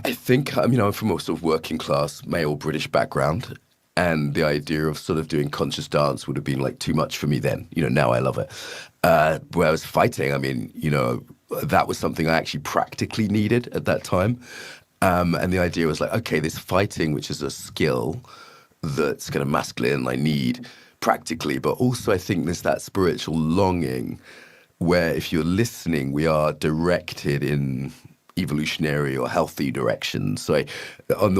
I think, I'm from a sort of working class male British background. And the idea of sort of doing conscious dance would have been like too much for me then. Now I love it. Whereas fighting, that was something I actually practically needed at that time. And the idea was like, okay, this fighting, which is a skill that's kind of masculine, I need practically. But also I think there's that spiritual longing where if you're listening, we are directed in evolutionary or healthy directions. So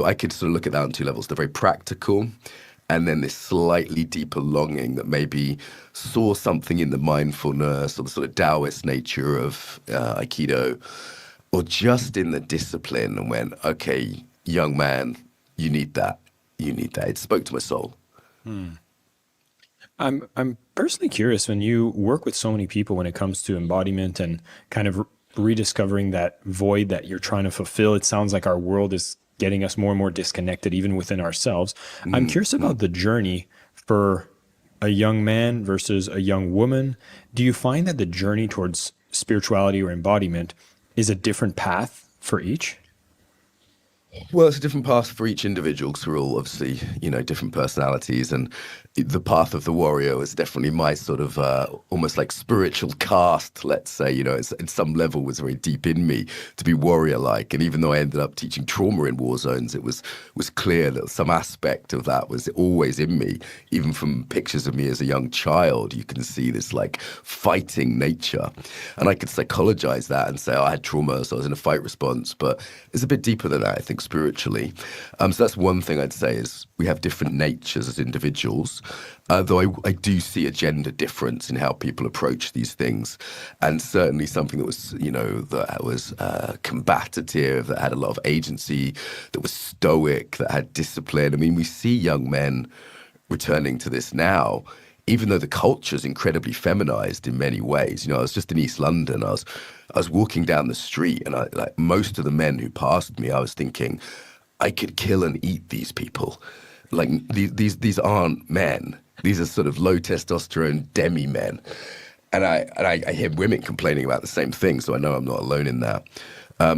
I could sort of look at that on two levels. The very practical, and then this slightly deeper longing that maybe saw something in the mindfulness or the sort of Taoist nature of Aikido, or just in the discipline, and went, okay, young man, you need that. You need that. It spoke to my soul. I'm personally curious, when you work with so many people when it comes to embodiment and kind of rediscovering that void that you're trying to fulfill. It sounds like our world is getting us more and more disconnected even within ourselves. I'm curious about the journey for a young man versus a young woman. Do you find that the journey towards spirituality or embodiment is a different path for each? Well, it's a different path for each individual because we're all obviously, different personalities. And the path of the warrior is definitely my sort of almost like spiritual caste, let's say. It's, at some level was very deep in me to be warrior-like. And even though I ended up teaching trauma in war zones, it was clear that some aspect of that was always in me. Even from pictures of me as a young child, you can see this like fighting nature. And I could psychologize that and say, I had trauma, so I was in a fight response. But it's a bit deeper than that, I think, spiritually. So that's one thing I'd say is we have different natures as individuals, though I do see a gender difference in how people approach these things. And certainly something that was, that was combative, that had a lot of agency, that was stoic, that had discipline. We see young men returning to this now, even though the culture is incredibly feminized in many ways. I was just in East London. I was walking down the street, and like most of the men who passed me, I was thinking, I could kill and eat these people. Like these aren't men. These are sort of low testosterone demi men. And I hear women complaining about the same thing, so I know I'm not alone in that.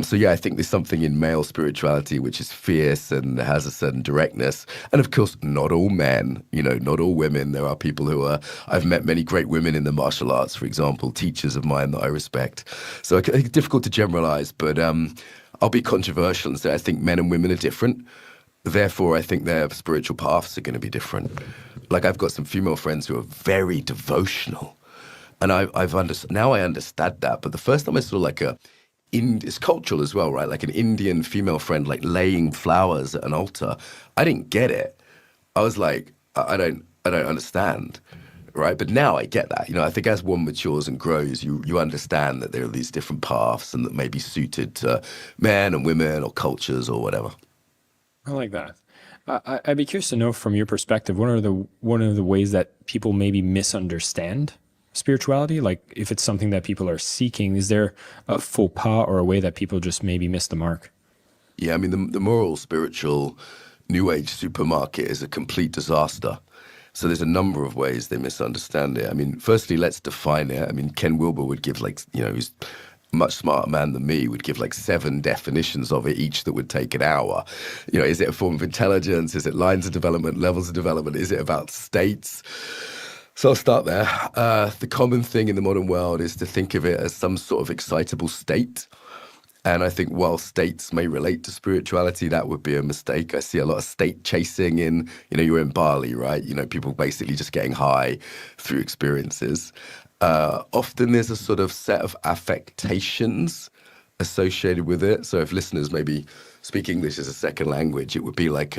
So yeah, I think there's something in male spirituality which is fierce and has a certain directness. And of course, not all men, not all women. There are people who I've met many great women in the martial arts, for example, teachers of mine that I respect. So it's difficult to generalize, but I'll be controversial and say I think men and women are different. Therefore, I think their spiritual paths are going to be different. Like I've got some female friends who are very devotional. And now I understand that. But the first time I saw like it's cultural as well, right? Like an Indian female friend, like laying flowers at an altar. I didn't get it. I was like, I don't understand, right? But now I get that. I think as one matures and grows, you understand that there are these different paths and that may be suited to men and women or cultures or whatever. I like that. I'd be curious to know from your perspective, one of the ways that people maybe misunderstand spirituality, like if it's something that people are seeking, is there a faux pas or a way that people just maybe miss the mark? Yeah, the moral, spiritual, new age supermarket is a complete disaster. So there's a number of ways they misunderstand it. Firstly, let's define it. Ken Wilber would give he's a much smarter man than me, would give 7 definitions of it, each that would take an hour. Is it a form of intelligence? Is it lines of development, levels of development? Is it about states? So I'll start there. The common thing in the modern world is to think of it as some sort of excitable state. And I think while states may relate to spirituality, that would be a mistake. I see a lot of state chasing in, you're in Bali, right? People basically just getting high through experiences. Often there's a sort of set of affectations associated with it. So if listeners maybe speak English as a second language, it would be like,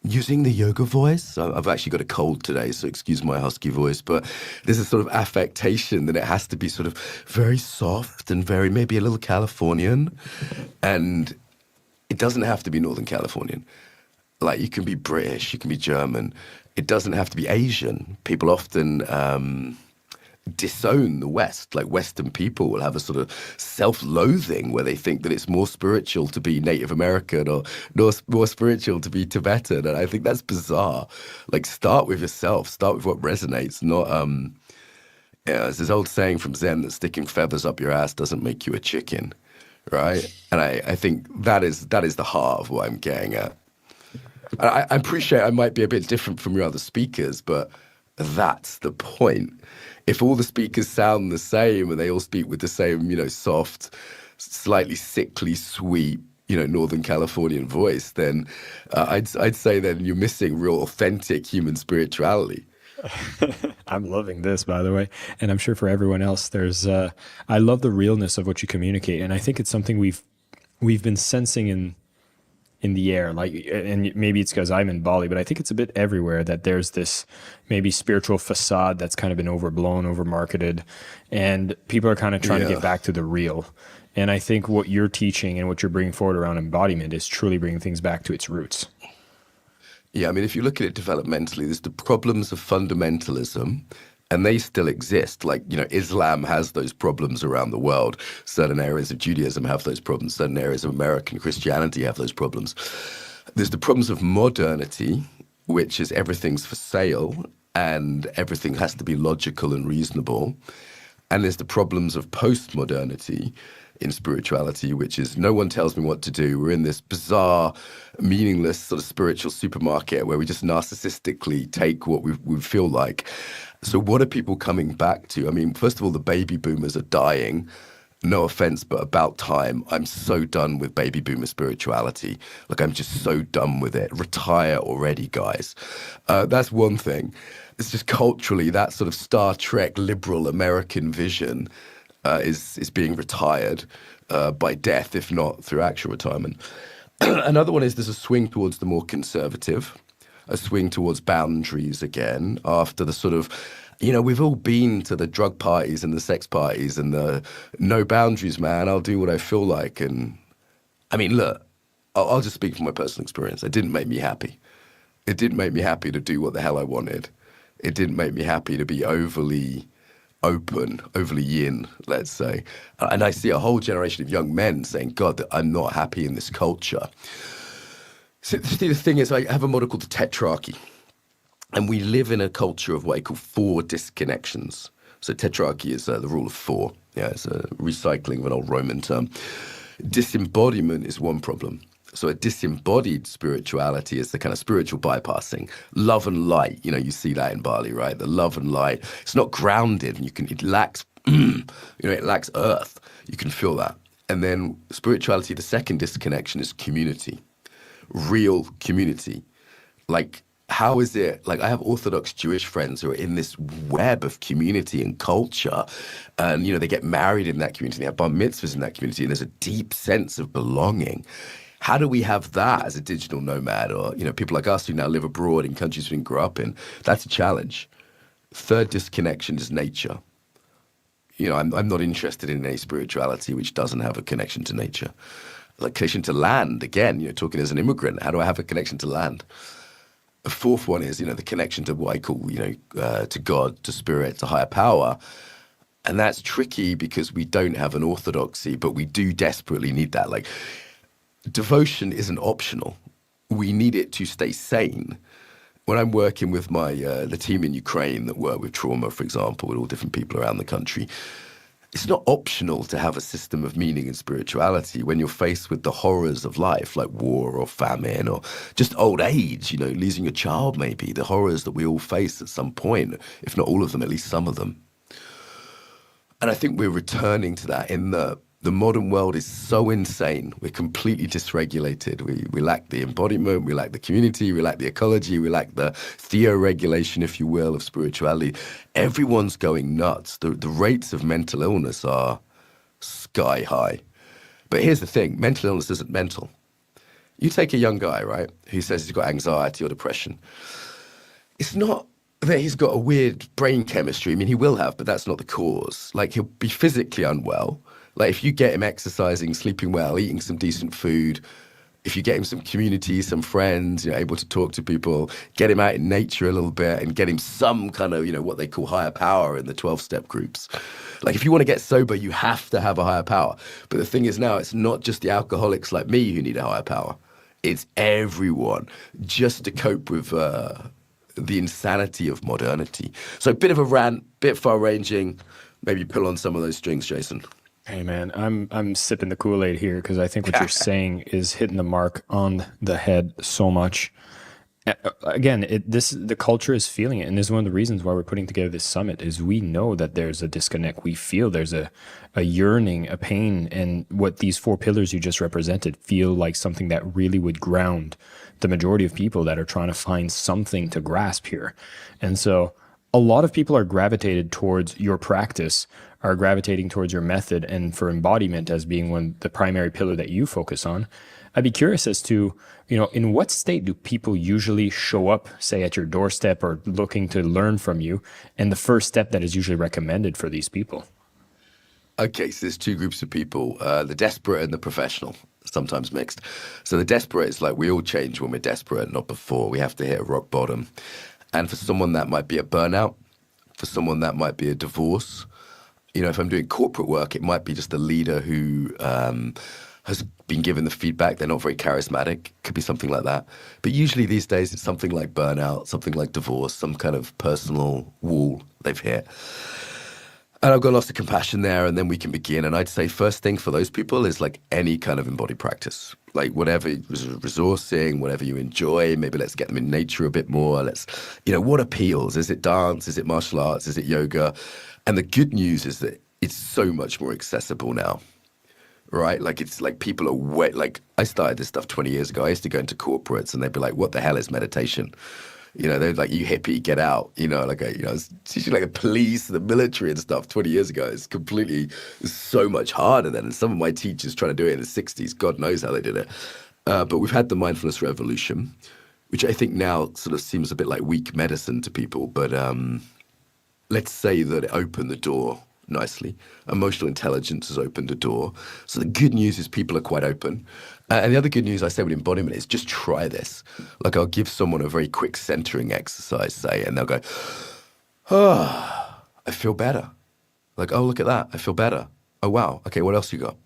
using the yoga voice. I've actually got a cold today, so excuse my husky voice, but there's a sort of affectation that it has to be sort of very soft and very, maybe a little Californian. And it doesn't have to be Northern Californian. Like, you can be British, you can be German. It doesn't have to be Asian. People often disown the West. Like, Western people will have a sort of self-loathing where they think that it's more spiritual to be Native American or more spiritual to be Tibetan. And I think that's bizarre. Like, start with yourself. Start with what resonates, not there's this old saying from Zen that sticking feathers up your ass doesn't make you a chicken, right? And I think that is the heart of what I'm getting at. I appreciate I might be a bit different from your other speakers, but that's the point. If all the speakers sound the same and they all speak with the same, soft, slightly sickly, sweet, Northern Californian voice, then I'd say then you're missing real authentic human spirituality. I'm loving this, by the way, and I'm sure for everyone else, I love the realness of what you communicate, and I think it's something we've been sensing in the air, like, and maybe it's because I'm in Bali, but I think it's a bit everywhere that there's this maybe spiritual facade that's kind of been overblown, overmarketed, and people are kind of trying to get back to the real. And I think what you're teaching and what you're bringing forward around embodiment is truly bringing things back to its roots. Yeah, I mean, if you look at it developmentally, there's the problems of fundamentalism, and they still exist. Like, Islam has those problems around the world. Certain areas of Judaism have those problems. Certain areas of American Christianity have those problems. There's the problems of modernity, which is everything's for sale and everything has to be logical and reasonable. And there's the problems of postmodernity in spirituality, which is no one tells me what to do. We're in this bizarre, meaningless sort of spiritual supermarket where we just narcissistically take what we feel like. So what are people coming back to? I mean, first of all, the baby boomers are dying. No offense, but about time. I'm so done with baby boomer spirituality. Like, I'm just so done with it. Retire already, guys. That's one thing. It's just culturally, that sort of Star Trek liberal American vision is being retired by death, if not through actual retirement. Another one is there's a swing towards the more conservative, a swing towards boundaries again, after the sort of, we've all been to the drug parties and the sex parties and the no boundaries, man, I'll do what I feel like. And I mean, look, I'll just speak from my personal experience. It didn't make me happy. It didn't make me happy to do what the hell I wanted. It didn't make me happy to be overly open, overly yin, let's say. And I see a whole generation of young men saying, God, I'm not happy in this culture. See, the thing is, I have a model called the tetrarchy, and we live in a culture of what I call 4 disconnections. So tetrarchy is the rule of 4. Yeah, it's a recycling of an old Roman term. Disembodiment is one problem. So a disembodied spirituality is the kind of spiritual bypassing. Love and light, you see that in Bali, right? The love and light. It's not grounded, and it lacks, it lacks earth. You can feel that. And then spirituality, the second disconnection is community. Real community. Like, how is it, like, I have Orthodox Jewish friends who are in this web of community and culture, and, they get married in that community, they have bar mitzvahs in that community, and there's a deep sense of belonging. How do we have that as a digital nomad, or, people like us who now live abroad in countries we didn't grow up in? That's a challenge. Third disconnection is nature. I'm not interested in any spirituality which doesn't have a connection to nature. Like, connection to land, again, talking as an immigrant, how do I have a connection to land? The fourth one is, the connection to what I call, to God, to spirit, to higher power. And that's tricky because we don't have an orthodoxy, but we do desperately need that. Like, devotion isn't optional. We need it to stay sane. When I'm working with the team in Ukraine that work with trauma, for example, with all different people around the country, it's not optional to have a system of meaning and spirituality when you're faced with the horrors of life, like war or famine or just old age, losing a child maybe, the horrors that we all face at some point, if not all of them, at least some of them. And I think we're returning to that in the modern world is so insane. We're completely dysregulated. We lack the embodiment, we lack the community, we lack the ecology, we lack the theoregulation, if you will, of spirituality. Everyone's going nuts. The rates of mental illness are sky high. But here's the thing, mental illness isn't mental. You take a young guy, right, who says he's got anxiety or depression. It's not that he's got a weird brain chemistry. I mean, he will have, but that's not the cause. Like, he'll be physically unwell. Like, if you get him exercising, sleeping well, eating some decent food, if you get him some community, some friends, you're able to talk to people, get him out in nature a little bit and get him some kind of, what they call higher power in the 12-step groups. Like if you want to get sober, you have to have a higher power. But the thing is now, it's not just the alcoholics like me who need a higher power. It's everyone just to cope with the insanity of modernity. So a bit of a rant, bit far-ranging, maybe pull on some of those strings, Jason. Hey man, I'm sipping the Kool-Aid here because I think what you're saying is hitting the mark on the head so much. Again, the culture is feeling it, and this is one of the reasons why we're putting together this summit. Is we know that there's a disconnect. We feel there's a yearning, a pain, and what these 4 pillars you just represented feel like something that really would ground the majority of people that are trying to find something to grasp here. And so, a lot of people are gravitated towards your practice, are gravitating towards your method, and for embodiment as being the primary pillar that you focus on. I'd be curious as to, in what state do people usually show up, say at your doorstep or looking to learn from you, and the first step that is usually recommended for these people? Okay, so there's 2 groups of people, the desperate and the professional, sometimes mixed. So the desperate is like we all change when we're desperate, not before. We have to hit a rock bottom. And for someone that might be a burnout, for someone that might be a divorce. If I'm doing corporate work, it might be just a leader who has been given the feedback. They're not very charismatic. Could be something like that. But usually these days, it's something like burnout, something like divorce, some kind of personal wall they've hit. And I've got lots of compassion there, and then we can begin. And I'd say first thing for those people is like any kind of embodied practice. Like whatever resourcing, whatever you enjoy, maybe let's get them in nature a bit more. Let's, what appeals? Is it dance? Is it martial arts? Is it yoga? And the good news is that it's so much more accessible now, right? Like it's like people are like I started this stuff 20 years ago. I used to go into corporates and they'd be like, what the hell is meditation? They're like, you hippie, get out. I was teaching like the police, the military and stuff 20 years ago. It's so much harder then. And some of my teachers trying to do it in the 60s, God knows how they did it. But we've had the mindfulness revolution, which I think now sort of seems a bit like weak medicine to people. But let's say that it opened the door nicely. Emotional intelligence has opened the door. So the good news is people are quite open. And the other good news I say with embodiment is just try this. Like I'll give someone a very quick centering exercise, say, and they'll go, oh, I feel better. Like, oh, look at that. I feel better. Oh, wow. Okay, what else you got?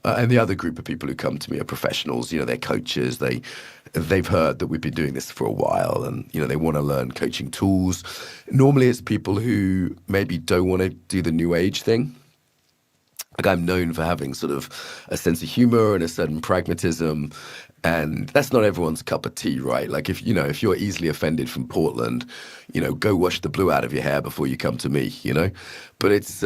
And the other group of people who come to me are professionals. They're coaches. They've heard that we've been doing this for a while, and they want to learn coaching tools. Normally, it's people who maybe don't want to do the new age thing. Like I'm known for having sort of a sense of humor and a certain pragmatism, and that's not everyone's cup of tea, right? Like if you're easily offended from Portland, go wash the blue out of your hair before you come to me, But it's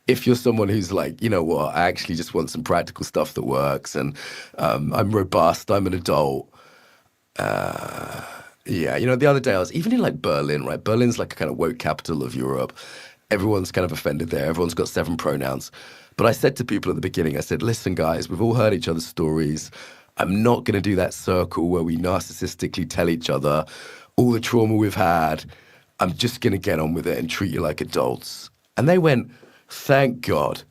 if you're someone who's like, I actually just want some practical stuff that works, and I'm robust, I'm an adult. The other day I was even in like Berlin, right? Berlin's like a kind of woke capital of Europe. Everyone's kind of offended there. Everyone's got 7 pronouns. But I said to people at the beginning, I said, listen, guys, we've all heard each other's stories. I'm not going to do that circle where we narcissistically tell each other all the trauma we've had. I'm just going to get on with it and treat you like adults. And they went, thank God.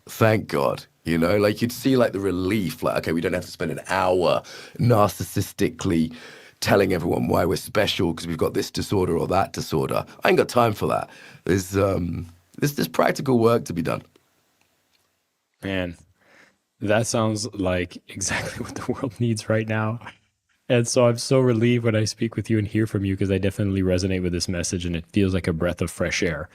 Thank God. Like you'd see like the relief, like, okay, we don't have to spend an hour narcissistically telling everyone why we're special because we've got this disorder or that disorder. I ain't got time for that. There's practical work to be done. Man, that sounds like exactly what the world needs right now. And so I'm so relieved when I speak with you and hear from you because I definitely resonate with this message and it feels like a breath of fresh air.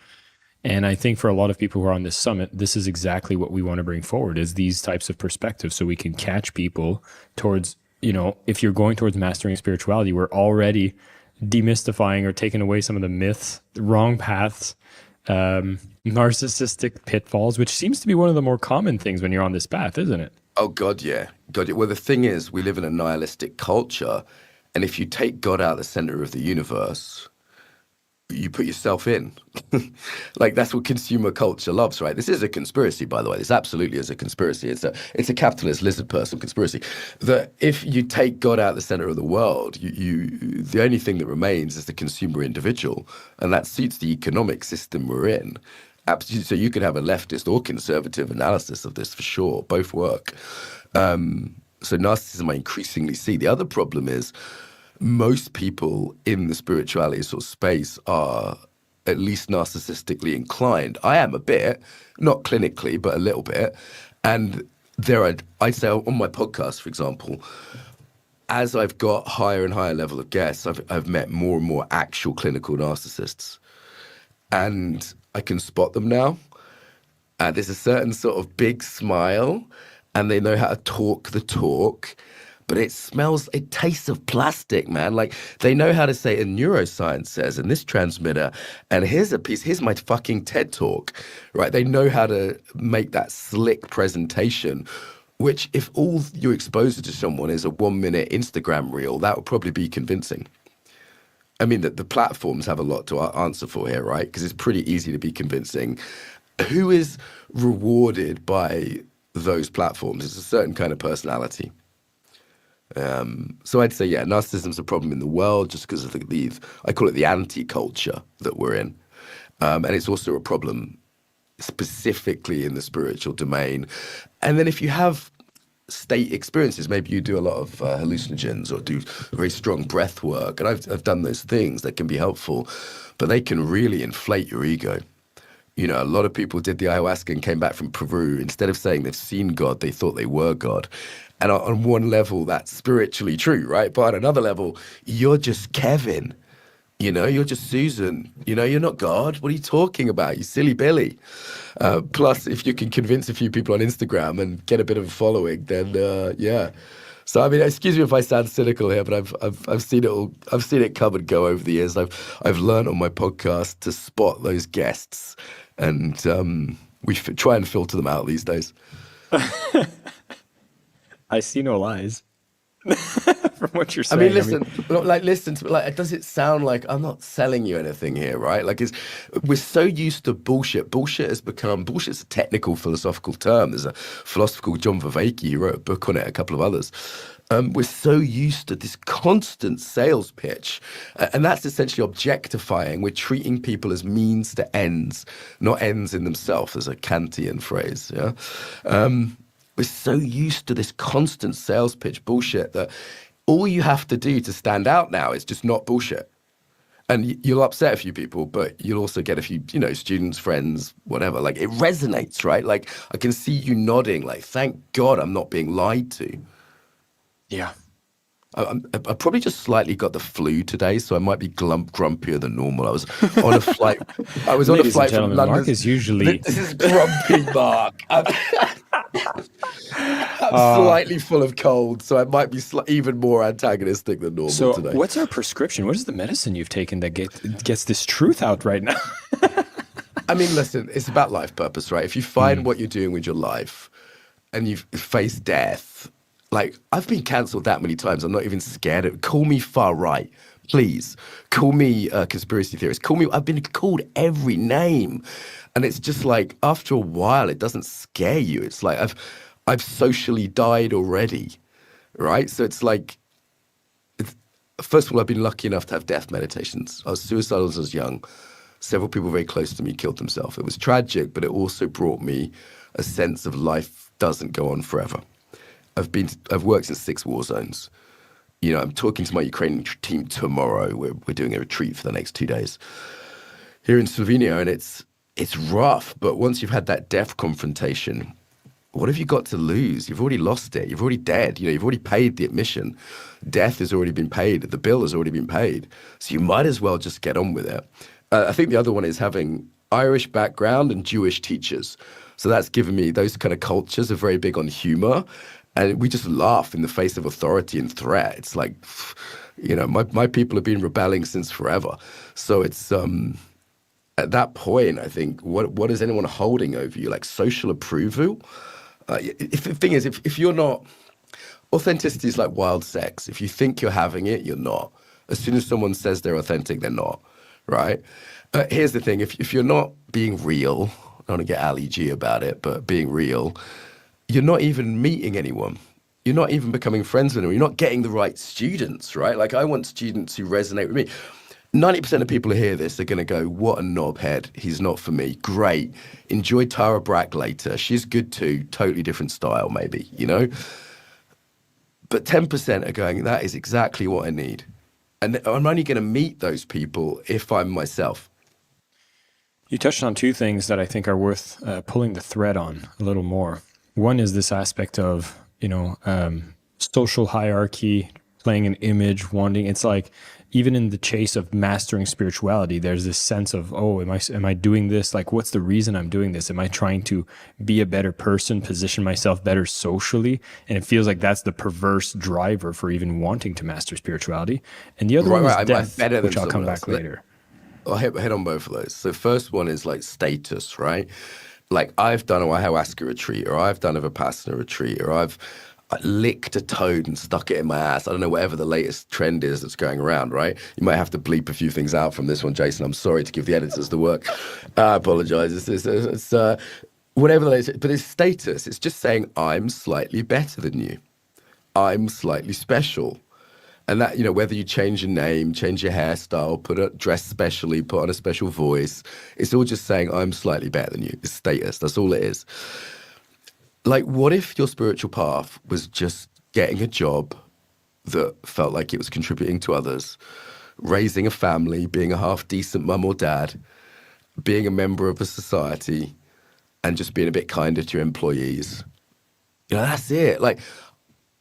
And I think for a lot of people who are on this summit, this is exactly what we want to bring forward is these types of perspectives so we can catch people towards, if you're going towards mastering spirituality, we're already demystifying or taking away some of the myths, the wrong paths, narcissistic pitfalls, which seems to be one of the more common things when you're on this path, isn't it? Oh, God, yeah. God, yeah. Well, the thing is, we live in a nihilistic culture, and if you take God out of the center of the universe, you put yourself in. Like, that's what consumer culture loves, right? This is a conspiracy, by the way. This absolutely is a conspiracy. It's a capitalist lizard person conspiracy. That if you take God out of the center of the world, the only thing that remains is the consumer individual, and that suits the economic system we're in. Absolutely. So you could have a leftist or conservative analysis of this for sure. Both work. So narcissism I increasingly see. The other problem is most people in the spirituality sort of space are at least narcissistically inclined. I am a bit, not clinically, but a little bit. And there are, I'd say on my podcast, for example, as I've got higher and higher level of guests, I've met more and more actual clinical narcissists. And I can spot them now. There's a certain sort of big smile, and they know how to talk the talk, but it tastes of plastic, man. Like, they know how to say, and neuroscience says, and this transmitter, and here's my fucking TED talk, right? They know how to make that slick presentation, which if all your exposure to someone is a 1-minute Instagram reel, that would probably be convincing. I mean, the platforms have a lot to answer for here, right? Because it's pretty easy to be convincing. Who is rewarded by those platforms? It's a certain kind of personality. So I'd say, yeah, narcissism's a problem in the world just because of I call it the anti-culture that we're in. And it's also a problem specifically in the spiritual domain. And then if you have state experiences, maybe you do a lot of hallucinogens or do very strong breath work, and I've done those things that can be helpful, but they can really inflate your ego. You know, a lot of people did the ayahuasca and came back from Peru. Instead of saying they've seen God, they thought they were God. And on one level, that's spiritually true, right? But on another level, you're just Kevin. You know, you're just Susan. You know, you're not God. What are you talking about? You silly Billy. Plus, if you can convince a few people on Instagram and get a bit of a following, then yeah. So I mean, excuse me if I sound cynical here, but I've seen it all. I've seen it come and go over the years. I've learned on my podcast to spot those guests, and we try and filter them out these days. I see no lies from what you're saying. I mean, listen to like, does it sound like I'm not selling you anything here, right? Like, we're so used to bullshit. Bullshit's a technical philosophical term. There's a philosopher called John Vervaeke. He wrote a book on it, a couple of others. We're so used to this constant sales pitch, and that's essentially objectifying. We're treating people as means to ends, not ends in themselves. There's a Kantian phrase, yeah? We're so used to this constant sales pitch bullshit that all you have to do to stand out now is just not bullshit. And you'll upset a few people, but you'll also get a few, students, friends, whatever. Like, it resonates, right? Like, I can see you nodding, like, thank God I'm not being lied to. Yeah. I probably just slightly got the flu today, so I might be grumpier than normal. I was on a flight. Ladies and gentlemen, from London. Mark is usually... This is grumpy Mark. I'm slightly full of cold, so I might be even more antagonistic than normal today. So what's our prescription? What is the medicine you've taken that gets this truth out right now? I mean, listen, it's about life purpose, right? If you find what you're doing with your life and you face death, like, I've been cancelled that many times. I'm not even scared of it. Call me far right, please. Call me a conspiracy theorist. I've been called every name. And it's just like, after a while, it doesn't scare you. It's like, I've socially died already, right? So it's like, first of all, I've been lucky enough to have death meditations. I was suicidal as I was young. Several people very close to me killed themselves. It was tragic, but it also brought me a sense of life doesn't go on forever. I've worked in 6 war zones. You know, I'm talking to my Ukrainian team tomorrow. We're doing a retreat for the next 2 days here in Slovenia, and it's rough. But once you've had that death confrontation, what have you got to lose? You've already lost it. You've already dead. You know, you've already paid the admission. Death has already been paid. The bill has already been paid. So you might as well just get on with it. I think the other one is having Irish background and Jewish teachers. So that's given me, those kind of cultures are very big on humor. And we just laugh in the face of authority and threat. It's like, my people have been rebelling since forever. So it's, at that point, I think, what is anyone holding over you? Like, social approval? The thing is, if you're not, authenticity is like wild sex. If you think you're having it, you're not. As soon as someone says they're authentic, they're not, right? Here's the thing. If you're not being real, I don't want to get Ali G about it, but being real, you're not even meeting anyone. You're not even becoming friends with anyone. You're not getting the right students, right? Like, I want students who resonate with me. 90% of people who hear this are going to go, what a knobhead. He's not for me. Great. Enjoy Tara Brach later. She's good too. Totally different style, maybe, But 10% are going, that is exactly what I need. And I'm only going to meet those people if I'm myself. You touched on two things that I think are worth pulling the thread on a little more. One is this aspect of, social hierarchy, playing an image, wanting. It's like even in the chase of mastering spirituality, there's this sense of, oh, am I doing this? Like, what's the reason I'm doing this? Am I trying to be a better person, position myself better socially? And it feels like that's the perverse driver for even wanting to master spirituality. And the other one is death, which I'll come back later. I'll hit on both of those. So first one is like status, right? Like I've done a ayahuasca retreat, or I've done a Vipassana retreat, or I've licked a toad and stuck it in my ass. I don't know, whatever the latest trend is that's going around, right? You might have to bleep a few things out from this one, Jason. I'm sorry to give the editors the work. I apologize. It's whatever the latest, but it's status. It's just saying I'm slightly better than you. I'm slightly special. And that, whether you change your name, change your hairstyle, dress specially, put on a special voice, it's all just saying I'm slightly better than you. It's status. That's all it is. Like, what if your spiritual path was just getting a job that felt like it was contributing to others, raising a family, being a half-decent mum or dad, being a member of a society, and just being a bit kinder to your employees? That's it. Like,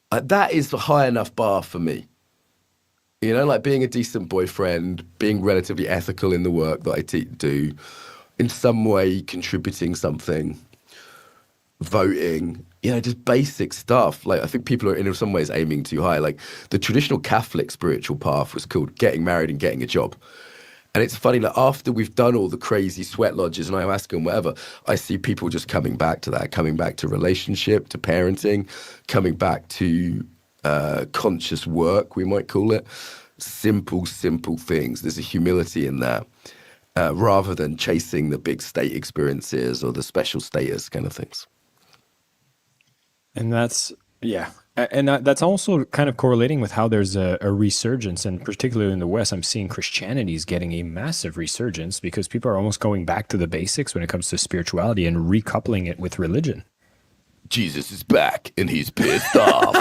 that is a high enough bar for me. Like being a decent boyfriend, being relatively ethical in the work that I do, in some way contributing something, voting, just basic stuff. Like, I think people are in some ways aiming too high. Like, the traditional Catholic spiritual path was called getting married and getting a job. And it's funny, like, after we've done all the crazy sweat lodges and ayahuasca and whatever, I see people just coming back to that, coming back to relationship, to parenting, coming back to conscious work, we might call it. Simple things. There's a humility in that, rather than chasing the big state experiences or the special status kind of things. And that's also kind of correlating with how there's a resurgence, and particularly in the West, I'm seeing Christianity is getting a massive resurgence because people are almost going back to the basics when it comes to spirituality and recoupling it with religion. Jesus is back and he's pissed off.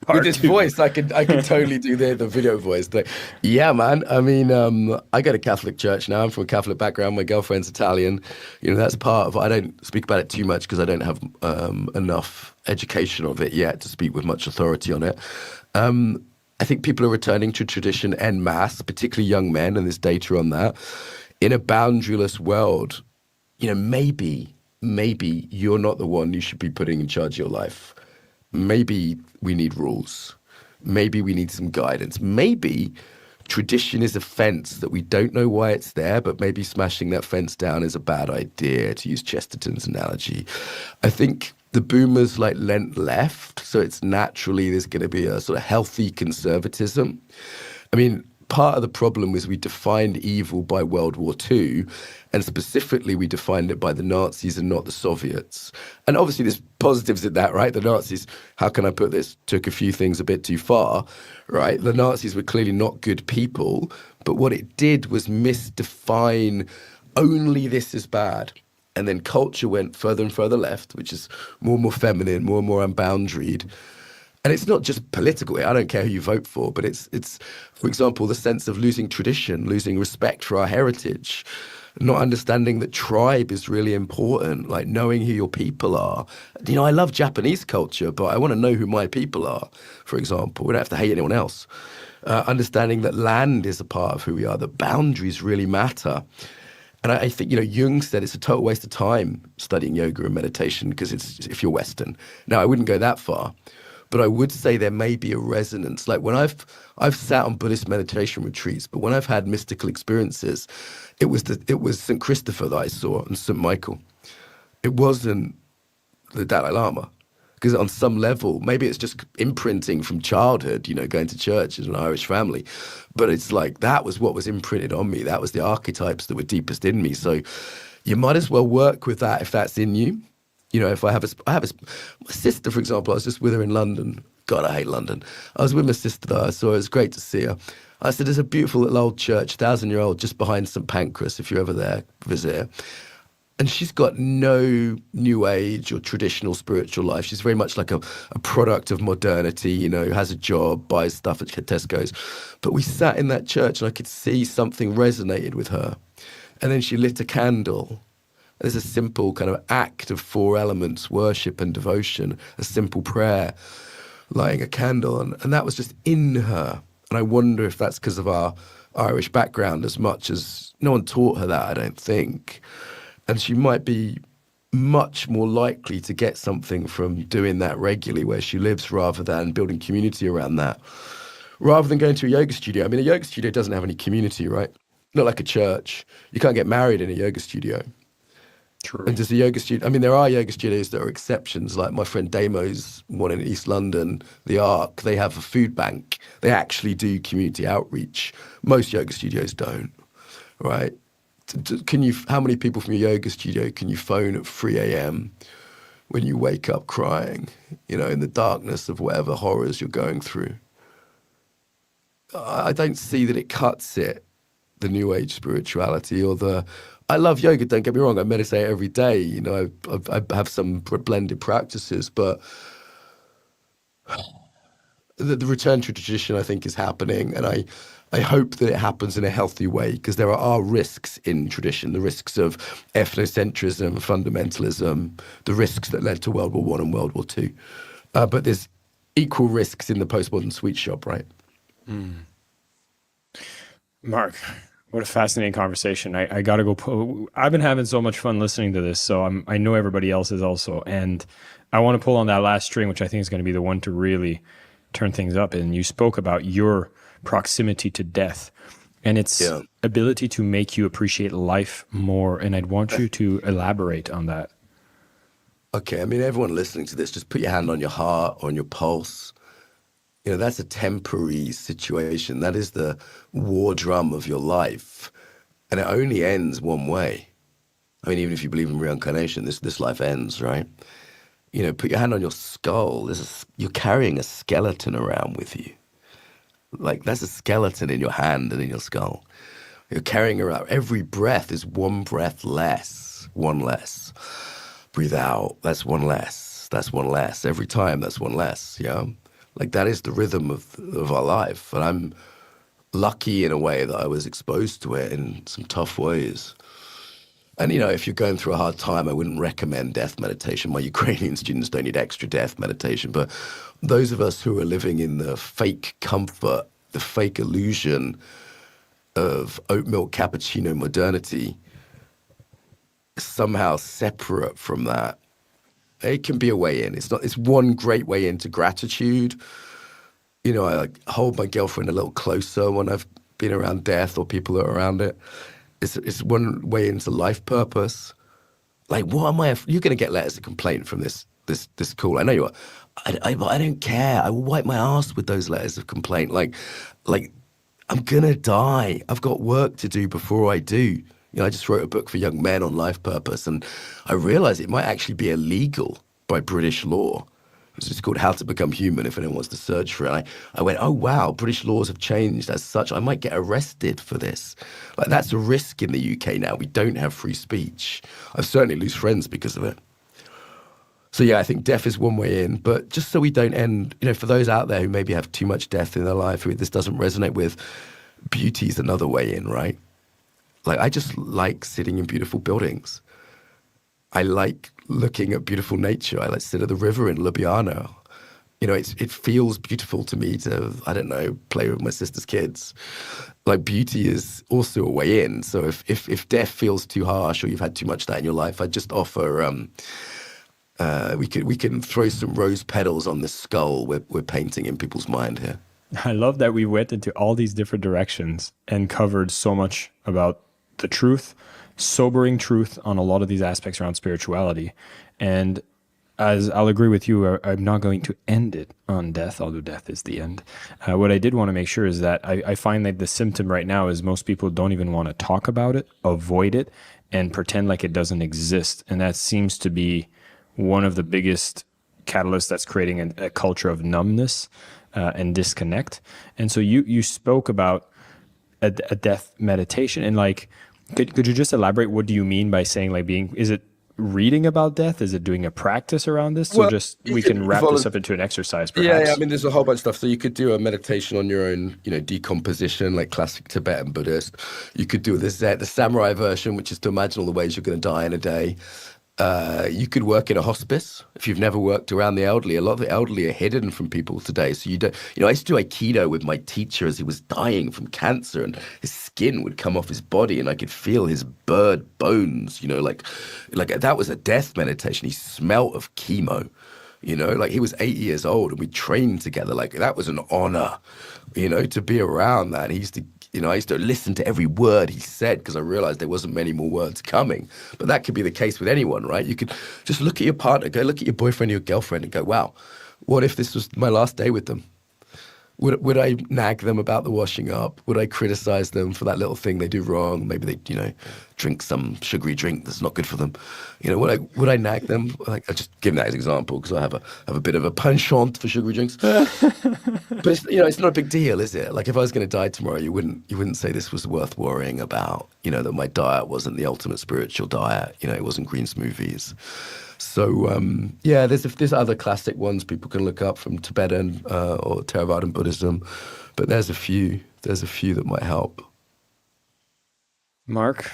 With this voice, I can totally do the video voice. Like, yeah, man. I mean, I go to Catholic church now. I'm from a Catholic background. My girlfriend's Italian. That's part of. I don't speak about it too much because I don't have enough education of it yet to speak with much authority on it. I think people are returning to tradition en masse, particularly young men, and there's data on that. In a boundaryless world, maybe you're not the one you should be putting in charge of your life. Maybe we need rules. Maybe we need some guidance. Maybe tradition is a fence that we don't know why it's there, but maybe smashing that fence down is a bad idea, to use Chesterton's analogy. I think the boomers leant left, so it's naturally there's going to be a sort of healthy conservatism. I mean, part of the problem was we defined evil by World War II, and specifically we defined it by the Nazis and not the Soviets. And obviously there's positives in that, right? The Nazis, how can I put this, took a few things a bit too far, right? The Nazis were clearly not good people, but what it did was misdefine only this is bad. And then culture went further and further left, which is more and more feminine, more and more unboundaried. And it's not just political. I don't care who you vote for, but it's, for example, the sense of losing tradition, losing respect for our heritage, not understanding that tribe is really important, like knowing who your people are. I love Japanese culture, but I want to know who my people are, for example. We don't have to hate anyone else. Understanding that land is a part of who we are, that boundaries really matter. And I think, Jung said it's a total waste of time studying yoga and meditation because it's if you're Western. Now, I wouldn't go that far. But I would say there may be a resonance. Like when I've sat on Buddhist meditation retreats, but when I've had mystical experiences, it was St. Christopher that I saw and St. Michael. It wasn't the Dalai Lama. Because on some level, maybe it's just imprinting from childhood, going to church as an Irish family. But it's like that was what was imprinted on me. That was the archetypes that were deepest in me. So you might as well work with that if that's in you. If I have a sister, for example, I was just with her in London. God, I hate London. I was with my sister that I saw. It was great to see her. I said, there's a beautiful little old church, 1,000-year-old, just behind St. Pancras, if you're ever there, visit it. And she's got no new age or traditional spiritual life. She's very much like a product of modernity, you know, has a job, buys stuff at Tesco's. But we sat in that church and I could see something resonated with her. And then she lit a candle. There's a simple kind of act of 4 elements, worship and devotion, a simple prayer, lighting a candle. And that was just in her. And I wonder if that's because of our Irish background as much as no one taught her that, I don't think. And she might be much more likely to get something from doing that regularly where she lives rather than building community around that. Rather than going to a yoga studio. I mean, a yoga studio doesn't have any community, right? Not like a church. You can't get married in a yoga studio. True. And does a yoga studio, I mean, there are yoga studios that are exceptions, like my friend Damo's one in East London, the Ark. They have a food bank. They actually do community outreach. Most yoga studios don't, right? How many people from your yoga studio can you phone at 3 a.m. when you wake up crying, you know, in the darkness of whatever horrors you're going through? I don't see that it cuts it, the new age spirituality I love yoga, don't get me wrong. I meditate every day, you know, I have some blended practices, but the return to tradition, I think, is happening. And I hope that it happens in a healthy way, because there are risks in tradition, the risks of ethnocentrism, fundamentalism, the risks that led to World War I and World War II. But there's equal risks in the postmodern sweet shop, right? Mark, what a fascinating conversation. I got to go. I've been having so much fun listening to this, so I know everybody else is also. And I want to pull on that last string, which I think is going to be the one to really turn things up. And you spoke about your proximity to death and its ability to make you appreciate life more. And I'd want you to elaborate on that. Okay, I mean, everyone listening to this, just put your hand on your heart or on your pulse. You know, that's a temporary situation. That is the war drum of your life. And it only ends one way. I mean, even if you believe in reincarnation, this life ends, right? You know, put your hand on your skull. You're carrying a skeleton around with you. Like, that's a skeleton in your hand and in your skull. You're carrying around. Every breath is one breath less, one less. Breathe out, that's one less. That's one less. Every time, that's one less, yeah? Like, that is the rhythm of our life. And I'm lucky in a way that I was exposed to it in some tough ways. And, you know, if you're going through a hard time, I wouldn't recommend death meditation. My Ukrainian students don't need extra death meditation. But those of us who are living in the fake comfort, the fake illusion of oat milk cappuccino modernity, somehow separate from that, it can be a way in. It's one great way into gratitude. You know, I like hold my girlfriend a little closer when I've been around death or people that are around it. It's one way into life purpose. Like, what am I? You're going to get letters of complaint from this call. I know you are. I don't care. I will wipe my ass with those letters of complaint. Like I'm gonna die. I've got work to do before I do. You know, I just wrote a book for young men on life purpose, and I realized it might actually be illegal by British law. It's called How to Become Human, if anyone wants to search for it. I went, oh, wow, British laws have changed as such. I might get arrested for this. Like, that's a risk in the UK now. We don't have free speech. I certainly lose friends because of it. So, yeah, I think death is one way in. But just so we don't end, you know, for those out there who maybe have too much death in their life, who this doesn't resonate with, beauty is another way in, right? Like, I just like sitting in beautiful buildings. I like looking at beautiful nature. I like to sit at the river in Ljubljana. You know, it feels beautiful to me to, I don't know, play with my sister's kids. Like, beauty is also a way in. So if death feels too harsh or you've had too much of that in your life, I just offer, we can throw some rose petals on this skull we're painting in people's mind here. I love that we went into all these different directions and covered so much about the truth, sobering truth on a lot of these aspects around spirituality. And as I'll agree with you, I'm not going to end it on death, although death is the end. What I did want to make sure is that I find that the symptom right now is most people don't even want to talk about it, avoid it, and pretend like it doesn't exist. And that seems to be one of the biggest catalysts that's creating a culture of numbness and disconnect. And so you spoke about a death meditation, and like, Could you just elaborate? What do you mean by saying like is it reading about death? Is it doing a practice around this? So Well, just you we can can wrap follow- this up into an exercise, Yeah, perhaps. yeah, I mean, there's a whole bunch of stuff. So you could do a meditation on your own, decomposition, like classic Tibetan Buddhist. You could do the samurai version, which is to imagine all the ways you're going to die in a day. You could work in a hospice if you've never worked around the elderly. A lot of the elderly are hidden from people today. So you don't, I used to do Aikido with my teacher as he was dying from cancer, and his skin would come off his body and I could feel his bird bones, like that was a death meditation. He smelt of chemo. Like he was 80 years old and we trained together. Like that was an honor, to be around that. And he used to, I used to listen to every word he said because I realized there wasn't many more words coming. But that could be the case with anyone, right? You could just look at your partner, go look at your boyfriend or your girlfriend and go, wow, what if this was my last day with them? Would I nag them about the washing up? Would I criticize them for that little thing they do wrong? Maybe they, drink some sugary drink that's not good for them. Would I nag them? Like, I just give that as an example because I have a bit of a penchant for sugary drinks. But it's not a big deal, is it? Like if I was going to die tomorrow, you wouldn't say this was worth worrying about. That my diet wasn't the ultimate spiritual diet. It wasn't green smoothies. So, there's other classic ones people can look up from Tibetan or Theravadan Buddhism, but there's a few that might help. Mark,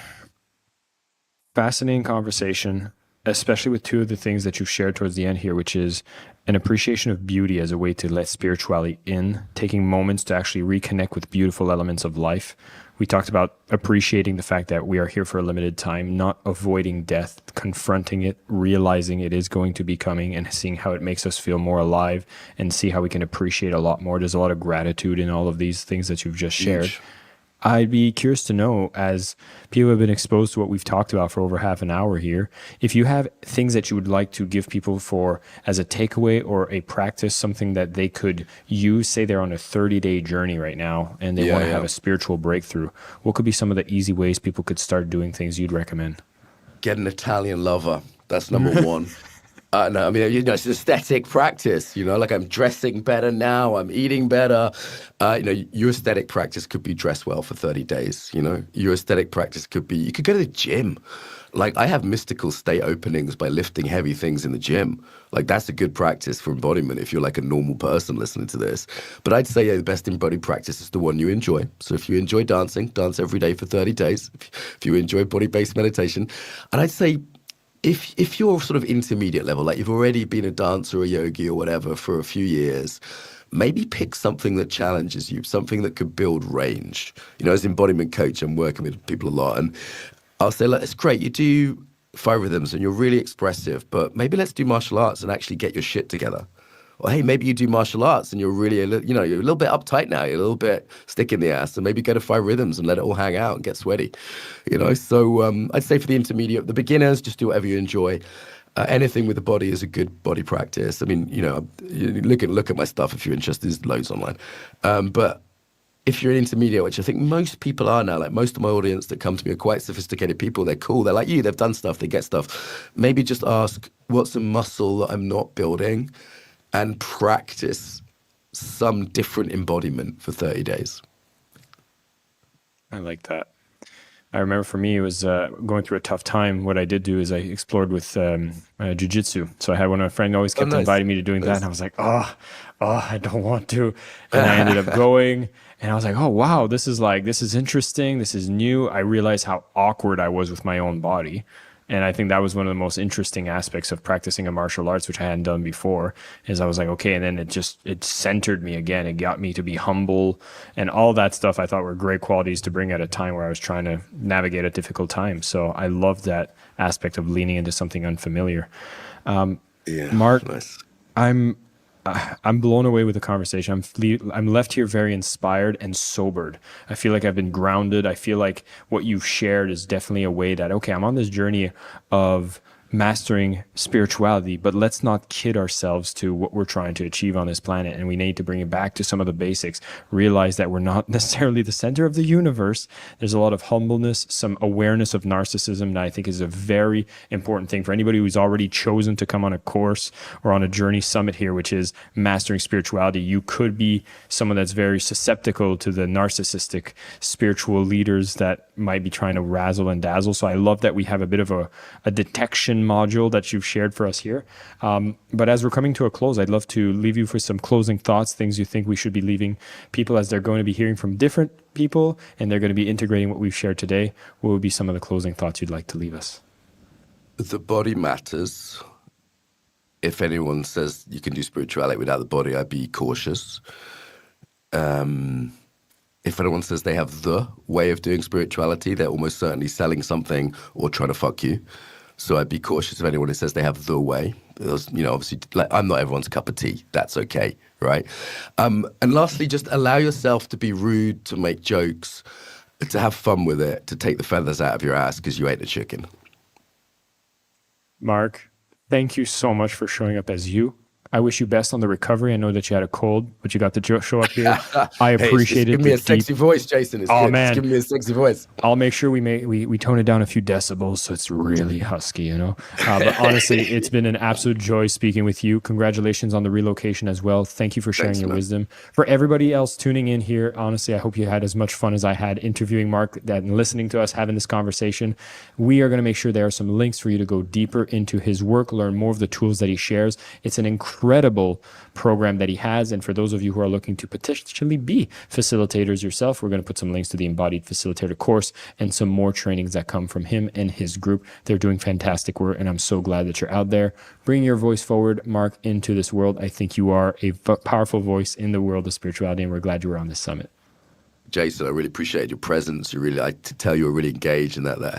fascinating conversation, especially with two of the things that you've shared towards the end here, which is an appreciation of beauty as a way to let spirituality in, taking moments to actually reconnect with beautiful elements of life. We talked about appreciating the fact that we are here for a limited time, not avoiding death, confronting it, realizing it is going to be coming and seeing how it makes us feel more alive and see how we can appreciate a lot more. There's a lot of gratitude in all of these things that you've just shared. Huge. I'd be curious to know, as people have been exposed to what we've talked about for over half an hour here, if you have things that you would like to give people for as a takeaway or a practice, something that they could use. Say they're on a 30-day journey right now and they want to have a spiritual breakthrough. What could be some of the easy ways people could start doing things you'd recommend? Get an Italian lover. That's number one. No, I mean, it's an aesthetic practice, like I'm dressing better now, I'm eating better. Your aesthetic practice could be dress well for 30 days, Your aesthetic practice could be, you could go to the gym. Like I have mystical state openings by lifting heavy things in the gym. Like that's a good practice for embodiment if you're like a normal person listening to this. But I'd say the best embodied practice is the one you enjoy. So if you enjoy dancing, dance every day for 30 days. If you enjoy body-based meditation. And I'd say, if you're sort of intermediate level, like you've already been a dancer or a yogi or whatever for a few years, maybe pick something that challenges you, something that could build range. As an embodiment coach, I'm working with people a lot, and I'll say, look, it's great, you do 5 rhythms and you're really expressive, but maybe let's do martial arts and actually get your shit together. Or hey, maybe you do martial arts and you're really, you're a little bit uptight now, you're a little bit stick in the ass, and maybe go to 5 rhythms and let it all hang out and get sweaty, So I'd say for the intermediate, the beginners, just do whatever you enjoy. Anything with the body is a good body practice. I mean, you look at my stuff if you're interested. There's loads online. But if you're an intermediate, which I think most people are now, like most of my audience that come to me are quite sophisticated people. They're cool. They're like you. They've done stuff. They get stuff. Maybe just ask, what's a muscle that I'm not building? And practice some different embodiment for 30 days. I like that. I remember for me, it was going through a tough time. What I did do is I explored with jujitsu. So I had one of my friends always kept inviting me to doing that. And I was like, I don't want to. And I ended up going. And I was like, oh, wow, this is interesting. This is new. I realized how awkward I was with my own body. And I think that was one of the most interesting aspects of practicing a martial arts, which I hadn't done before, is I was like, okay. And then it centered me again. It got me to be humble and all that stuff I thought were great qualities to bring at a time where I was trying to navigate a difficult time. So I love that aspect of leaning into something unfamiliar. Mark, nice. I'm blown away with the conversation. I'm left here very inspired and sobered. I feel like I've been grounded. I feel like what you've shared is definitely a way that, okay, I'm on this journey of mastering spirituality, but let's not kid ourselves to what we're trying to achieve on this planet. And we need to bring it back to some of the basics, realize that we're not necessarily the center of the universe. There's a lot of humbleness, some awareness of narcissism that I think is a very important thing for anybody who's already chosen to come on a course or on a journey summit here, which is mastering spirituality. You could be someone that's very susceptible to the narcissistic spiritual leaders that might be trying to razzle and dazzle. So I love that we have a bit of a detection module that you've shared for us here. But as we're coming to a close, I'd love to leave you for some closing thoughts, things you think we should be leaving people as they're going to be hearing from different people and they're going to be integrating what we've shared today. What would be some of the closing thoughts you'd like to leave us? The body matters. If anyone says you can do spirituality without the body, I'd be cautious. If anyone says they have the way of doing spirituality, they're almost certainly selling something or trying to fuck you. So I'd be cautious of anyone who says they have the way. Because, obviously, like, I'm not everyone's cup of tea. That's okay, right? And lastly, just allow yourself to be rude, to make jokes, to have fun with it, to take the feathers out of your ass because you ate a chicken. Mark, thank you so much for showing up as you. I wish you best on the recovery. I know that you had a cold, but you got to show up here. I appreciate it. Give me a sexy voice, Jason. It's Oh, good. man. Just give me a sexy voice. I'll make sure we tone it down a few decibels so it's really husky, But honestly, it's been an absolute joy speaking with you. Congratulations on the relocation as well. Thank you for sharing your wisdom. For everybody else tuning in here, honestly, I hope you had as much fun as I had interviewing Mark and listening to us having this conversation. We are going to make sure there are some links for you to go deeper into his work, learn more of the tools that he shares. It's an incredible program that he has. And for those of you who are looking to potentially be facilitators yourself, we're going to put some links to the Embodied Facilitator course and some more trainings that come from him and his group. They're doing fantastic work, and I'm so glad that you're out there. Bring your voice forward, Mark, into this world. I think you are a powerful voice in the world of spirituality, and we're glad you were on this summit. Jason, I really appreciate your presence. I to tell you were really engaged, and that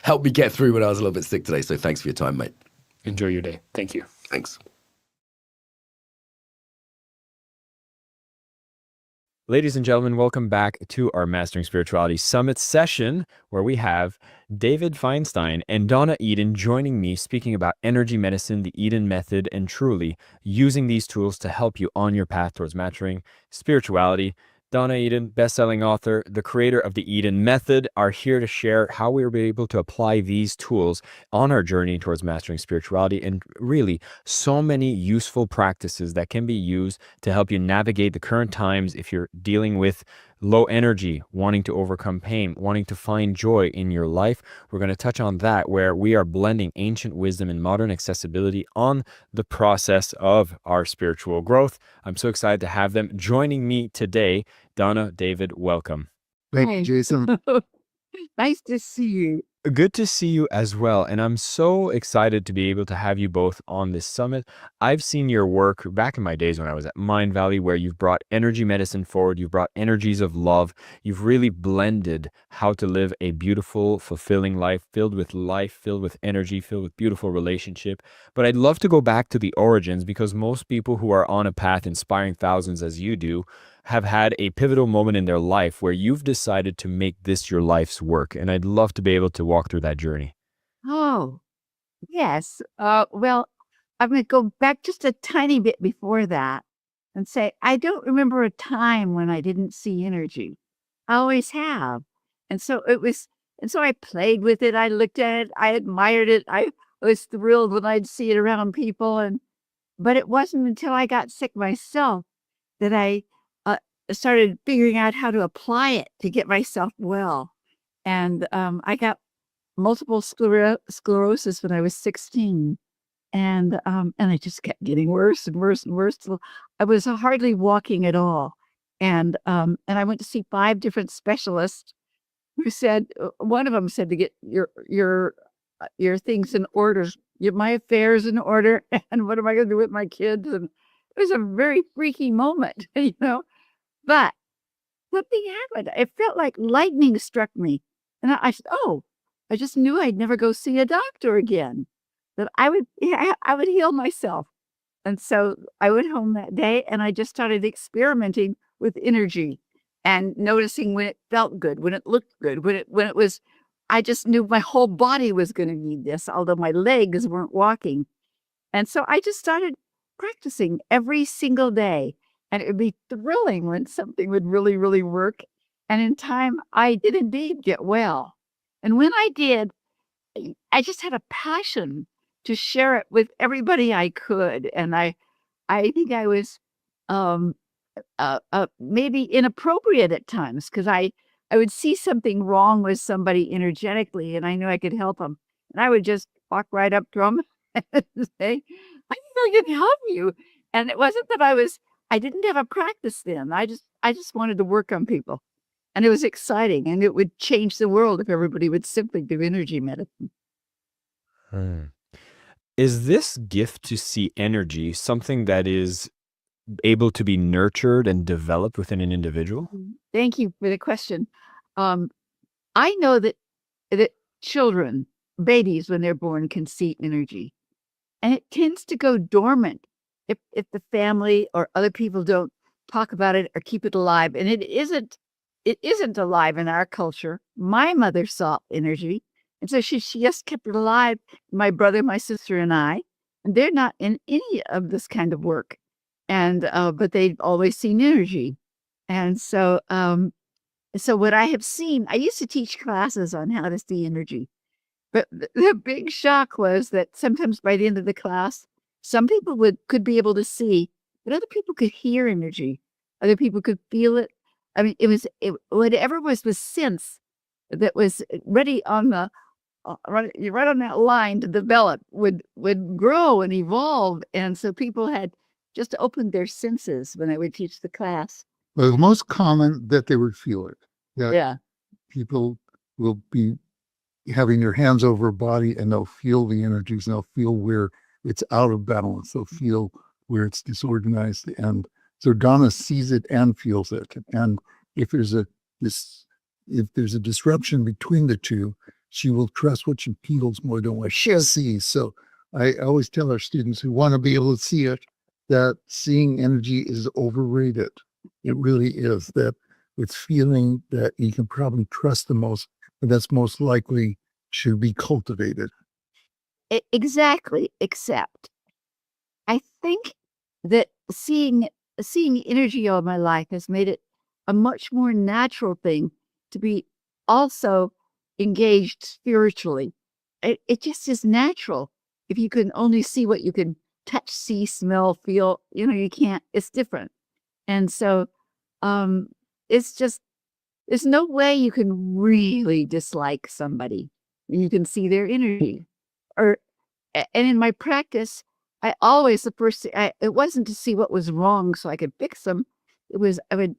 helped me get through when I was a little bit sick today. So thanks for your time, mate. Enjoy your day. Thank you. Thanks. Ladies and gentlemen, welcome back to our Mastering Spirituality Summit session, where we have David Feinstein and Donna Eden joining me speaking about energy medicine, the Eden method, and truly using these tools to help you on your path towards mastering spirituality. Donna Eden, best-selling author, the creator of the Eden Method, are here to share how we were able to apply these tools on our journey towards mastering spirituality, and really so many useful practices that can be used to help you navigate the current times if you're dealing with low energy, wanting to overcome pain, wanting to find joy in your life. We're going to touch on that, where we are blending ancient wisdom and modern accessibility on the process of our spiritual growth. I'm so excited to have them joining me today. Donna, David, welcome. Thank you, Jason. Nice to see you. Good to see you as well. And I'm so excited to be able to have you both on this summit. I've seen your work back in my days when I was at Mind Valley, where you've brought energy medicine forward. You've brought energies of love. You've really blended how to live a beautiful, fulfilling life, filled with energy, filled with beautiful relationship. But I'd love to go back to the origins, because most people who are on a path inspiring thousands as you do have had a pivotal moment in their life where you've decided to make this your life's work. And I'd love to be able to walk through that journey. Oh, yes. Well, I'm going to go back just a tiny bit before that and say, I don't remember a time when I didn't see energy. I always have. And so I played with it. I looked at it. I admired it. I was thrilled when I'd see it around people. But it wasn't until I got sick myself that I started figuring out how to apply it to get myself well. And I got multiple sclerosis when I was 16. And I just kept getting worse and worse and worse. Till I was hardly walking at all. And I went to see 5 different specialists who said, one of them said to get your things in order, get my affairs in order. And what am I going to do with my kids? And it was a very freaky moment, But something happened. It felt like lightning struck me. And I said, oh, I just knew I'd never go see a doctor again, that I would heal myself. And so I went home that day and I just started experimenting with energy and noticing when it felt good, when it looked good, when it was, I just knew my whole body was going to need this, although my legs weren't walking. And so I just started practicing every single day. And it would be thrilling when something would really, really work. And in time, I did indeed get well. And when I did, I just had a passion to share it with everybody I could. And I think I was maybe inappropriate at times, because I I would see something wrong with somebody energetically, and I knew I could help them. And I would just walk right up to them and say, I think I can help you. And it wasn't that I didn't have a practice then. I just wanted to work on people. And it was exciting, and it would change the world if everybody would simply do energy medicine. Hmm. Is this gift to see energy something that is able to be nurtured and developed within an individual? Thank you for the question. Um, I know that children, babies, when they're born, can see energy, and it tends to go dormant if the family or other people don't talk about it or keep it alive. And it isn't alive in our culture. My mother saw energy, and so she just kept it alive. My brother, my sister, and I, and they're not in any of this kind of work, and but they've always seen energy, and so what I have seen, I used to teach classes on how to see energy, but the big shock was that sometimes by the end of the class, some people could be able to see, but other people could hear energy. Other people could feel it. I mean, whatever was sense that was ready on the right on that line to develop would grow and evolve, and so people had just opened their senses when I would teach the class. Well, the most common that they would feel it. That Yeah. people will be having their hands over a body and they'll feel the energies and they'll feel where it's out of balance. They'll feel where it's disorganized. And so Donna sees it and feels it. And if there's a disruption between the two, she will trust what she feels more than what she sees. So I always tell our students who want to be able to see it that seeing energy is overrated. It really is. That it's feeling that you can probably trust the most, but that's most likely to be cultivated. Exactly, except I think that seeing energy all my life has made it a much more natural thing to be also engaged spiritually. It just is natural. If you can only see what you can touch, see, smell, feel, you can't, it's different. And so it's just, there's no way you can really dislike somebody. You can see their energy. And in my practice, I always it wasn't to see what was wrong so I could fix them. It was I would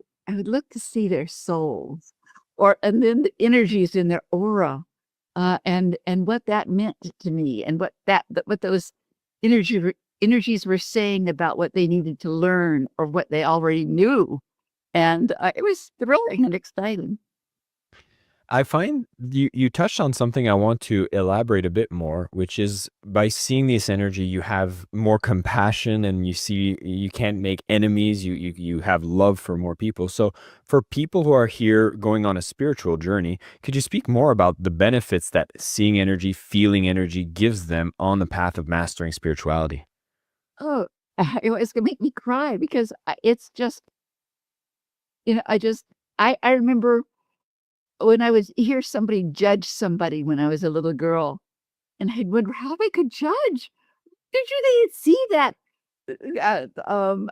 look to see their souls, and then the energies in their aura, and what that meant to me, and what those energies were saying about what they needed to learn or what they already knew, and it was thrilling and exciting. I find you touched on something I want to elaborate a bit more, which is by seeing this energy, you have more compassion and you can't make enemies. You have love for more people. So for people who are here going on a spiritual journey, could you speak more about the benefits that seeing energy, feeling energy gives them on the path of mastering spirituality? Oh, it's gonna make me cry because it's just, I remember when I would hear somebody judge somebody when I was a little girl, and I'd wonder how they could judge. Did you they see that I don't,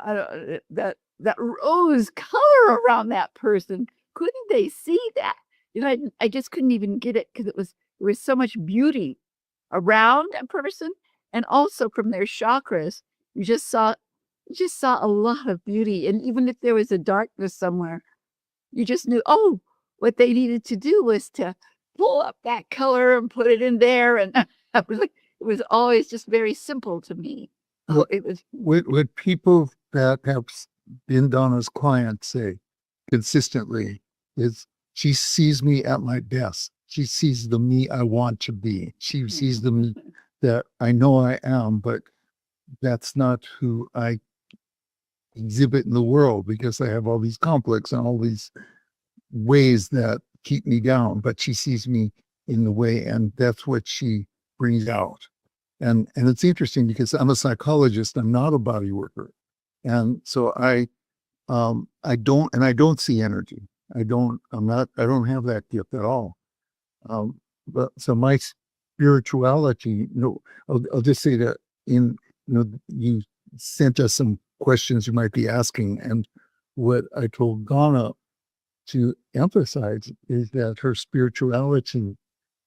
that rose color around that person? Couldn't they see that? I just couldn't even get it because there was so much beauty around a person, and also from their chakras. You just saw a lot of beauty, and even if there was a darkness somewhere, you just knew, oh, what they needed to do was to pull up that color and put it in there, and it was always just very simple to me. Oh, What, it was what people that have been Donna's clients say consistently is she sees me at my best. She sees the me I want to be. She sees the me that I know I am, but that's not who I exhibit in the world because I have all these conflicts and all these ways that keep me down. But she sees me in the way, and that's what she brings out. And it's interesting because I'm a psychologist. I'm not a body worker, and so I don't see energy. I don't have that gift at all. But so my spirituality, I'll just say that you sent us some questions you might be asking, and what I told Donna to emphasize is that her spirituality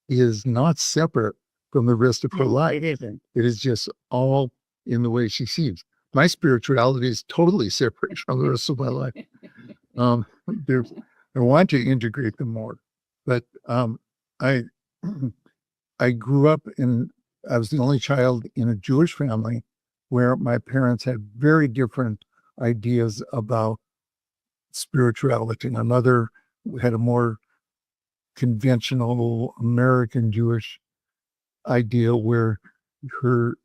is not separate from the rest of her life. It isn't. It is just all in the way she sees. My spirituality is totally separate from the rest of my life. There's, I want to integrate them more, but I I grew up I was the only child in a Jewish family where my parents had very different ideas about spirituality. My mother had a more conventional American Jewish idea where her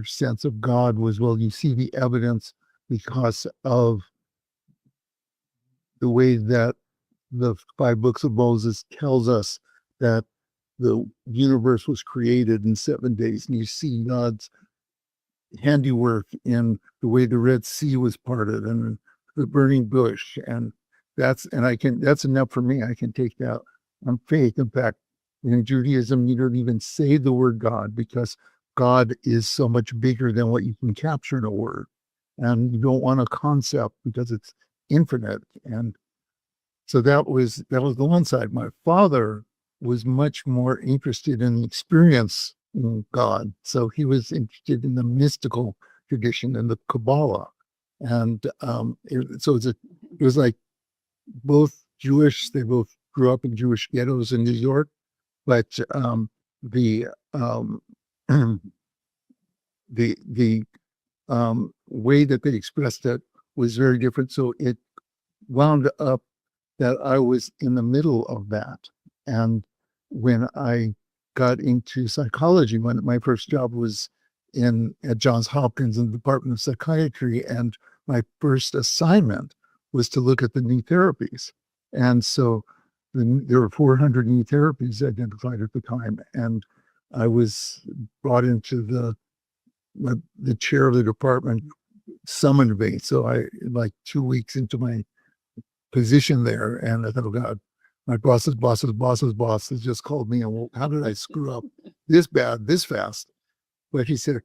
sense of God was, well, you see the evidence because of the way that the 5 books of Moses tells us that the universe was created in 7 days, and you see God's handiwork in the way the Red Sea was parted and the burning bush, and that's enough for me. I can take that on faith. In fact, in Judaism, you don't even say the word God because God is so much bigger than what you can capture in a word, and you don't want a concept because it's infinite. And so that was the one side. My father was much more interested in experience in God. So he was interested in the mystical tradition and the Kabbalah. And it was like both Jewish, they both grew up in Jewish ghettos in New York, but the the way that they expressed it was very different. So it wound up that I was in the middle of that. And when I got into psychology, when my first job was at Johns Hopkins in the Department of Psychiatry, and my first assignment was to look at the new therapies. And so there were 400 new therapies identified at the time, and I was brought into the chair of the department summoned me. So I, like 2 weeks into my position there, and I thought, oh God, my boss's boss has just called me, and well, how did I screw up this bad, this fast? But he said,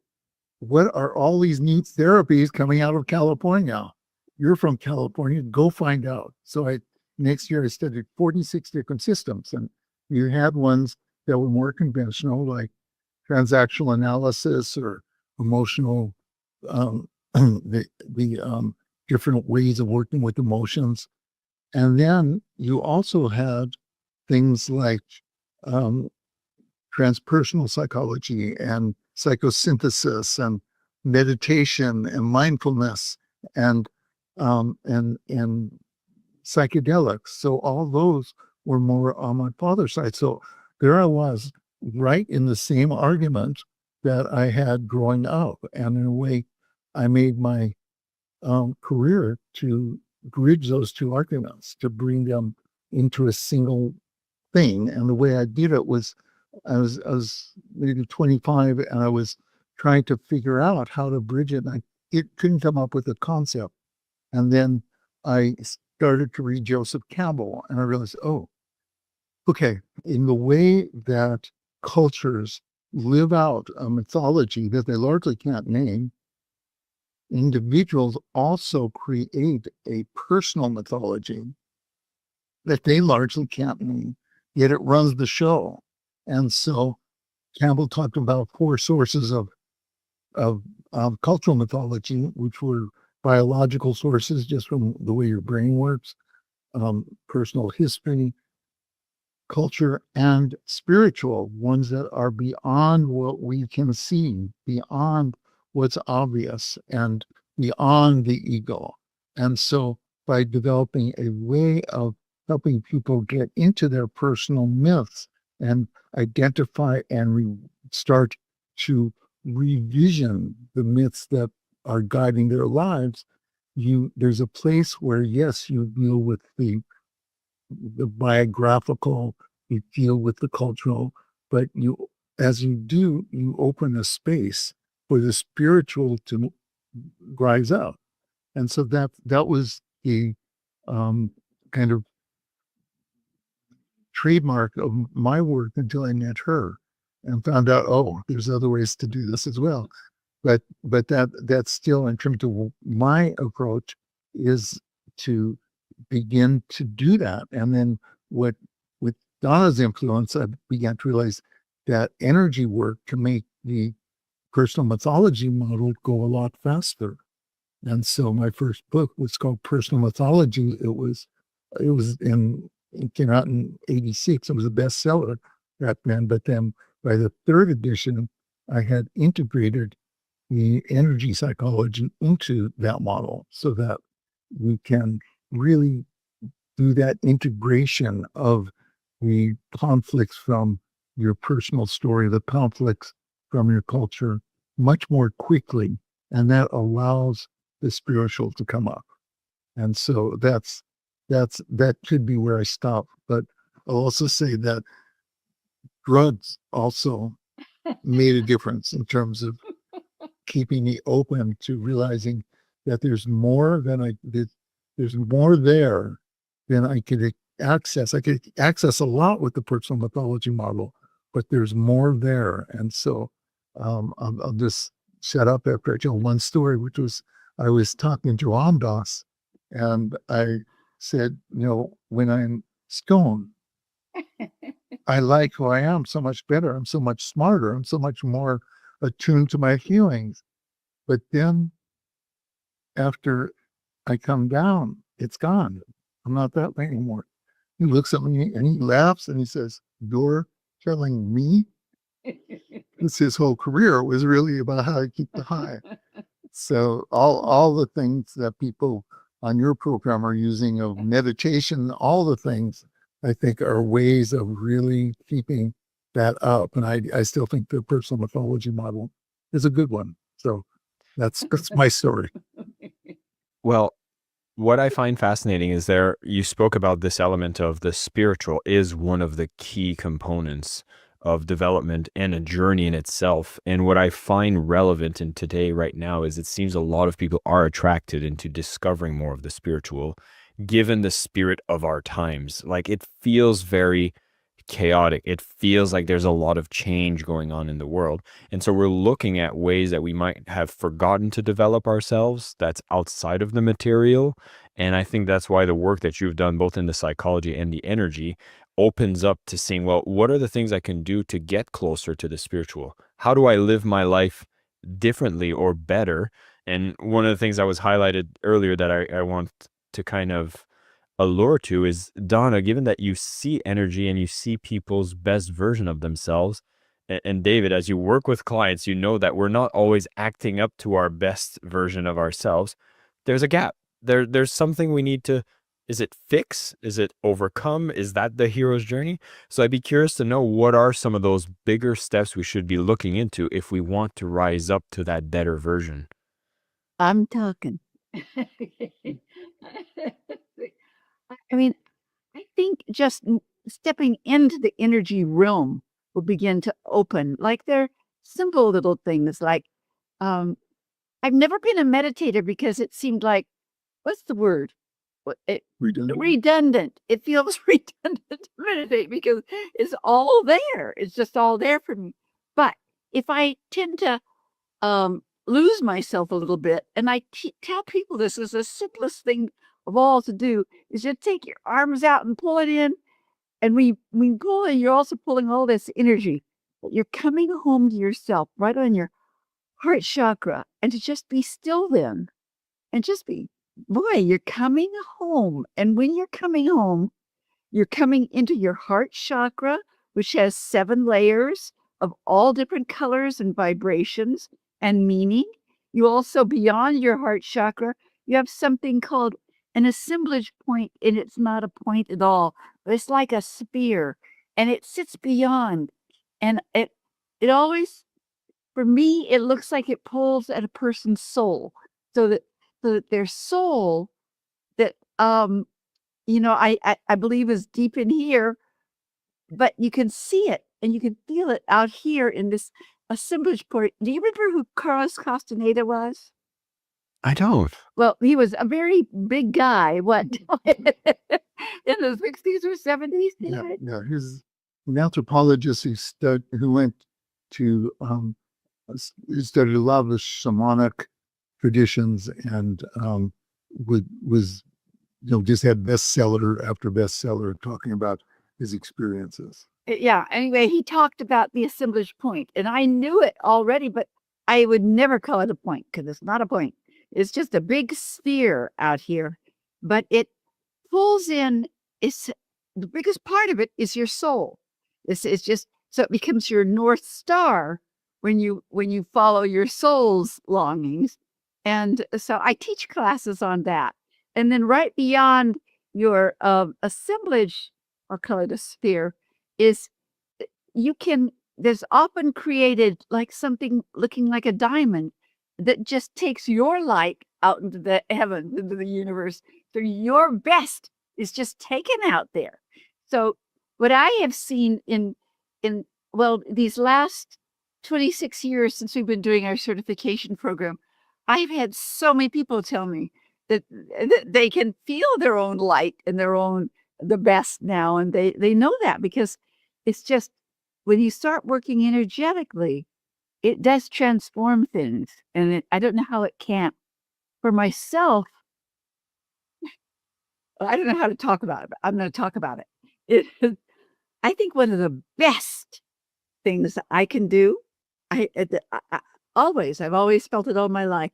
what are all these new therapies coming out of California? You're from California, go find out. So next year I studied 46 different systems, and you had ones that were more conventional, like transactional analysis or emotional, the different ways of working with emotions. And then you also had things like transpersonal psychology and psychosynthesis and meditation and mindfulness and psychedelics. So all those were more on my father's side. So there I was, right in the same argument that I had growing up. And in a way, I made my career to bridge those two arguments, to bring them into a single thing. And the way I did it was, I was maybe 25, and I was trying to figure out how to bridge it. And it couldn't come up with a concept. And then I started to read Joseph Campbell, and I realized, oh, okay, in the way that cultures live out a mythology that they largely can't name, individuals also create a personal mythology that they largely can't name, yet it runs the show. And so Campbell talked about 4 sources of cultural mythology, which were biological sources, just from the way your brain works, personal history, culture, and spiritual, ones that are beyond what we can see, beyond what's obvious, and beyond the ego. And so by developing a way of helping people get into their personal myths and identify and start to revision the myths that are guiding their lives, there's a place where, yes, you deal with the biographical, you deal with the cultural, but as you do, you open a space for the spiritual to rise up. And so that was the kind of trademark of my work until I met her and found out, oh, there's other ways to do this as well. But that's still, in terms of my approach, is to begin to do that. And then with Donna's influence, I began to realize that energy work can make the personal mythology model go a lot faster. And so my first book was called Personal Mythology. It came out in '86. It was a bestseller back then. But then by the third edition, I had integrated the energy psychology into that model so that we can really do that integration of the conflicts from your personal story, the conflicts from your culture much more quickly. And that allows the spiritual to come up. And so that could be where I stop. But I'll also say that drugs also made a difference in terms of keeping me open to realizing that there's more there's more there than I could access. I could access a lot with the personal mythology model, but there's more there. And so I'll just shut up after I tell one story, which was I was talking to Ramdas, and I said, when I'm stoned, I like who I am so much better. I'm so much smarter. I'm so much more attuned to my feelings. But then after I come down, it's gone. I'm not that way anymore. He looks at me and he laughs and he says, "You're telling me?" It's his whole career was really about how to keep the high. So all the things that people on your program are using of meditation, all the things I think are ways of really keeping that up. And I still think the personal mythology model is a good one. So that's my story. Well, what I find fascinating is you spoke about this element of the spiritual is one of the key components of development and a journey in itself. And what I find relevant in today right now is it seems a lot of people are attracted into discovering more of the spiritual, given the spirit of our times. Like it feels very chaotic. It feels like there's a lot of change going on in the world. And so we're looking at ways that we might have forgotten to develop ourselves that's outside of the material. And I think that's why the work that you've done, both in the psychology and the energy, opens up to seeing, well, what are the things I can do to get closer to the spiritual? How do I live my life differently or better? And one of the things I was highlighted earlier that I want to kind of allure to is, Donna, given that you see energy and you see people's best version of themselves, and David, as you work with clients, you know that we're not always acting up to our best version of ourselves. There's a gap. There's something we need to, is it fix? Is it overcome? Is that the hero's journey? So I'd be curious to know, what are some of those bigger steps we should be looking into if we want to rise up to that better version? I'm talking. I mean, I think just stepping into the energy realm will begin to open. Like they're simple little things. Like I've never been a meditator because it seemed like, what's the word? Redundant. It feels redundant to meditate because it's all there. It's just all there for me. But if I tend to lose myself a little bit, and I tell people this is the simplest thing of all to do, is just take your arms out and pull it in. And when you pull in, you're also pulling all this energy. But you're coming home to yourself right on your heart chakra, and to just be still then and just be, boy, you're coming home. And when you're coming home, you're coming into your heart chakra, which has 7 layers of all different colors and vibrations and meaning. You also, beyond your heart chakra, you have something called an assemblage point, and it's not a point at all, but it's like a sphere, and it sits beyond. And it always, for me, it looks like it pulls at a person's soul, so that their soul that I believe is deep in here, but you can see it and you can feel it out here in this assemblage point. Do you remember who Carlos Castaneda was? I don't. Well, he was a very big guy. What in the 60s or 70s? Yeah. He's an anthropologist who went to he studied a lot of the shamanic traditions and was just had bestseller after bestseller talking about his experiences. Yeah. Anyway, he talked about the assemblage point, and I knew it already, but I would never call it a point because it's not a point. It's just a big sphere out here, but it pulls in. It's the biggest part of it is your soul. This is just so it becomes your North Star when you follow your soul's longings. And so I teach classes on that. And then right beyond your assemblage, I'll call it a sphere, is there's often created like something looking like a diamond that just takes your light out into the heavens, into the universe. So your best is just taken out there. So what I have seen in these last 26 years since we've been doing our certification program, I've had so many people tell me that they can feel their own light and the best now. And they know that because it's just when you start working energetically, it does transform things. And I don't know how it can't. For myself, I don't know how to talk about it, but I'm going to talk about it. I think one of the best things that I can do, I've always felt it all my life,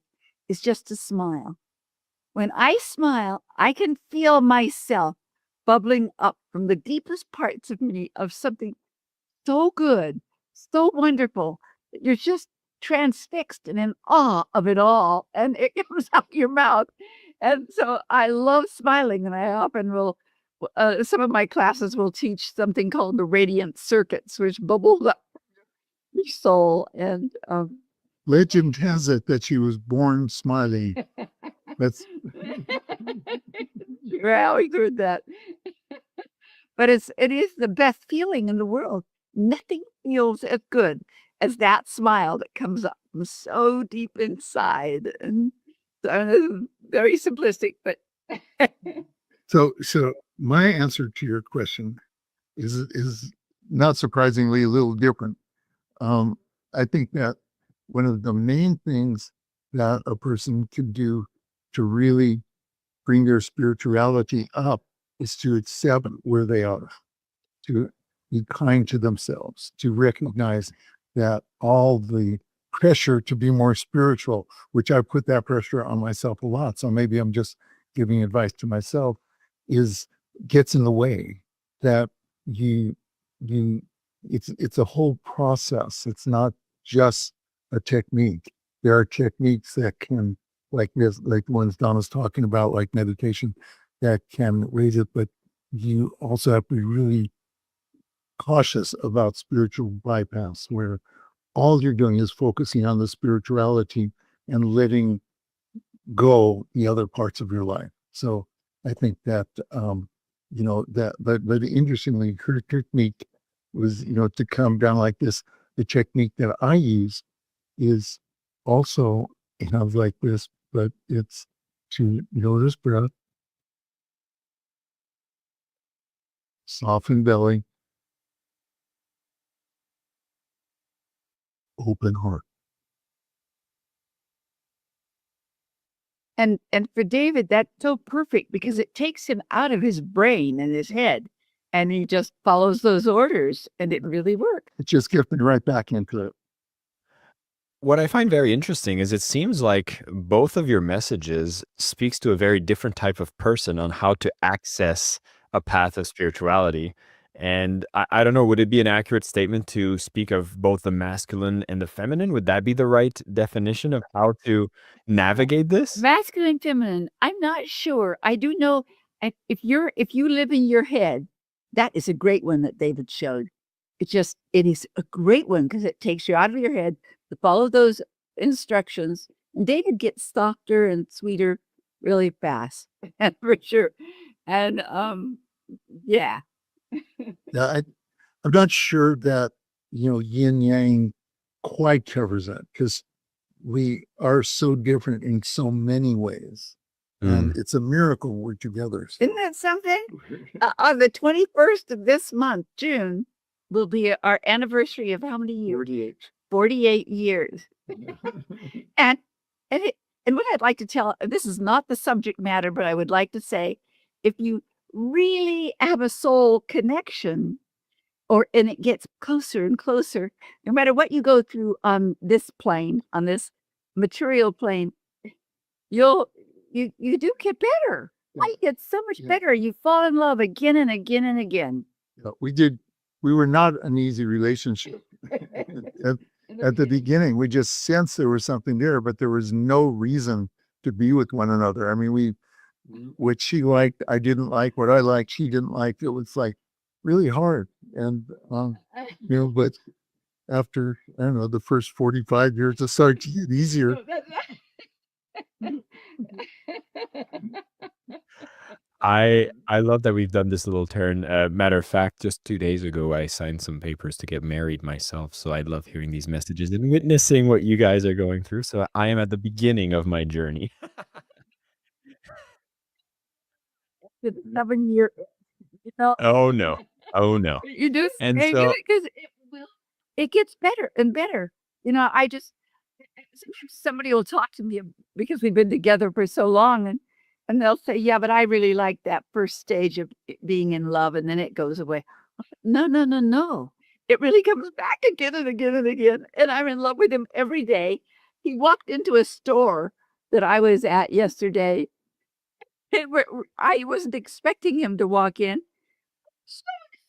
is just to smile. When I smile, I can feel myself bubbling up from the deepest parts of me of something so good, so wonderful, that you're just transfixed and in awe of it all, and it comes out your mouth. And so I love smiling, and I often will, some of my classes will teach something called the radiant circuits, which bubbles up your soul. And Legend has it that she was born smiling. That's I always heard that. But it is the best feeling in the world. Nothing feels as good as that smile that comes up from so deep inside. And very simplistic, but so my answer to your question is not surprisingly a little different. I think that one of the main things that a person can do to really bring their spirituality up is to accept where they are, to be kind to themselves, to recognize that all the pressure to be more spiritual, which I put that pressure on myself a lot, so maybe I'm just giving advice to myself, gets in the way. That it's a whole process. It's not just a technique. There are techniques that can, like the ones Donna's talking about, like meditation, that can raise it, but you also have to be really cautious about spiritual bypass, where all you're doing is focusing on the spirituality and letting go the other parts of your life. So I think that, but interestingly, her technique was, to come down like this. The technique that I use is also, like this, but it's to notice breath, soften belly, open heart. and for David, that's so perfect because it takes him out of his brain and his head, and he just follows those orders, and it really works. It just gets me right back into it. What I find very interesting is it seems like both of your messages speaks to a very different type of person on how to access a path of spirituality. And I don't know, would it be an accurate statement to speak of both the masculine and the feminine? Would that be the right definition of how to navigate this? Masculine, feminine, I'm not sure. I do know if you live in your head, that is a great one that David showed. It is a great one because it takes you out of your head to follow those instructions. And David gets softer and sweeter really fast, and for sure. And yeah. Yeah, I'm not sure that, yin yang quite covers that, because we are so different in so many ways. And it's a miracle we're together. So. Isn't that something? On the 21st of this month, June, will be our anniversary of how many years? 48. 48 years. and what I'd like to tell, this is not the subject matter, but I would like to say, if you really have a soul connection, and it gets closer and closer, no matter what you go through on this plane, on this material plane, you do get better. Yeah. Life gets so much Yeah. better. You fall in love again and again and again. Yeah, we were not an easy relationship at the beginning. We just sensed there was something there, but there was no reason to be with one another. I mean, what she liked, I didn't like. What I liked, she didn't like. It was like really hard. And, but after, I don't know, the first 45 years, it started to get easier. I love that we've done this little turn. Matter of fact, just 2 days ago, I signed some papers to get married myself. So I love hearing these messages and witnessing what you guys are going through. So I am at the beginning of my journey. With 7 year, Oh no. Oh no. you do, And because so it gets better and better. I just, sometimes somebody will talk to me because we've been together for so long, and they'll say, yeah, but I really like that first stage of being in love, and then it goes away. No, no, no, no. It really comes back again and again and again. And I'm in love with him every day. He walked into a store that I was at yesterday, and I wasn't expecting him to walk in. So excited.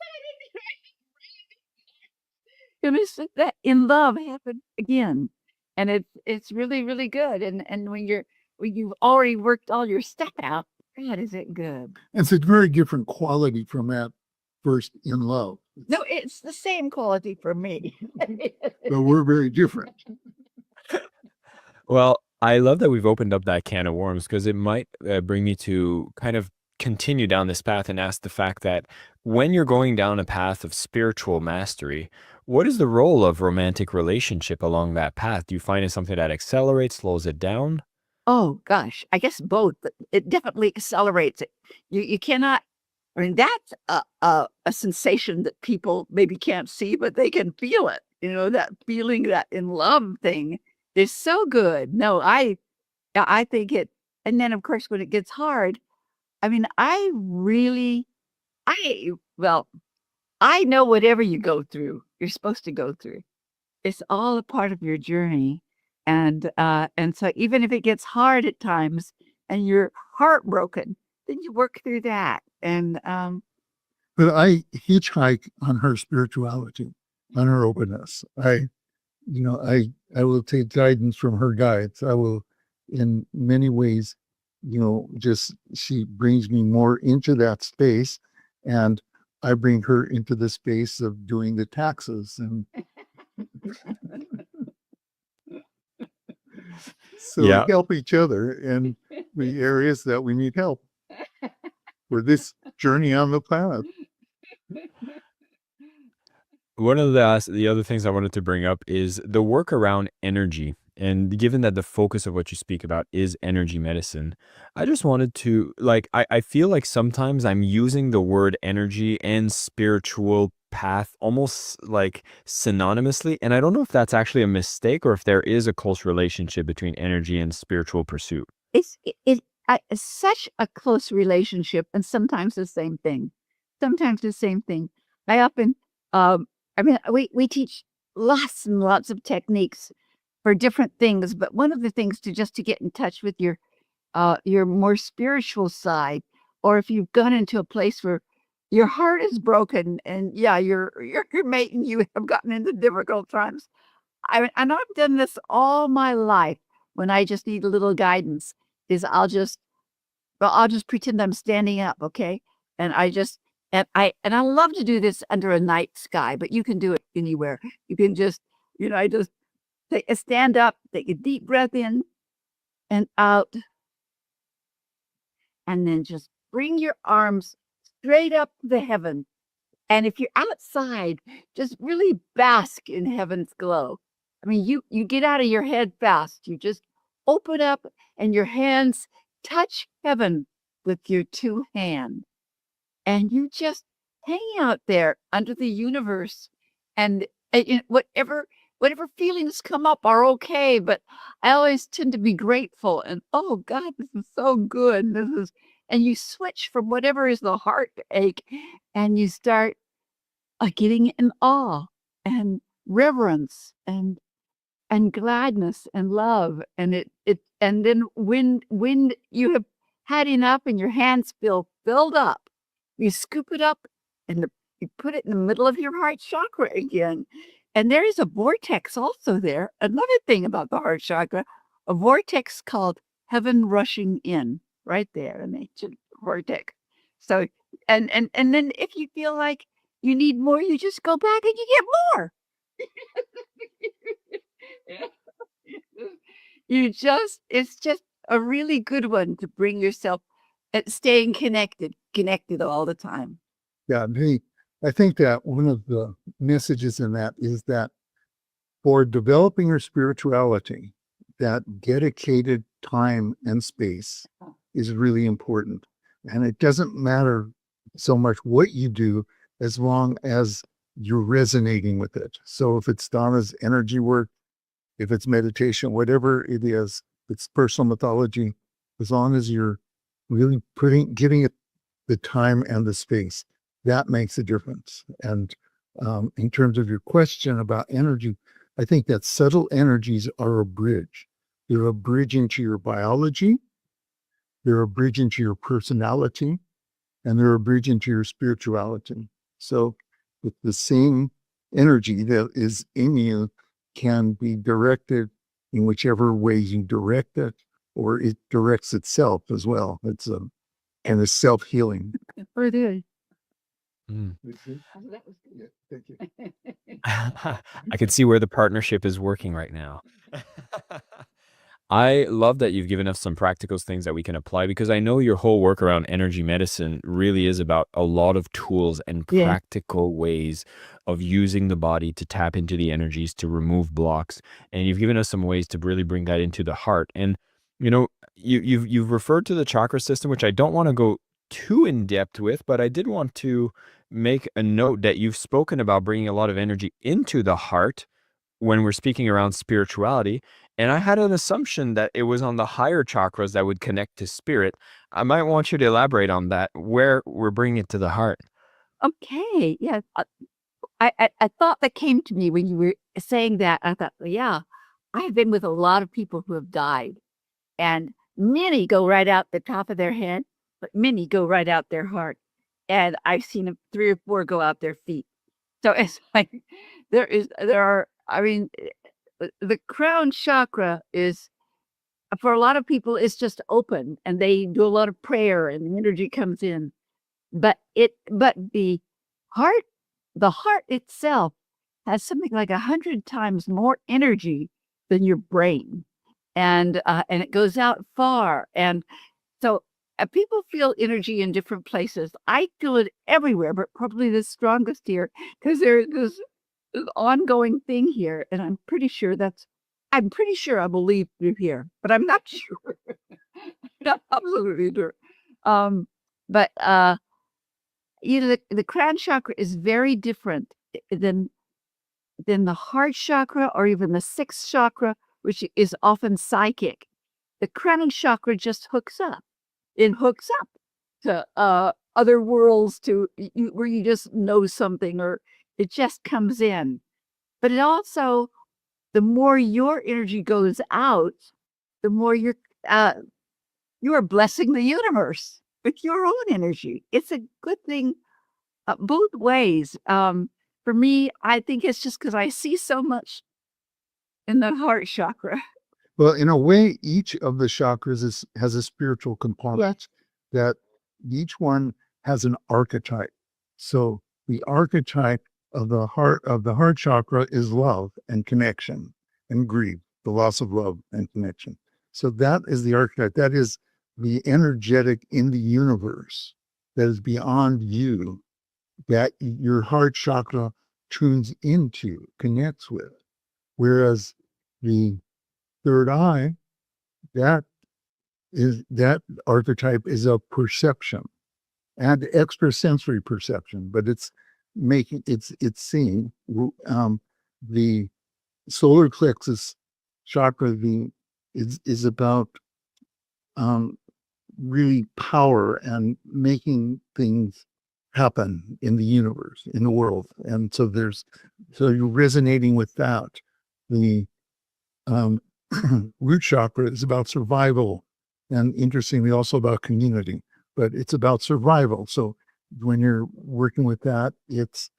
And it's that in love happened again. And it's really, really good. And when you've already worked all your stuff out, God, is it good? It's a very different quality from that first in love. No, it's the same quality for me. But we're very different. Well, I love that we've opened up that can of worms because it might bring me to kind of continue down this path and ask the fact that when you're going down a path of spiritual mastery, what is the role of romantic relationship along that path? Do you find it something that accelerates, slows it down? Oh gosh, I guess both, but it definitely accelerates it. You cannot. I mean, that's a sensation that people maybe can't see, but they can feel it. That feeling, that in love thing is so good. No, I think it. And then of course when it gets hard, I mean, well, I know whatever you go through, you're supposed to go through. It's all a part of your journey. And so even if it gets hard at times and you're heartbroken, then you work through that. And But I hitchhike on her spirituality, on her openness. I will take guidance from her guides. I will, in many ways, just she brings me more into that space, and I bring her into the space of doing the taxes, and so Yeah. we help each other in the areas that we need help for this journey on the planet. One of the other things I wanted to bring up is the work around energy. And given that the focus of what you speak about is energy medicine, I just wanted to, I feel like sometimes I'm using the word energy and spiritual path almost like synonymously. And I don't know if that's actually a mistake or if there is a close relationship between energy and spiritual pursuit. it's such a close relationship, and sometimes the same thing. Sometimes the same thing. I often, I mean, we teach lots and lots of techniques for different things, but one of the things to get in touch with your more spiritual side, or if you've gone into a place where your heart is broken and yeah, your mate and you have gotten into difficult times. I know I've done this all my life. When I just need a little guidance, is I'll just pretend I'm standing up, okay? And I love to do this under a night sky, but you can do it anywhere. You can just, I just stand up, take a deep breath in and out, and then just bring your arms straight up to the heaven. And if you're outside, just really bask in heaven's glow. I mean, you get out of your head fast. You just open up and your hands touch heaven with your two hands. And you just hang out there under the universe. And whatever feelings come up are okay. But I always tend to be grateful. And oh God, this is so good. and you switch from whatever is the heartache, and you start getting in awe and reverence and gladness and love, and and then when you have had enough and your hands feel filled up, you scoop it up and you put it in the middle of your heart chakra again, and there is a vortex also there. Another thing about the heart chakra, a vortex called heaven rushing in, right there, an ancient vortex. So and then if you feel like you need more, you just go back and you get more. It's just a really good one to bring yourself at staying connected all the time. Yeah, I think that one of the messages in that is that for developing your spirituality, that dedicated time and space is really important. And it doesn't matter so much what you do as long as you're resonating with it. So if it's Donna's energy work, if it's meditation, whatever it is, it's personal mythology, as long as you're really giving it the time and the space, that makes a difference. And in terms of your question about energy, I think that subtle energies are a bridge. They're a bridge into your biology, they're a bridge into your personality, and they're a bridge into your spirituality. So with the same energy that is in you can be directed in whichever way you direct it, or it directs itself as well. It's a kind of self-healing. For the Mm. that was good. Yeah, thank you. I can see where the partnership is working right now. I love that you've given us some practical things that we can apply, because I know your whole work around energy medicine really is about a lot of tools and Yeah. practical ways of using the body to tap into the energies, to remove blocks. And you've given us some ways to really bring that into the heart. And you've referred to the chakra system, which I don't want to go too in depth with, but I did want to make a note that you've spoken about bringing a lot of energy into the heart when we're speaking around spirituality. And I had an assumption that it was on the higher chakras that would connect to spirit. I might want you to elaborate on that, where we're bringing it to the heart. Okay. Yeah. I thought that came to me when you were saying that. I thought, well, yeah, I have been with a lot of people who have died, and many go right out the top of their head, but many go right out their heart. And I've seen 3 or 4 go out their feet. So it's like I mean, the crown chakra is, for a lot of people, it's just open and they do a lot of prayer and the energy comes in. But heart, the heart itself has something like 100 times more energy than your brain. And it goes out far. And so people feel energy in different places. I feel it everywhere, but probably the strongest here because there's this ongoing thing here. And I'm pretty sure I believe through here, but I'm not sure. Not absolutely sure. But the crown chakra is very different than the heart chakra or even the 6th chakra, which is often psychic. The crown chakra just hooks up. It hooks up to other worlds, to where you just know something, or it just comes in. But it also, the more your energy goes out, the more you are blessing the universe with your own energy. It's a good thing both ways. For me, I think it's just because I see so much in the heart chakra. Well, in a way, each of the chakras has a spiritual component that each one has an archetype. So the archetype of the heart chakra is love and connection and grief, the loss of love and connection. So that is the archetype. That is the energetic in the universe that is beyond you, that your heart chakra tunes into, connects with. Whereas the third eye, that archetype is a perception and extrasensory perception, but it's seeing. The solar plexus chakra is about really power and making things happen in the universe, in the world. And so you're resonating with that. The um, root chakra is about survival, and interestingly also about community, but it's about survival. So when you're working with that, it's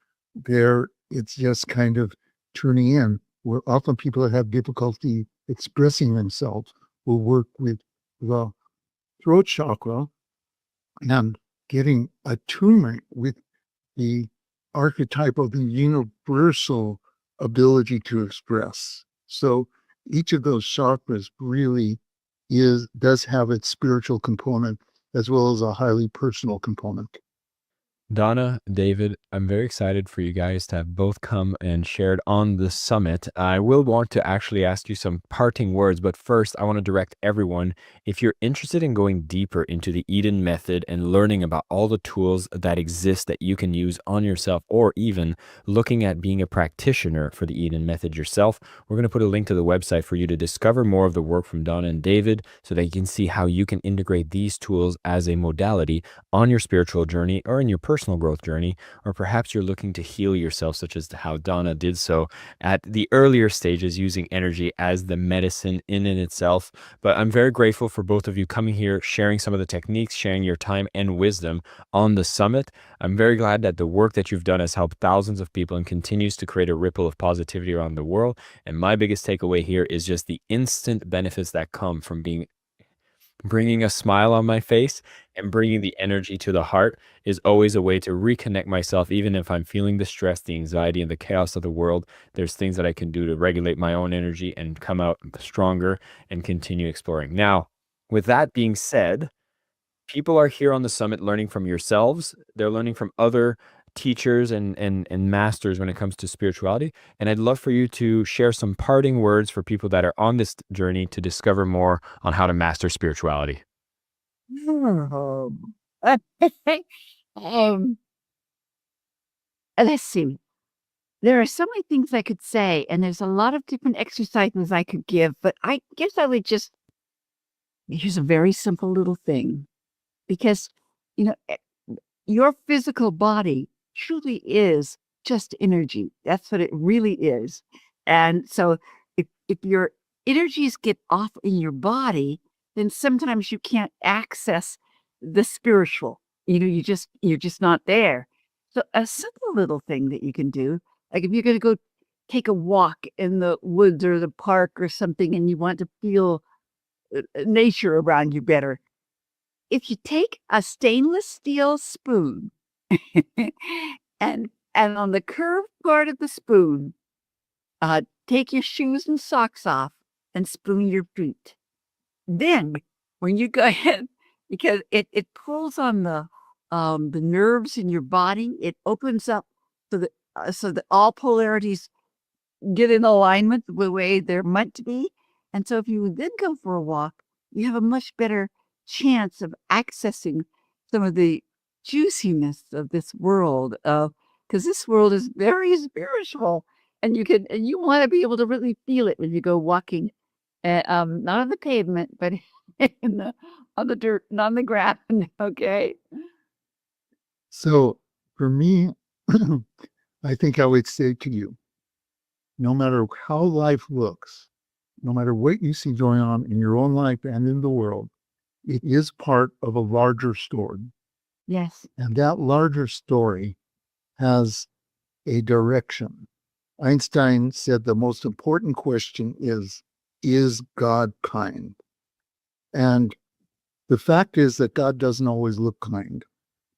just kind of tuning in. Where often people that have difficulty expressing themselves will work with the throat chakra and getting attunement with the archetype of the universal ability to express. So each of those chakras really does have its spiritual component as well as a highly personal component. Donna, David, I'm very excited for you guys to have both come and shared on the summit. I will want to actually ask you some parting words, but first, I want to direct everyone, if you're interested in going deeper into the Eden method and learning about all the tools that exist that you can use on yourself, or even looking at being a practitioner for the Eden method yourself, we're going to put a link to the website for you to discover more of the work from Donna and David so that you can see how you can integrate these tools as a modality on your spiritual journey or in your personal growth journey, or perhaps you're looking to heal yourself, such as how Donna did so at the earlier stages, using energy as the medicine in and itself. But I'm very grateful for both of you coming here, sharing some of the techniques, sharing your time and wisdom on the summit. I'm very glad that the work that you've done has helped thousands of people and continues to create a ripple of positivity around the world. And my biggest takeaway here is just the instant benefits that come from bringing a smile on my face and bringing the energy to the heart is always a way to reconnect myself. Even if I'm feeling the stress, the anxiety, and the chaos of the world, there's things that I can do to regulate my own energy and come out stronger and continue exploring. Now, with that being said, people are here on the summit learning from yourselves. They're learning from other teachers and masters when it comes to spirituality. And I'd love for you to share some parting words for people that are on this journey to discover more on how to master spirituality. um, let's see. There are so many things I could say, and there's a lot of different exercises I could give, but I guess I would just here's a very simple little thing. Because, you know, your physical body truly is just energy. That's what it really is. And so if your energies get off in your body, then sometimes you can't access the spiritual. You're just not there. So a simple little thing that you can do, like if you're going to go take a walk in the woods or the park or something and you want to feel nature around you better, if you take a stainless steel spoon and on the curved part of the spoon, take your shoes and socks off and spoon your feet. Then when you go ahead, because it pulls on the nerves in your body, it opens up so that all polarities get in alignment the way they're meant to be. And so if you then go for a walk, you have a much better chance of accessing some of the juiciness of this world. Because this world is very spiritual, and you want to be able to really feel it when you go walking, not on the pavement, but on the dirt, not on the ground. Okay. So for me, I think I would say to you, no matter how life looks, no matter what you see going on in your own life and in the world, it is part of a larger story. Yes. And that larger story has a direction. Einstein said the most important question is God kind? And the fact is that God doesn't always look kind,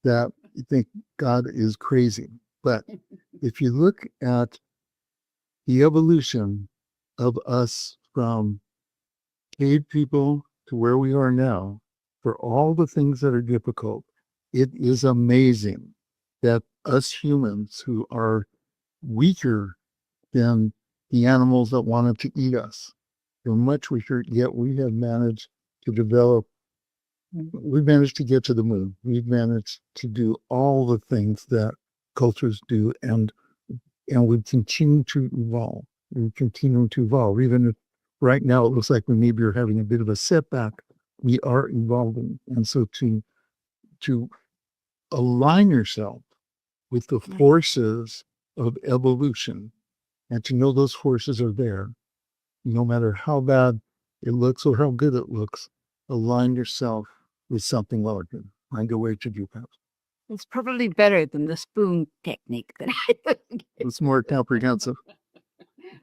that you think God is crazy. But if you look at the evolution of us from cave people to where we are now, for all the things that are difficult, it is amazing that us humans who are weaker than the animals that wanted to eat us, we're much weaker, yet we have managed to develop, we've managed to get to the moon. We've managed to do all the things that cultures do, and we continue to evolve. We continue to evolve, even if right now it looks like we maybe are having a bit of a setback. We are evolving. And so to align yourself with the forces of evolution and to know those forces are there, no matter how bad it looks or how good it looks, align yourself with something larger. Find a way to do that. It's probably better than the spoon technique that I took. It's more comprehensive.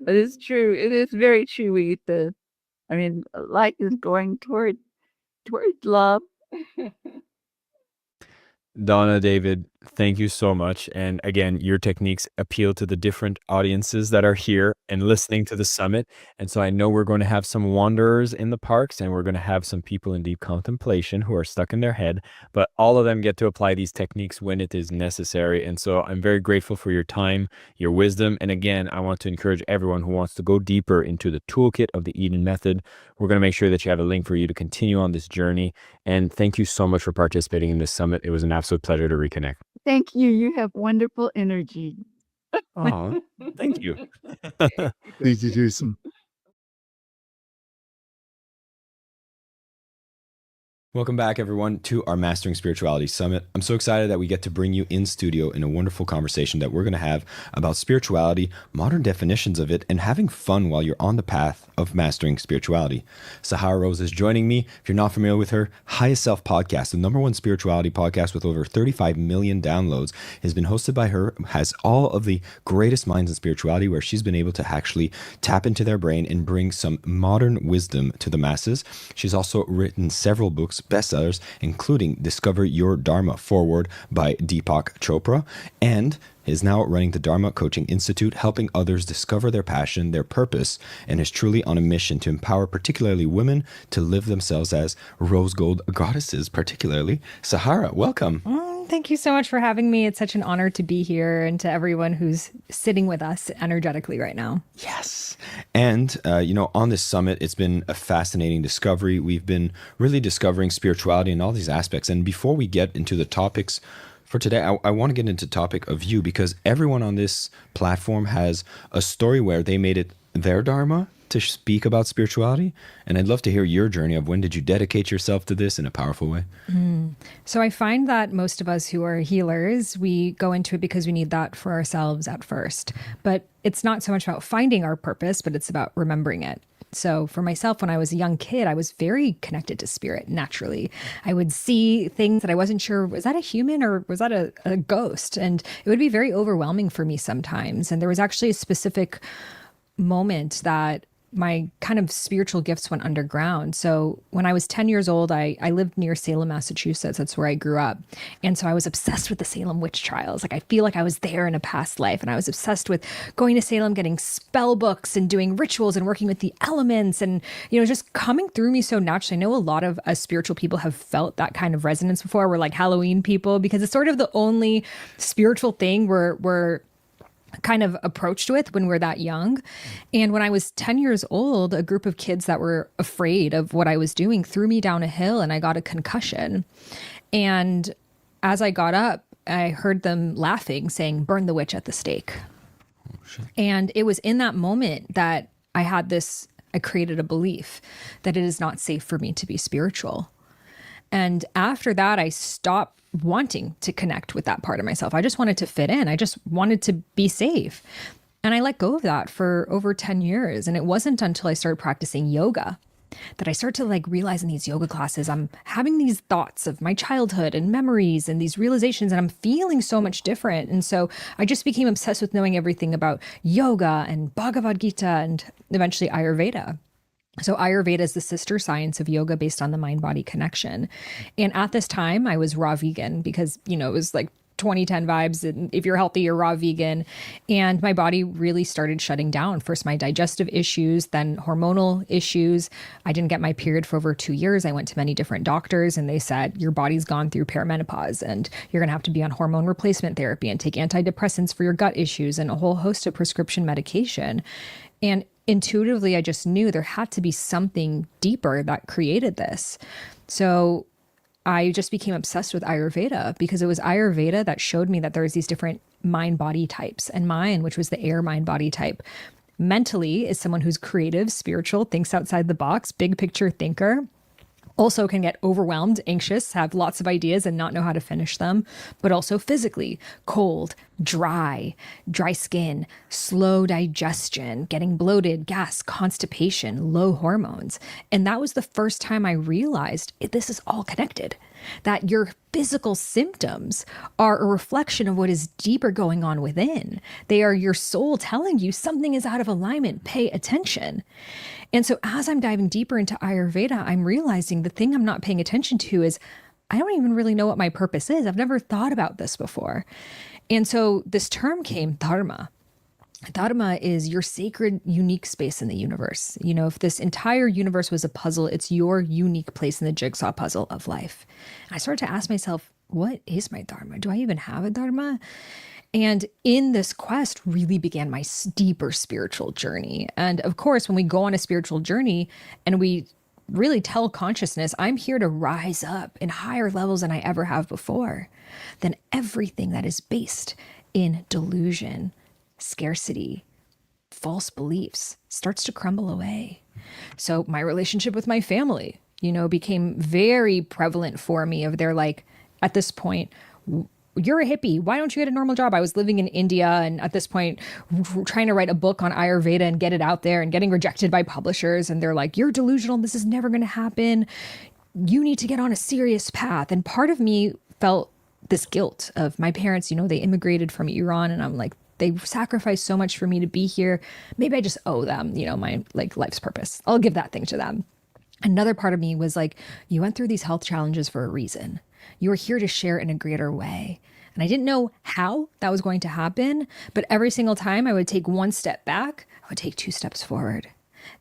But it's true. It is very true. I mean, light is going toward love. Donna, David, thank you so much. And again, your techniques appeal to the different audiences that are here and listening to the summit. And so I know we're going to have some wanderers in the parks, and we're going to have some people in deep contemplation who are stuck in their head, but all of them get to apply these techniques when it is necessary. And so I'm very grateful for your time, your wisdom. And again, I want to encourage everyone who wants to go deeper into the toolkit of the Eden Method. We're going to make sure that you have a link for you to continue on this journey. And thank you so much for participating in this summit. It was an absolute pleasure to reconnect. Thank you. You have wonderful energy. Oh, thank you. Thank you, Jason. Welcome back, everyone, to our Mastering Spirituality Summit. I'm so excited that we get to bring you in studio in a wonderful conversation that we're going to have about spirituality, modern definitions of it, and having fun while you're on the path of mastering spirituality. Sahara Rose is joining me. If you're not familiar with her, Highest Self Podcast, the #1 spirituality podcast with over 35 million downloads, has been hosted by her, has all of the greatest minds in spirituality, where she's been able to actually tap into their brain and bring some modern wisdom to the masses. She's also written several books, bestsellers, including Discover Your Dharma Forward by Deepak Chopra, and is now running the Dharma Coaching Institute, helping others discover their passion, their purpose, and is truly on a mission to empower particularly women to live themselves as rose gold goddesses, particularly. Sahara, welcome. Thank you so much for having me. It's such an honor to be here, and to everyone who's sitting with us energetically right now. Yes. And, on this summit, it's been a fascinating discovery. We've been really discovering spirituality and all these aspects. And before we get into the topics for today, I want to get into the topic of you, because everyone on this platform has a story where they made it their dharma to speak about spirituality. And I'd love to hear your journey of when did you dedicate yourself to this in a powerful way? So I find that most of us who are healers, we go into it because we need that for ourselves at first. But it's not so much about finding our purpose, but it's about remembering it. So for myself, when I was a young kid, I was very connected to spirit naturally. I would see things that I wasn't sure, was that a human or was that a ghost? And it would be very overwhelming for me sometimes. And there was actually a specific moment that my kind of spiritual gifts went underground. So when I was 10 years old, I lived near Salem, Massachusetts. That's where I grew up. And so I was obsessed with the Salem witch trials. Like, I feel like I was there in a past life. And I was obsessed with going to Salem, getting spell books and doing rituals and working with the elements, and, just coming through me so naturally. I know a lot of us spiritual people have felt that kind of resonance before. We're like Halloween people, because it's sort of the only spiritual thing we're kind of approached with when we're that young. And when I was 10 years old, a group of kids that were afraid of what I was doing threw me down a hill, and I got a concussion. And as I got up, I heard them laughing, saying, "Burn the witch at the stake." And it was in that moment that I created a belief that it is not safe for me to be spiritual. And after that, I stopped wanting to connect with that part of myself. I just wanted to fit in. I just wanted to be safe. And I let go of that for over 10 years. And it wasn't until I started practicing yoga that I started to realize in these yoga classes, I'm having these thoughts of my childhood and memories and these realizations, and I'm feeling so much different. And so I just became obsessed with knowing everything about yoga and Bhagavad Gita and eventually Ayurveda. So Ayurveda is the sister science of yoga based on the mind-body connection. And at this time, I was raw vegan because, it was like 2010 vibes. And if you're healthy, you're raw vegan. And my body really started shutting down. First, my digestive issues, then hormonal issues. I didn't get my period for over 2 years. I went to many different doctors, and they said, your body's gone through perimenopause and you're going to have to be on hormone replacement therapy and take antidepressants for your gut issues and a whole host of prescription medication. And intuitively, I just knew there had to be something deeper that created this. So I just became obsessed with Ayurveda, because it was Ayurveda that showed me that there's these different mind-body types. And mine, which was the air mind-body type, mentally is someone who's creative, spiritual, thinks outside the box, big picture thinker. Also can get overwhelmed, anxious, have lots of ideas and not know how to finish them, but also physically cold, dry skin, slow digestion, getting bloated, gas, constipation, low hormones. And that was the first time I realized this is all connected, that your physical symptoms are a reflection of what is deeper going on within. They are your soul telling you something is out of alignment, pay attention. And so as I'm diving deeper into Ayurveda, I'm realizing the thing I'm not paying attention to is I don't even really know what my purpose is. I've never thought about this before. And so this term came, dharma. Dharma is your sacred, unique space in the universe. You know, if this entire universe was a puzzle, it's your unique place in the jigsaw puzzle of life. And I started to ask myself, what is my dharma? Do I even have a dharma? And in this quest really began my deeper spiritual journey. And of course, when we go on a spiritual journey and we really tell consciousness, I'm here to rise up in higher levels than I ever have before, then everything that is based in delusion, scarcity, false beliefs starts to crumble away. So my relationship with my family, you know, became very prevalent for me of their like, at this point, you're a hippie. Why don't you get a normal job? I was living in India and at this point trying to write a book on Ayurveda and get it out there and getting rejected by publishers. And they're like, you're delusional. This is never going to happen. You need to get on a serious path. And part of me felt this guilt of my parents, you know, they immigrated from Iran and I'm like, they sacrificed so much for me to be here. Maybe I just owe them, you know, my like life's purpose. I'll give that thing to them. Another part of me was like, you went through these health challenges for a reason. You were here to share in a greater way. And I didn't know how that was going to happen, but every single time I would take one step back, I would take two steps forward.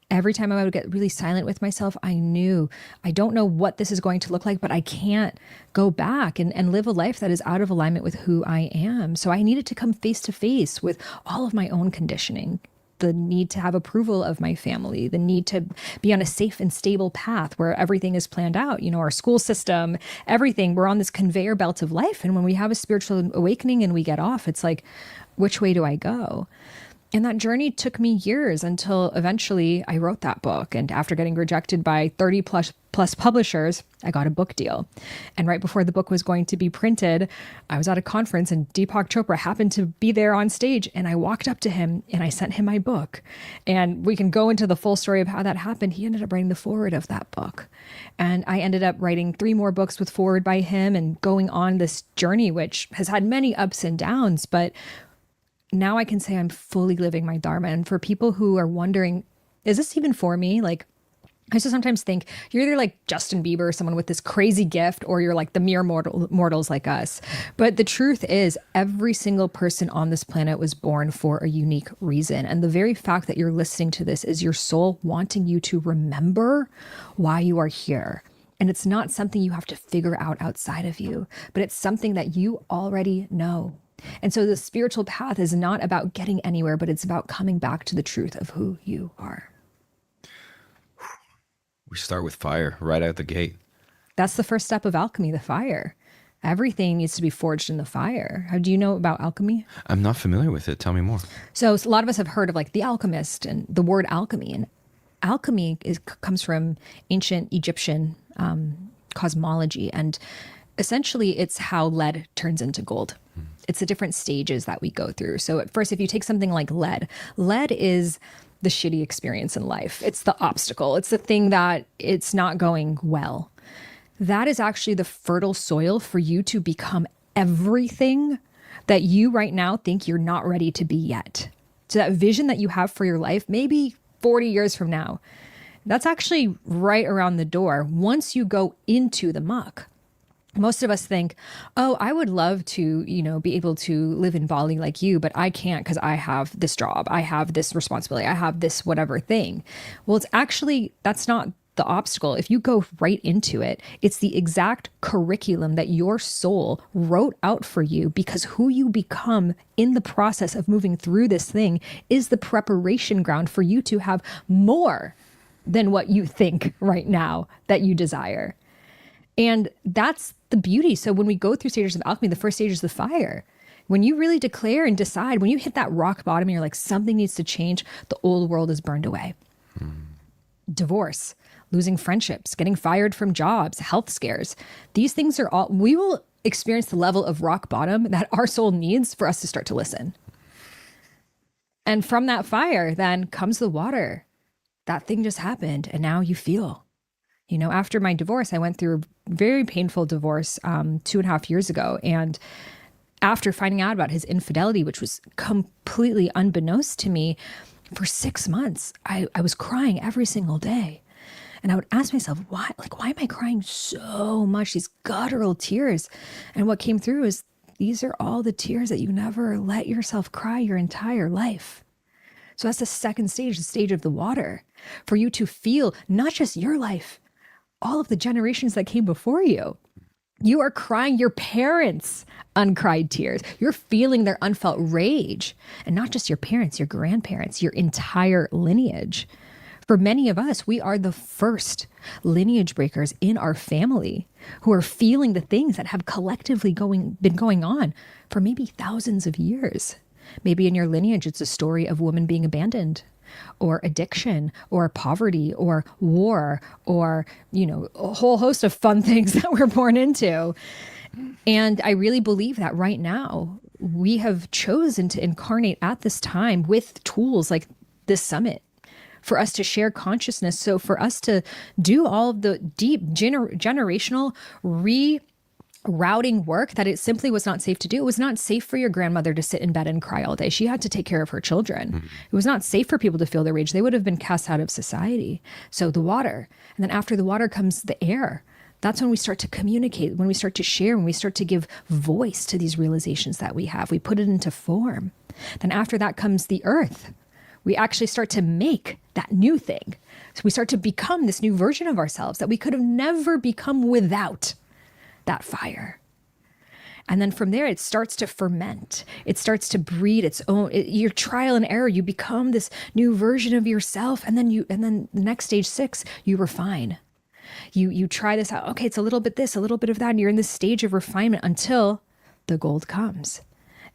Every time I would get really silent with myself, I knew I don't know what this is going to look like, but I can't go back and live a life that is out of alignment with who I am. So I needed to come face to face with all of my own conditioning, the need to have approval of my family, the need to be on a safe and stable path where everything is planned out, you know, our school system, everything. We're on this conveyor belt of life. And when we have a spiritual awakening and we get off, it's like, which way do I go? And that journey took me years until eventually I wrote that book. And after getting rejected by 30 plus publishers, I got a book deal. And right before the book was going to be printed, I was at a conference and Deepak Chopra happened to be there on stage. And I walked up to him and I sent him my book. And we can go into the full story of how that happened. He ended up writing the foreword of that book. And I ended up writing 3 more books with foreword by him and going on this journey, which has had many ups and downs, but now I can say I'm fully living my dharma. And for people who are wondering, is this even for me? Like, I just sometimes think you're either like Justin Bieber, someone with this crazy gift, or you're like the mere mortals like us. But the truth is, every single person on this planet was born for a unique reason. And the very fact that you're listening to this is your soul wanting you to remember why you are here. And it's not something you have to figure out outside of you, but it's something that you already know. And so the spiritual path is not about getting anywhere, but it's about coming back to the truth of who you are. We start with fire right out the gate. That's the first step of alchemy, the fire. Everything needs to be forged in the fire. How do you know about alchemy? I'm not familiar with it. Tell me more. So a lot of us have heard of like the alchemist and the word alchemy. And alchemy comes from ancient Egyptian cosmology. And essentially, it's how lead turns into gold. It's the different stages that we go through. So at first, if you take something like lead is the shitty experience in life. It's the obstacle. It's the thing that it's not going well. That is actually the fertile soil for you to become everything that you right now think you're not ready to be yet. So that vision that you have for your life, maybe 40 years from now, that's actually right around the door once you go into the muck. Most of us think, oh, I would love to, you know, be able to live in Bali like you, but I can't because I have this job. I have this responsibility. I have this whatever thing. Well, it's actually, that's not the obstacle. If you go right into it, it's the exact curriculum that your soul wrote out for you, because who you become in the process of moving through this thing is the preparation ground for you to have more than what you think right now that you desire. And that's the beauty. So when we go through stages of alchemy, the first stage is the fire. When you really declare and decide, when you hit that rock bottom and you're like, something needs to change, the old world is burned away. Divorce, losing friendships, getting fired from jobs, health scares. These things are all, we will experience the level of rock bottom that our soul needs for us to start to listen. And from that fire, then comes the water. That thing just happened, and now you feel. You know, after my divorce, I went through a very painful divorce 2.5 years ago. And after finding out about his infidelity, which was completely unbeknownst to me, for 6 months, I was crying every single day. And I would ask myself, why am I crying so much, these guttural tears? And what came through is, these are all the tears that you never let yourself cry your entire life. So that's the second stage, the stage of the water, for you to feel not just your life, all of the generations that came before you. You are crying your parents' uncried tears. You're feeling their unfelt rage. And not just your parents, your grandparents, your entire lineage. For many of us, we are the first lineage breakers in our family who are feeling the things that have collectively been going on for maybe thousands of years. Maybe in your lineage, it's a story of women being abandoned, or addiction, or poverty, or war, or, you know, a whole host of fun things that we're born into. And I really believe that right now, we have chosen to incarnate at this time with tools like this summit, for us to share consciousness. So for us to do all of the deep generational rerouting work that it simply was not safe to do. It was not safe for your grandmother to sit in bed and cry all day. She had to take care of her children. Mm-hmm. It was not safe for people to feel their rage. They would have been cast out of society. So the water, and then after the water comes the air. That's when we start to communicate, when we start to share, when we start to give voice to these realizations that we have. We put it into form. Then after that comes the earth. We actually start to make that new thing. So we start to become this new version of ourselves that we could have never become without that fire. And then from there, it starts to ferment. It starts to breed its own, your trial and error. You become this new version of yourself. And then the next stage 6, you refine. You try this out. Okay, it's a little bit this, a little bit of that. And you're in this stage of refinement until the gold comes.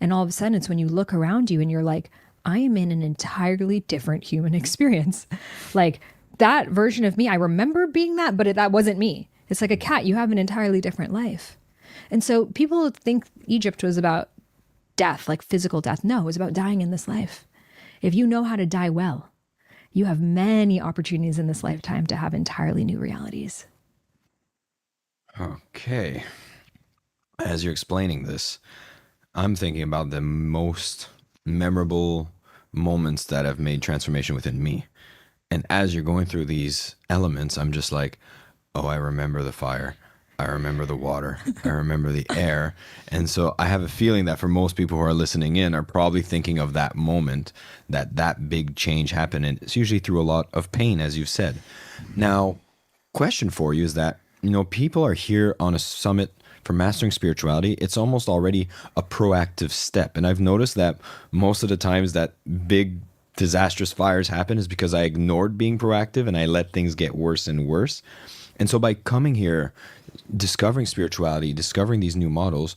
And all of a sudden, it's when you look around you and you're like, I am in an entirely different human experience. Like that version of me, I remember being that, but that wasn't me. It's like a cat. You have an entirely different life. And so people think Egypt was about death, like physical death. No, it was about dying in this life. If you know how to die well, you have many opportunities in this lifetime to have entirely new realities. Okay. As you're explaining this, I'm thinking about the most memorable moments that have made transformation within me. And as you're going through these elements, I'm just like, oh, I remember the fire. I remember the water. I remember the air. And so I have a feeling that for most people who are listening in are probably thinking of that moment, that big change happened. And it's usually through a lot of pain, as you've said. Now, question for you is that, you know, people are here on a summit for mastering spirituality. It's almost already a proactive step. And I've noticed that most of the times that big disastrous fires happen is because I ignored being proactive and I let things get worse and worse. And so by coming here, discovering spirituality, discovering these new models,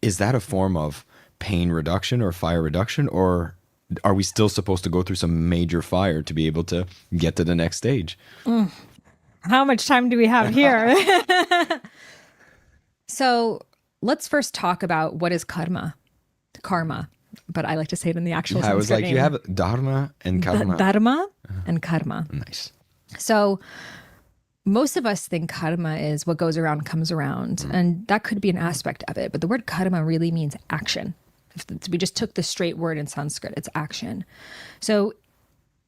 is that a form of pain reduction or fire reduction? Or are we still supposed to go through some major fire to be able to get to the next stage? How much time do we have here? So let's first talk about what is karma, but I like to say it in the actual I was Sanskrit like, name. you have dharma and karma. Dharma and karma. Nice. So most of us think karma is what goes around comes around, and that could be an aspect of it. But the word karma really means action. If we just took the straight word in Sanskrit, it's action. So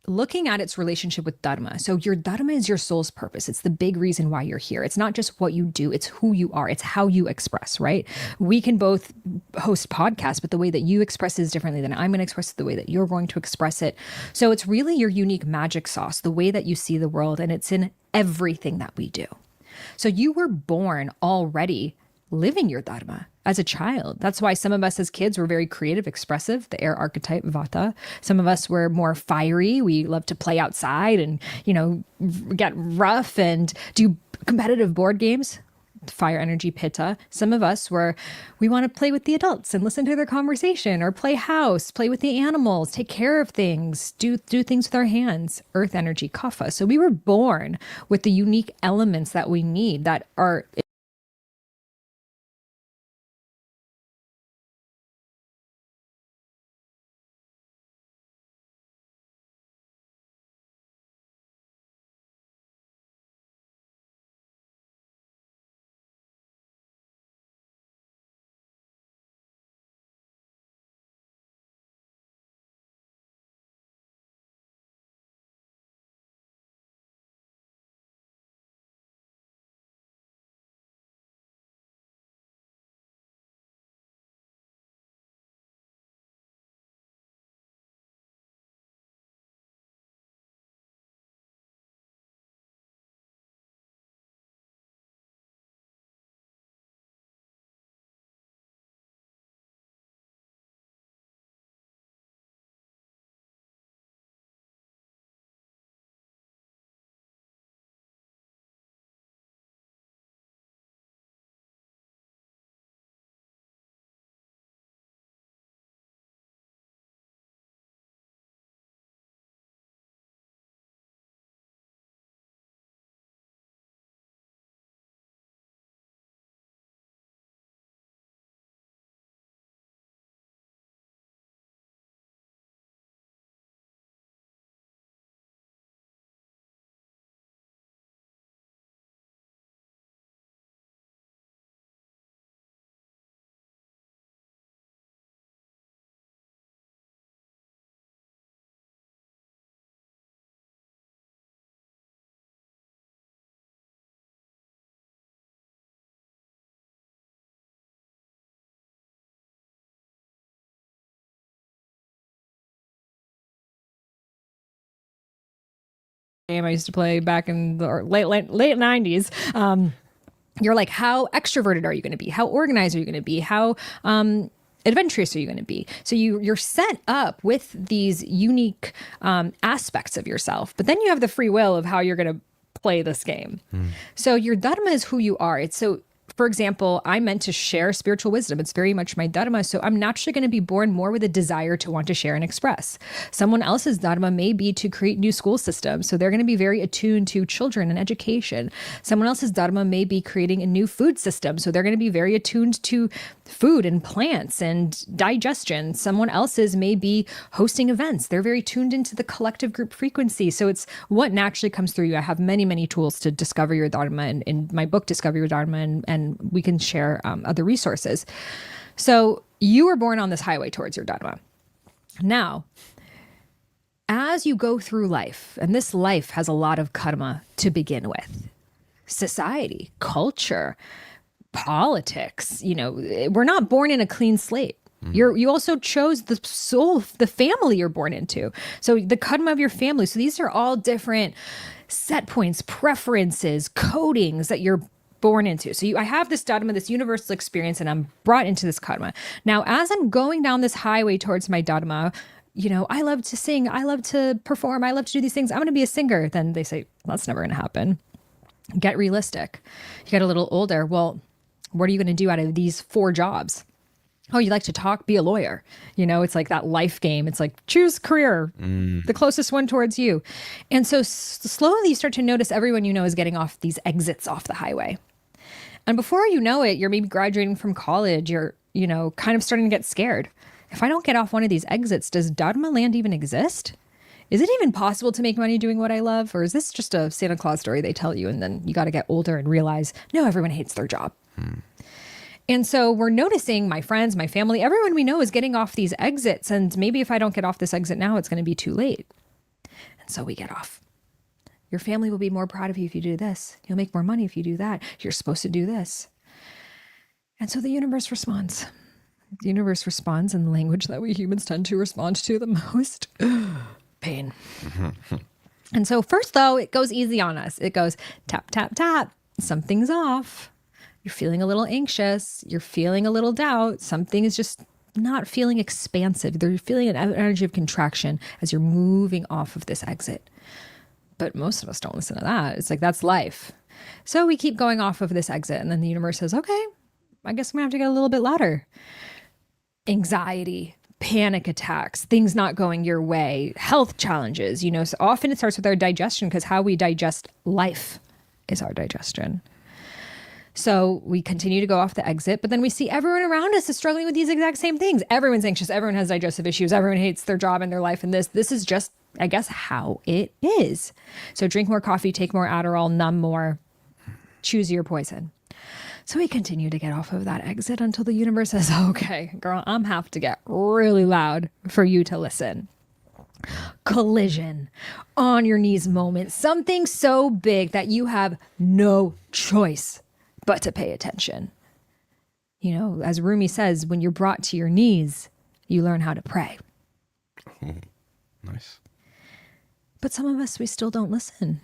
looking at its relationship with dharma. So your dharma is your soul's purpose. It's the big reason why you're here. It's not just what you do, it's who you are. It's how you express, right? We can both host podcasts, but the way that you express it is differently than I'm going to express it, the way that you're going to express it. So it's really your unique magic sauce, the way that you see the world, and it's in everything that we do. So you were born already living your dharma as a child. That's why some of us as kids were very creative, expressive, the air archetype, Vata. Some of us were more fiery. We love to play outside and, get rough and do competitive board games. fire energy pitta. Some of us we want to play with the adults and listen to their conversation, or play house, play with the animals, take care of things, do things with our hands. Earth energy kapha. So we were born with the unique elements that we need that are game I used to play back in the late 90s. You're like, how extroverted are you going to be? How organized are you going to be? How adventurous are you going to be? So you're set up with these unique aspects of yourself, but then you have the free will of how you're going to play this game. So your dharma is who you are. It's so. For example, I'm meant to share spiritual wisdom. It's very much my dharma. So I'm naturally going to be born more with a desire to want to share and express. Someone else's dharma may be to create new school systems. So they're going to be very attuned to children and education. Someone else's dharma may be creating a new food system. So they're going to be very attuned to food and plants and digestion. Someone else's may be hosting events. They're very tuned into the collective group frequency. So it's what naturally comes through you. I have many, many tools to discover your dharma in my book, Discover Your Dharma, and we can share other resources. So you were born on this highway towards your dharma. Now, as you go through life, and this life has a lot of karma to begin with, society, culture, politics, we're not born in a clean slate. You also chose the soul, the family you're born into. So the karma of your family. So these are all different set points, preferences, codings that you're born into. So I have this dharma, this universal experience, and I'm brought into this karma. Now, as I'm going down this highway towards my dharma, I love to sing, I love to perform, I love to do these things. I'm going to be a singer. Then they say, that's never going to happen. Get realistic. You get a little older. Well, what are you going to do out of these 4 jobs? Oh, you like to talk? Be a lawyer. It's like that life game. It's like, choose career, the closest one towards you. And so slowly you start to notice everyone is getting off these exits off the highway. And before you know it, you're maybe graduating from college. You're, kind of starting to get scared. If I don't get off one of these exits, does Dharma land even exist? Is it even possible to make money doing what I love? Or is this just a Santa Claus story they tell you? And then you got to get older and realize, no, everyone hates their job. And so we're noticing my friends, my family, everyone we know is getting off these exits. And maybe if I don't get off this exit now, it's going to be too late. And so we get off. Your family will be more proud of you if you do this. You'll make more money if you do that. You're supposed to do this. And so the universe responds. The universe responds in the language that we humans tend to respond to the most. Pain. And so first, though, it goes easy on us. It goes tap, tap, tap. Something's off. You're feeling a little anxious. You're feeling a little doubt. Something is just not feeling expansive. You're feeling an energy of contraction as you're moving off of this exit. But most of us don't listen to that. It's like, that's life. So we keep going off of this exit, and then the universe says, okay, I guess I'm gonna have to get a little bit louder. Anxiety, panic attacks, things not going your way, health challenges, so often it starts with our digestion, because how we digest life is our digestion. So we continue to go off the exit, but then we see everyone around us is struggling with these exact same things. Everyone's anxious, everyone has digestive issues, everyone hates their job and their life, and this is just, I guess, how it is. So drink more coffee, take more Adderall, numb more, choose your poison. So we continue to get off of that exit until the universe says, okay, girl, I'm have to get really loud for you to listen. Collision, on your knees moment, something so big that you have no choice but to pay attention. As Rumi says, when you're brought to your knees, you learn how to pray. Nice. But some of us, we still don't listen.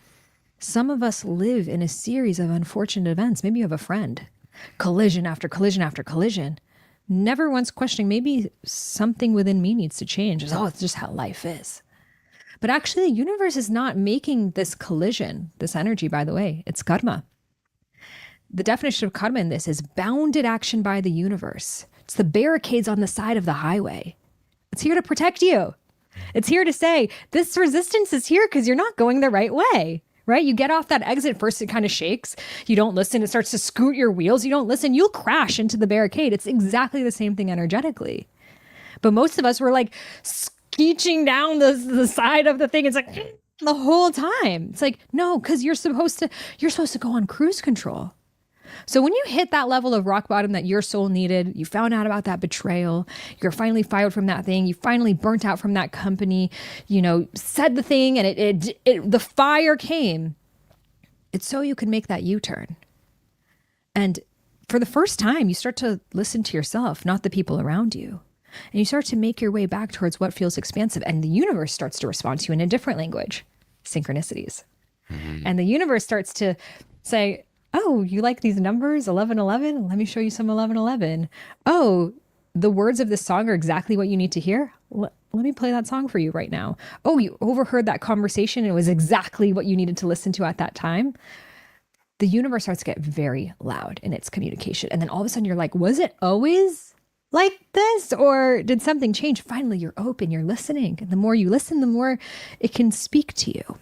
Some of us live in a series of unfortunate events. Maybe you have a friend. Collision after collision after collision. Never once questioning, maybe something within me needs to change. It's just how life is. But actually, the universe is not making this collision, this energy, by the way. It's karma. The definition of karma in this is bounded action by the universe. It's the barricades on the side of the highway. It's here to protect you. It's here to say, this resistance is here because you're not going the right way. Right? You get off that exit first, it kind of shakes. You don't listen. It starts to scoot your wheels. You don't listen. You'll crash into the barricade. It's exactly the same thing energetically. But most of us were like skeeching down the side of the thing. It's like the whole time. It's like, no, because you're supposed to go on cruise control. So when you hit that level of rock bottom that your soul needed, you found out about that betrayal, you're finally fired from that thing, you finally burnt out from that company, said the thing and the fire came. It's so you can make that U-turn. And for the first time, you start to listen to yourself, not the people around you. And you start to make your way back towards what feels expansive. And the universe starts to respond to you in a different language, synchronicities. Mm-hmm. And the universe starts to say, oh, you like these numbers, 1111? Let me show you some 1111. Oh, the words of this song are exactly what you need to hear? Let me play that song for you right now. Oh, you overheard that conversation and it was exactly what you needed to listen to at that time? The universe starts to get very loud in its communication. And then all of a sudden you're like, was it always like this? Or did something change? Finally, you're open, you're listening. And the more you listen, the more it can speak to you.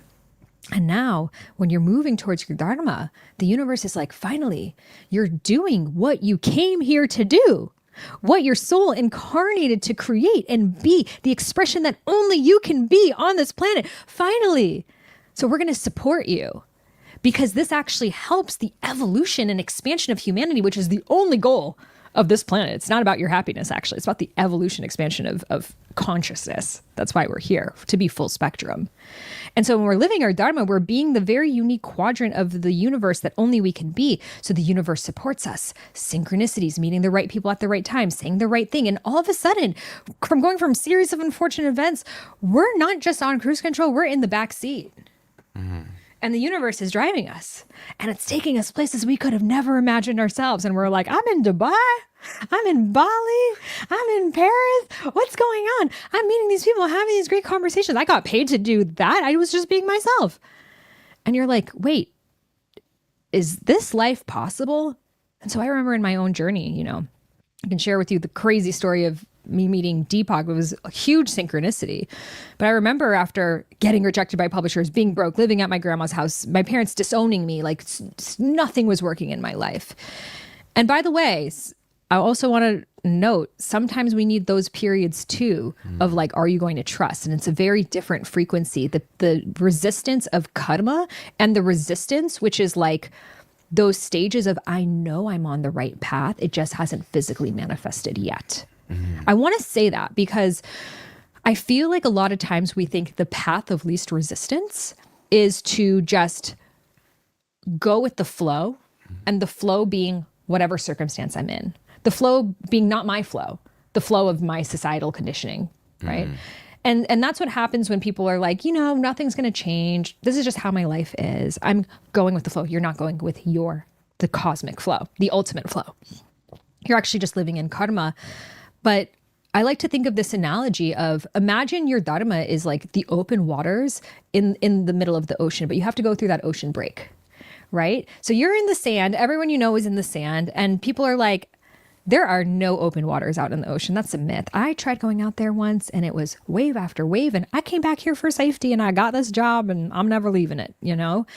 And now when you're moving towards your dharma, the universe is like, finally, you're doing what you came here to do, what your soul incarnated to create and be, the expression that only you can be on this planet. Finally. So we're going to support you because this actually helps the evolution and expansion of humanity, which is the only goal of this planet. It's not about your happiness, actually. It's about the evolution, expansion of consciousness. That's why we're here, to be full spectrum. And so when we're living our dharma, we're being the very unique quadrant of the universe that only we can be. So the universe supports us. Synchronicities, meeting the right people at the right time, saying the right thing. And all of a sudden, from going from series of unfortunate events, we're not just on cruise control, we're in the back seat. Mm-hmm. And the universe is driving us. And it's taking us places we could have never imagined ourselves. And we're like, I'm in Dubai. I'm in Bali. I'm in Paris. What's going on? I'm meeting these people, having these great conversations. I got paid to do that. I was just being myself. And you're like, wait, is this life possible? And so I remember in my own journey, I can share with you the crazy story of me meeting Deepak. It was a huge synchronicity. But I remember after getting rejected by publishers, being broke, living at my grandma's house, my parents disowning me, like nothing was working in my life. And by the way, I also want to note, sometimes we need those periods too of like, are you going to trust? And it's a very different frequency. The resistance of karma and the resistance, which is like those stages of, I know I'm on the right path. It just hasn't physically manifested yet. Mm-hmm. I want to say that because I feel like a lot of times we think the path of least resistance is to just go with the flow, and the flow being whatever circumstance I'm in. The flow being not my flow, the flow of my societal conditioning, right? Mm. And that's what happens when people are like, nothing's going to change. This is just how my life is. I'm going with the flow. You're not going with the cosmic flow, the ultimate flow. You're actually just living in karma. But I like to think of this analogy of, imagine your dharma is like the open waters in the middle of the ocean, but you have to go through that ocean break, right? So you're in the sand. Everyone you know is in the sand. And people are like, there are no open waters out in the ocean. That's a myth. I tried going out there once and it was wave after wave. And I came back here for safety and I got this job and I'm never leaving it, you know?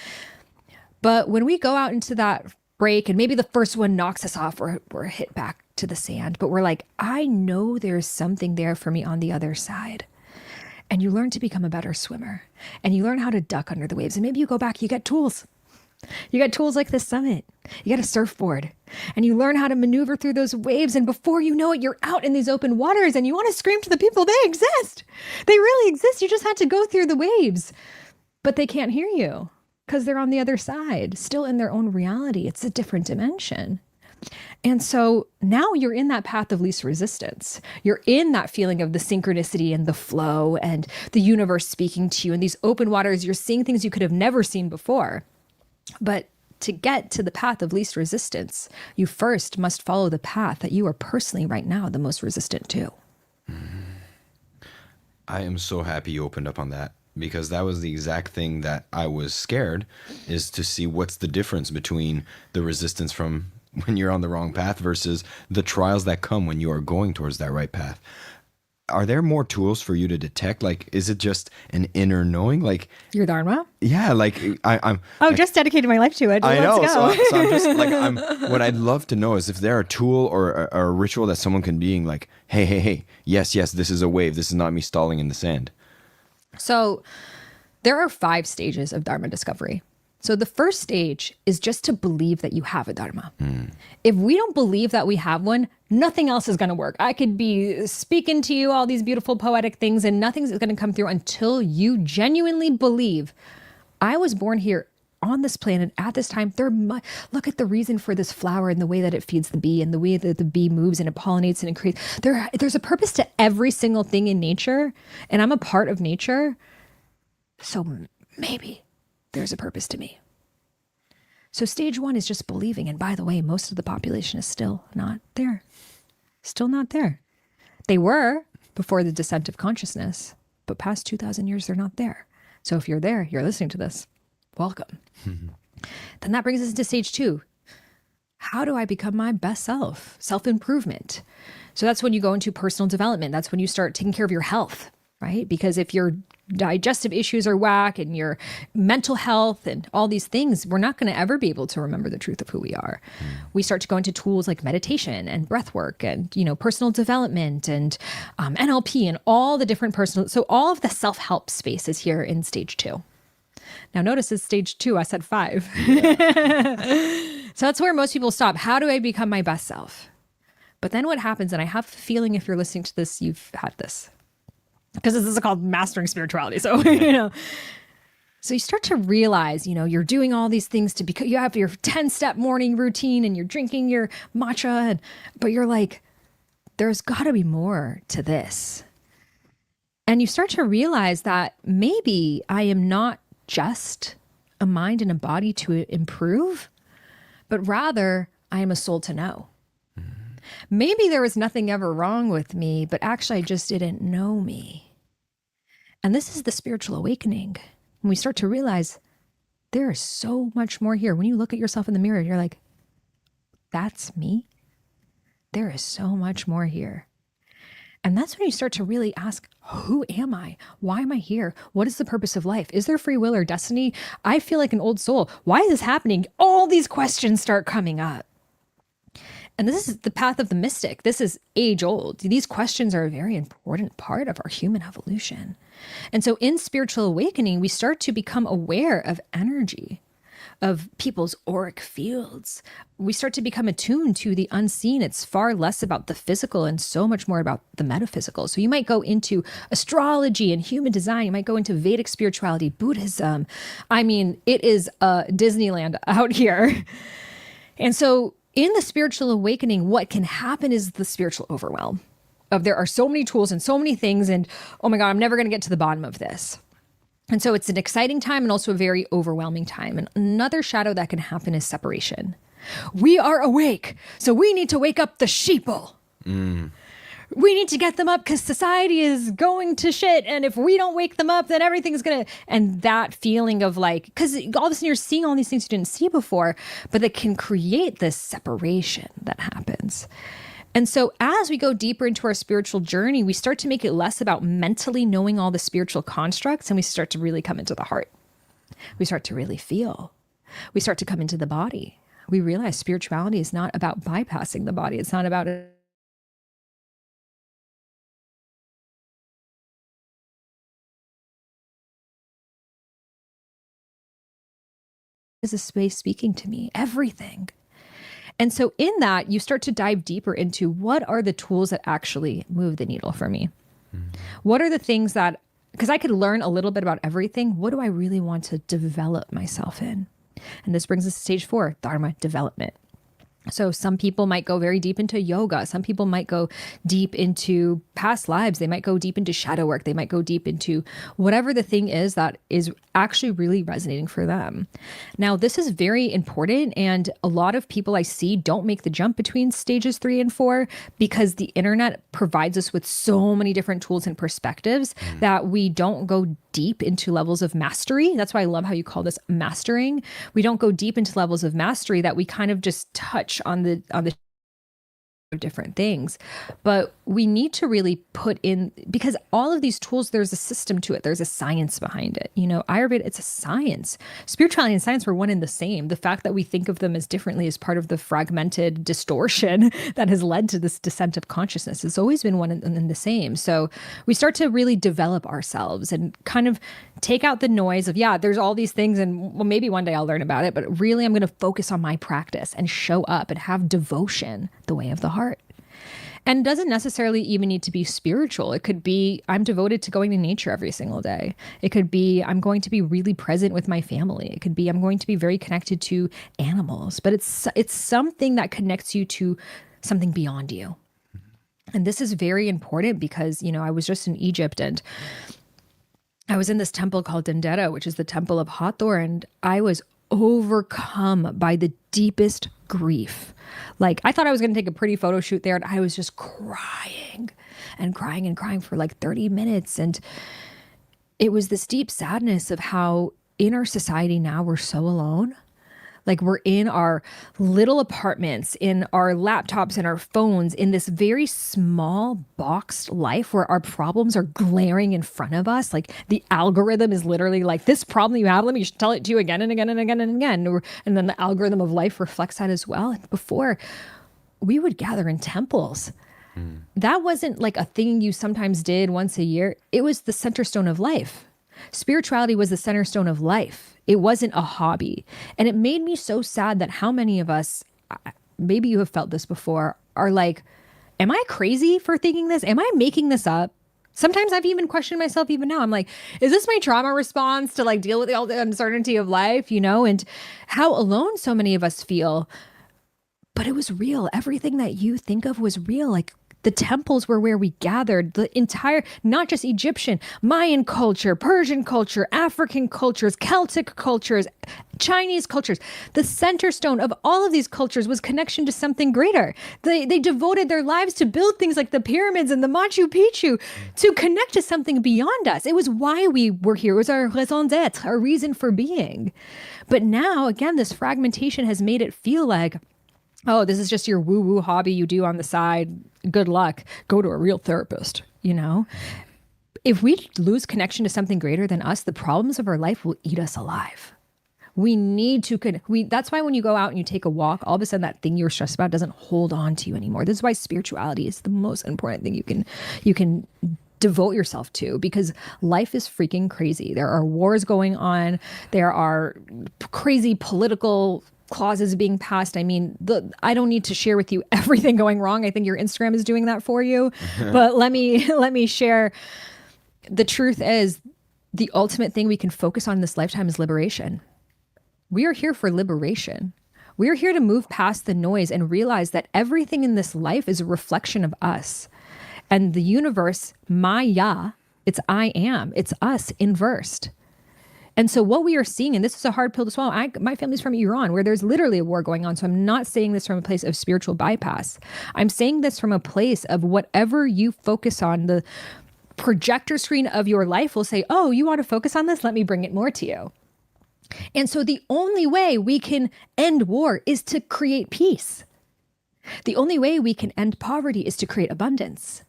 But when we go out into that break and maybe the first one knocks us off, we're hit back to the sand. But we're like, I know there's something there for me on the other side. And you learn to become a better swimmer. And you learn how to duck under the waves. And maybe you go back, you get tools. You got tools like this summit. You got a surfboard and you learn how to maneuver through those waves. And before you know it, you're out in these open waters and you want to scream to the people, they exist. They really exist. You just had to go through the waves, but they can't hear you because they're on the other side, still in their own reality. It's a different dimension. And so now you're in that path of least resistance. You're in that feeling of the synchronicity and the flow and the universe speaking to you. In these open waters, you're seeing things you could have never seen before. But to get to the path of least resistance, you first must follow the path that you are personally right now the most resistant to. I am so happy you opened up on that, because that was the exact thing that I was scared, is to see what's the difference between the resistance from when you're on the wrong path versus the trials that come when you are going towards that right path. Are there more tools for you to detect? Like, is it just an inner knowing? Like Your dharma? Yeah, like I'm. Oh, just dedicated my life to it. I know. Let's go. So I'm just like, what I'd love to know is if there a tool or a ritual that someone can be like, hey, yes, this is a wave. This is not me stalling in the sand. So there are 5 stages of dharma discovery. So the first stage is just to believe that you have a dharma. If we don't believe that we have one, nothing else is going to work. I could be speaking to you all these beautiful poetic things and nothing's going to come through until you genuinely believe I was born here on this planet at this time. Look at the reason for this flower and the way that it feeds the bee and the way that the bee moves and it pollinates and it creates. There's a purpose to every single thing in nature, and I'm a part of nature. So maybe there's a purpose to me. So stage 1 is just believing. And by the way, most of the population is still not there. Still not there. They were before the descent of consciousness, but past 2,000 years, they're not there. So if you're there, you're listening to this, welcome. Then that brings us into stage 2. How do I become my best self? Self-improvement. So that's when you go into personal development. That's when you start taking care of your health, right? Because if your digestive issues are whack and your mental health and all these things, we're not going to ever be able to remember the truth of who we are. We start to go into tools like meditation and breath work and, personal development and NLP and all the different so all of the self-help spaces here in stage 2. Now notice it's stage 2, I said 5. So that's where most people stop. How do I become my best self? But then what happens, and I have a feeling if you're listening to this, you've had this, because this is called mastering spirituality. So, so you start to realize, you're doing all these things because you have your 10-step morning routine and you're drinking your matcha, but you're like, there's got to be more to this. And you start to realize that maybe I am not just a mind and a body to improve, but rather I am a soul to know. Maybe there was nothing ever wrong with me, but actually I just didn't know me. And this is the spiritual awakening. When we start to realize there is so much more here. When you look at yourself in the mirror, you're like, that's me? There is so much more here. And that's when you start to really ask, who am I? Why am I here? What is the purpose of life? Is there free will or destiny? I feel like an old soul. Why is this happening? All these questions start coming up. And this is the path of the mystic. This is age old. These questions are a very important part of our human evolution. And so in spiritual awakening, we start to become aware of energy, of people's auric fields. We start to become attuned to the unseen. It's far less about the physical and so much more about the metaphysical. So you might go into astrology and human design. You might go into Vedic spirituality, Buddhism. I mean, it is Disneyland out here. And so in the spiritual awakening, what can happen is the spiritual overwhelm of there are so many tools and so many things. And oh my God, I'm never going to get to the bottom of this. And so it's an exciting time and also a very overwhelming time. And another shadow that can happen is separation. We are awake, so we need to wake up the sheeple. we need to get them up because society is going to shit. And if we don't wake them up, then everything's going to. And that feeling of like, because all of a sudden you're seeing all these things you didn't see before, but that can create this separation that happens. And so as we go deeper into our spiritual journey, we start to make it less about mentally knowing all the spiritual constructs, and we start to really come into the heart. We start to really feel. We start to come into the body. We realize spirituality is not about bypassing the body. It's not about is a space speaking to me, everything. And so in that, you start to dive deeper into what are the tools that actually move the needle for me? What are the things that, because I could learn a little bit about everything, what do I really want to develop myself in? And this brings us to stage 4, dharma, development. So some people might go very deep into yoga. Some people might go deep into past lives. They might go deep into shadow work. They might go deep into whatever the thing is that is actually really resonating for them. Now, this is very important. And a lot of people I see don't make the jump between stages 3 and 4 because the internet provides us with so many different tools and perspectives that we don't go deep into levels of mastery. That's why I love how you call this mastering. We don't go deep into levels of mastery, that we kind of just touch on the different things. But we need to really put in, because all of these tools, there's a system to it. There's a science behind it. You know, Ayurveda, it's a science. Spirituality and science were one and the same. The fact that we think of them as differently is part of the fragmented distortion that has led to this descent of consciousness. It's always been one and the same. So we start to really develop ourselves and kind of take out the noise of, yeah, there's all these things and well, maybe one day I'll learn about it, but really I'm going to focus on my practice and show up and have devotion, the way of the heart. And it doesn't necessarily even need to be spiritual. It could be, I'm devoted to going to nature every single day. It could be, I'm going to be really present with my family. It could be, I'm going to be very connected to animals. But it's something that connects you to something beyond you. And this is very important because, you know, I was just in Egypt and I was in this temple called Dendera, which is the temple of Hathor, and I was overcome by the deepest grief. Like, I thought I was going to take a pretty photo shoot there, and I was just crying and crying and crying for like 30 minutes. And it was this deep sadness of how in our society now we're so alone. Like, we're in our little apartments, in our laptops and our phones, in this very small boxed life where our problems are glaring in front of us. Like, the algorithm is literally like, this problem you have, let me tell it to you again and again and again and again. And then the algorithm of life reflects that as well. And before, we would gather in temples. That wasn't like a thing you sometimes did once a year. It was the center stone of life. Spirituality was the center stone of life. It wasn't a hobby. And it made me so sad that how many of us, maybe you have felt this before, are like, am I crazy for thinking this? Am I making this up? Sometimes I've even questioned myself even now. I'm like, is this my trauma response to like deal with all the uncertainty of life, you know, and how alone so many of us feel. But it was real. Everything that you think of was real. Like, the temples were where we gathered. The entire, not just Egyptian, Mayan culture, Persian culture, African cultures, Celtic cultures, Chinese cultures. The center stone of all of these cultures was connection to something greater. They devoted their lives to build things like the pyramids and the Machu Picchu to connect to something beyond us. It was why we were here. It was our raison d'être, our reason for being. But now, again, this fragmentation has made it feel like, oh, this is just your woo-woo hobby you do on the side. Good luck. Go to a real therapist, you know? If we lose connection to something greater than us, the problems of our life will eat us alive. We need to, that's why when you go out and you take a walk, all of a sudden that thing you're stressed about doesn't hold on to you anymore. This is why spirituality is the most important thing you can devote yourself to, because life is freaking crazy. There are wars going on. There are crazy political clauses being passed. I mean, I don't need to share with you everything going wrong. I think your Instagram is doing that for you. But let me share. The truth is, the ultimate thing we can focus on in this lifetime is liberation. We are here for liberation. We are here to move past the noise and realize that everything in this life is a reflection of us. And the universe, Maya, it's I am, it's us inversed. And so what we are seeing, and this is a hard pill to swallow. My family's from Iran, where there's literally a war going on. So I'm not saying this from a place of spiritual bypass. I'm saying this from a place of whatever you focus on, the projector screen of your life will say, oh, you want to focus on this? Let me bring it more to you. And so the only way we can end war is to create peace. The only way we can end poverty is to create abundance.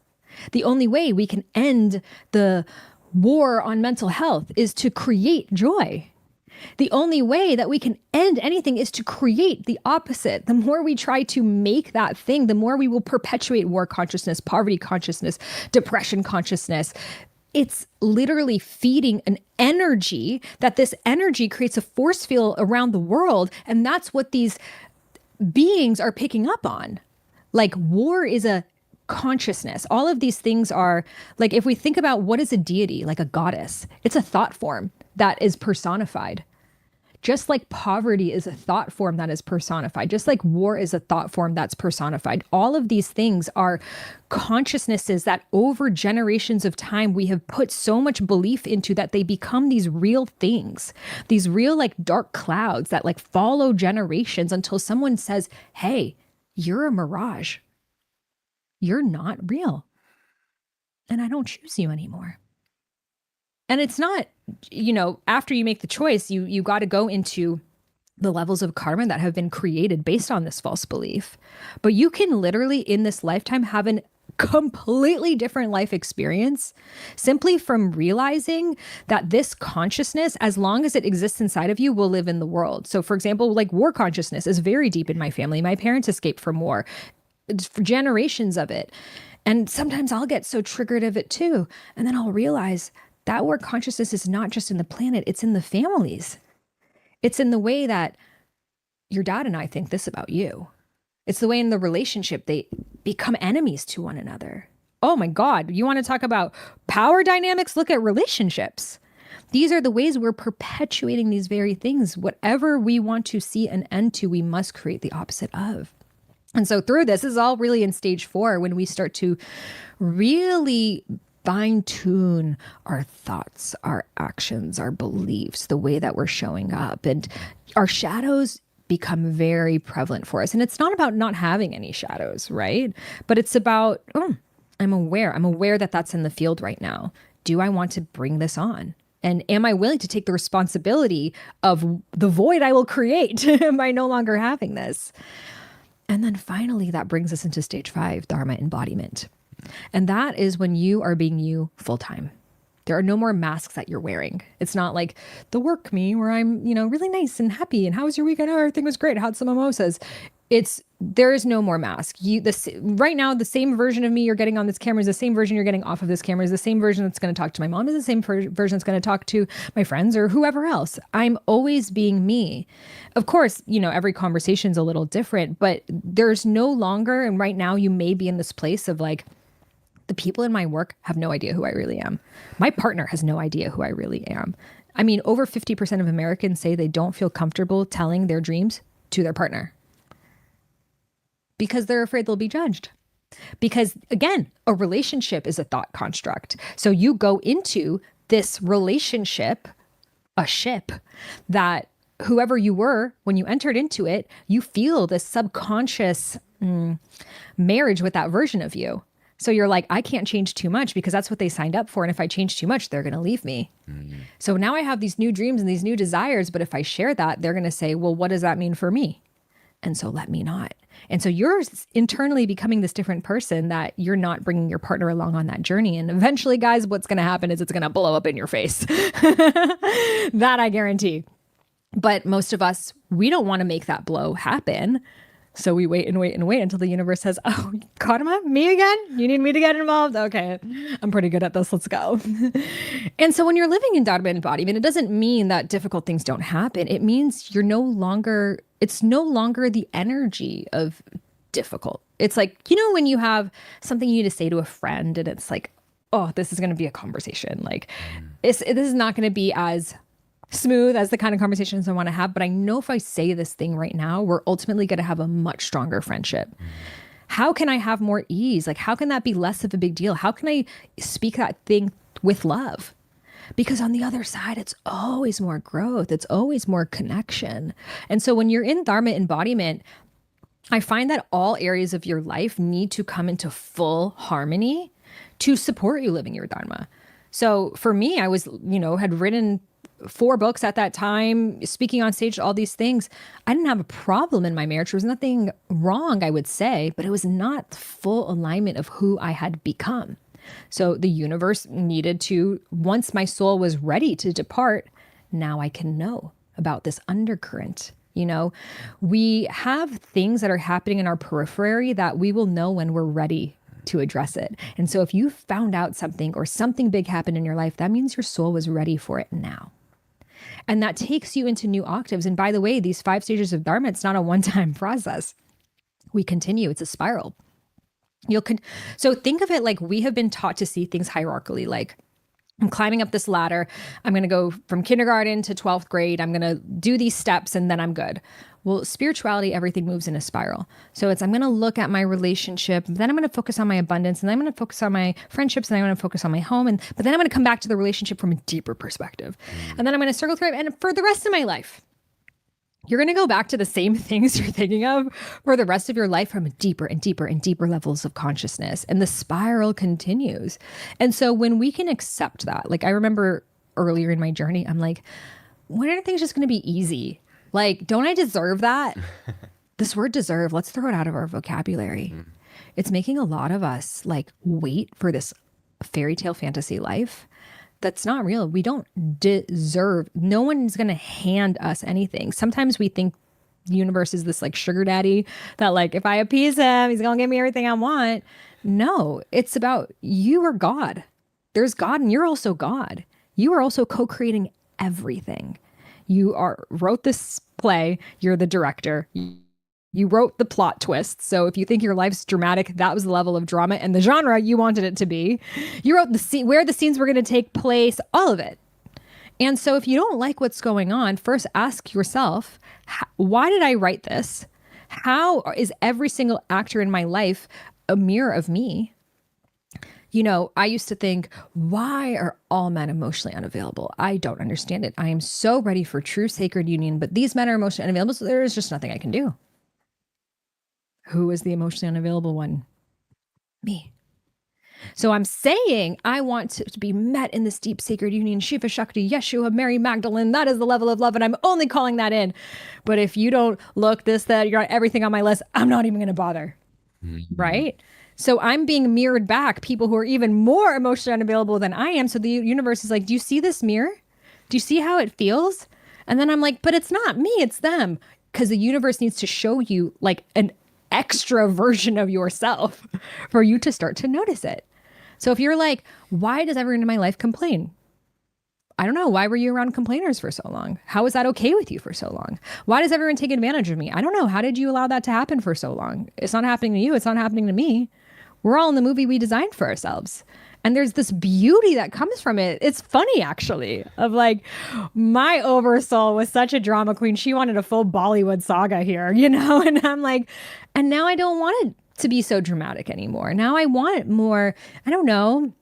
The only way we can end the war on mental health is to create joy. The only way that we can end anything is to create the opposite. The more we try to make that thing, the more we will perpetuate war consciousness, poverty consciousness, depression consciousness. It's literally feeding an energy that this energy creates a force field around the world. And that's what these beings are picking up on. Like war is a consciousness. All of these things are like, if we think about what is a deity, like a goddess, it's a thought form that is personified. Just like poverty is a thought form that is personified, just like war is a thought form that's personified. All of these things are consciousnesses that over generations of time, we have put so much belief into that they become these real things, these real like dark clouds that like follow generations until someone says, hey, you're a mirage. You're not real. And I don't choose you anymore. And it's not, after you make the choice, you got to go into the levels of karma that have been created based on this false belief. But you can literally in this lifetime have an completely different life experience simply from realizing that this consciousness, as long as it exists inside of you, will live in the world. So for example, like war consciousness is very deep in my family. My parents escaped from war. It's for generations of it. And sometimes I'll get so triggered of it too. And then I'll realize that war consciousness is not just in the planet, it's in the families. It's in the way that your dad and I think this about you. It's the way in the relationship they become enemies to one another. Oh my God, you want to talk about power dynamics? Look at relationships. These are the ways we're perpetuating these very things. Whatever we want to see an end to, we must create the opposite of. And so through this is all really in stage 4 when we start to really fine tune our thoughts, our actions, our beliefs, the way that we're showing up, and our shadows become very prevalent for us. And it's not about not having any shadows, right? But it's about, I'm aware that that's in the field right now. Do I want to bring this on? And am I willing to take the responsibility of the void I will create by no longer having this? And then finally, that brings us into stage 5, dharma embodiment. And that is when you are being you full time. There are no more masks that you're wearing. It's not like the work me where I'm, really nice and happy. And how was your weekend? Oh, everything was great. I had some mimosas. There is no more mask. Right now, the same version of me you're getting on this camera is the same version you're getting off of this camera, is the same version that's going to talk to my mom, is the same version that's going to talk to my friends or whoever else. I'm always being me. Of course, every conversation's a little different, but there's no longer, and right now you may be in this place of like, the people in my work have no idea who I really am. My partner has no idea who I really am. I mean, over 50% of Americans say they don't feel comfortable telling their dreams to their partner because they're afraid they'll be judged. Because again, a relationship is a thought construct. So you go into this relationship, a ship, that whoever you were, when you entered into it, you feel this subconscious marriage with that version of you. So you're like, I can't change too much because that's what they signed up for. And if I change too much, they're going to leave me. Mm-hmm. So now I have these new dreams and these new desires. But if I share that, they're going to say, well, what does that mean for me? And so let me not. And so you're internally becoming this different person that you're not bringing your partner along on that journey. And eventually, guys, what's going to happen is it's going to blow up in your face. That I guarantee. But most of us, we don't want to make that blow happen. So we wait and wait and wait until the universe says, oh, Karma, me again? You need me to get involved? Okay, I'm pretty good at this. Let's go. And so when you're living in dharma embodiment, it doesn't mean that difficult things don't happen. It means it's no longer the energy of difficult. It's like, when you have something you need to say to a friend and it's like, oh, this is going to be a conversation. Like this is not going to be as smooth as the kind of conversations I want to have. But I know if I say this thing right now, we're ultimately going to have a much stronger friendship. How can I have more ease? Like, how can that be less of a big deal? How can I speak that thing with love? because on the other side, it's always more growth. It's always more connection. And so when you're in dharma embodiment, I find that all areas of your life need to come into full harmony to support you living your dharma. So for me, I was, had written 4 books at that time, speaking on stage, all these things. I didn't have a problem in my marriage. There was nothing wrong, I would say, but it was not full alignment of who I had become. So the universe needed to, once my soul was ready to depart, now I can know about this undercurrent. We have things that are happening in our periphery that we will know when we're ready to address it. And so if you found out something or something big happened in your life, that means your soul was ready for it now. And that takes you into new octaves. And by the way, these 5 stages of dharma, it's not a one-time process. We continue. It's a spiral. So think of it like we have been taught to see things hierarchically, like I'm climbing up this ladder. I'm going to go from kindergarten to 12th grade. I'm going to do these steps and then I'm good. Well, spirituality, everything moves in a spiral. So I'm going to look at my relationship, then I'm going to focus on my abundance, and then I'm going to focus on my friendships, and then I'm going to focus on my home. But then I'm going to come back to the relationship from a deeper perspective. And then I'm going to circle through it. And for the rest of my life, you're going to go back to the same things you're thinking of for the rest of your life from deeper and deeper and deeper levels of consciousness. And the spiral continues. And so when we can accept that, like I remember earlier in my journey, I'm like, when are things just going to be easy? Like, don't I deserve that? This word deserve, let's throw it out of our vocabulary. It's making a lot of us like wait for this fairy tale fantasy life. That's not real. We don't deserve. No one's going to hand us anything. Sometimes we think the universe is this like sugar daddy that like, if I appease him, he's going to give me everything I want. No, it's about you are God. There's God and you're also God. You are also co-creating everything. You wrote this play. You're the director. You wrote the plot twist. So if you think your life's dramatic, that was the level of drama and the genre you wanted it to be. You wrote the scene, where the scenes were going to take place, all of it. And so if you don't like what's going on, first ask yourself, why did I write this? How is every single actor in my life a mirror of me? I used to think, why are all men emotionally unavailable? I don't understand it. I am so ready for true sacred union, but these men are emotionally unavailable, so there is just nothing I can do. Who is the emotionally unavailable one? Me. So I'm saying I want to be met in this deep sacred union, Shiva Shakti, Yeshua, Mary Magdalene. That is the level of love, and I'm only calling that in. But if you don't look this, that, you're on everything on my list, I'm not even going to bother. Mm-hmm. Right? So I'm being mirrored back people who are even more emotionally unavailable than I am. So the universe is like, do you see this mirror? Do you see how it feels? And then I'm like, but it's not me, it's them. Because the universe needs to show you like an extra version of yourself for you to start to notice it. So if you're like, why does everyone in my life complain? I don't know. Why were you around complainers for so long? How is that okay with you for so long? Why does everyone take advantage of me? I don't know. How did you allow that to happen for so long? It's not happening to you. It's not happening to me. We're all in the movie we designed for ourselves. And there's this beauty that comes from it. It's funny, actually, of like, my oversoul was such a drama queen. She wanted a full Bollywood saga here, And I'm like, and now I don't want it to be so dramatic anymore. Now I want more, I don't know,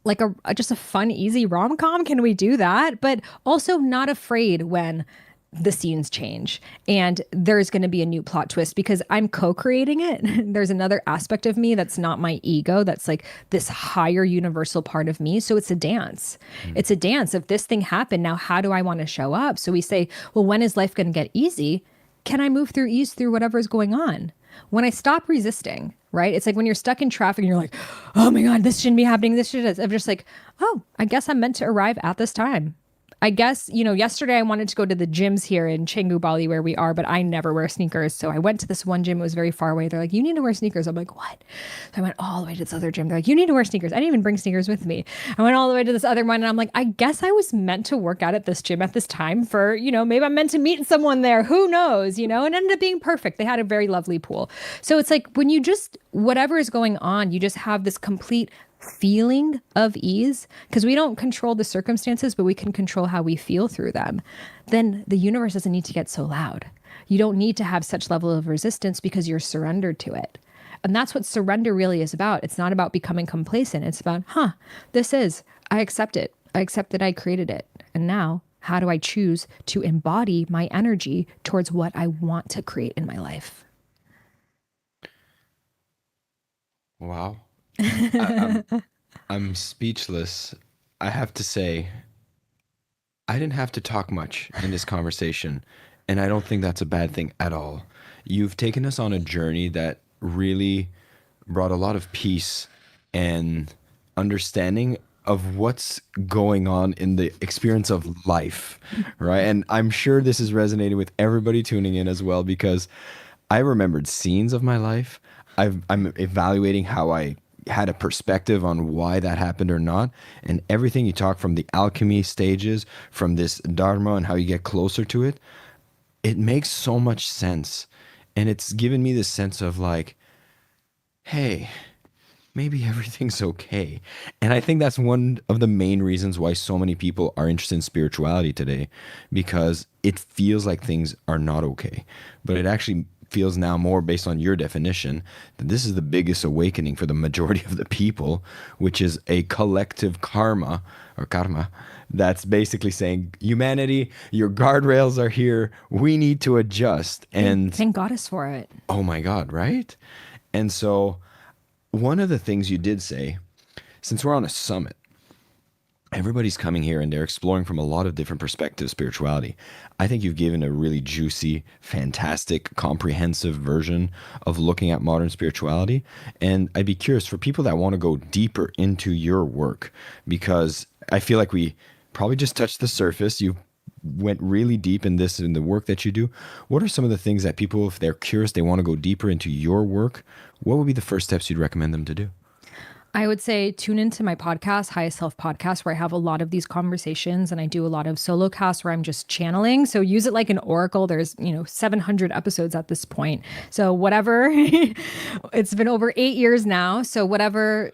like just a fun, easy rom-com. Can we do that? But also not afraid when the scenes change and there's going to be a new plot twist because I'm co-creating it. There's another aspect of me that's not my ego. That's like this higher universal part of me. So it's a dance. It's a dance. If this thing happened, now how do I want to show up? So we say, well, when is life going to get easy? Can I move through ease through whatever is going on? When I stop resisting, right? It's like when you're stuck in traffic and you're like, oh my God, this shouldn't be happening. This should. I'm just like, oh, I guess I'm meant to arrive at this time. I guess, yesterday I wanted to go to the gyms here in Canggu, Bali, where we are, but I never wear sneakers. So I went to this one gym. It was very far away. They're like, you need to wear sneakers. I'm like, what? So I went all the way to this other gym. They're like, you need to wear sneakers. I didn't even bring sneakers with me. I went all the way to this other one. And I'm like, I guess I was meant to work out at this gym at this time for, maybe I'm meant to meet someone there. Who knows, and it ended up being perfect. They had a very lovely pool. So it's like when you just, whatever is going on, you just have this complete feeling of ease, because we don't control the circumstances, but we can control how we feel through them. Then the universe doesn't need to get so loud. You don't need to have such level of resistance because you're surrendered to it. And that's what surrender really is about. It's not about becoming complacent. It's about, I accept it. I accept that I created it. And now, how do I choose to embody my energy towards what I want to create in my life? Wow. I'm speechless. I have to say, I didn't have to talk much in this conversation, and I don't think that's a bad thing at all. You've taken us on a journey that really brought a lot of peace and understanding of what's going on in the experience of life, right? And I'm sure this is resonating with everybody tuning in as well, because I remembered scenes of my life. I'm evaluating how I had a perspective on why that happened or not. And everything you talk from the alchemy stages, from this dharma and how you get closer to it, it makes so much sense. And it's given me this sense of like, hey, maybe everything's okay. And I think that's one of the main reasons why so many people are interested in spirituality today, because it feels like things are not okay. But it actually feels now, more based on your definition, that this is the biggest awakening for the majority of the people, which is a collective karma that's basically saying, humanity, your guardrails are here. We need to adjust. And thank Goddess for it. Oh my God, right? And so one of the things you did say, since we're on a summit, everybody's coming here and they're exploring from a lot of different perspectives spirituality. I think you've given a really juicy, fantastic, comprehensive version of looking at modern spirituality. And I'd be curious for people that want to go deeper into your work, because I feel like we probably just touched the surface. You went really deep in this, in the work that you do. What are some of the things that people, if they're curious, they want to go deeper into your work, what would be the first steps you'd recommend them to do? I would say tune into my podcast, Highest Self Podcast, where I have a lot of these conversations, and I do a lot of solo casts where I'm just channeling. So use it like an oracle. There's, 700 episodes at this point. So whatever, it's been over 8 years now. So whatever,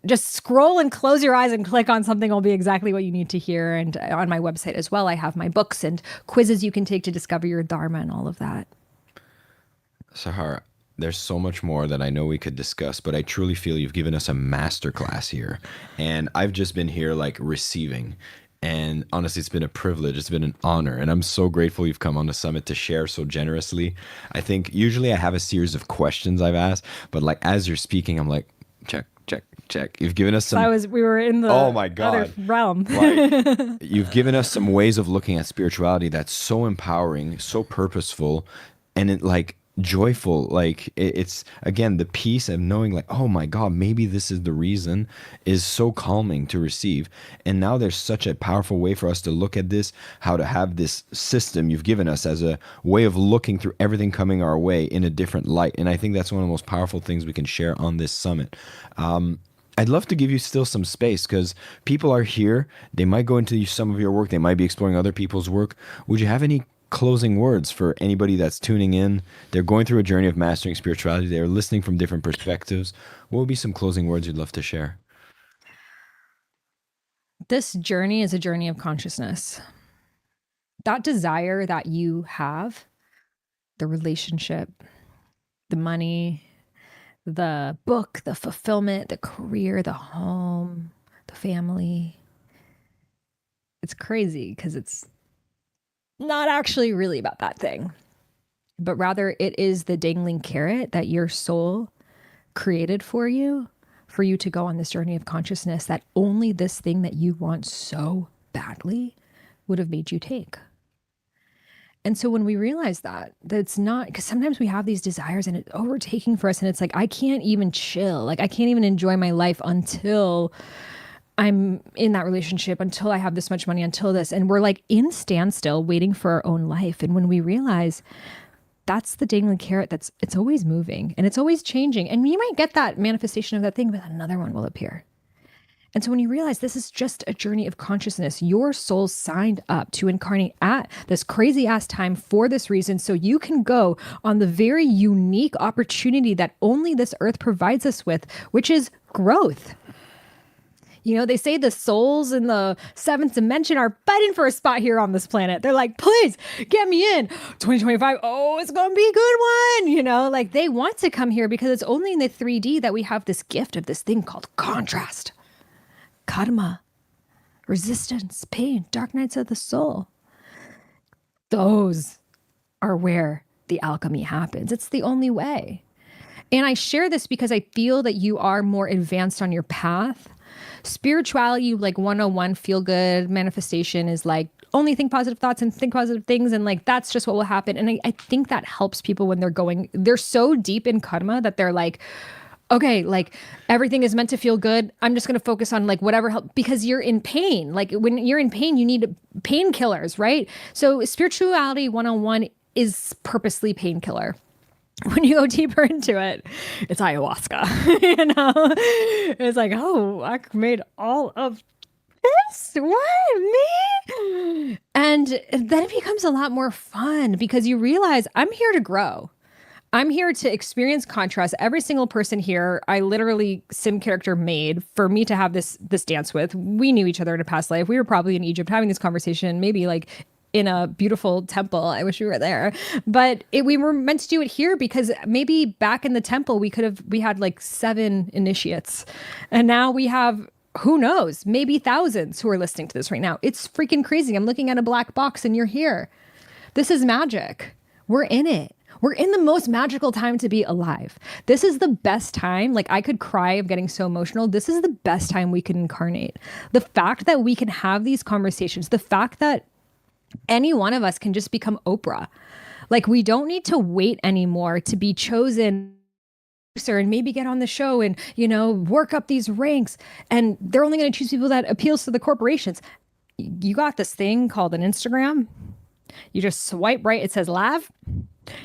just scroll and close your eyes and click on something will be exactly what you need to hear. And on my website as well, I have my books and quizzes you can take to discover your dharma and all of that. Sahara, there's so much more that I know we could discuss, but I truly feel you've given us a masterclass here. And I've just been here like receiving. And honestly, it's been a privilege. It's been an honor. And I'm so grateful you've come on the summit to share so generously. I think usually I have a series of questions I've asked, but like as you're speaking, I'm like, check. You've given us some. We were in the other realm. Like, you've given us some ways of looking at spirituality that's so empowering, so purposeful, and it like joyful. Like it's again the peace of knowing like, oh my God, maybe this is the reason, is so calming to receive. And now there's such a powerful way for us to look at this, how to have this system you've given us as a way of looking through everything coming our way in a different light. And I think that's one of the most powerful things we can share on this summit. I'd love to give you still some space, because people are here. They might go into some of your work. They might be exploring other people's work. Would you have any closing words for anybody that's tuning in? They're going through a journey of mastering spirituality. They're listening from different perspectives. What would be some closing words you'd love to share? This journey is a journey of consciousness. That desire that you have, the relationship, the money, the book, the fulfillment, the career, the home, the family. It's crazy because it's not actually really about that thing, but rather it is the dangling carrot that your soul created for you to go on this journey of consciousness, that only this thing that you want so badly would have made you take. And so when we realize that it's not, because sometimes we have these desires and it's overtaking for us, and it's like, I can't even chill. Like I can't even enjoy my life until I'm in that relationship, until I have this much money, until this. And we're like in standstill waiting for our own life. And when we realize that's the dangling carrot, it's always moving and it's always changing. And you might get that manifestation of that thing, but another one will appear. And so when you realize this is just a journey of consciousness, your soul signed up to incarnate at this crazy ass time for this reason, so you can go on the very unique opportunity that only this earth provides us with, which is growth. They say the souls in the seventh dimension are fighting for a spot here on this planet. They're like, please get me in 2025. Oh, it's going to be a good one. Like they want to come here because it's only in the 3D that we have this gift of this thing called contrast. Karma. resistance, pain, dark nights of the soul. Those are where the alchemy happens. It's the only way. And I share this because I feel that you are more advanced on your path. Spirituality, like 101, feel good manifestation is like only think positive thoughts and think positive things. And like, that's just what will happen. And I think that helps people when they're so deep in karma that they're like, okay, like everything is meant to feel good. I'm just going to focus on like whatever help, because you're in pain. Like when you're in pain, you need painkillers, right? So spirituality 101 is purposely painkiller. When you go deeper into it, it's ayahuasca. It's like, oh, I made all of this? What? Me? And then it becomes a lot more fun because you realize I'm here to grow. I'm here to experience contrast. Every single person here, I literally sim character made for me to have this dance with. We knew each other in a past life. We were probably in Egypt having this conversation, maybe like in a beautiful temple. I wish we were there. But we were meant to do it here because maybe back in the temple, we had like 7 initiates. And now we have, who knows, maybe thousands who are listening to this right now. It's freaking crazy. I'm looking at a black box and you're here. This is magic. We're in it. We're in the most magical time to be alive. This is the best time. Like I could cry of getting so emotional. This is the best time we can incarnate. The fact that we can have these conversations, the fact that any one of us can just become Oprah. Like we don't need to wait anymore to be chosen and maybe get on the show and, work up these ranks. And they're only going to choose people that appeals to the corporations. You got this thing called an Instagram. You just swipe right. It says live.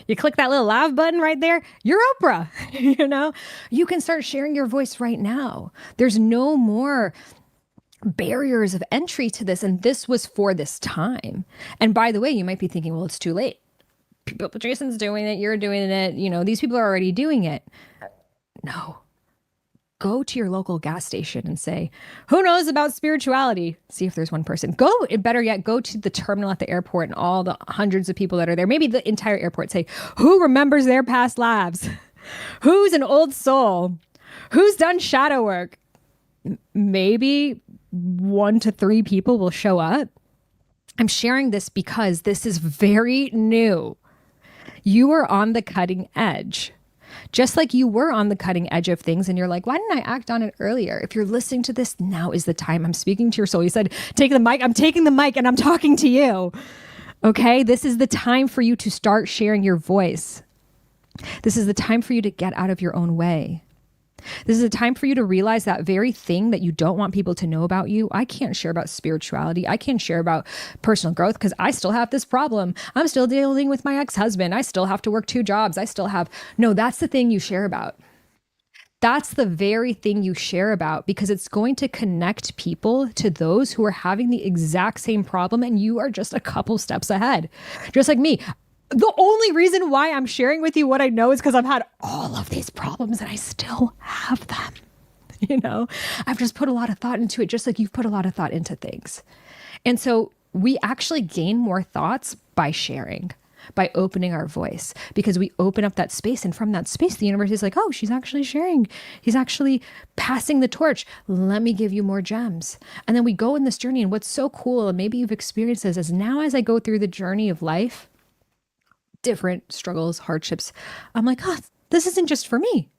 You click that little live button right there. You're Oprah. You can start sharing your voice right now. There's no more barriers of entry to this. And this was for this time. And by the way, you might be thinking, well, it's too late. Jason's doing it. You're doing it. These people are already doing it. No. Go to your local gas station and say, who knows about spirituality? See if there's one person. Better yet, go to the terminal at the airport and all the hundreds of people that are there. Maybe the entire airport. Say, who remembers their past lives? Who's an old soul? Who's done shadow work? Maybe 1 to 3 people will show up. I'm sharing this because this is very new. You are on the cutting edge. Just like you were on the cutting edge of things and you're like, why didn't I act on it earlier? If you're listening to this, now is the time. I'm speaking to your soul. You said, take the mic. I'm taking the mic and I'm talking to you. Okay. This is the time for you to start sharing your voice. This is the time for you to get out of your own way. This is a time for you to realize that very thing that you don't want people to know about you. I can't share about spirituality. I can't share about personal growth because I still have this problem. I'm still dealing with my ex-husband. I still have to work 2 jobs. No, that's the thing you share about. That's the very thing you share about because it's going to connect people to those who are having the exact same problem and you are just a couple steps ahead. Just like me. The only reason why I'm sharing with you what I know is because I've had all of these problems and I still have them. I've just put a lot of thought into it, just like you've put a lot of thought into things. And so we actually gain more thoughts by sharing, by opening our voice, because we open up that space. And from that space, the universe is like, oh, she's actually sharing. He's actually passing the torch. Let me give you more gems. And then we go in this journey. And what's so cool, and maybe you've experienced this, is now as I go through the journey of life, different struggles, hardships, I'm like, oh, this isn't just for me.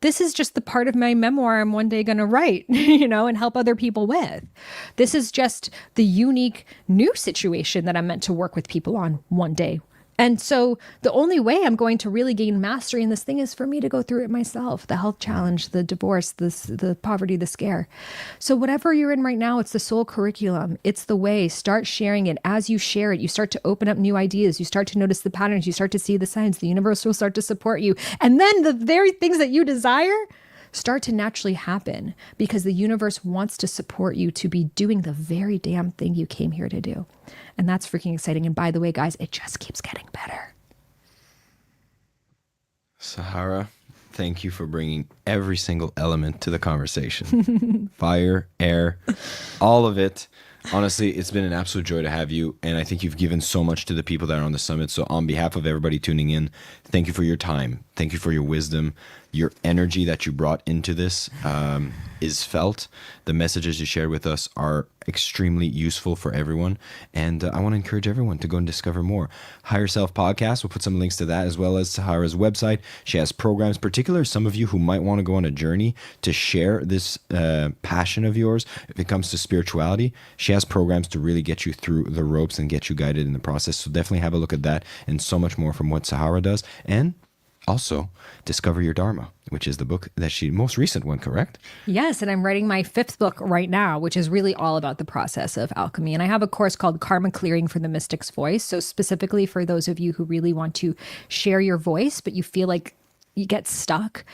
This is just the part of my memoir I'm one day going to write, and help other people with. This is just the unique new situation that I'm meant to work with people on one day. And so the only way I'm going to really gain mastery in this thing is for me to go through it myself. The health challenge, the divorce, the poverty, the scare. So whatever you're in right now, it's the soul curriculum. It's the way. Start sharing it. As you share it, you start to open up new ideas. You start to notice the patterns. You start to see the signs. The universe will start to support you. And then the very things that you desire start to naturally happen because the universe wants to support you to be doing the very damn thing you came here to do. And that's freaking exciting. And by the way, guys, it just keeps getting better. Sahara, thank you for bringing every single element to the conversation. Fire, air, all of it. Honestly, it's been an absolute joy to have you. And I think you've given so much to the people that are on the summit. So on behalf of everybody tuning in, thank you for your time. Thank you for your wisdom. Your energy that you brought into this is felt. The messages you shared with us are extremely useful for everyone. And I want to encourage everyone to go and discover more. Higher Self Podcast, we'll put some links to that, as well as Sahara's website. She has programs, particularly some of you who might want to go on a journey to share this passion of yours. If it comes to spirituality, she has programs to really get you through the ropes and get you guided in the process. So definitely have a look at that and so much more from what Sahara does. And also Discover Your Dharma, which is the book that most recent one, correct? Yes, and I'm writing my 5th book right now, which is really all about the process of alchemy. And I have a course called Karma Clearing for the Mystic's Voice. So specifically for those of you who really want to share your voice, but you feel like you get stuck,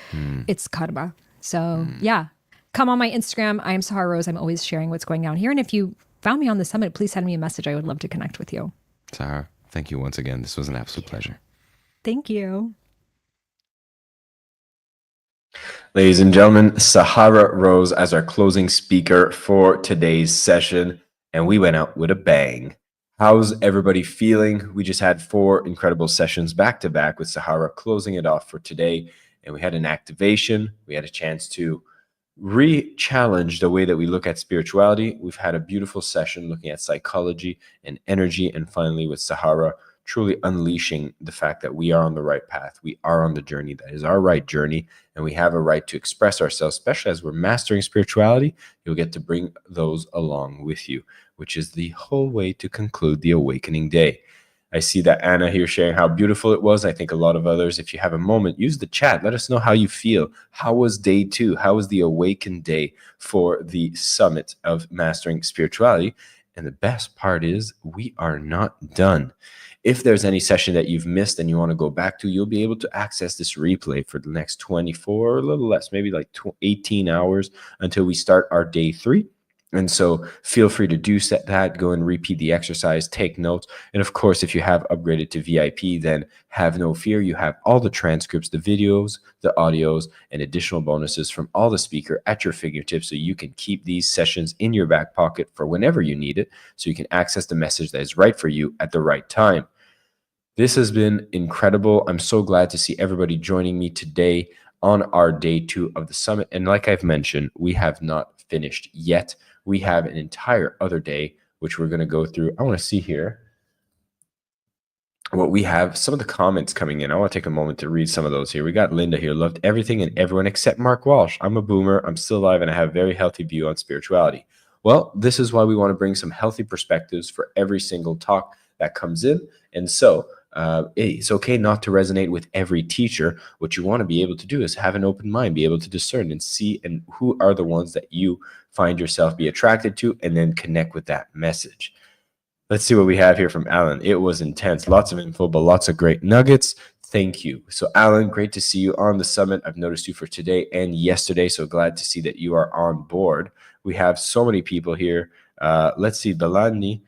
it's karma. So yeah, come on my Instagram. I am Sahara Rose. I'm always sharing what's going on here. And if you found me on the summit, please send me a message. I would love to connect with you. Sahara, thank you once again. This was an absolute pleasure. Thank you. Ladies and gentlemen, Sahara Rose as our closing speaker for today's session, and we went out with a bang. How's everybody feeling? We just had 4 incredible sessions back to back with Sahara closing it off for today, and we had an activation. We had a chance to re-challenge the way that we look at spirituality. We've had a beautiful session looking at psychology and energy, and finally with Sahara truly unleashing the fact that we are on the right path. We are on the journey that is our right journey, and we have a right to express ourselves, especially as we're mastering spirituality. You'll get to bring those along with you, which is the whole way to conclude the awakening day. I see that Anna here sharing how beautiful it was. I think a lot of others, if you have a moment, use the chat. Let us know how you feel. How was day 2? How was the awakened day for the summit of mastering spirituality? And the best part is we are not done. If there's any session that you've missed and you want to go back to, you'll be able to access this replay for the next 24 or a little less, maybe like 18 hours until we start our day 3. And so feel free to do that, go and repeat the exercise, take notes. And of course, if you have upgraded to VIP, then have no fear. You have all the transcripts, the videos, the audios, and additional bonuses from all the speaker at your fingertips. So you can keep these sessions in your back pocket for whenever you need it. So you can access the message that is right for you at the right time. This has been incredible. I'm so glad to see everybody joining me today on our day 2 of the summit. And like I've mentioned, we have not finished yet. We have an entire other day, which we're going to go through. I want to see here what we have. Some of the comments coming in. I want to take a moment to read some of those here. We got Linda here. Loved everything and everyone except Mark Walsh. I'm a boomer. I'm still alive and I have a very healthy view on spirituality. Well, this is why we want to bring some healthy perspectives for every single talk that comes in. And so it's okay not to resonate with every teacher. What you want to be able to do is have an open mind, be able to discern and see and who are the ones that you find yourself be attracted to, and then connect with that message. Let's see what we have here from Alan. It was intense. Lots of info, but lots of great nuggets. Thank you. So Alan, great to see you on the summit. I've noticed you for today and yesterday, so glad to see that you are on board. We have so many people here. Let's see, Belani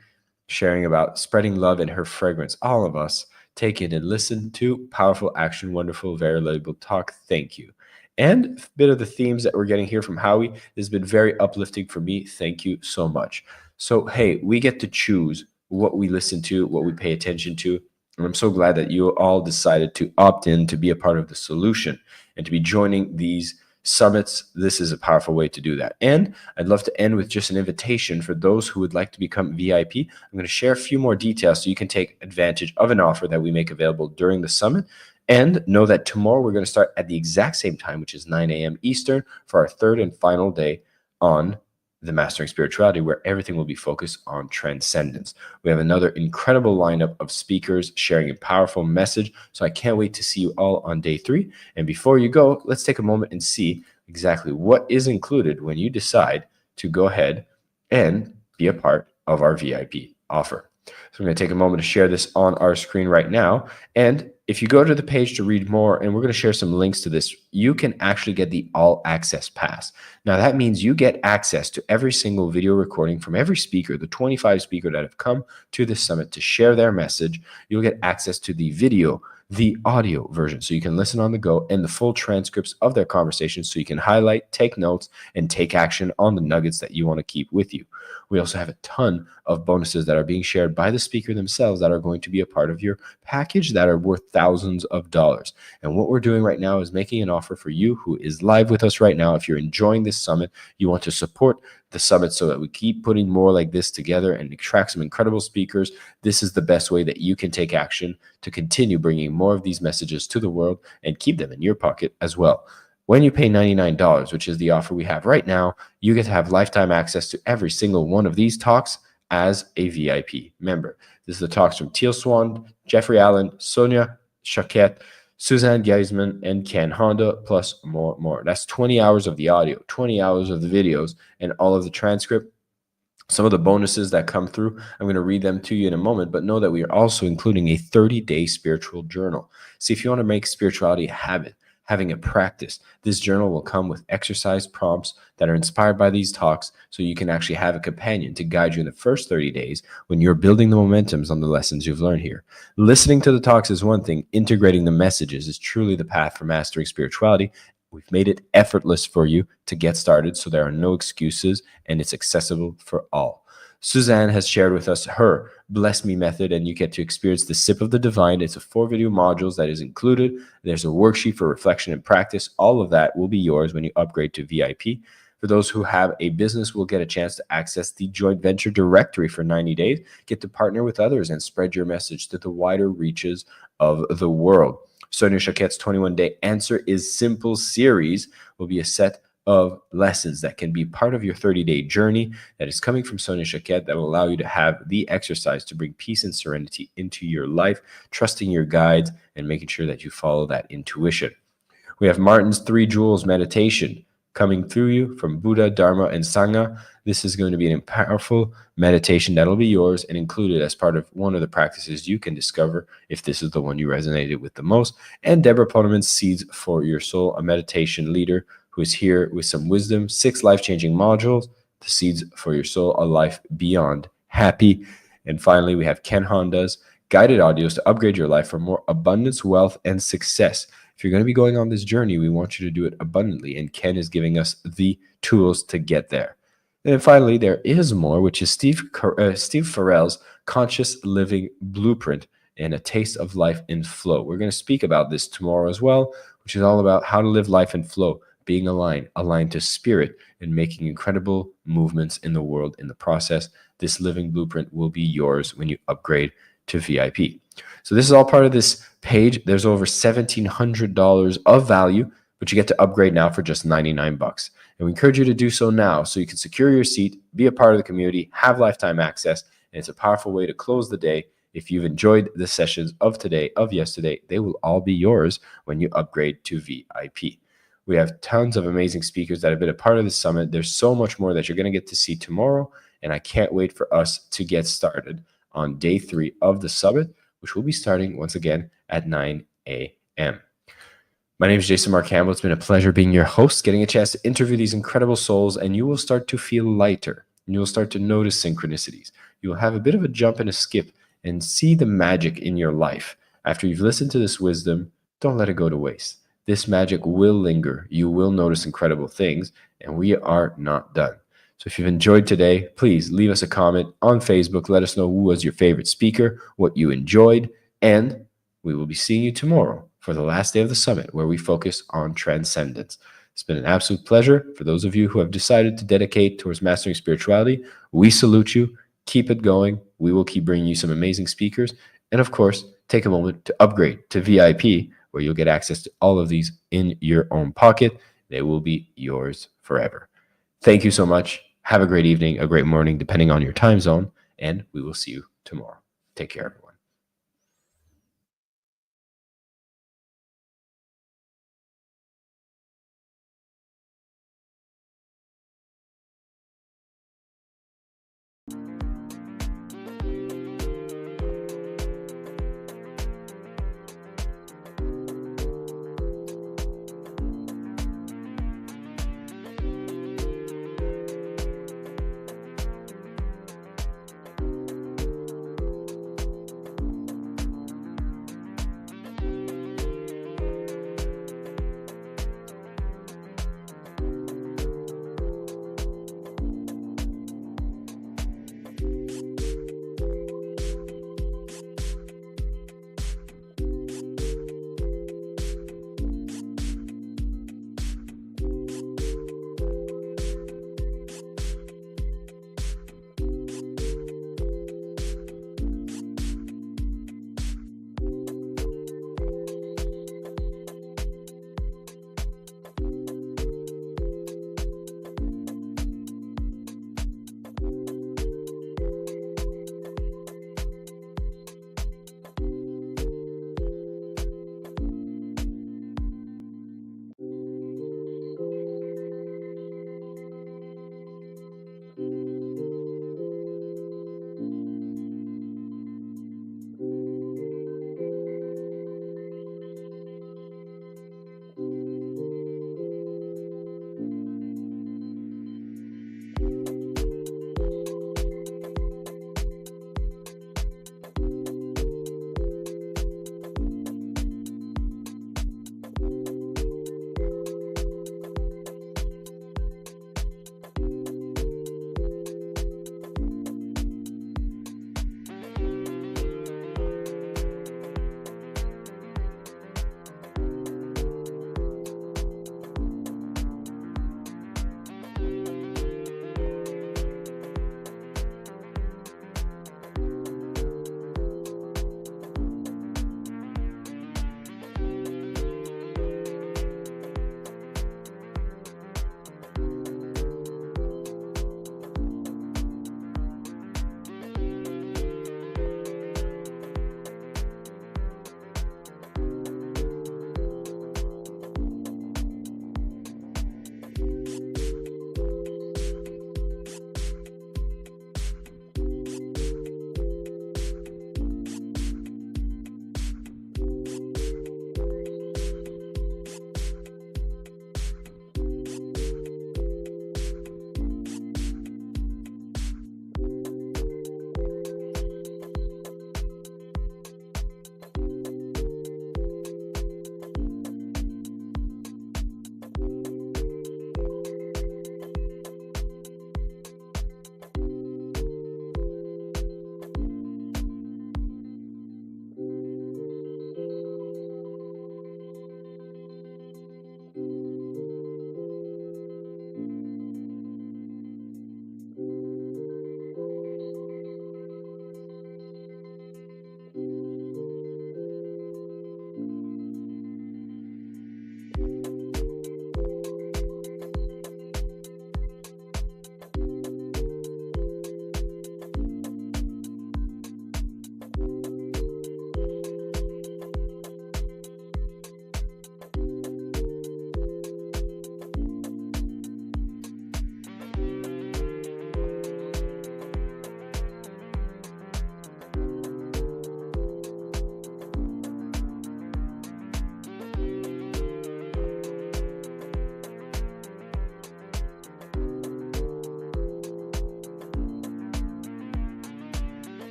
sharing about spreading love in her fragrance. All of us take in and listen to powerful action, wonderful, very relatable talk. Thank you. And a bit of the themes that we're getting here from Howie has been very uplifting for me. Thank you so much. So, hey, we get to choose what we listen to, what we pay attention to. And I'm so glad that you all decided to opt in to be a part of the solution and to be joining these summits. This is a powerful way to do that. And I'd love to end with just an invitation for those who would like to become VIP. I'm going to share a few more details so you can take advantage of an offer that we make available during the summit. And know that tomorrow we're going to start at the exact same time, which is 9 a.m. Eastern, for our 3rd and final day on the Mastering Spirituality, where everything will be focused on transcendence. We have another incredible lineup of speakers sharing a powerful message. So I can't wait to see you all on day 3. And before you go, let's take a moment and see exactly what is included when you decide to go ahead and be a part of our VIP offer. So I'm going to take a moment to share this on our screen right now. And if you go to the page to read more, and we're going to share some links to this, you can actually get the all access pass. Now that means you get access to every single video recording from every speaker, the 25 speakers that have come to this summit to share their message. You'll get access to the video the audio version so you can listen on the go, and the full transcripts of their conversations so you can highlight, take notes, and take action on the nuggets that you want to keep with you. We also have a ton of bonuses that are being shared by the speaker themselves that are going to be a part of your package that are worth thousands of dollars. And what we're doing right now is making an offer for you who is live with us right now. If you're enjoying this summit, you want to support the summit so that we keep putting more like this together and attract some incredible speakers, this is the best way that you can take action to continue bringing more of these messages to the world and keep them in your pocket as well. When you pay $99, which is the offer we have right now, you get to have lifetime access to every single one of these talks as a VIP member. This is the talks from Teal Swan, Jeffrey Allen, Sonia Choquette, Suzanne Geisman, and Ken Honda, plus more. That's 20 hours of the audio, 20 hours of the videos, and all of the transcript. Some of the bonuses that come through, I'm going to read them to you in a moment, but know that we are also including a 30-day spiritual journal. See, if you want to make spirituality a habit, having a practice, this journal will come with exercise prompts that are inspired by these talks so you can actually have a companion to guide you in the first 30 days when you're building the momentums on the lessons you've learned here. Listening to the talks is one thing. Integrating the messages is truly the path for mastering spirituality. We've made it effortless for you to get started, so there are no excuses, and it's accessible for all. Suzanne has shared with us her Bless Me method, and you get to experience the Sip of the Divine. It's a 4-video modules that is included. There's a worksheet for reflection and practice. All of that will be yours when you upgrade to VIP. For those who have a business, will get a chance to access the joint venture directory for 90 days, get to partner with others and spread your message to the wider reaches of the world. Sonia Choquette's 21-day Answer is Simple series will be a set of lessons that can be part of your 30-day journey that is coming from Sonia Choquette that will allow you to have the exercise to bring peace and serenity into your life, trusting your guides and making sure that you follow that intuition. We have Martin's 3 Jewels meditation coming through you from Buddha, Dharma, and Sangha. This is going to be an powerful meditation that'll be yours and included as part of one of the practices you can discover if this is the one you resonated with the most. And Deborah Poneman's Seeds for Your Soul, a meditation leader who is here with some wisdom, 6 life-changing modules, the Seeds for Your Soul, a life beyond happy. And finally, we have Ken Honda's guided audios to upgrade your life for more abundance, wealth, and success. If you're going to be going on this journey, we want you to do it abundantly, and Ken is giving us the tools to get there. And then finally, there is more, which is Steve Farrell's Conscious Living Blueprint and a Taste of Life in Flow. We're going to speak about this tomorrow as well, which is all about how to live life in flow, being aligned to spirit, and making incredible movements in the world in the process. This living blueprint will be yours when you upgrade to VIP. So this is all part of this page. There's over $1,700 of value, but you get to upgrade now for just $99. And we encourage you to do so now so you can secure your seat, be a part of the community, have lifetime access, and it's a powerful way to close the day. If you've enjoyed the sessions of today, of yesterday, they will all be yours when you upgrade to VIP. We have tons of amazing speakers that have been a part of the summit. There's so much more that you're going to get to see tomorrow, and I can't wait for us to get started on day 3 of the summit, which will be starting once again at 9 a.m. My name is Jason Mark Campbell. It's been a pleasure being your host, getting a chance to interview these incredible souls, and you will start to feel lighter. You will start to notice synchronicities. You will have a bit of a jump and a skip and see the magic in your life. After you've listened to this wisdom, don't let it go to waste. This magic will linger. You will notice incredible things, and we are not done. So if you've enjoyed today, please leave us a comment on Facebook. Let us know who was your favorite speaker, what you enjoyed, and we will be seeing you tomorrow for the last day of the summit, where we focus on transcendence. It's been an absolute pleasure. For those of you who have decided to dedicate towards mastering spirituality, we salute you. Keep it going. We will keep bringing you some amazing speakers. And of course, take a moment to upgrade to VIP, where you'll get access to all of these in your own pocket. They will be yours forever. Thank you so much. Have a great evening, a great morning, depending on your time zone, and we will see you tomorrow. Take care, everyone.